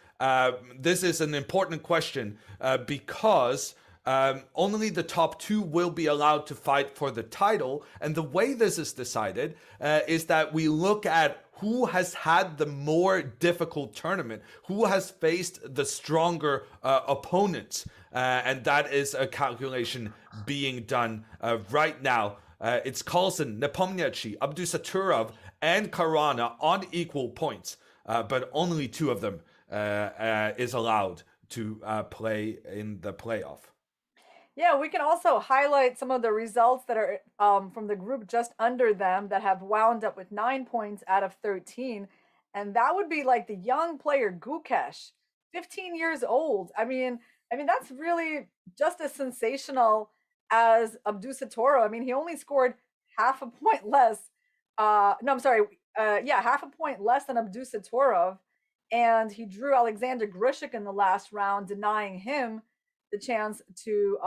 this is an important question because only the top two will be allowed to fight for the title. And the way this is decided is that we look at who has had the more difficult tournament, who has faced the stronger opponents. And that is a calculation being done right now. It's Carlsen, Nepomniachtchi, Abdusattorov, and Caruana on equal points. But only two of them is allowed to play in the playoff. Yeah, we can also highlight some of the results that are from the group just under them that have wound up with 9 points out of 13. And that would be like the young player Gukesh, 15 years old. I mean, that's really just as sensational as Abdusattorov. I mean, he only scored half a point less. No, I'm sorry. Half a point less than Abdusattorov. And he drew Alexander Grushik in the last round, denying him the chance to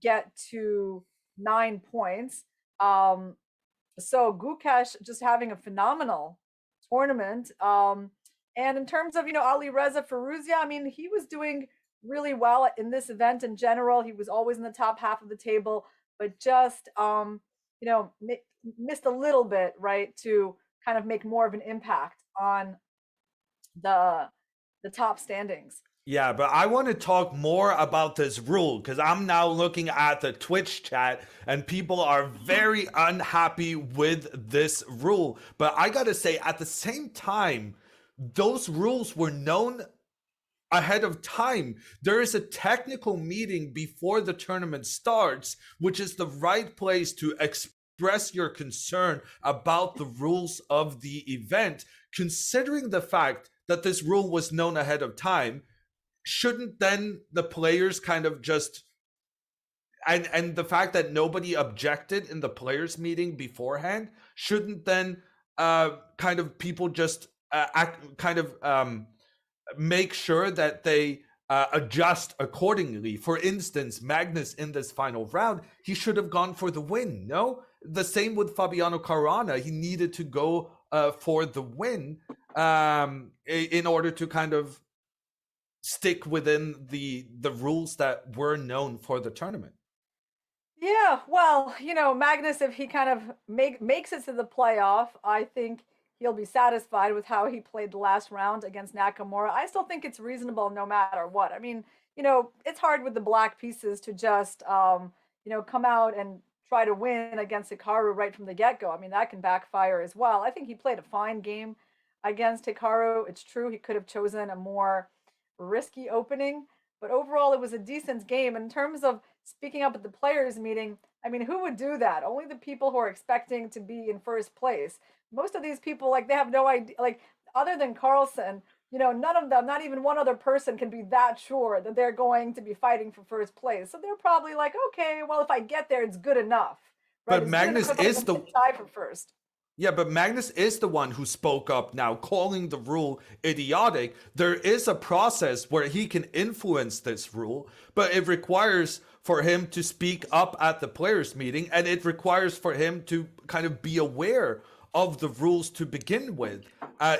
get to 9 points. So Gukesh just having a phenomenal tournament. And in terms of, Alireza Firouzja, I mean, he was doing really well in this event in general. He was always in the top half of the table, but just, missed a little bit, right, to kind of make more of an impact on the top standings. Yeah, but I want to talk more about this rule because I'm now looking at the Twitch chat and people are very unhappy with this rule. But I got to say, at the same time, those rules were known ahead of time. There is a technical meeting before the tournament starts, which is the right place to express your concern about the rules of the event. Considering the fact that this rule was known ahead of time, shouldn't then the players kind of just and the fact that nobody objected in the players meeting beforehand, shouldn't then kind of people just make sure that they adjust accordingly? For instance, Magnus in this final round, he should have gone for the win. No, the same with Fabiano Caruana. He needed to go for the win in order to kind of stick within the rules that were known for the tournament. Yeah, well, Magnus, if he kind of makes it to the playoff, I think he'll be satisfied with how he played the last round against Nakamura. I still think it's reasonable no matter what. I mean, it's hard with the black pieces to just, come out and try to win against Hikaru right from the get-go. I mean, that can backfire as well. I think he played a fine game against Hikaru. It's true he could have chosen a more risky opening, but overall it was a decent game. In terms of speaking up at the players meeting, I mean, who would do that? Only the people who are expecting to be in first place. Most of these people, like, they have no idea, like, other than Carlsen, none of them, not even one other person can be that sure that they're going to be fighting for first place. So they're probably like, okay, well, if I get there, it's good enough. Right? But Magnus is the tie for first. Yeah, but Magnus is the one who spoke up now, calling the rule idiotic. There is a process where he can influence this rule, but it requires for him to speak up at the players' meeting, and it requires for him to kind of be aware of the rules to begin with.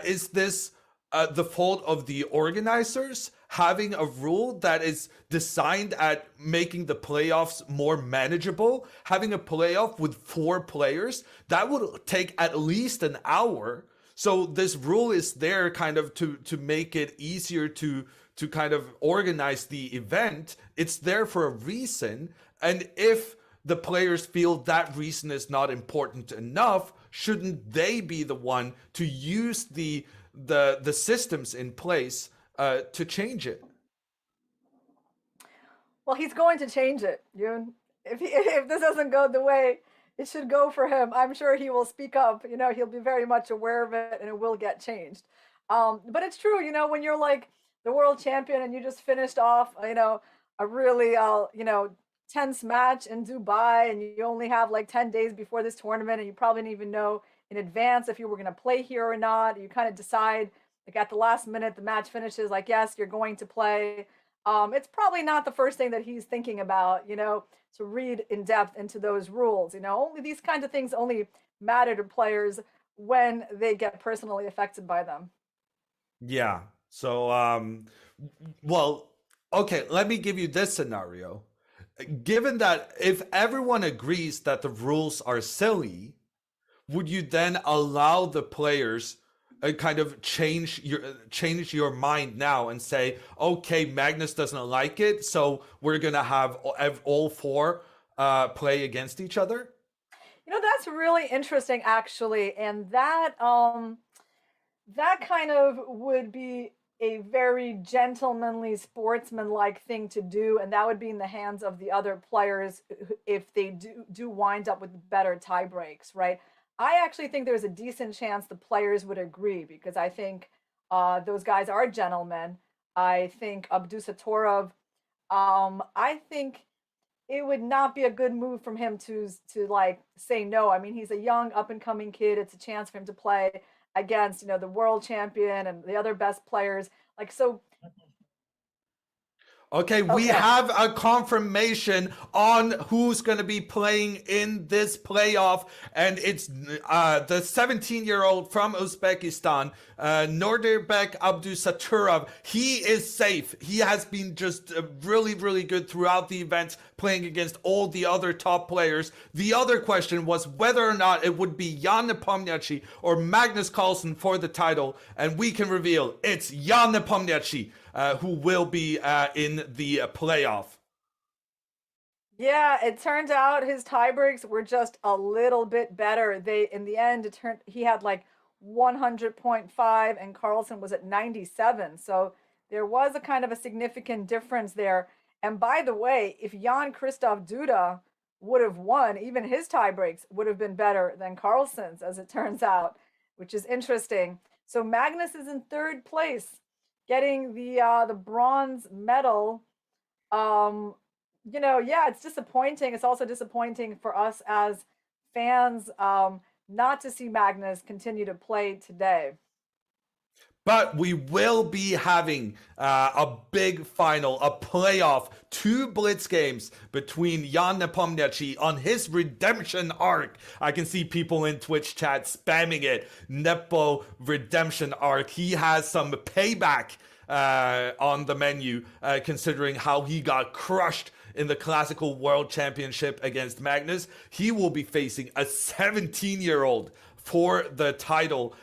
Is this the fault of the organizers having a rule that is designed at making the playoffs more manageable? Having a playoff with 4 players, that would take at least an hour. So this rule is there kind of to make it easier to kind of organize the event. It's there for a reason. And if the players feel that reason is not important enough, shouldn't they be the one to use the systems in place to change it? Well, he's going to change it, Yoon. If this doesn't go the way it should go for him, I'm sure he will speak up. He'll be very much aware of it, and it will get changed. But it's true, when you're like the world champion and you just finished off, a really, tense match in Dubai, and you only have like 10 days before this tournament, and you probably didn't even know in advance if you were going to play here or not. You kind of decide, like, at the last minute, the match finishes, like, yes, you're going to play. It's probably not the first thing that he's thinking about, to read in depth into those rules. Only these kinds of things only matter to players when they get personally affected by them. Yeah. So, well, okay, let me give you this scenario. Given that if everyone agrees that the rules are silly, would you then allow the players kind of change your mind now and say, okay, Magnus doesn't like it, so we're gonna have all 4 play against each other? That's really interesting, actually, and that kind of would be a very gentlemanly, sportsman-like thing to do, and that would be in the hands of the other players if they do wind up with better tie breaks, right? I actually think there's a decent chance the players would agree, because I think those guys are gentlemen. I think Abdusattorov, I think it would not be a good move from him to like say no. I mean, he's a young up-and-coming kid. It's a chance for him to play against, the world champion and the other best players. Like, so. Okay, we have a confirmation on who's going to be playing in this playoff, and it's the 17-year-old from Uzbekistan, Nordirbek Abdusattorov. He is safe. He has been just really, really good throughout the event, playing against all the other top players. The other question was whether or not it would be Jan Nepomniachtchi or Magnus Carlsen for the title, and we can reveal it's Jan Nepomniachtchi who will be in the playoff. Yeah, it turned out his tiebreaks were just a little bit better. In the end, he had like 100.5 and Carlsen was at 97. So there was a kind of a significant difference there. And by the way, if Jan Christoph Duda would have won, even his tiebreaks would have been better than Carlsen's, as it turns out, which is interesting. So Magnus is in 3rd place, getting the bronze medal. Yeah, it's disappointing. It's also disappointing for us as fans not to see Magnus continue to play today. But we will be having a big final, a playoff, 2 Blitz games between Jan Nepomniachtchi on his redemption arc. I can see people in Twitch chat spamming it. Nepo redemption arc. He has some payback on the menu, considering how he got crushed in the Classical World Championship against Magnus. He will be facing a 17-year-old for the title.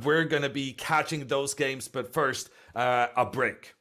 We're going to be catching those games, but first, a break.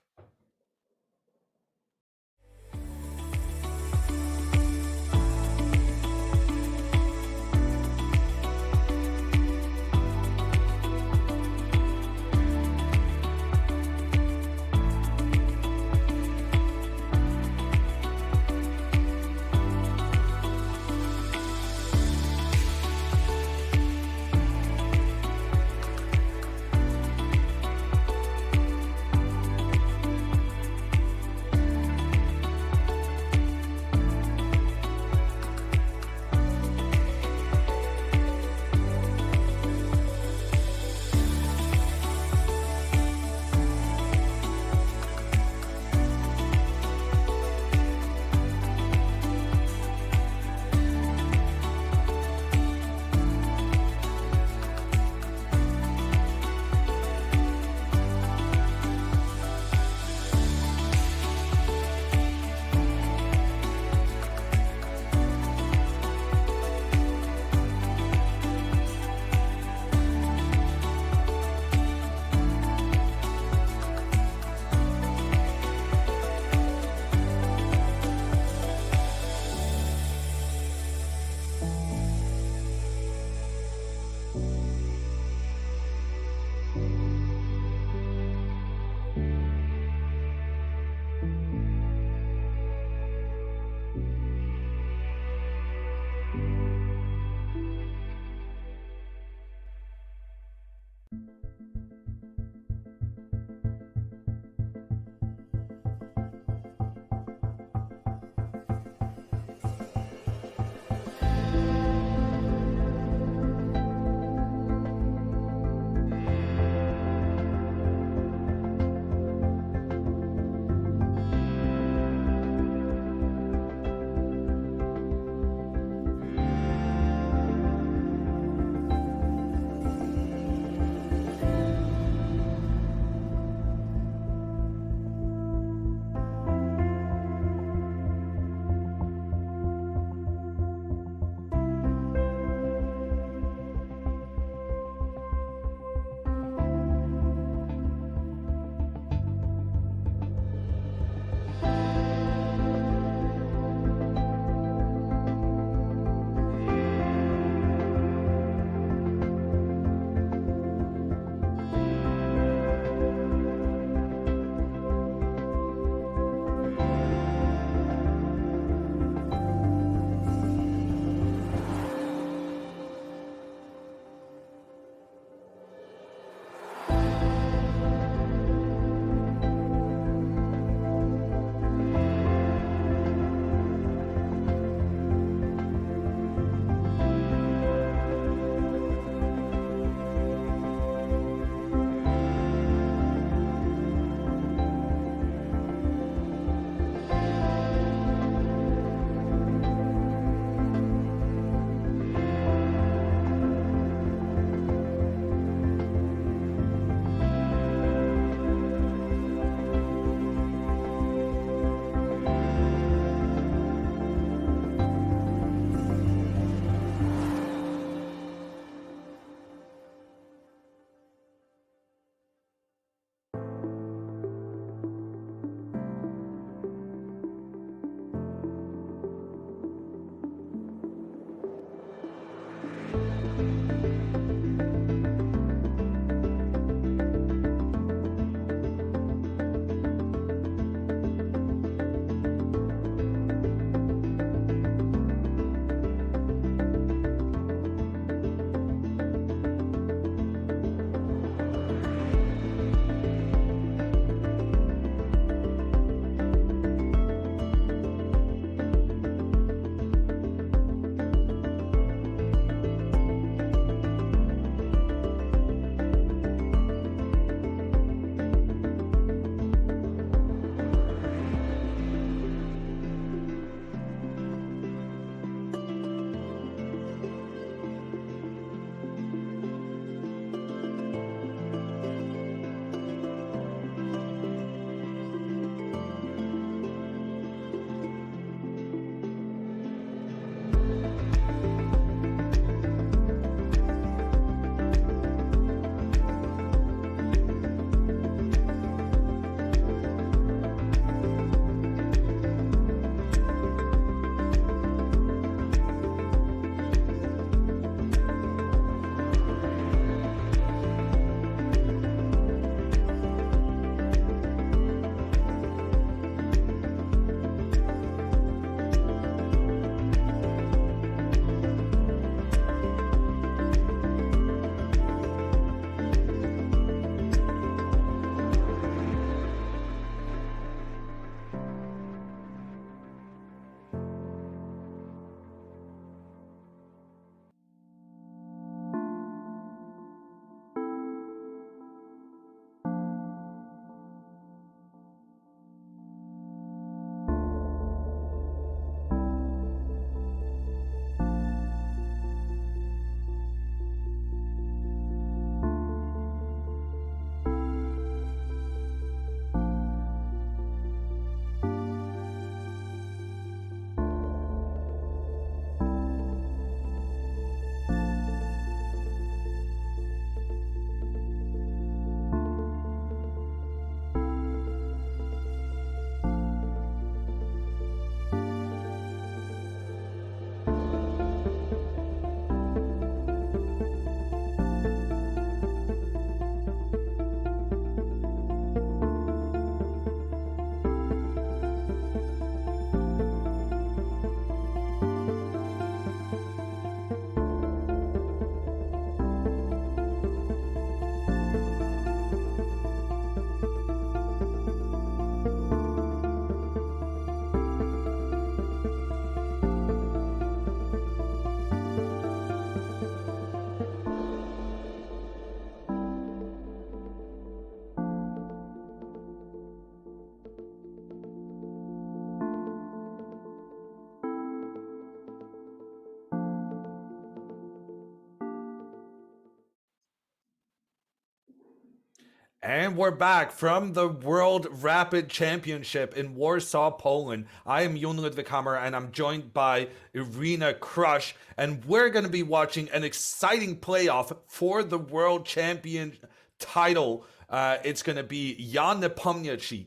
And we're back from the World Rapid Championship in Warsaw, Poland. I am Jon Ludwighammer, and I'm joined by Irina Krush, and we're going to be watching an exciting playoff for the World Champion title. It's going to be Jan Nepomniachtchi,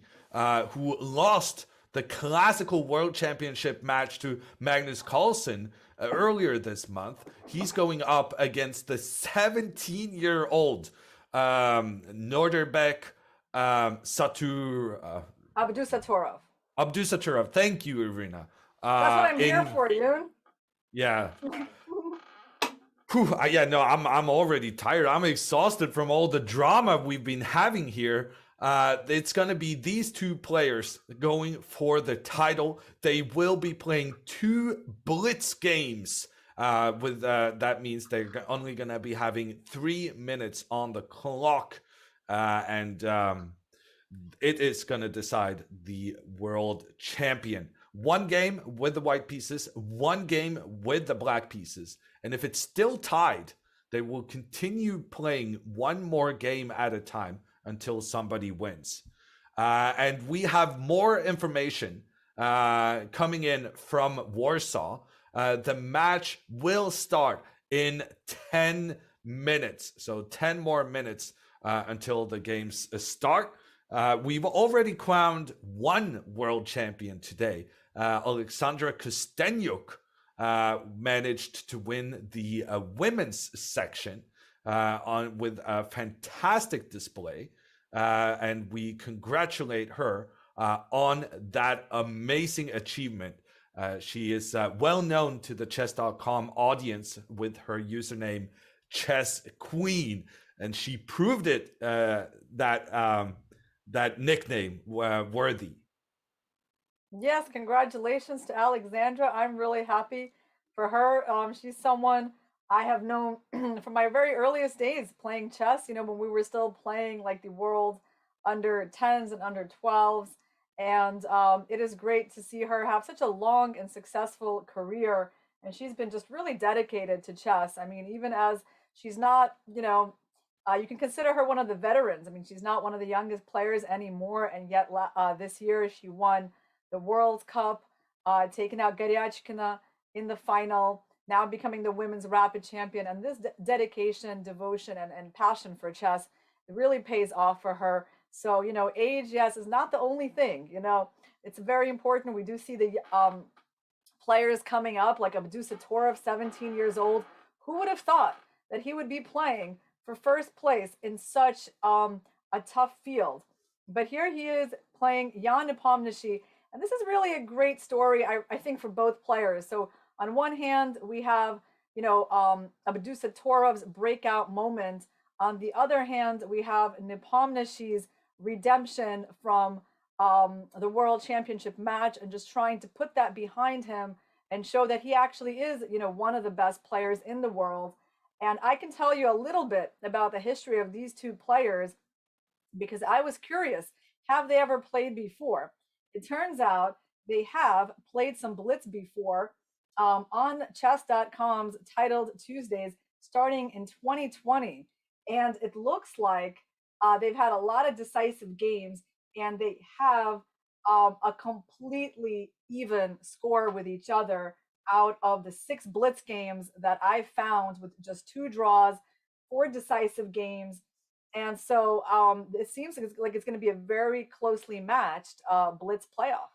who lost the classical World Championship match to Magnus Carlsen earlier this month. He's going up against the 17-year-old Norderbek Abdusattorov. Abdusattorov. Thank you, Irina. That's what I'm here for, you. Yeah. I'm already tired. I'm exhausted from all the drama we've been having here. It's going to be these two players going for the title. They will be playing 2 Blitz games. That means they're only going to be having 3 minutes on the clock, and it is going to decide the world champion. 1 game with the white pieces, 1 game with the black pieces, and if it's still tied, they will continue playing 1 more game at a time until somebody wins. And we have more information coming in from Warsaw. The match will start in 10 minutes. So 10 more minutes until the games start. We've already crowned 1 world champion today. Alexandra Costenuk managed to win the women's section with a fantastic display. And we congratulate her on that amazing achievement. She is well known to the chess.com audience with her username Chess Queen, and she proved it that nickname worthy. Yes, congratulations to Alexandra. I'm really happy for her. She's someone I have known from my very earliest days playing chess, when we were still playing like the world under 10s and under 12s. And it is great to see her have such a long and successful career. And she's been just really dedicated to chess. I mean, even as she's not, you can consider her one of the veterans. I mean, she's not one of the youngest players anymore. And yet this year she won the World Cup, taking out Garyachkina in the final, now becoming the women's rapid champion. And this dedication, devotion, and passion for chess, it really pays off for her. So, age, yes, is not the only thing. It's very important. We do see the players coming up, like Abdusattorov, 17 years old. Who would have thought that he would be playing for first place in such a tough field? But here he is playing Jan Nepomniachtchi. And this is really a great story, I think, for both players. So on one hand, we have, Abdusattorov's breakout moment. On the other hand, we have Nepomniachtchi's redemption from the World Championship match and just trying to put that behind him and show that he actually is, one of the best players in the world. And I can tell you a little bit about the history of these two players because I was curious, have they ever played before? It turns out they have played some Blitz before on chess.com's titled Tuesdays starting in 2020. And it looks like they've had a lot of decisive games, and they have a completely even score with each other out of the 6 Blitz games that I found, with just 2 draws, 4 decisive games. And so it seems like it's going to be a very closely matched Blitz playoff.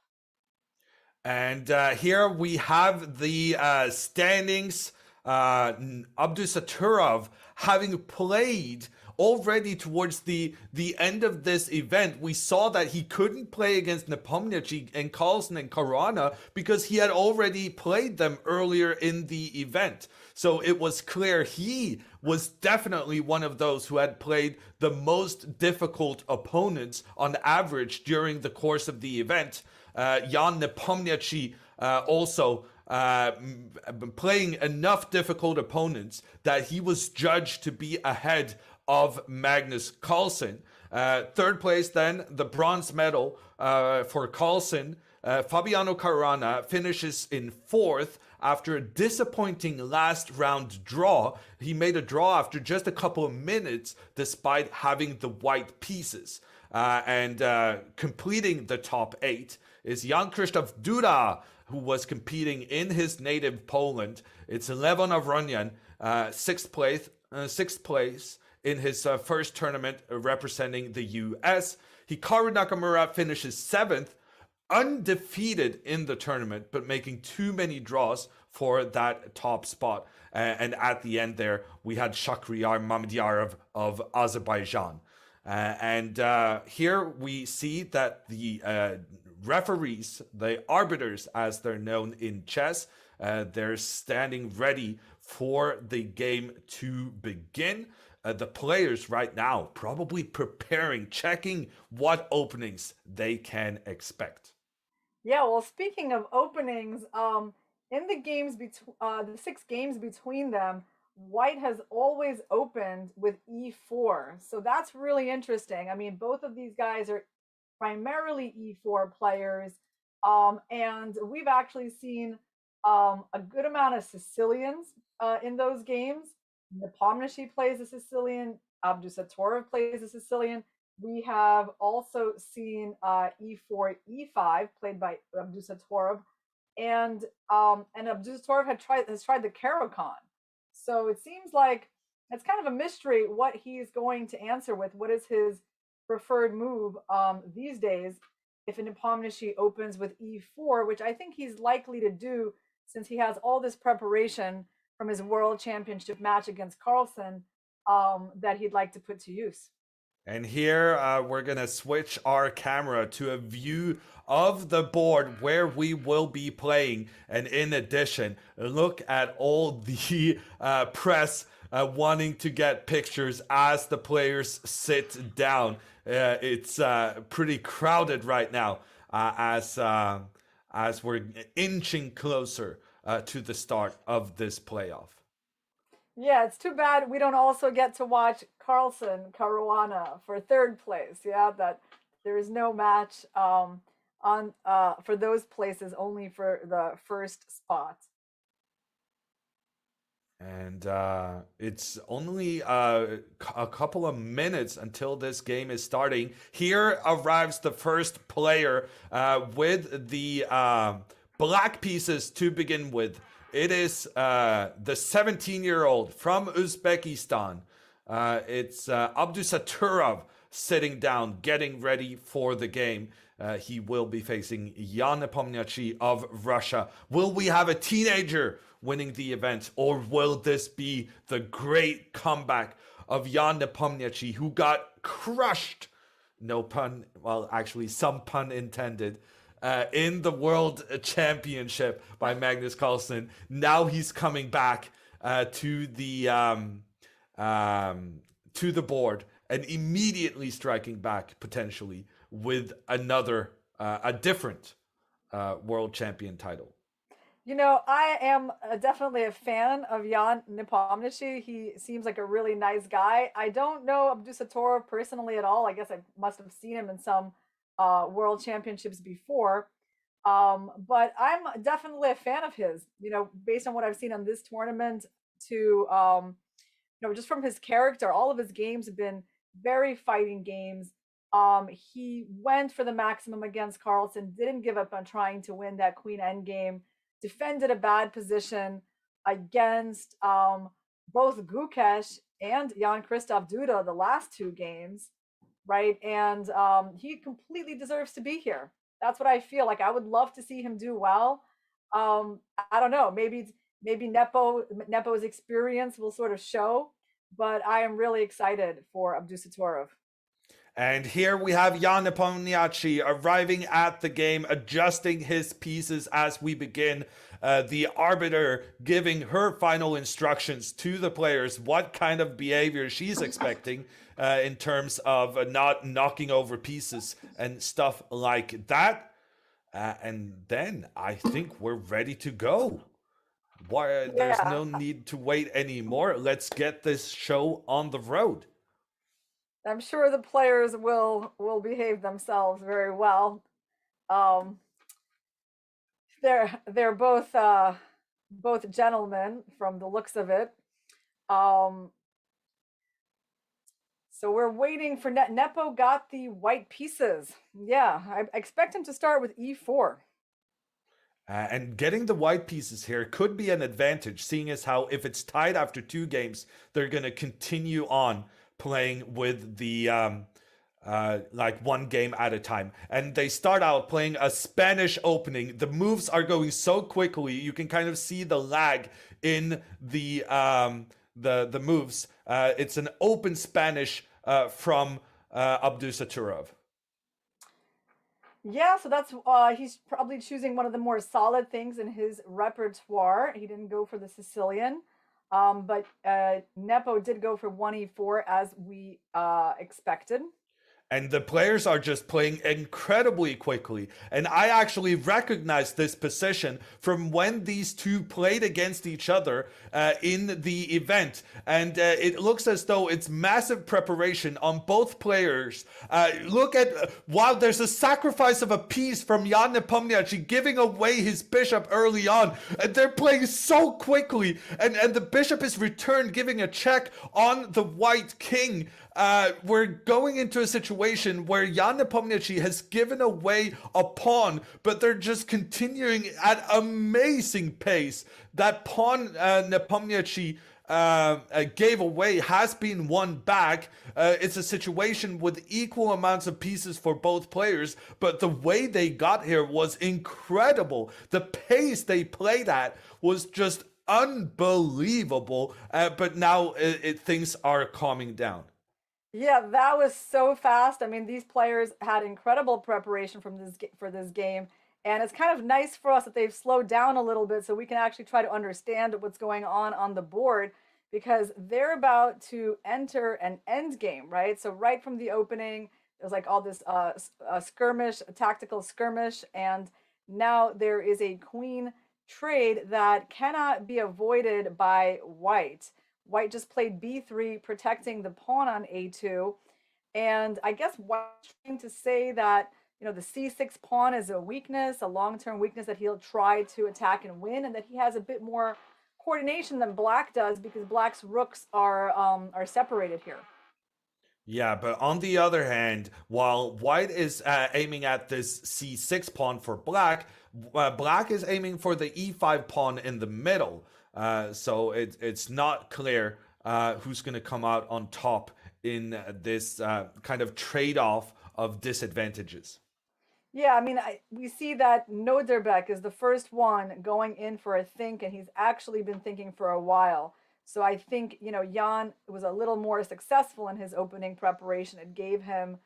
And here we have the standings. Abdusattorov having played already towards the end of this event. We saw that he couldn't play against Nepomniachtchi and Carlsen and Caruana because he had already played them earlier in the event. So it was clear he was definitely one of those who had played the most difficult opponents on average during the course of the event. Jan Nepomniachtchi also playing enough difficult opponents that he was judged to be ahead of Magnus Carlsen. Third place then, the bronze medal for Carlsen, Fabiano Caruana finishes in 4th after a disappointing last round draw. He made a draw after just a couple of minutes despite having the white pieces. And completing the top 8 is Jan Krzysztof Duda, who was competing in his native Poland. It's Levon Avronian, 6th place in his first tournament representing the US. Hikaru Nakamura finishes 7th, undefeated in the tournament, but making too many draws for that top spot. And at the end there, we had Shakhriyar Mamediyarov of Azerbaijan. And here we see that the referees, the arbiters as they're known in chess, they're standing ready for the game to begin. The players right now probably preparing, checking what openings they can expect. Yeah, well, speaking of openings, in the games between the 6 games between them, White has always opened with e4, so that's really interesting. I mean, both of these guys are primarily e4 players, and we've actually seen a good amount of Sicilians in those games. Nepomniachtchi plays a Sicilian. Abdusattorov plays a Sicilian. We have also seen e4, e5 played by Abdusattorov, and Abdusattorov has tried the Caro-Kann. So it seems like it's kind of a mystery what he's going to answer with. What is his preferred move these days? If Nepomniachtchi opens with e4, which I think he's likely to do since he has all this preparation from his World Championship match against Carlsen that he'd like to put to use. And here we're going to switch our camera to a view of the board where we will be playing. And in addition, look at all the press wanting to get pictures as the players sit down. It's pretty crowded right now as we're inching closer to the start of this playoff. Yeah, it's too bad we don't also get to watch Carlsen Caruana for 3rd place. Yeah, that there is no match on for those places, only for the first spot. And it's only a couple of minutes until this game is starting. Here arrives the first player with the black pieces to begin with. It is the 17-year-old from Uzbekistan. It's Abdusattorov sitting down, getting ready for the game. He will be facing Jan Nepomniachtchi of Russia. Will we have a teenager winning the event, or will this be the great comeback of Jan Nepomniachtchi, who got crushed, no pun, well, actually some pun intended, in the World Championship by Magnus Carlsen? Now he's coming back to the board and immediately striking back potentially with another, a different world champion title. You know, I am definitely a fan of Jan Nepomniachtchi. He seems like a really nice guy. I don't know Abdusattorov personally at all. I guess I must have seen him in some world championships before. But I'm definitely a fan of his, you know, based on what I've seen on this tournament to, you know, just from his character. All of his games have been very fighting games. He went for the maximum against Carlsen, didn't give up on trying to win that Queen Endgame, defended a bad position against both Gukesh and Jan Krzysztof Duda the last 2 games, right? And he completely deserves to be here. That's what I feel like. I would love to see him do well. I don't know, maybe Nepo's experience will sort of show, but I am really excited for Abdusattorov. And here we have Jan Nepomniachtchi arriving at the game, adjusting his pieces as we begin. The arbiter giving her final instructions to the players, what kind of behavior she's expecting in terms of not knocking over pieces and stuff like that. And then I think we're ready to go. There's no need to wait anymore. Let's get this show on the road. I'm sure the players will behave themselves very well. they're both gentlemen from the looks of it. Um, so we're waiting for Nepo got the white pieces. Yeah, I expect him to start with e4. And getting the white pieces here could be an advantage, seeing as how if it's tied after 2 games, they're going to continue on playing with the like 1 game at a time. And they start out playing a Spanish opening. The moves are going so quickly, you can kind of see the lag in the moves. It's an open Spanish from Abdusattorov. Yeah, so that's he's probably choosing one of the more solid things in his repertoire. He didn't go for the Sicilian, but Nepo did go for 1e4 as we expected. And the players are just playing incredibly quickly. And I actually recognize this position from when these two played against each other in the event. And it looks as though it's massive preparation on both players. Look at, wow, there's a sacrifice of a piece from Jan Nepomniachtchi giving away his bishop early on. And they're playing so quickly. And the bishop is returned, giving a check on the white king. We're going into a situation where Jan Nepomniachtchi has given away a pawn, but they're just continuing at amazing pace. That pawn Nepomniachtchi gave away has been won back. It's a situation with equal amounts of pieces for both players, but the way they got here was incredible. The pace they played at was just unbelievable, but now things are calming down. Yeah, that was so fast. I mean, these players had incredible preparation for this game, and it's kind of nice for us that they've slowed down a little bit so we can actually try to understand what's going on the board, because they're about to enter an end game, right? So right from the opening, there's like all this skirmish, a tactical skirmish, and now there is a queen trade that cannot be avoided by white. White just played b3, protecting the pawn on a2. And I guess White's trying to say that, you know, the c6 pawn is a weakness, a long-term weakness that he'll try to attack and win, and that he has a bit more coordination than Black does because Black's rooks are separated here. Yeah, but on the other hand, while White is aiming at this c6 pawn for Black, Black is aiming for the e5 pawn in the middle. So it's not clear who's going to come out on top in this kind of trade-off of disadvantages. Yeah, I mean, we see that Noderbeck is the first one going in for a think, and he's actually been thinking for a while. So I think, you know, Jan was a little more successful in his opening preparation. It gave him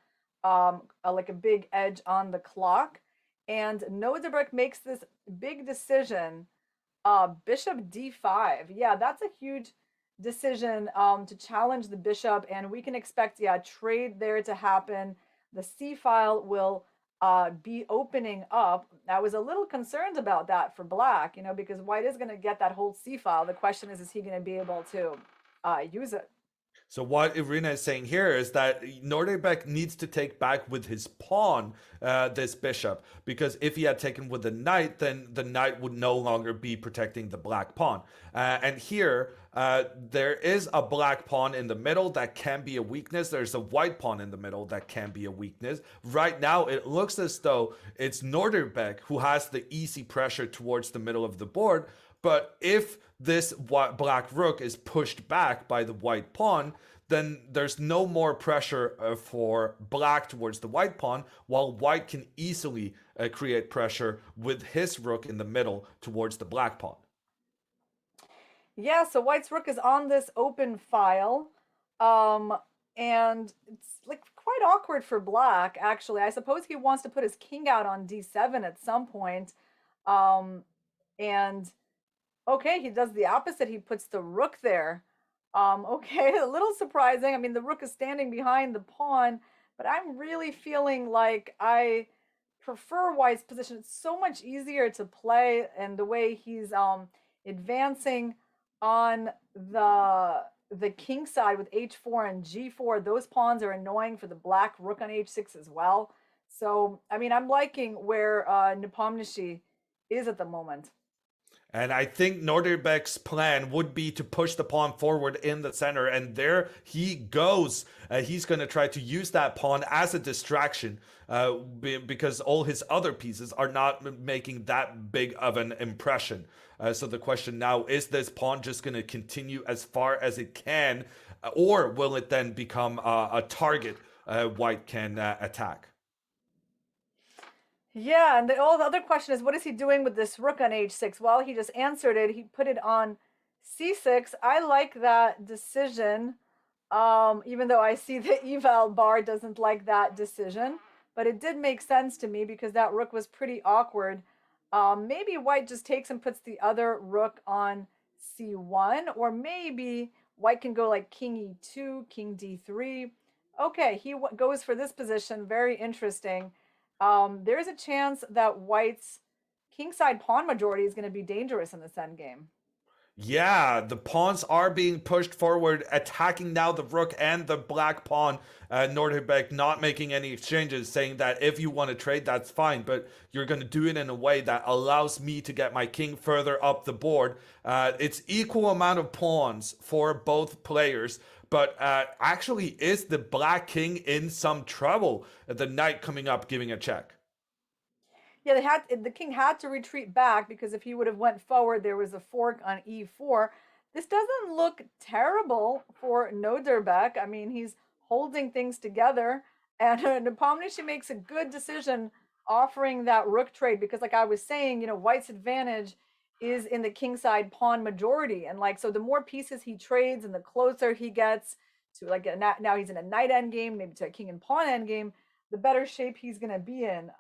like a big edge on the clock. And Noderbeck makes this big decision. Bishop d5. Yeah, that's a huge decision to challenge the bishop, and we can expect, yeah, trade there to happen. The c file will be opening up. I was a little concerned about that for Black, you know, because White is going to get that whole c file. The question is he going to be able to use it? So what Irina is saying here is that Noderbeck needs to take back with his pawn this bishop, because if he had taken with the knight, then the knight would no longer be protecting the black pawn. And here, there is a black pawn in the middle that can be a weakness. There's a white pawn in the middle that can be a weakness. Right now, it looks as though it's Noderbeck who has the easy pressure towards the middle of the board. But if this black rook is pushed back by the white pawn, then there's no more pressure for Black towards the white pawn, while White can easily create pressure with his rook in the middle towards the black pawn. Yeah, so White's rook is on this open file, and it's like quite awkward for Black, actually. I suppose he wants to put his king out on d7 at some point, and okay, he does the opposite. He puts the rook there. Okay, a little surprising. I mean, the rook is standing behind the pawn, but I'm really feeling like I prefer White's position. It's so much easier to play, and the way he's advancing on the king side with h4 and g4, those pawns are annoying for the black rook on h6 as well. So, I mean, I'm liking where Nepomniachtchi is at the moment. And I think Norderbeck's plan would be to push the pawn forward in the center. And there he goes. He's going to try to use that pawn as a distraction because all his other pieces are not making that big of an impression. So the question now, is this pawn just going to continue as far as it can? Or will it then become a target White can attack? Yeah, and the other question is, what is he doing with this rook on h6? Well, he just answered it. He put it on c6. I like that decision, even though I see the eval bar doesn't like that decision. But it did make sense to me because that rook was pretty awkward. Maybe White just takes and puts the other rook on c1, or maybe White can go like king e2, king d3. Okay, he goes for this position. Very interesting. There's a chance that White's kingside pawn majority is going to be dangerous in this endgame. Yeah, the pawns are being pushed forward, attacking now the rook and the black pawn. Norderbeck not making any exchanges, saying that if you want to trade, that's fine, but you're going to do it in a way that allows me to get my king further up the board. It's equal amount of pawns for both players, but actually is the black king in some trouble? The knight coming up giving a check. Yeah, the king had to retreat back because if he would have went forward, there was a fork on e4. This doesn't look terrible for Norderbeck. I mean, he's holding things together, and Nepomniachtchi makes a good decision offering that rook trade because, like I was saying, White's advantage is in the kingside pawn majority, and so the more pieces he trades and the closer he gets to now he's in a knight endgame, maybe to a king and pawn endgame, the better shape he's going to be in.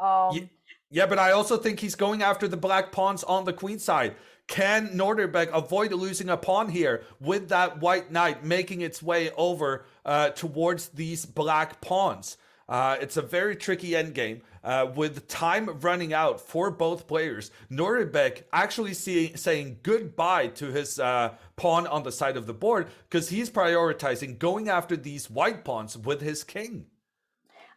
Yeah, but I also think he's going after the black pawns on the queen side. Can Norderbeck avoid losing a pawn here with that white knight making its way over towards these black pawns? It's a very tricky endgame with time running out for both players. Norderbeck actually saying goodbye to his pawn on the side of the board because he's prioritizing going after these white pawns with his king.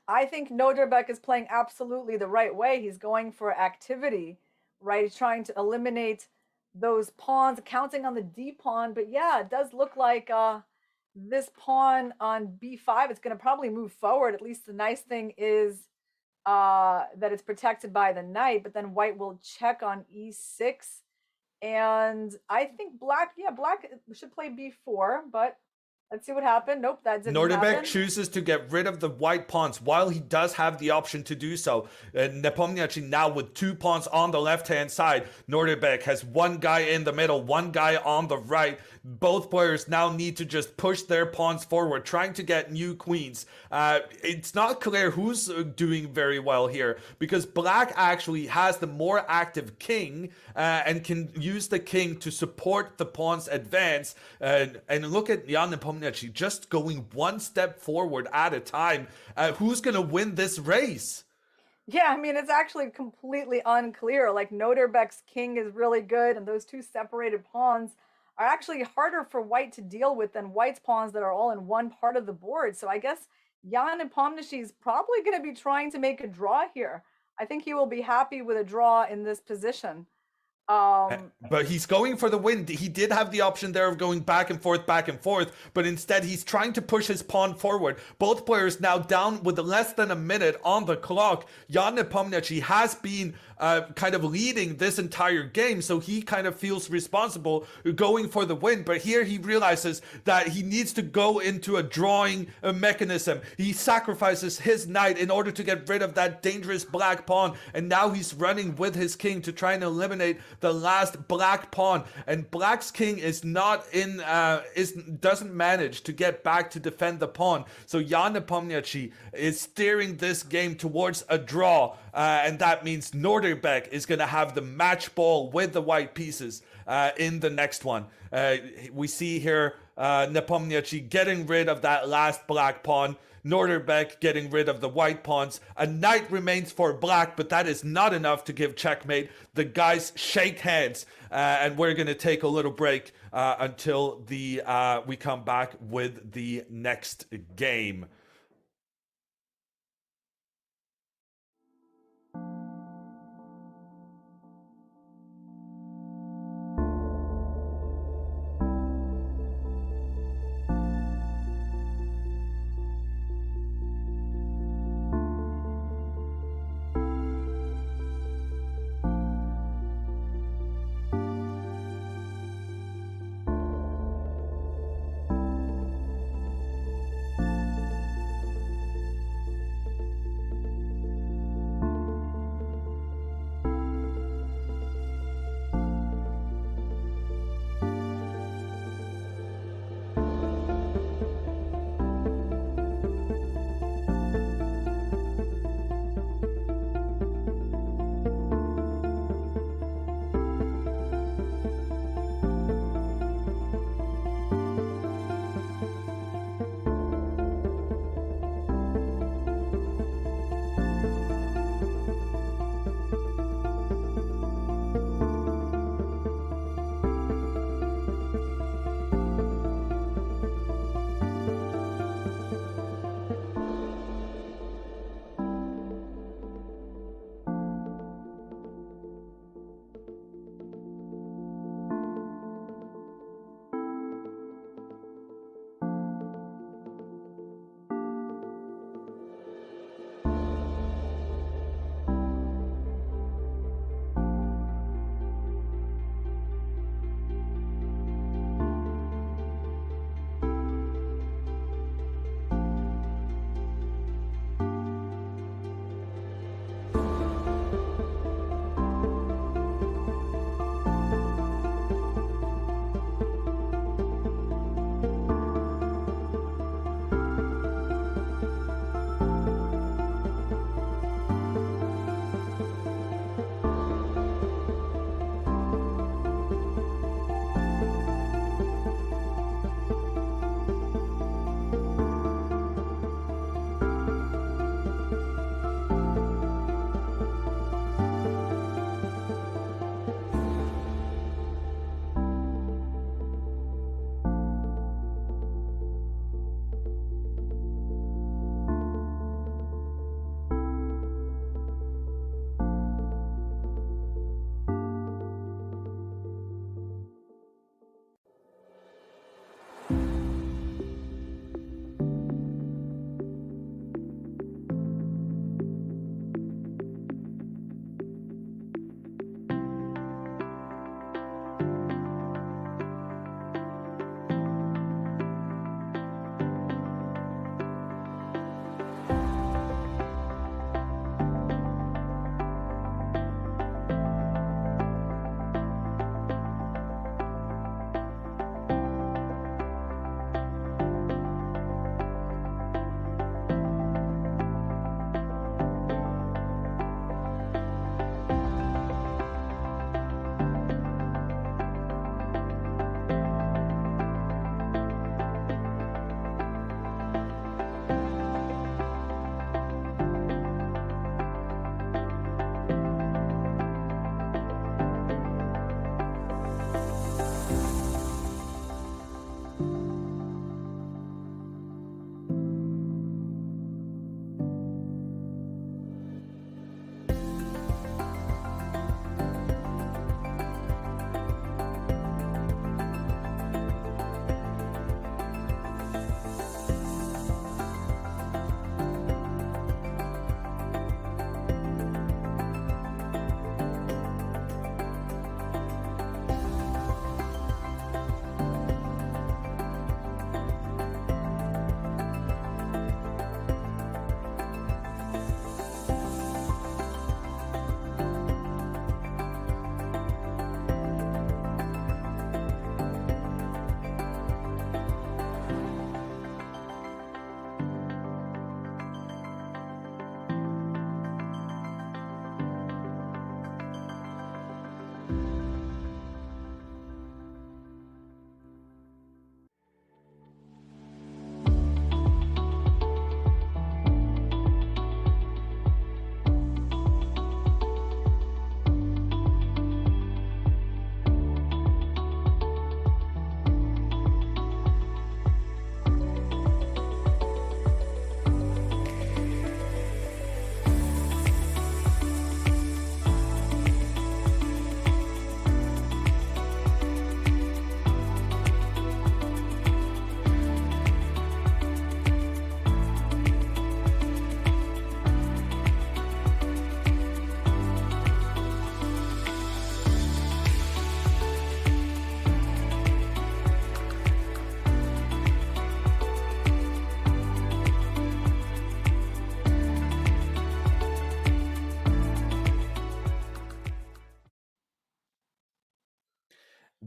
I think Norderbeck is playing absolutely the right way. He's going for activity, right? He's trying to eliminate those pawns, counting on the d pawn. But yeah, it does look like this pawn on b5, it's going to probably move forward. At least the nice thing is that it's protected by the knight, but then White will check on e6. And I think black should play b4, but let's see what happened. Nope, that didn't happen. Norderbeck chooses to get rid of the white pawns while he does have the option to do so. Nepomniachtchi now with two pawns on the left-hand side. Norderbeck has one guy in the middle, one guy on the right. Both players now need to just push their pawns forward, trying to get new queens. It's not clear who's doing very well here because black actually has the more active king and can use the king to support the pawn's advance. And look at Jan Nepomniachtchi just going one step forward at a time. Who's going to win this race? Yeah, I mean, it's actually completely unclear. Like, Norderbeck's king is really good, and those two separated pawns are actually harder for White to deal with than White's pawns that are all in one part of the board. So I guess Jan Nepomniachtchi is probably going to be trying to make a draw here. I think he will be happy with a draw in this position. But he's going for the win. He did have the option there of going back and forth, but instead he's trying to push his pawn forward. Both players now down with less than a minute on the clock. Jan Nepomniachtchi has been kind of leading this entire game, so he kind of feels responsible going for the win. But here he realizes that he needs to go into a drawing mechanism. He sacrifices his knight in order to get rid of that dangerous black pawn, and now he's running with his king to try and eliminate the last black pawn, and black's king is not in doesn't manage to get back to defend the pawn. So Jan Nepomniachtchi is steering this game towards a draw, and that means Norderbeck is going to have the match ball with the white pieces in the next one. We see here Nepomniachtchi getting rid of that last black pawn. Norderbeck getting rid of the white pawns. A knight remains for black, but that is not enough to give checkmate. The guys shake hands, and we're going to take a little break until we come back with the next game.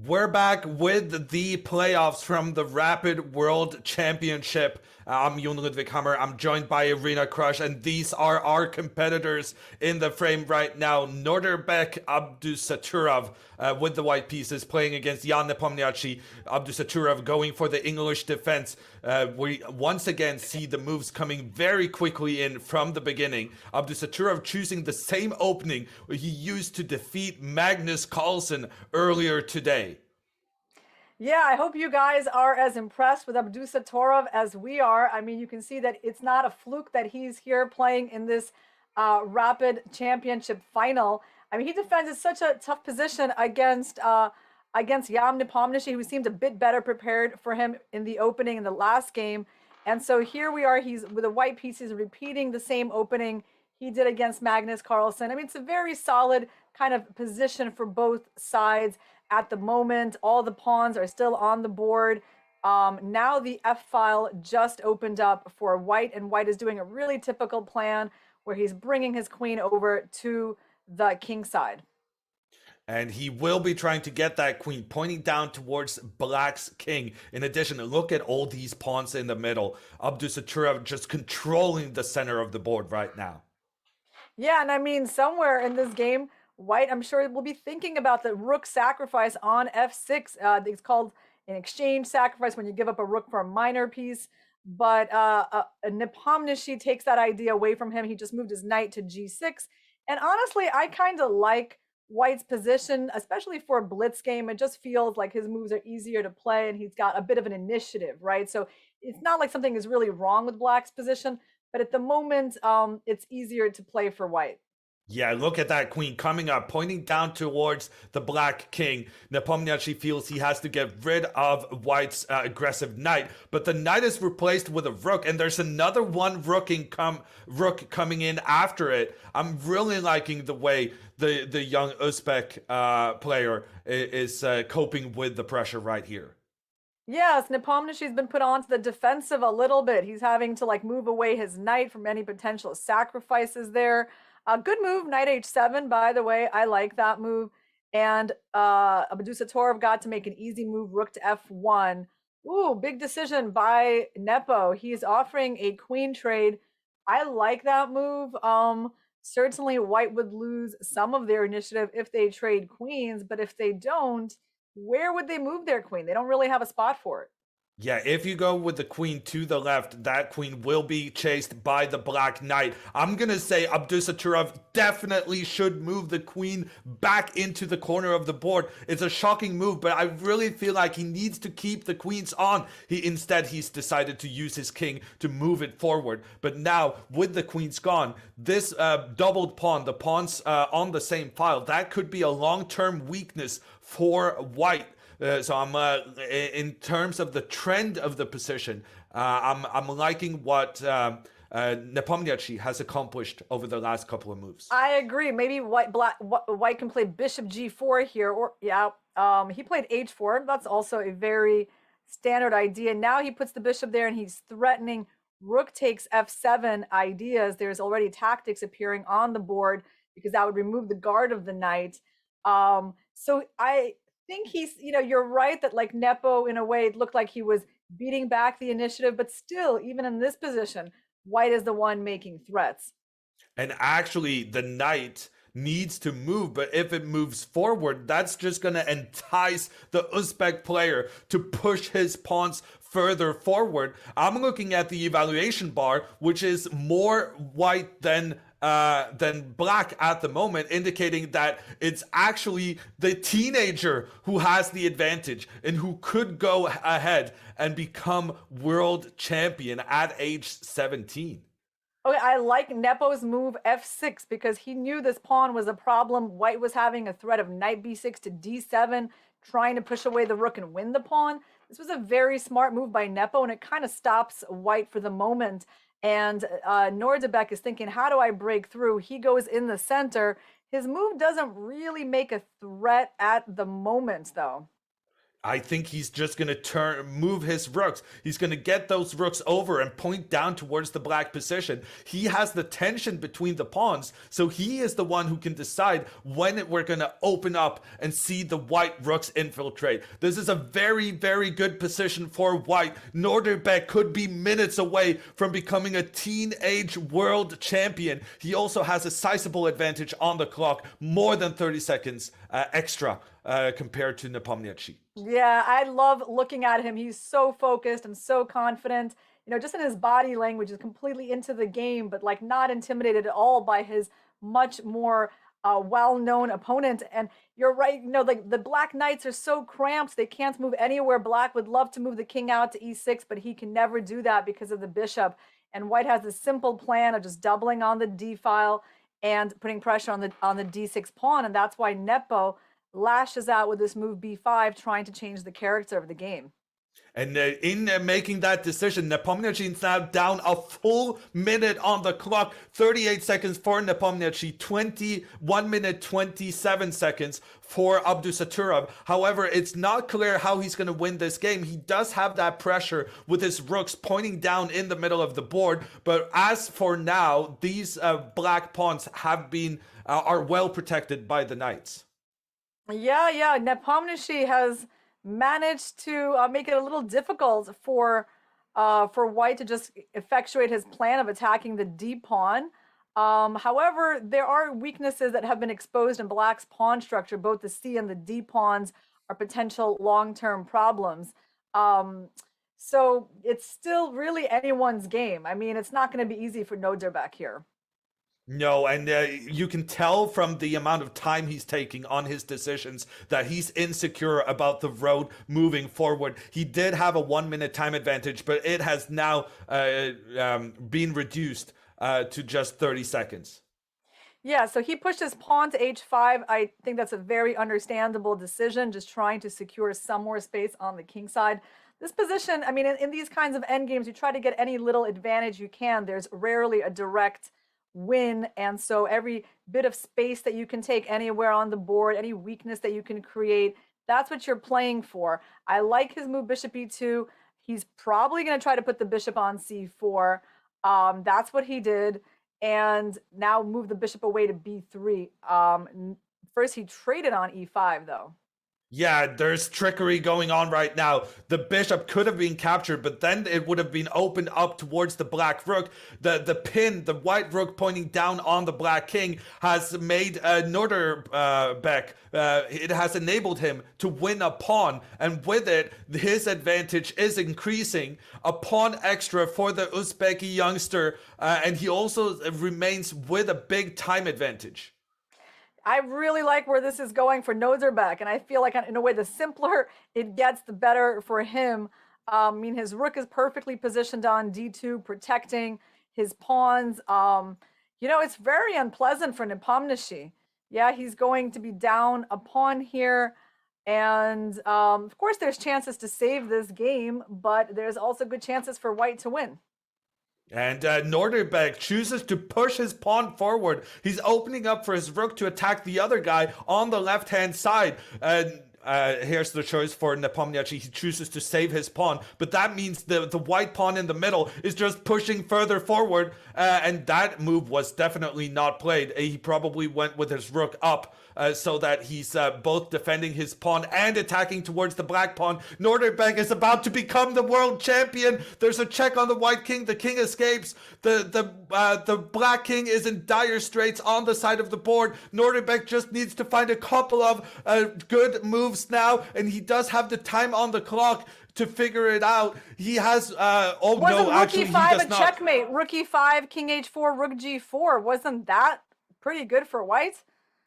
We're back with the playoffs from the Rapid World Championship. I'm Jon Ludwig Hammer. I'm joined by Arena Crush, and these are our competitors in the frame right now. Norderbek Abdusattorov with the white pieces playing against Jan Nepomniachtchi. Abdusattorov going for the English defense. We once again see the moves coming very quickly in from the beginning. Abdusattorov choosing the same opening he used to defeat Magnus Carlsen earlier today. Yeah, I hope you guys are as impressed with Abdusattorov as we are. I mean, you can see that it's not a fluke that he's here playing in this Rapid Championship final. I mean, he defends in such a tough position against Jan Nepomniachtchi, who seemed a bit better prepared for him in the opening in the last game. And so here we are, he's with the white pieces repeating the same opening he did against Magnus Carlsen. I mean, it's a very solid kind of position for both sides. At the moment, all the pawns are still on the board. Now the F file just opened up for white, and white is doing a really typical plan where he's bringing his queen over to the king side. And he will be trying to get that queen pointing down towards black's king. In addition, look at all these pawns in the middle. Abdusattorov just controlling the center of the board right now. Yeah, and I mean, somewhere in this game, white, I'm sure, will be thinking about the rook sacrifice on f6. It's called an exchange sacrifice when you give up a rook for a minor piece. But Nepomniachtchi takes that idea away from him. He just moved his knight to g6. And honestly, I kind of like white's position, especially for a blitz game. It just feels like his moves are easier to play and he's got a bit of an initiative, right? So it's not like something is really wrong with black's position, but at the moment, it's easier to play for white. Yeah, look at that queen coming up, pointing down towards the black king. Nepomniachtchi feels he has to get rid of white's aggressive knight, but the knight is replaced with a rook, and there's another one rook coming in after it. I'm really liking the way the young Uzbek player is coping with the pressure right here. Yes, Nepomniachtchi's been put onto the defensive a little bit. He's having to move away his knight from any potential sacrifices there. A good move, knight h7, by the way. I like that move. And Abdusattorov got to make an easy move, rook to f1. Ooh, big decision by Nepo. He's offering a queen trade. I like that move. Certainly white would lose some of their initiative if they trade queens, but if they don't, where would they move their queen? They don't really have a spot for it. Yeah, if you go with the queen to the left, that queen will be chased by the black knight. I'm going to say Abdusattorov definitely should move the queen back into the corner of the board. It's a shocking move, but I really feel like he needs to keep the queens on. He's decided to use his king to move it forward. But now, with the queens gone, this doubled pawn, the pawns on the same file, that could be a long-term weakness for white. So I'm in terms of the trend of the position, I'm liking what Nepomniachtchi has accomplished over the last couple of moves. I agree. Maybe white can play bishop g4 here, or he played h4. That's also a very standard idea. Now he puts the bishop there and he's threatening rook takes f7 ideas. There's already tactics appearing on the board because that would remove the guard of the knight. So I think you're right that Nepo, in a way, it looked like he was beating back the initiative, but still, even in this position, white is the one making threats. And actually, the knight needs to move, but if it moves forward, that's just going to entice the Uzbek player to push his pawns further forward. I'm looking at the evaluation bar, which is more white than black at the moment, indicating that it's actually the teenager who has the advantage and who could go ahead and become world champion at age 17. Okay, I like Nepo's move f6 because he knew this pawn was a problem. White was having a threat of knight b6 to d7, trying to push away the rook and win the pawn. This was a very smart move by Nepo, and it kind of stops white for the moment. And Norderbek is thinking, how do I break through? He goes in the center. His move doesn't really make a threat at the moment, though. I think he's just going to move his rooks. He's going to get those rooks over and point down towards the black position. He has the tension between the pawns, so he is the one who can decide when we're going to open up and see the white rooks infiltrate. This is a very, very good position for white. Norderbeck could be minutes away from becoming a teenage world champion. He also has a sizable advantage on the clock, more than 30 seconds extra compared to Nepomniachtchi. Yeah, I love looking at him. He's so focused and so confident. You know, just in his body language, is completely into the game, but like not intimidated at all by his much more well-known opponent. And you're right, you know, like the black knights are so cramped, they can't move anywhere. Black would love to move the king out to e6, but he can never do that because of the bishop. And white has a simple plan of just doubling on the d file and putting pressure on the d6 pawn, and that's why Nepo lashes out with this move b5, trying to change the character of the game. And in making that decision, Nepomniachtchi is now down a full minute on the clock. 38 seconds for Nepomniachtchi, 21 minute 27 seconds for Abdusattorov. However, it's not clear how he's going to win this game. He does have that pressure with his rooks pointing down in the middle of the board. But as for now, these black pawns have been are well protected by the knights. Yeah. Nepomniachtchi has managed to make it a little difficult for white to just effectuate his plan of attacking the d pawn. However, there are weaknesses that have been exposed in black's pawn structure. Both the c and the d pawns are potential long-term problems. So it's still really anyone's game. I mean, it's not going to be easy for Norderbeck here. No, and you can tell from the amount of time he's taking on his decisions that he's insecure about the road moving forward. He did have a 1 minute time advantage, but it has now been reduced to just 30 seconds. Yeah, so he pushed his pawn to h5. I think that's a very understandable decision, just trying to secure some more space on the king side. This position, I mean, in these kinds of endgames, you try to get any little advantage you can. There's rarely a direct win, and so every bit of space that you can take anywhere on the board, any weakness that you can create, that's what you're playing for. I like his move bishop e2. He's probably going to try to put the bishop on c4. That's what he did, and now move the bishop away to b3. First he traded on e5 though. Yeah, there's trickery going on right now. The bishop could have been captured, but then it would have been opened up towards the black rook. The pin, the white rook pointing down on the black king, has made Norderbeck, it has enabled him to win a pawn, and with it, his advantage is increasing. A pawn extra for the Uzbeki youngster, and he also remains with a big time advantage. I really like where this is going for Norderbeck, and I feel like in a way the simpler it gets, the better for him. I mean, his rook is perfectly positioned on d2, protecting his pawns. You know, it's very unpleasant for Nepomniachtchi. Yeah, he's going to be down a pawn here, and of course there's chances to save this game, but there's also good chances for white to win. And Norderbeck chooses to push his pawn forward. He's opening up for his rook to attack the other guy on the left-hand side. Here's the choice for Nepomniachtchi. He chooses to save his pawn, but that means the white pawn in the middle is just pushing further forward, and that move was definitely not played. He probably went with his rook up so that he's both defending his pawn and attacking towards the black pawn. Norderbeck is about to become the world champion. There's a check on the white king. The king escapes. The black king is in dire straits on the side of the board. Norderbeck just needs to find a couple of good moves now, and he does have the time on the clock to figure it out. He has actually he does not. Checkmate. Rook e5, king h4, rook g4. Wasn't that pretty good for white?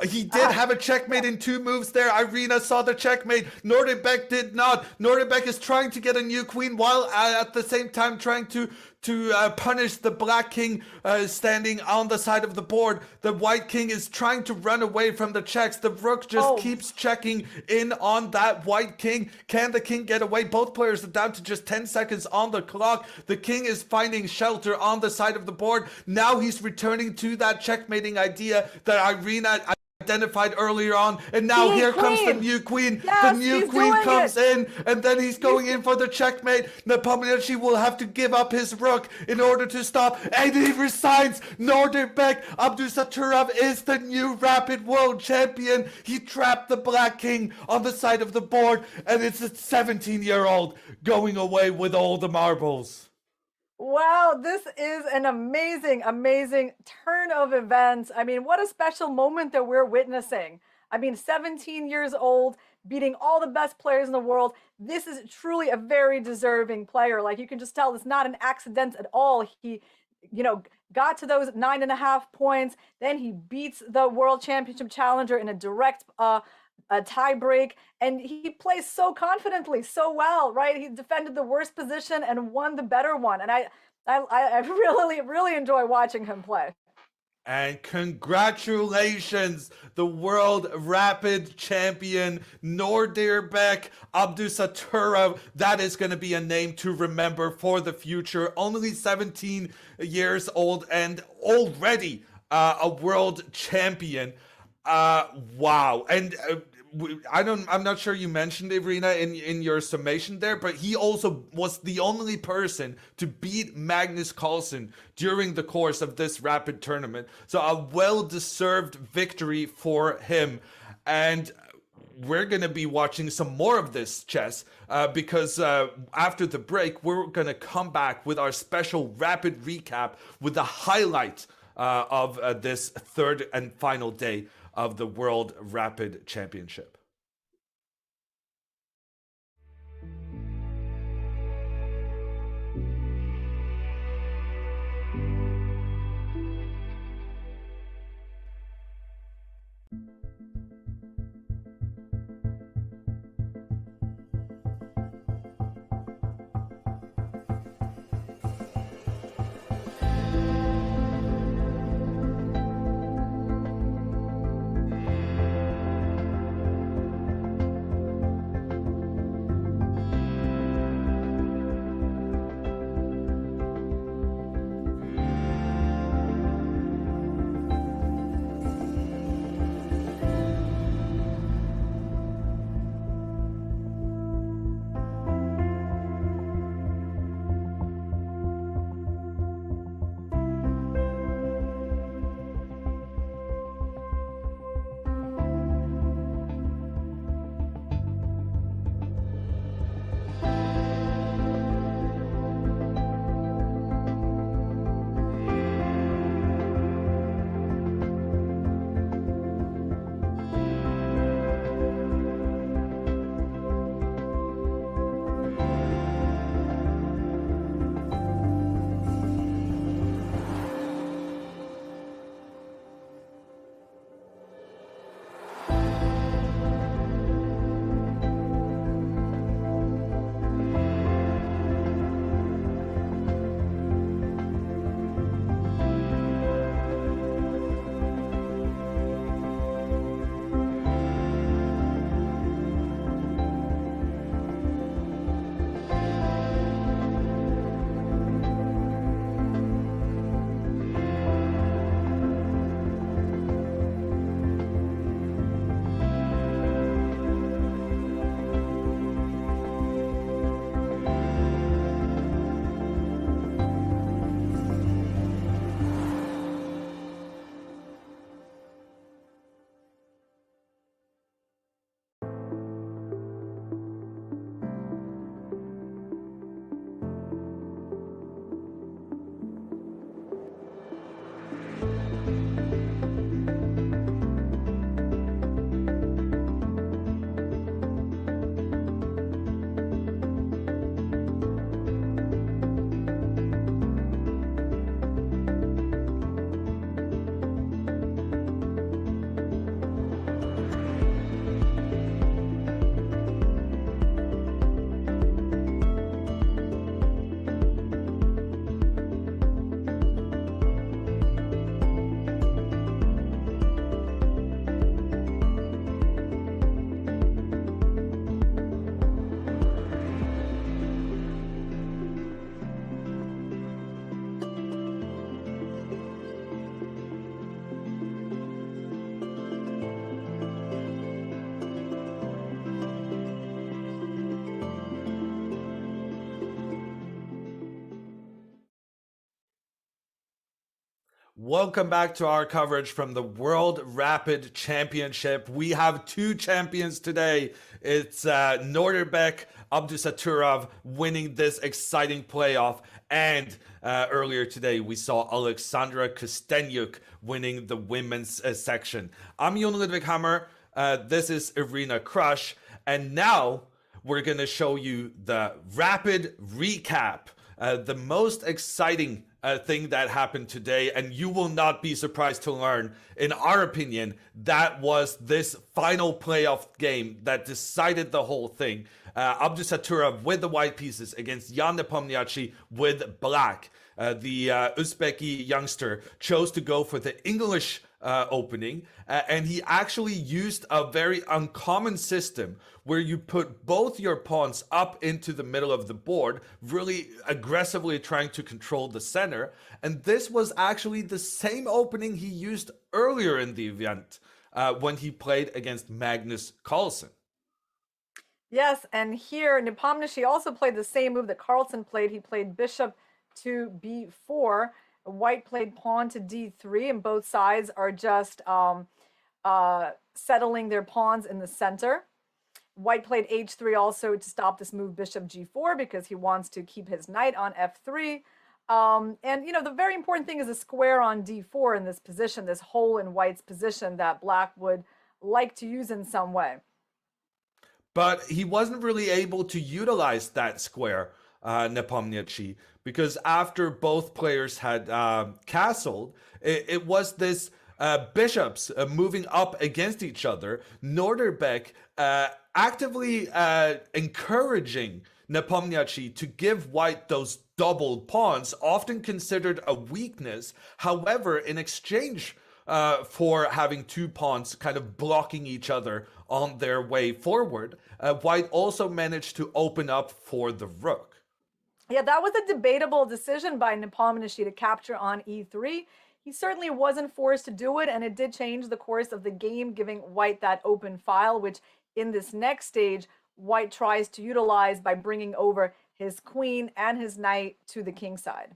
He did have a checkmate in 2 moves there. Irina saw the checkmate. Norderbeck did not. Norderbeck is trying to get a new queen while at the same time trying to punish the black king standing on the side of the board. The white king is trying to run away from the checks. The rook just keeps checking in on that white king. Can the king get away? Both players are down to just 10 seconds on the clock. The king is finding shelter on the side of the board. Now he's returning to that checkmating idea that Irina, I identified earlier on. And now King, here comes the queen. new queen. Yes, the new he's queen doing comes it. in, and then he's going in for the checkmate. Nepomniachtchi will have to give up his rook in order to stop, and he resigns. Nordirbek Abdusattorov is the new Rapid World Champion. He trapped the Black King on the side of the board, and it's a 17-year-old going away with all the marbles. Wow, this is an amazing, amazing turn of events. I mean, what a special moment that we're witnessing. I mean, 17 years old, beating all the best players in the world. This is truly a very deserving player. Like, you can just tell it's not an accident at all. He, got to those 9.5 points. Then he beats the World Championship challenger in a direct a tie break, and he plays so confidently, so well, right? He defended the worst position and won the better one. And I really, really enjoy watching him play. And congratulations, the world rapid champion, Nordirbek Abdusattorov. That is going to be a name to remember for the future. Only 17 years old and already a world champion. Wow. And I'm not sure you mentioned it, Rina, in your summation there, but he also was the only person to beat Magnus Carlsen during the course of this rapid tournament. So a well-deserved victory for him. And we're going to be watching some more of this chess because after the break, we're going to come back with our special rapid recap with the highlight of this third and final day of the World Rapid Championship. Welcome back to our coverage from the World Rapid Championship. We have two champions today. It's Norderbeck, Abdusattorov winning this exciting playoff. And earlier today, we saw Alexandra Costenuk winning the women's section. I'm Jon Ludwighammer. This is Arena Crush. And now we're going to show you the rapid recap, the most exciting thing that happened today, and you will not be surprised to learn, in our opinion, that was this final playoff game that decided the whole thing. Abdusattorov with the white pieces against Jan Nepomniachtchi with black. The Uzbeki youngster chose to go for the English opening, and he actually used a very uncommon system where you put both your pawns up into the middle of the board, really aggressively trying to control the center. And this was actually the same opening he used earlier in the event when he played against Magnus Carlsen. Yes, and here Nepomniachtchi also played the same move that Carlsen played. He played bishop to b4. White played pawn to d3, and both sides are just settling their pawns in the center. White played h3 also to stop this move bishop g4 because he wants to keep his knight on f3. And, you know, the very important thing is a square on d4 in this position, this hole in White's position that Black would like to use in some way. But he wasn't really able to utilize that square, Nepomniachtchi, because after both players had castled, it was this bishops moving up against each other. Norderbeck actively encouraging Nepomniachtchi to give White those doubled pawns, often considered a weakness. However, in exchange for having two pawns kind of blocking each other on their way forward, White also managed to open up for the rook. Yeah, that was a debatable decision by Nepomniachtchi to capture on e3. He certainly wasn't forced to do it, and it did change the course of the game, giving White that open file, which in this next stage, White tries to utilize by bringing over his queen and his knight to the king side.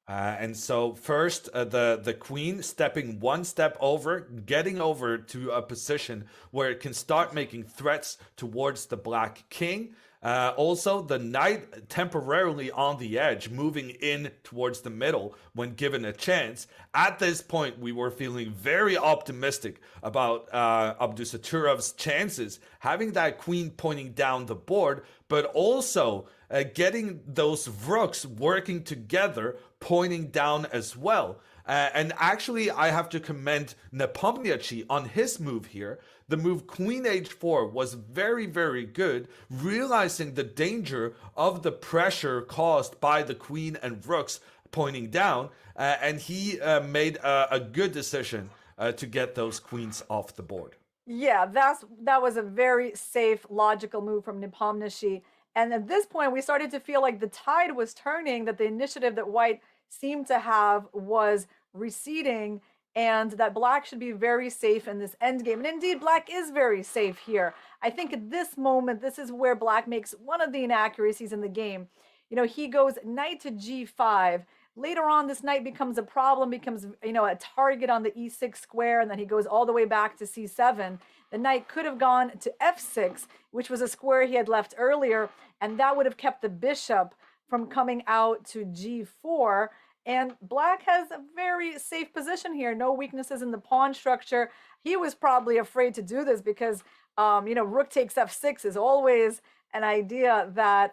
And so first, the queen stepping one step over, getting over to a position where it can start making threats towards the black king. Also, the knight temporarily on the edge, moving in towards the middle when given a chance. At this point, we were feeling very optimistic about Abdusattorov's chances, having that queen pointing down the board, but also getting those rooks working together, pointing down as well. And actually, I have to commend Nepomniachtchi on his move here. The move queen h4 was very, very good, realizing the danger of the pressure caused by the queen and rooks pointing down. And he made a good decision to get those queens off the board. Yeah, that was a very safe, logical move from Nepomniachtchi. And at this point, we started to feel like the tide was turning, that the initiative that White seemed to have was receding, and that Black should be very safe in this endgame. And indeed, Black is very safe here. I think at this moment, this is where Black makes one of the inaccuracies in the game. You know, he goes knight to g5. Later on, this knight becomes a problem, becomes, you know, a target on the e6 square, and then he goes all the way back to c7. The knight could have gone to f6, which was a square he had left earlier, and that would have kept the bishop from coming out to g4. And Black has a very safe position here, no weaknesses in the pawn structure. He was probably afraid to do this because, you know, rook takes f6 is always an idea that,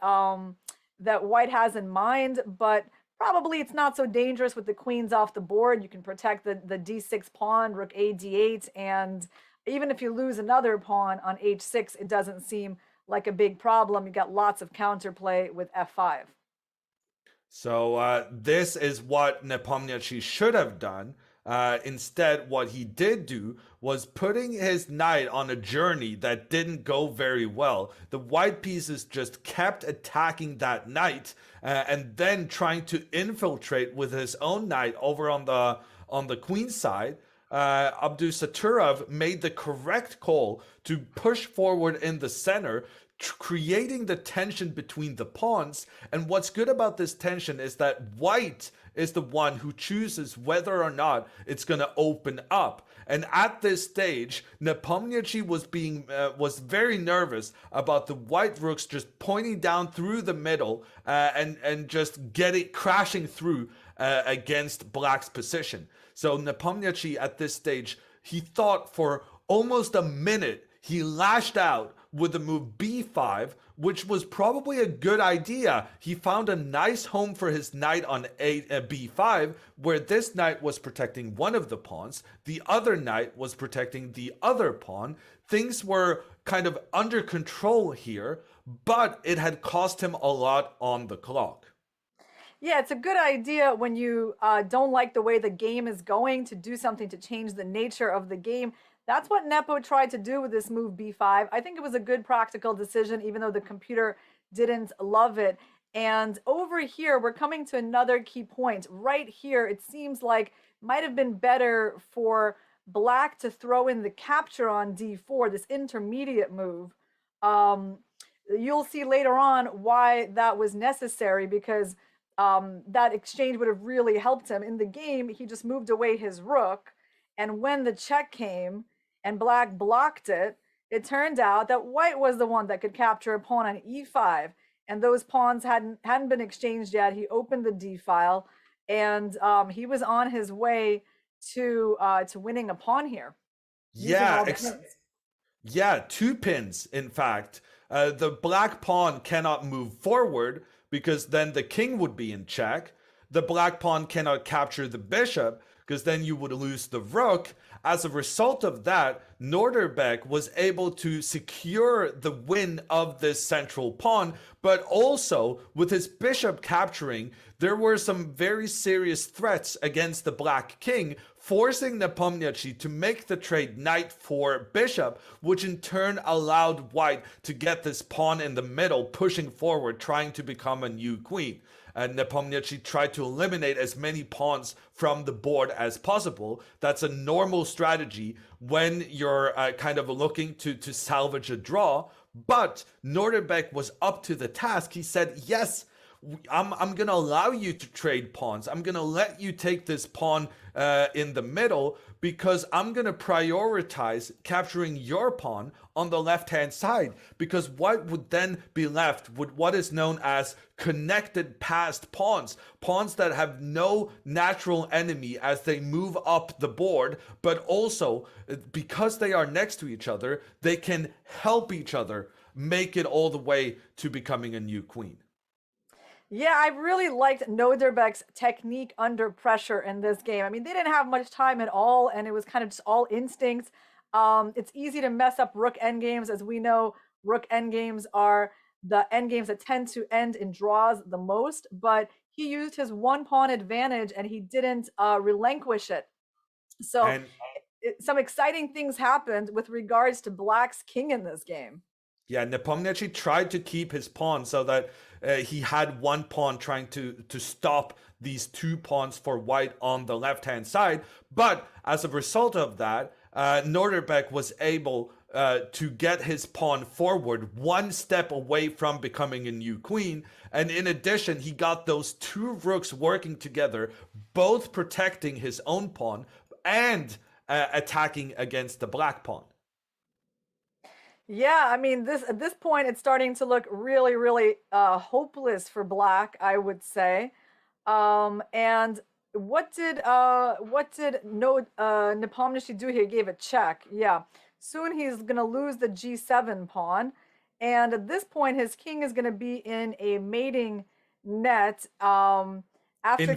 that White has in mind, but probably it's not so dangerous with the queens off the board. You can protect the d6 pawn, rook a d8, and even if you lose another pawn on h6, it doesn't seem like a big problem. You got lots of counterplay with f5. So this is what Nepomniachtchi should have done. Instead, what he did do was putting his knight on a journey that didn't go very well. The white pieces just kept attacking that knight and then trying to infiltrate with his own knight over on the queen side. Abdusattorov made the correct call to push forward in the center, creating the tension between the pawns. And what's good about this tension is that white is the one who chooses whether or not it's going to open up. And at this stage, Nepomniachtchi was very nervous about the white rooks just pointing down through the middle and just crashing through against black's position. So Nepomniachtchi at this stage, he thought for almost a minute. He lashed out with the move b5, which was probably a good idea. He found a nice home for his knight on b5, where this knight was protecting one of the pawns. The other knight was protecting the other pawn. Things were kind of under control here, but it had cost him a lot on the clock. Yeah, it's a good idea when you don't like the way the game is going to do something to change the nature of the game. That's what Nepo tried to do with this move b5. I think it was a good practical decision, even though the computer didn't love it. And over here, we're coming to another key point. Right here, it seems like might have been better for black to throw in the capture on d4, this intermediate move. You'll see later on why that was necessary, because that exchange would have really helped him. In the game, he just moved away his rook. And when the check came and black blocked it, it turned out that white was the one that could capture a pawn on e5. And those pawns hadn't been exchanged yet. He opened the d file, and he was on his way to winning a pawn here. Yeah, yeah, 2 pins, in fact. The black pawn cannot move forward because then the king would be in check. The black pawn cannot capture the bishop because then you would lose the rook. As a result of that, Norderbeck was able to secure the win of this central pawn, but also with his bishop capturing, there were some very serious threats against the black king, forcing Nepomniachtchi to make the trade knight for bishop, which in turn allowed white to get this pawn in the middle, pushing forward, trying to become a new queen. Nepomniachtchi tried to eliminate as many pawns from the board as possible. That's a normal strategy when you're kind of looking to salvage a draw. But Norderbeck was up to the task. He said, yes, I'm going to allow you to trade pawns. I'm going to let you take this pawn in the middle because I'm going to prioritize capturing your pawn on the left-hand side, because what would then be left with what is known as connected passed pawns, pawns that have no natural enemy as they move up the board, but also because they are next to each other, they can help each other make it all the way to becoming a new queen. Yeah, I really liked Norderbeck's technique under pressure in this game. I mean, they didn't have much time at all, and it was kind of just all instincts. It's easy to mess up rook endgames. As we know, rook endgames are the endgames that tend to end in draws the most, but he used his one pawn advantage and he didn't relinquish it. So some exciting things happened with regards to black's king in this game. Yeah, Nepomniachtchi tried to keep his pawn so that he had one pawn trying to stop these 2 pawns for white on the left-hand side. But as a result of that, Norderbeck was able to get his pawn forward 1 step away from becoming a new queen. And in addition, he got those 2 rooks working together, both protecting his own pawn and attacking against the black pawn. Yeah, I mean, at this point, it's starting to look really, really hopeless for black, I would say. And what did Nepomniachtchi do here? He gave a check. Yeah, soon he's gonna lose the g7 pawn, and at this point, his king is gonna be in a mating net. After In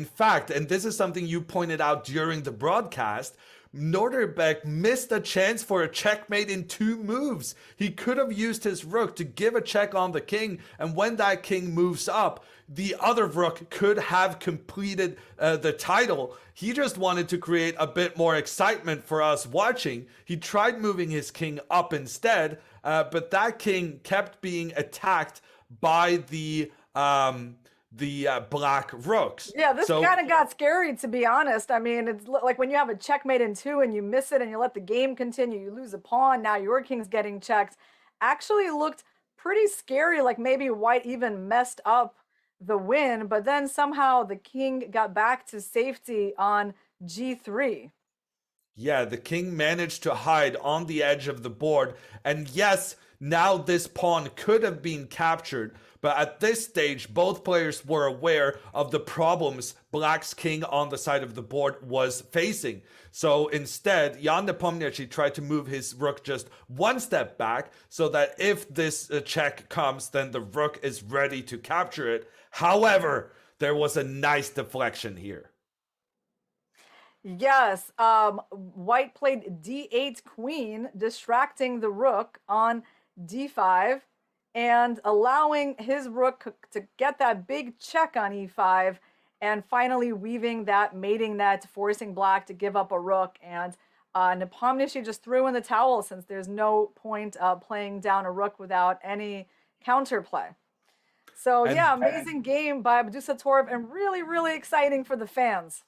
fact, and this is something you pointed out during the broadcast, Norderbeck missed a chance for a checkmate in 2 moves. He could have used his rook to give a check on the king, and when that king moves up, the other rook could have completed the title. He just wanted to create a bit more excitement for us watching. He tried moving his king up instead, but that king kept being attacked by the the black rooks. Yeah, this So kind of got scary, to be honest. I mean, it's like when you have a checkmate in 2 and you miss it and you let the game continue, you lose a pawn, now your king's getting checked. Actually looked pretty scary, like maybe white even messed up the win, but then somehow the king got back to safety on g3. yeah, the king managed to hide on the edge of the board. And yes, now this pawn could have been captured. But at this stage, both players were aware of the problems black's king on the side of the board was facing. So instead, Jan Nepomniachtchi tried to move his rook just one step back so that if this check comes, then the rook is ready to capture it. However, there was a nice deflection here. Yes, white played d8 queen, distracting the rook on d5 and allowing his rook to get that big check on e5 and finally weaving that mating net, forcing black to give up a rook. And Nepomniachtchi just threw in the towel since there's no point playing down a rook without any counterplay. So yeah, amazing game by Abdusattorov and really, really exciting for the fans.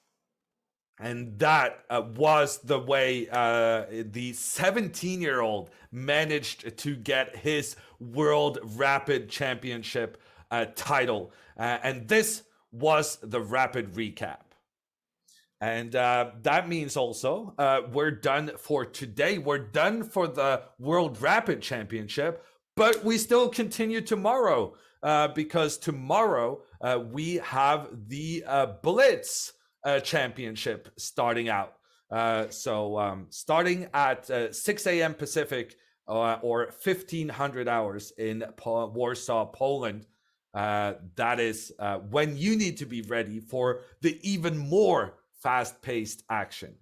And that was the way the 17-year-old managed to get his World Rapid Championship title. And this was the Rapid recap. And that means also we're done for today. We're done for the World Rapid Championship, but we still continue tomorrow because tomorrow we have the Blitz championship starting out. Starting at 6 a.m. Pacific or 1500 hours in Warsaw, Poland. That is when you need to be ready for the even more fast-paced action.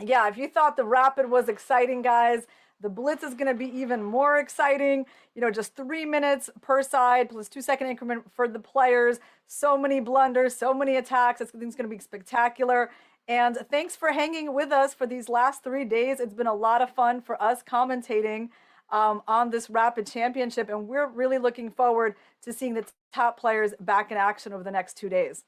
Yeah, if you thought the Rapid was exciting, guys, the Blitz is going to be even more exciting. You know, just 3 minutes per side plus 2-second increment for the players. So many blunders, so many attacks. This thing's going to be spectacular. And thanks for hanging with us for these last 3 days. It's been a lot of fun for us commentating on this Rapid Championship. And we're really looking forward to seeing the top players back in action over the next 2 days.